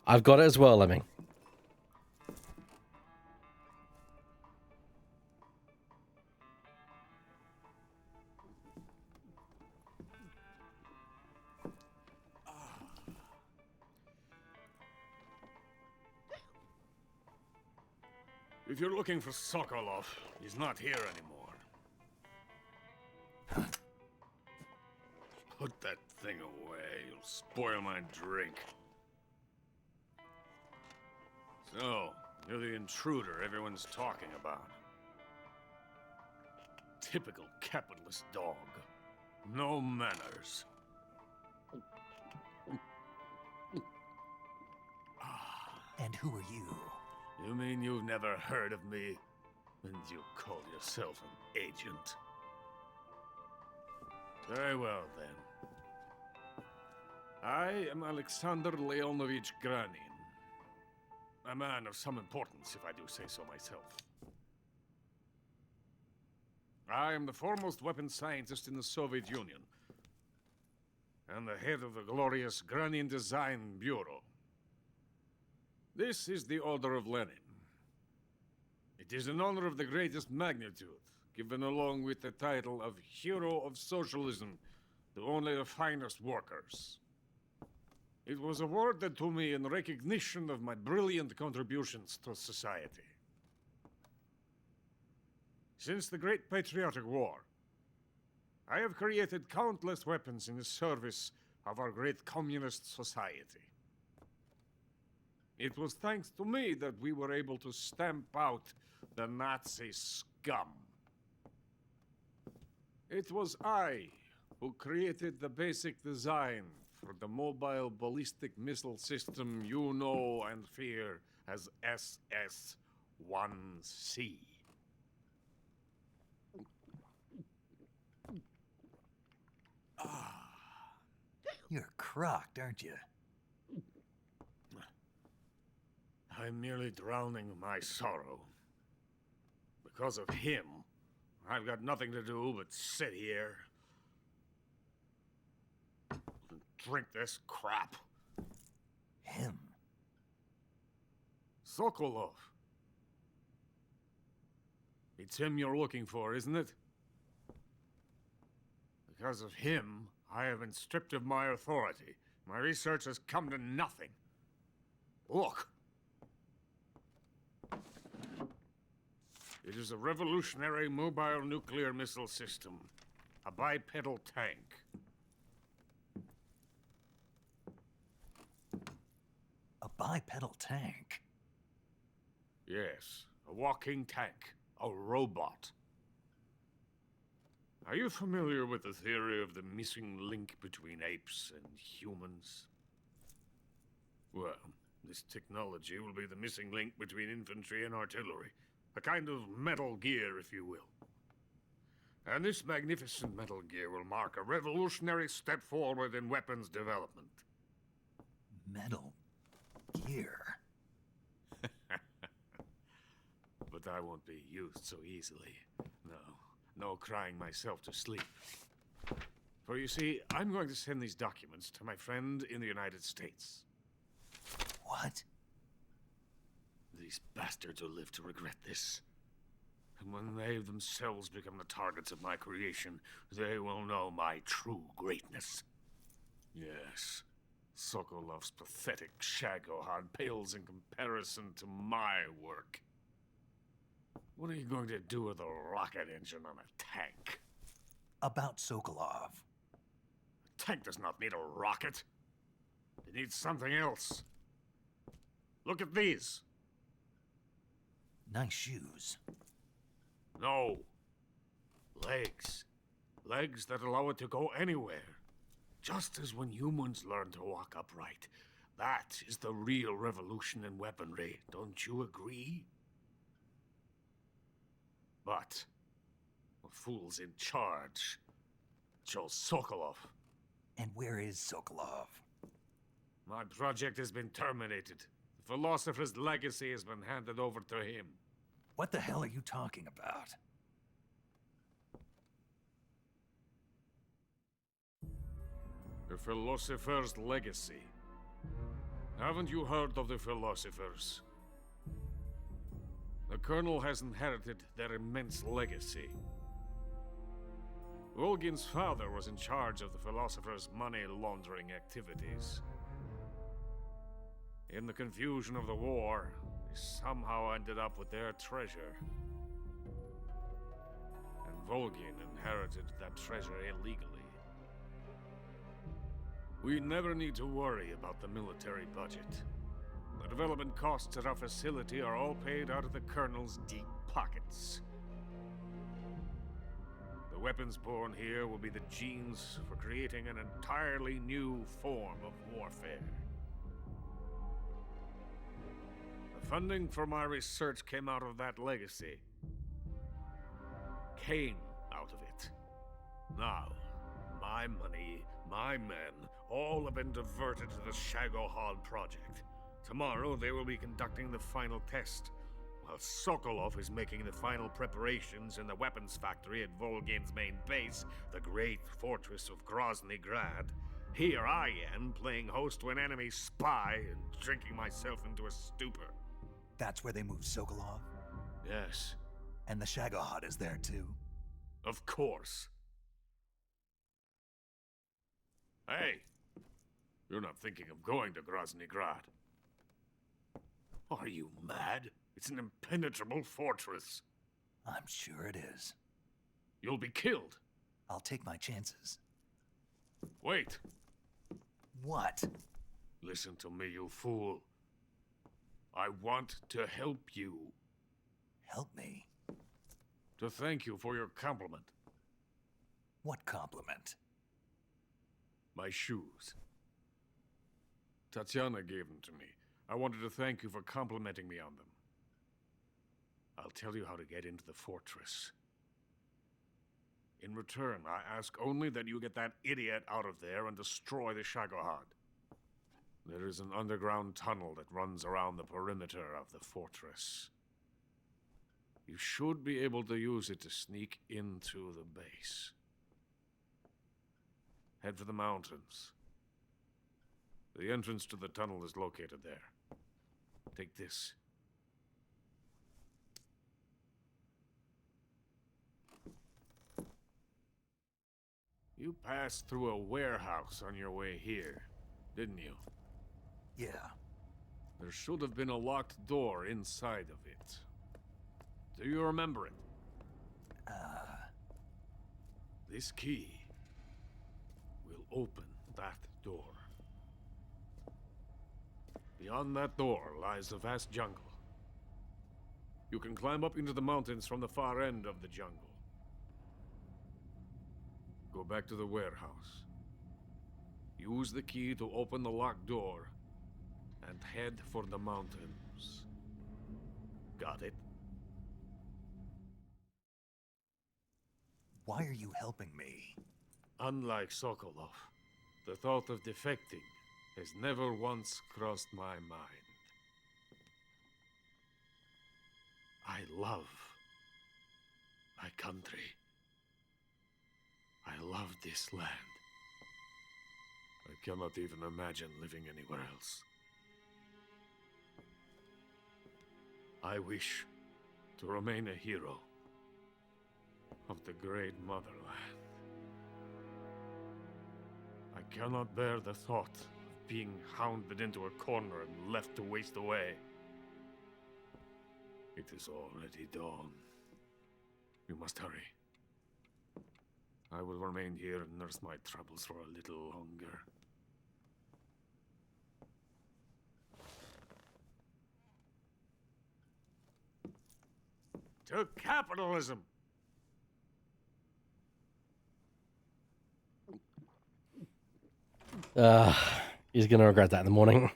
I've got it as well, Lemming. If you're looking for Sokolov, he's not here anymore. Put that thing away. You'll spoil my drink. So, you're the intruder everyone's talking about. Typical capitalist dog. No manners. And who are you? You mean you've never heard of me? And you call yourself an agent? Very well, then. I am Alexander Leonovich Granin. A man of some importance, if I do say so myself. I am the foremost weapons scientist in the Soviet Union, and the head of the glorious Granin Design Bureau. This is the Order of Lenin. It is an honor of the greatest magnitude, given along with the title of Hero of Socialism to only the finest workers. It was awarded to me in recognition of my brilliant contributions to society. Since the Great Patriotic War, I have created countless weapons in the service of our great communist society. It was thanks to me that we were able to stamp out the Nazi scum. It was I who created the basic design for the mobile ballistic missile system you know and fear as SS-1C. You're crocked, aren't you? I'm merely drowning my sorrow. Because of him, I've got nothing to do but sit here drink this crap. Him? Sokolov. It's him you're looking for, isn't it? Because of him, I have been stripped of my authority. My research has come to nothing. Look. It is a revolutionary mobile nuclear missile system. A bipedal tank. A bipedal tank? Yes, a walking tank. A robot. Are you familiar with the theory of the missing link between apes and humans? Well, this technology will be the missing link between infantry and artillery. A kind of Metal Gear, if you will. And this magnificent Metal Gear will mark a revolutionary step forward in weapons development. Metal Gear? But I won't be used so easily. No crying myself to sleep. For you see, I'm going to send these documents to my friend in the United States. What? These bastards will live to regret this. And when they themselves become the targets of my creation, they will know my true greatness. Yes, Sokolov's pathetic Shagohod pales in comparison to my work. What are you going to do with a rocket engine on a tank? About Sokolov. A tank does not need a rocket. It needs something else. Look at these. Nice shoes. No. Legs. Legs that allow it to go anywhere. Just as when humans learn to walk upright. That is the real revolution in weaponry. Don't you agree? But the fool's in charge. Joe Sokolov. And where is Sokolov? My project has been terminated. The philosopher's legacy has been handed over to him. What the hell are you talking about? The philosopher's legacy. Haven't you heard of the philosophers? The Colonel has inherited their immense legacy. Volgin's father was in charge of the philosophers' money laundering activities. In the confusion of the war, they somehow ended up with their treasure. And Volgin inherited that treasure illegally. We never need to worry about the military budget. The development costs at our facility are all paid out of the Colonel's deep pockets. The weapons born here will be the genes for creating an entirely new form of warfare. The funding for my research came out of that legacy. Came out of it. Now, my money, my men, all have been diverted to the Shagohod project. Tomorrow, they will be conducting the final test, while Sokolov is making the final preparations in the weapons factory at Volgin's main base, the great fortress of Grozny Grad. Here I am, playing host to an enemy spy and drinking myself into a stupor. That's where they moved Sokolov? Yes. And the Shagohod is there too? Of course. Hey! You're not thinking of going to Grozny Grad. Are you mad? It's an impenetrable fortress. I'm sure it is. You'll be killed. I'll take my chances. Wait. What? Listen to me, you fool. I want to help you. Help me? To thank you for your compliment. What compliment? My shoes. Tatiana gave them to me. I wanted to thank you for complimenting me on them. I'll tell you how to get into the fortress. In return, I ask only that you get that idiot out of there and destroy the Shagohod. There is an underground tunnel that runs around the perimeter of the fortress. You should be able to use it to sneak into the base. Head for the mountains. The entrance to the tunnel is located there. Take this. You passed through a warehouse on your way here, didn't you? Yeah. There should have been a locked door inside of it. Do you remember it? This key will open that door. Beyond that door lies a vast jungle. You can climb up into the mountains from the far end of the jungle. Go back to the warehouse. Use the key to open the locked door and head for the mountains. Got it? Why are you helping me? Unlike Sokolov, the thought of defecting has never once crossed my mind. I love my country. I love this land. I cannot even imagine living anywhere else. I wish to remain a hero of the great motherland. I cannot bear the thought of being hounded into a corner and left to waste away. It is already dawn. We must hurry. I will remain here and nurse my troubles for a little longer. To capitalism! He's gonna regret that in the morning.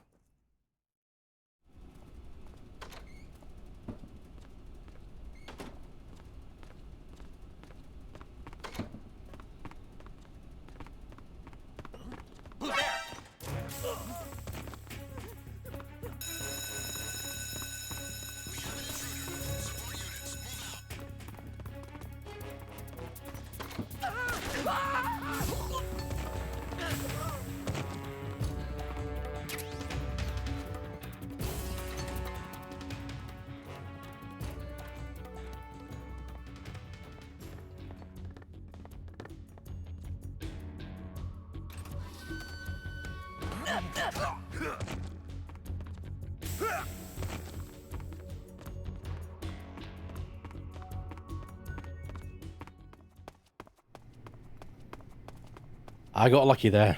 I got lucky there.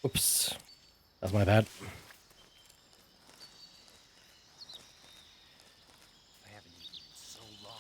Oops. That's my bad. I haven't eaten in so long.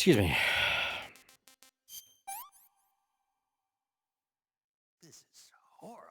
Excuse me. This is horrible.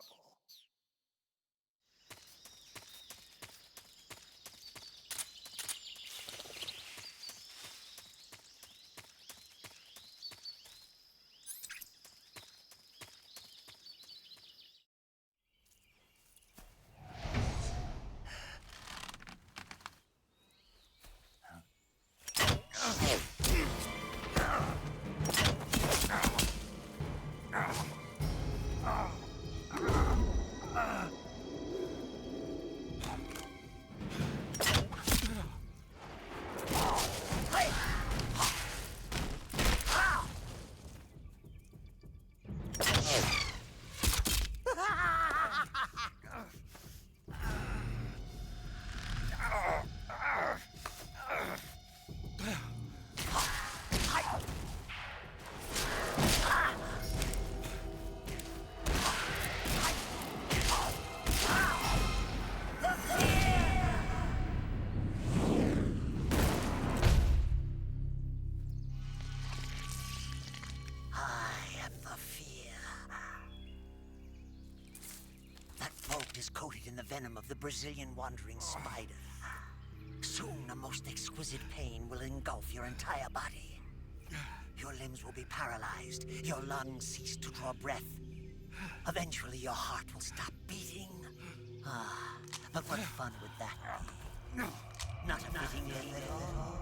Is coated in the venom of the Brazilian wandering spider. Soon, a most exquisite pain will engulf your entire body. Your limbs will be paralyzed, your lungs cease to draw breath. Eventually, your heart will stop beating. But what fun would that be? Not a fitting name at all.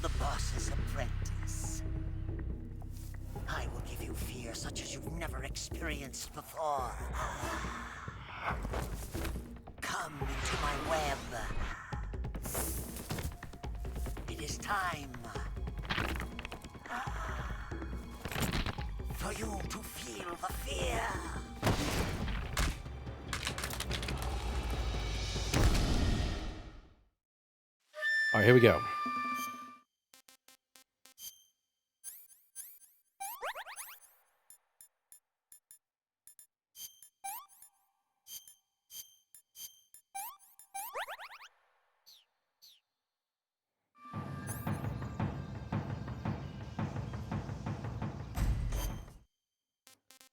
The boss's apprentice. I will give you fear such as you've never experienced before. Come into my web. It is time for you to feel the fear. All right, here we go.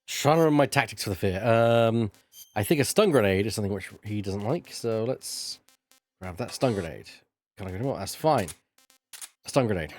Trying to remember my tactics for the fear. I think a stun grenade is something which he doesn't like, so let's grab that stun grenade. Can I get him out? That's fine. A stun grenade.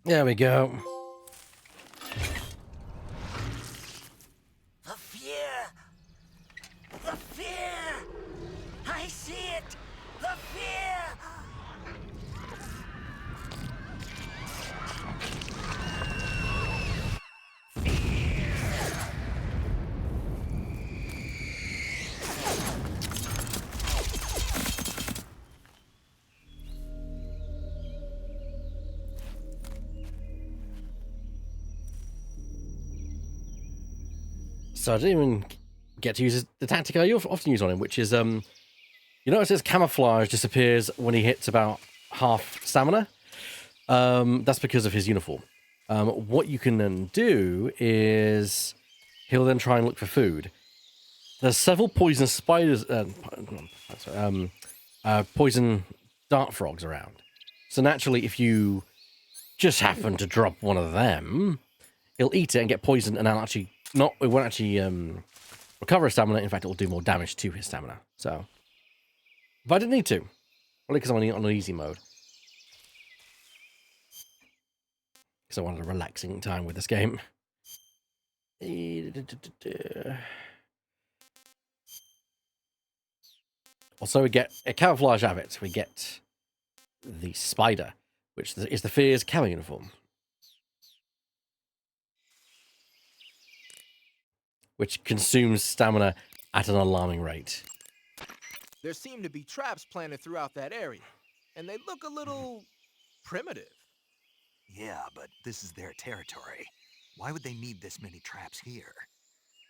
There we go. The fear! The fear! I see it! The fear! So I didn't even get to use the tactic I often use on him, which is, you notice his camouflage disappears when he hits about half stamina. That's because of his uniform. What you can then do is he'll then try and look for food. There's several poison spiders, poison dart frogs around. So naturally, if you just happen to drop one of them, he'll eat it and get poisoned, and it won't actually recover his stamina. In fact, it will do more damage to his stamina. So, but I didn't need to, only because I'm on an easy mode. Because I wanted a relaxing time with this game. Also, we get a camouflage of it. We get the spider, which is the Fear's camo uniform, which consumes stamina at an alarming rate. There seem to be traps planted throughout that area, and they look a little primitive. Yeah, but this is their territory. Why would they need this many traps here?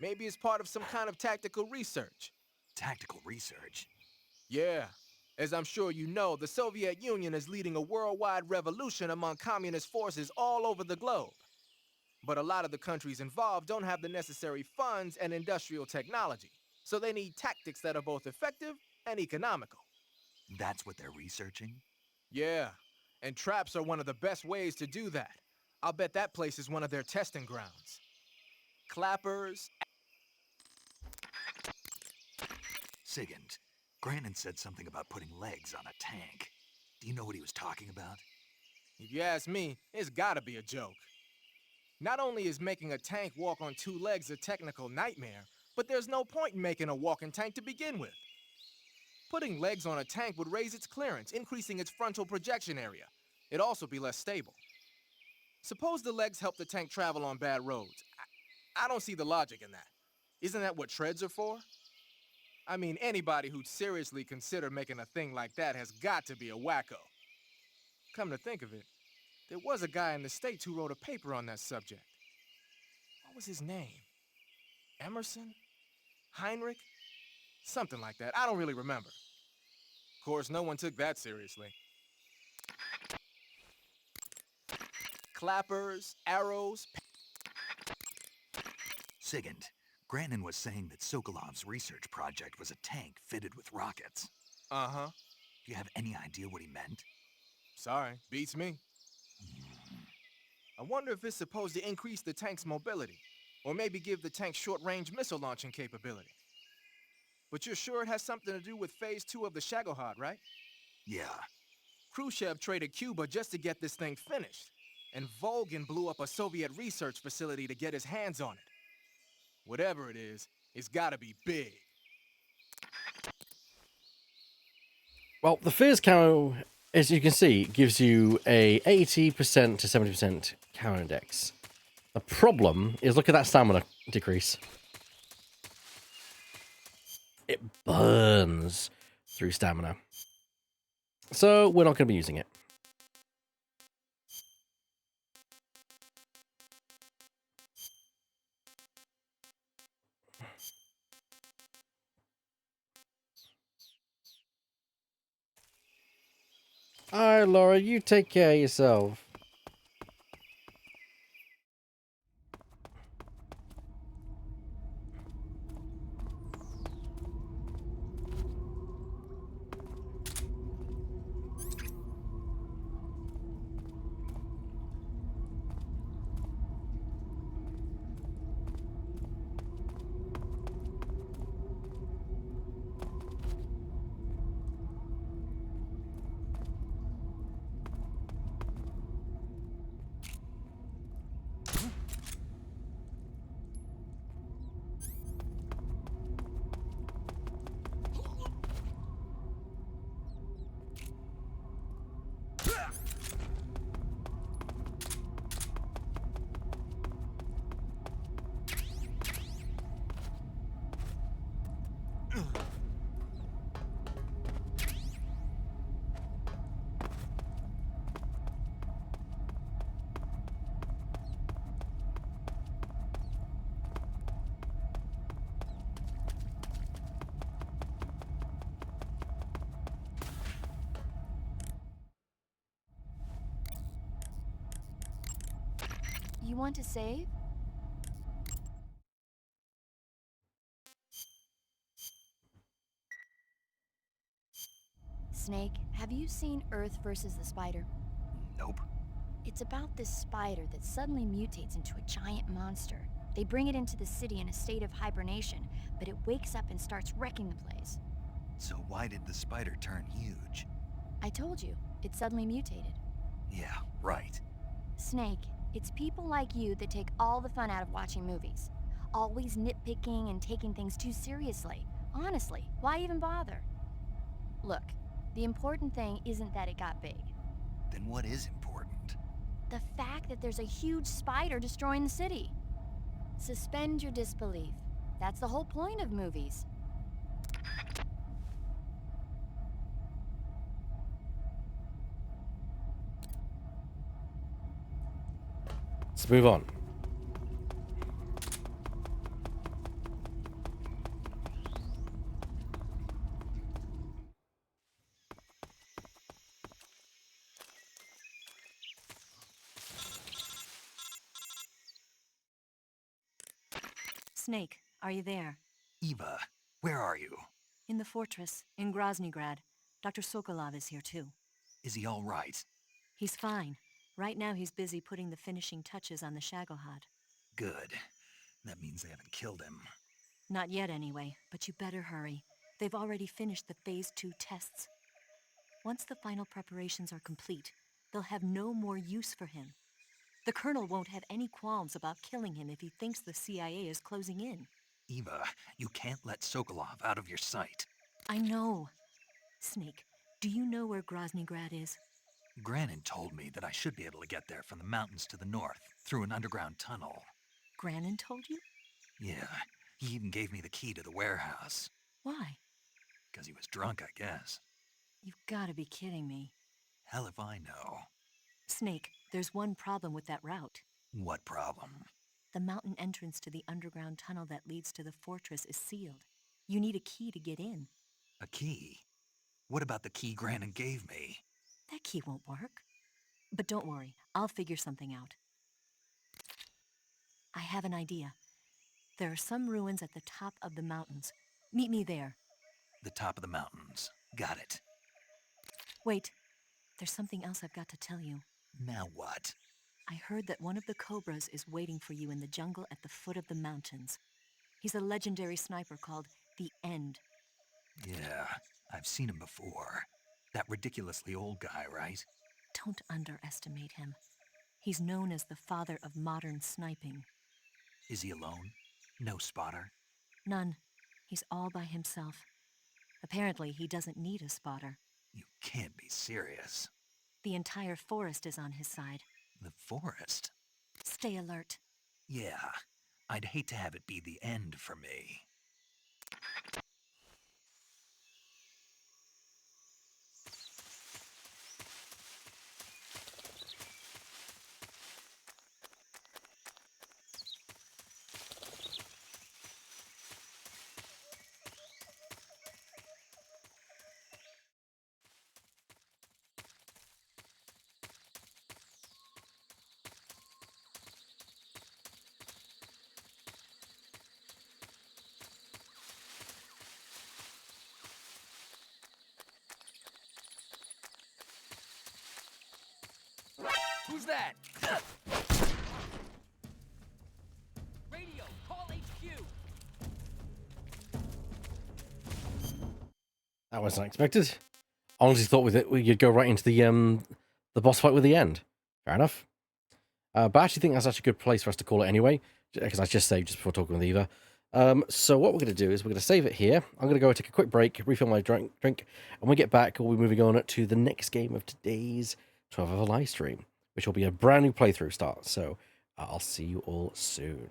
Maybe it's part of some kind of tactical research. Tactical research? Yeah. As I'm sure you know, the Soviet Union is leading a worldwide revolution among communist forces all over the globe. But a lot of the countries involved don't have the necessary funds and industrial technology, so they need tactics that are both effective and economical. That's what they're researching? Yeah, and traps are one of the best ways to do that. I'll bet that place is one of their testing grounds. Clappers... Sigint, Grannon said something about putting legs on a tank. Do you know what he was talking about? If you ask me, it's gotta be a joke. Not only is making a tank walk on two legs a technical nightmare, but there's no point in making a walking tank to begin with. Putting legs on a tank would raise its clearance, increasing its frontal projection area. It'd also be less stable. Suppose the legs help the tank travel on bad roads. I don't see the logic in that. Isn't that what treads are for? I mean, anybody who'd seriously consider making a thing like that has got to be a wacko. Come to think of it, there was a guy in the States who wrote a paper on that subject. What was his name? Emerson? Heinrich? Something like that. I don't really remember. Of course, no one took that seriously. Clappers, arrows... Sigint, Grannon was saying that Sokolov's research project was a tank fitted with rockets. Uh-huh. Do you have any idea what he meant? Sorry, beats me. I wonder if it's supposed to increase the tank's mobility, or maybe give the tank short-range missile launching capability. But you're sure it has something to do with Phase 2 of the Shagohod, right? Yeah. Khrushchev traded Cuba just to get this thing finished, and Volgin blew up a Soviet research facility to get his hands on it. Whatever it is, it's gotta be big. Well, the Fear's camo, as you can see, gives you a 80% to 70% camo index. The problem is, look at that stamina decrease. It burns through stamina. So we're not going to be using it. Alright, Laura, you take care of yourself. You want to save? Snake, have you seen Earth versus the Spider? Nope. It's about this spider that suddenly mutates into a giant monster. They bring it into the city in a state of hibernation, but it wakes up and starts wrecking the place. So why did the spider turn huge? I told you, it suddenly mutated. Yeah, right. Snake, it's people like you that take all the fun out of watching movies. Always nitpicking and taking things too seriously. Honestly, why even bother? Look, the important thing isn't that it got big. Then what is important? The fact that there's a huge spider destroying the city. Suspend your disbelief. That's the whole point of movies. Let's move on. Snake, are you there? Eva, where are you? In the fortress, in Groznygrad. Dr. Sokolov is here too. Is he all right? He's fine. Right now he's busy putting the finishing touches on the Shagohod. Good. That means they haven't killed him. Not yet anyway, but you better hurry. They've already finished the Phase 2 tests. Once the final preparations are complete, they'll have no more use for him. The Colonel won't have any qualms about killing him if he thinks the CIA is closing in. Eva, you can't let Sokolov out of your sight. I know. Snake, do you know where Groznygrad is? Granin told me that I should be able to get there from the mountains to the north, through an underground tunnel. Granin told you? Yeah, he even gave me the key to the warehouse. Why? Because he was drunk, I guess. You've got to be kidding me. Hell if I know. Snake, there's one problem with that route. What problem? The mountain entrance to the underground tunnel that leads to the fortress is sealed. You need a key to get in. A key? What about the key Granin gave me? That key won't work. But don't worry, I'll figure something out. I have an idea. There are some ruins at the top of the mountains. Meet me there. The top of the mountains. Got it. Wait, there's something else I've got to tell you. Now what? I heard that one of the Cobras is waiting for you in the jungle at the foot of the mountains. He's a legendary sniper called the End. Yeah, I've seen him before. That ridiculously old guy, right? Don't underestimate him. He's known as the father of modern sniping. Is he alone? No spotter? None. He's all by himself. Apparently, he doesn't need a spotter. You can't be serious. The entire forest is on his side. The forest? Stay alert. Yeah, I'd hate to have it be the end for me. Who's that? Radio, call HQ. That was unexpected. Honestly thought with it you'd go right into the boss fight with the end. Fair enough. But I actually think that's actually a good place for us to call it anyway, because I just saved just before talking with Eva. So what we're going to do is we're going to save it here. I'm going to go take a quick break, refill my drink, and when we get back, we'll be moving on to the next game of today's 12-hour live stream, which will be a brand new playthrough start. So I'll see you all soon.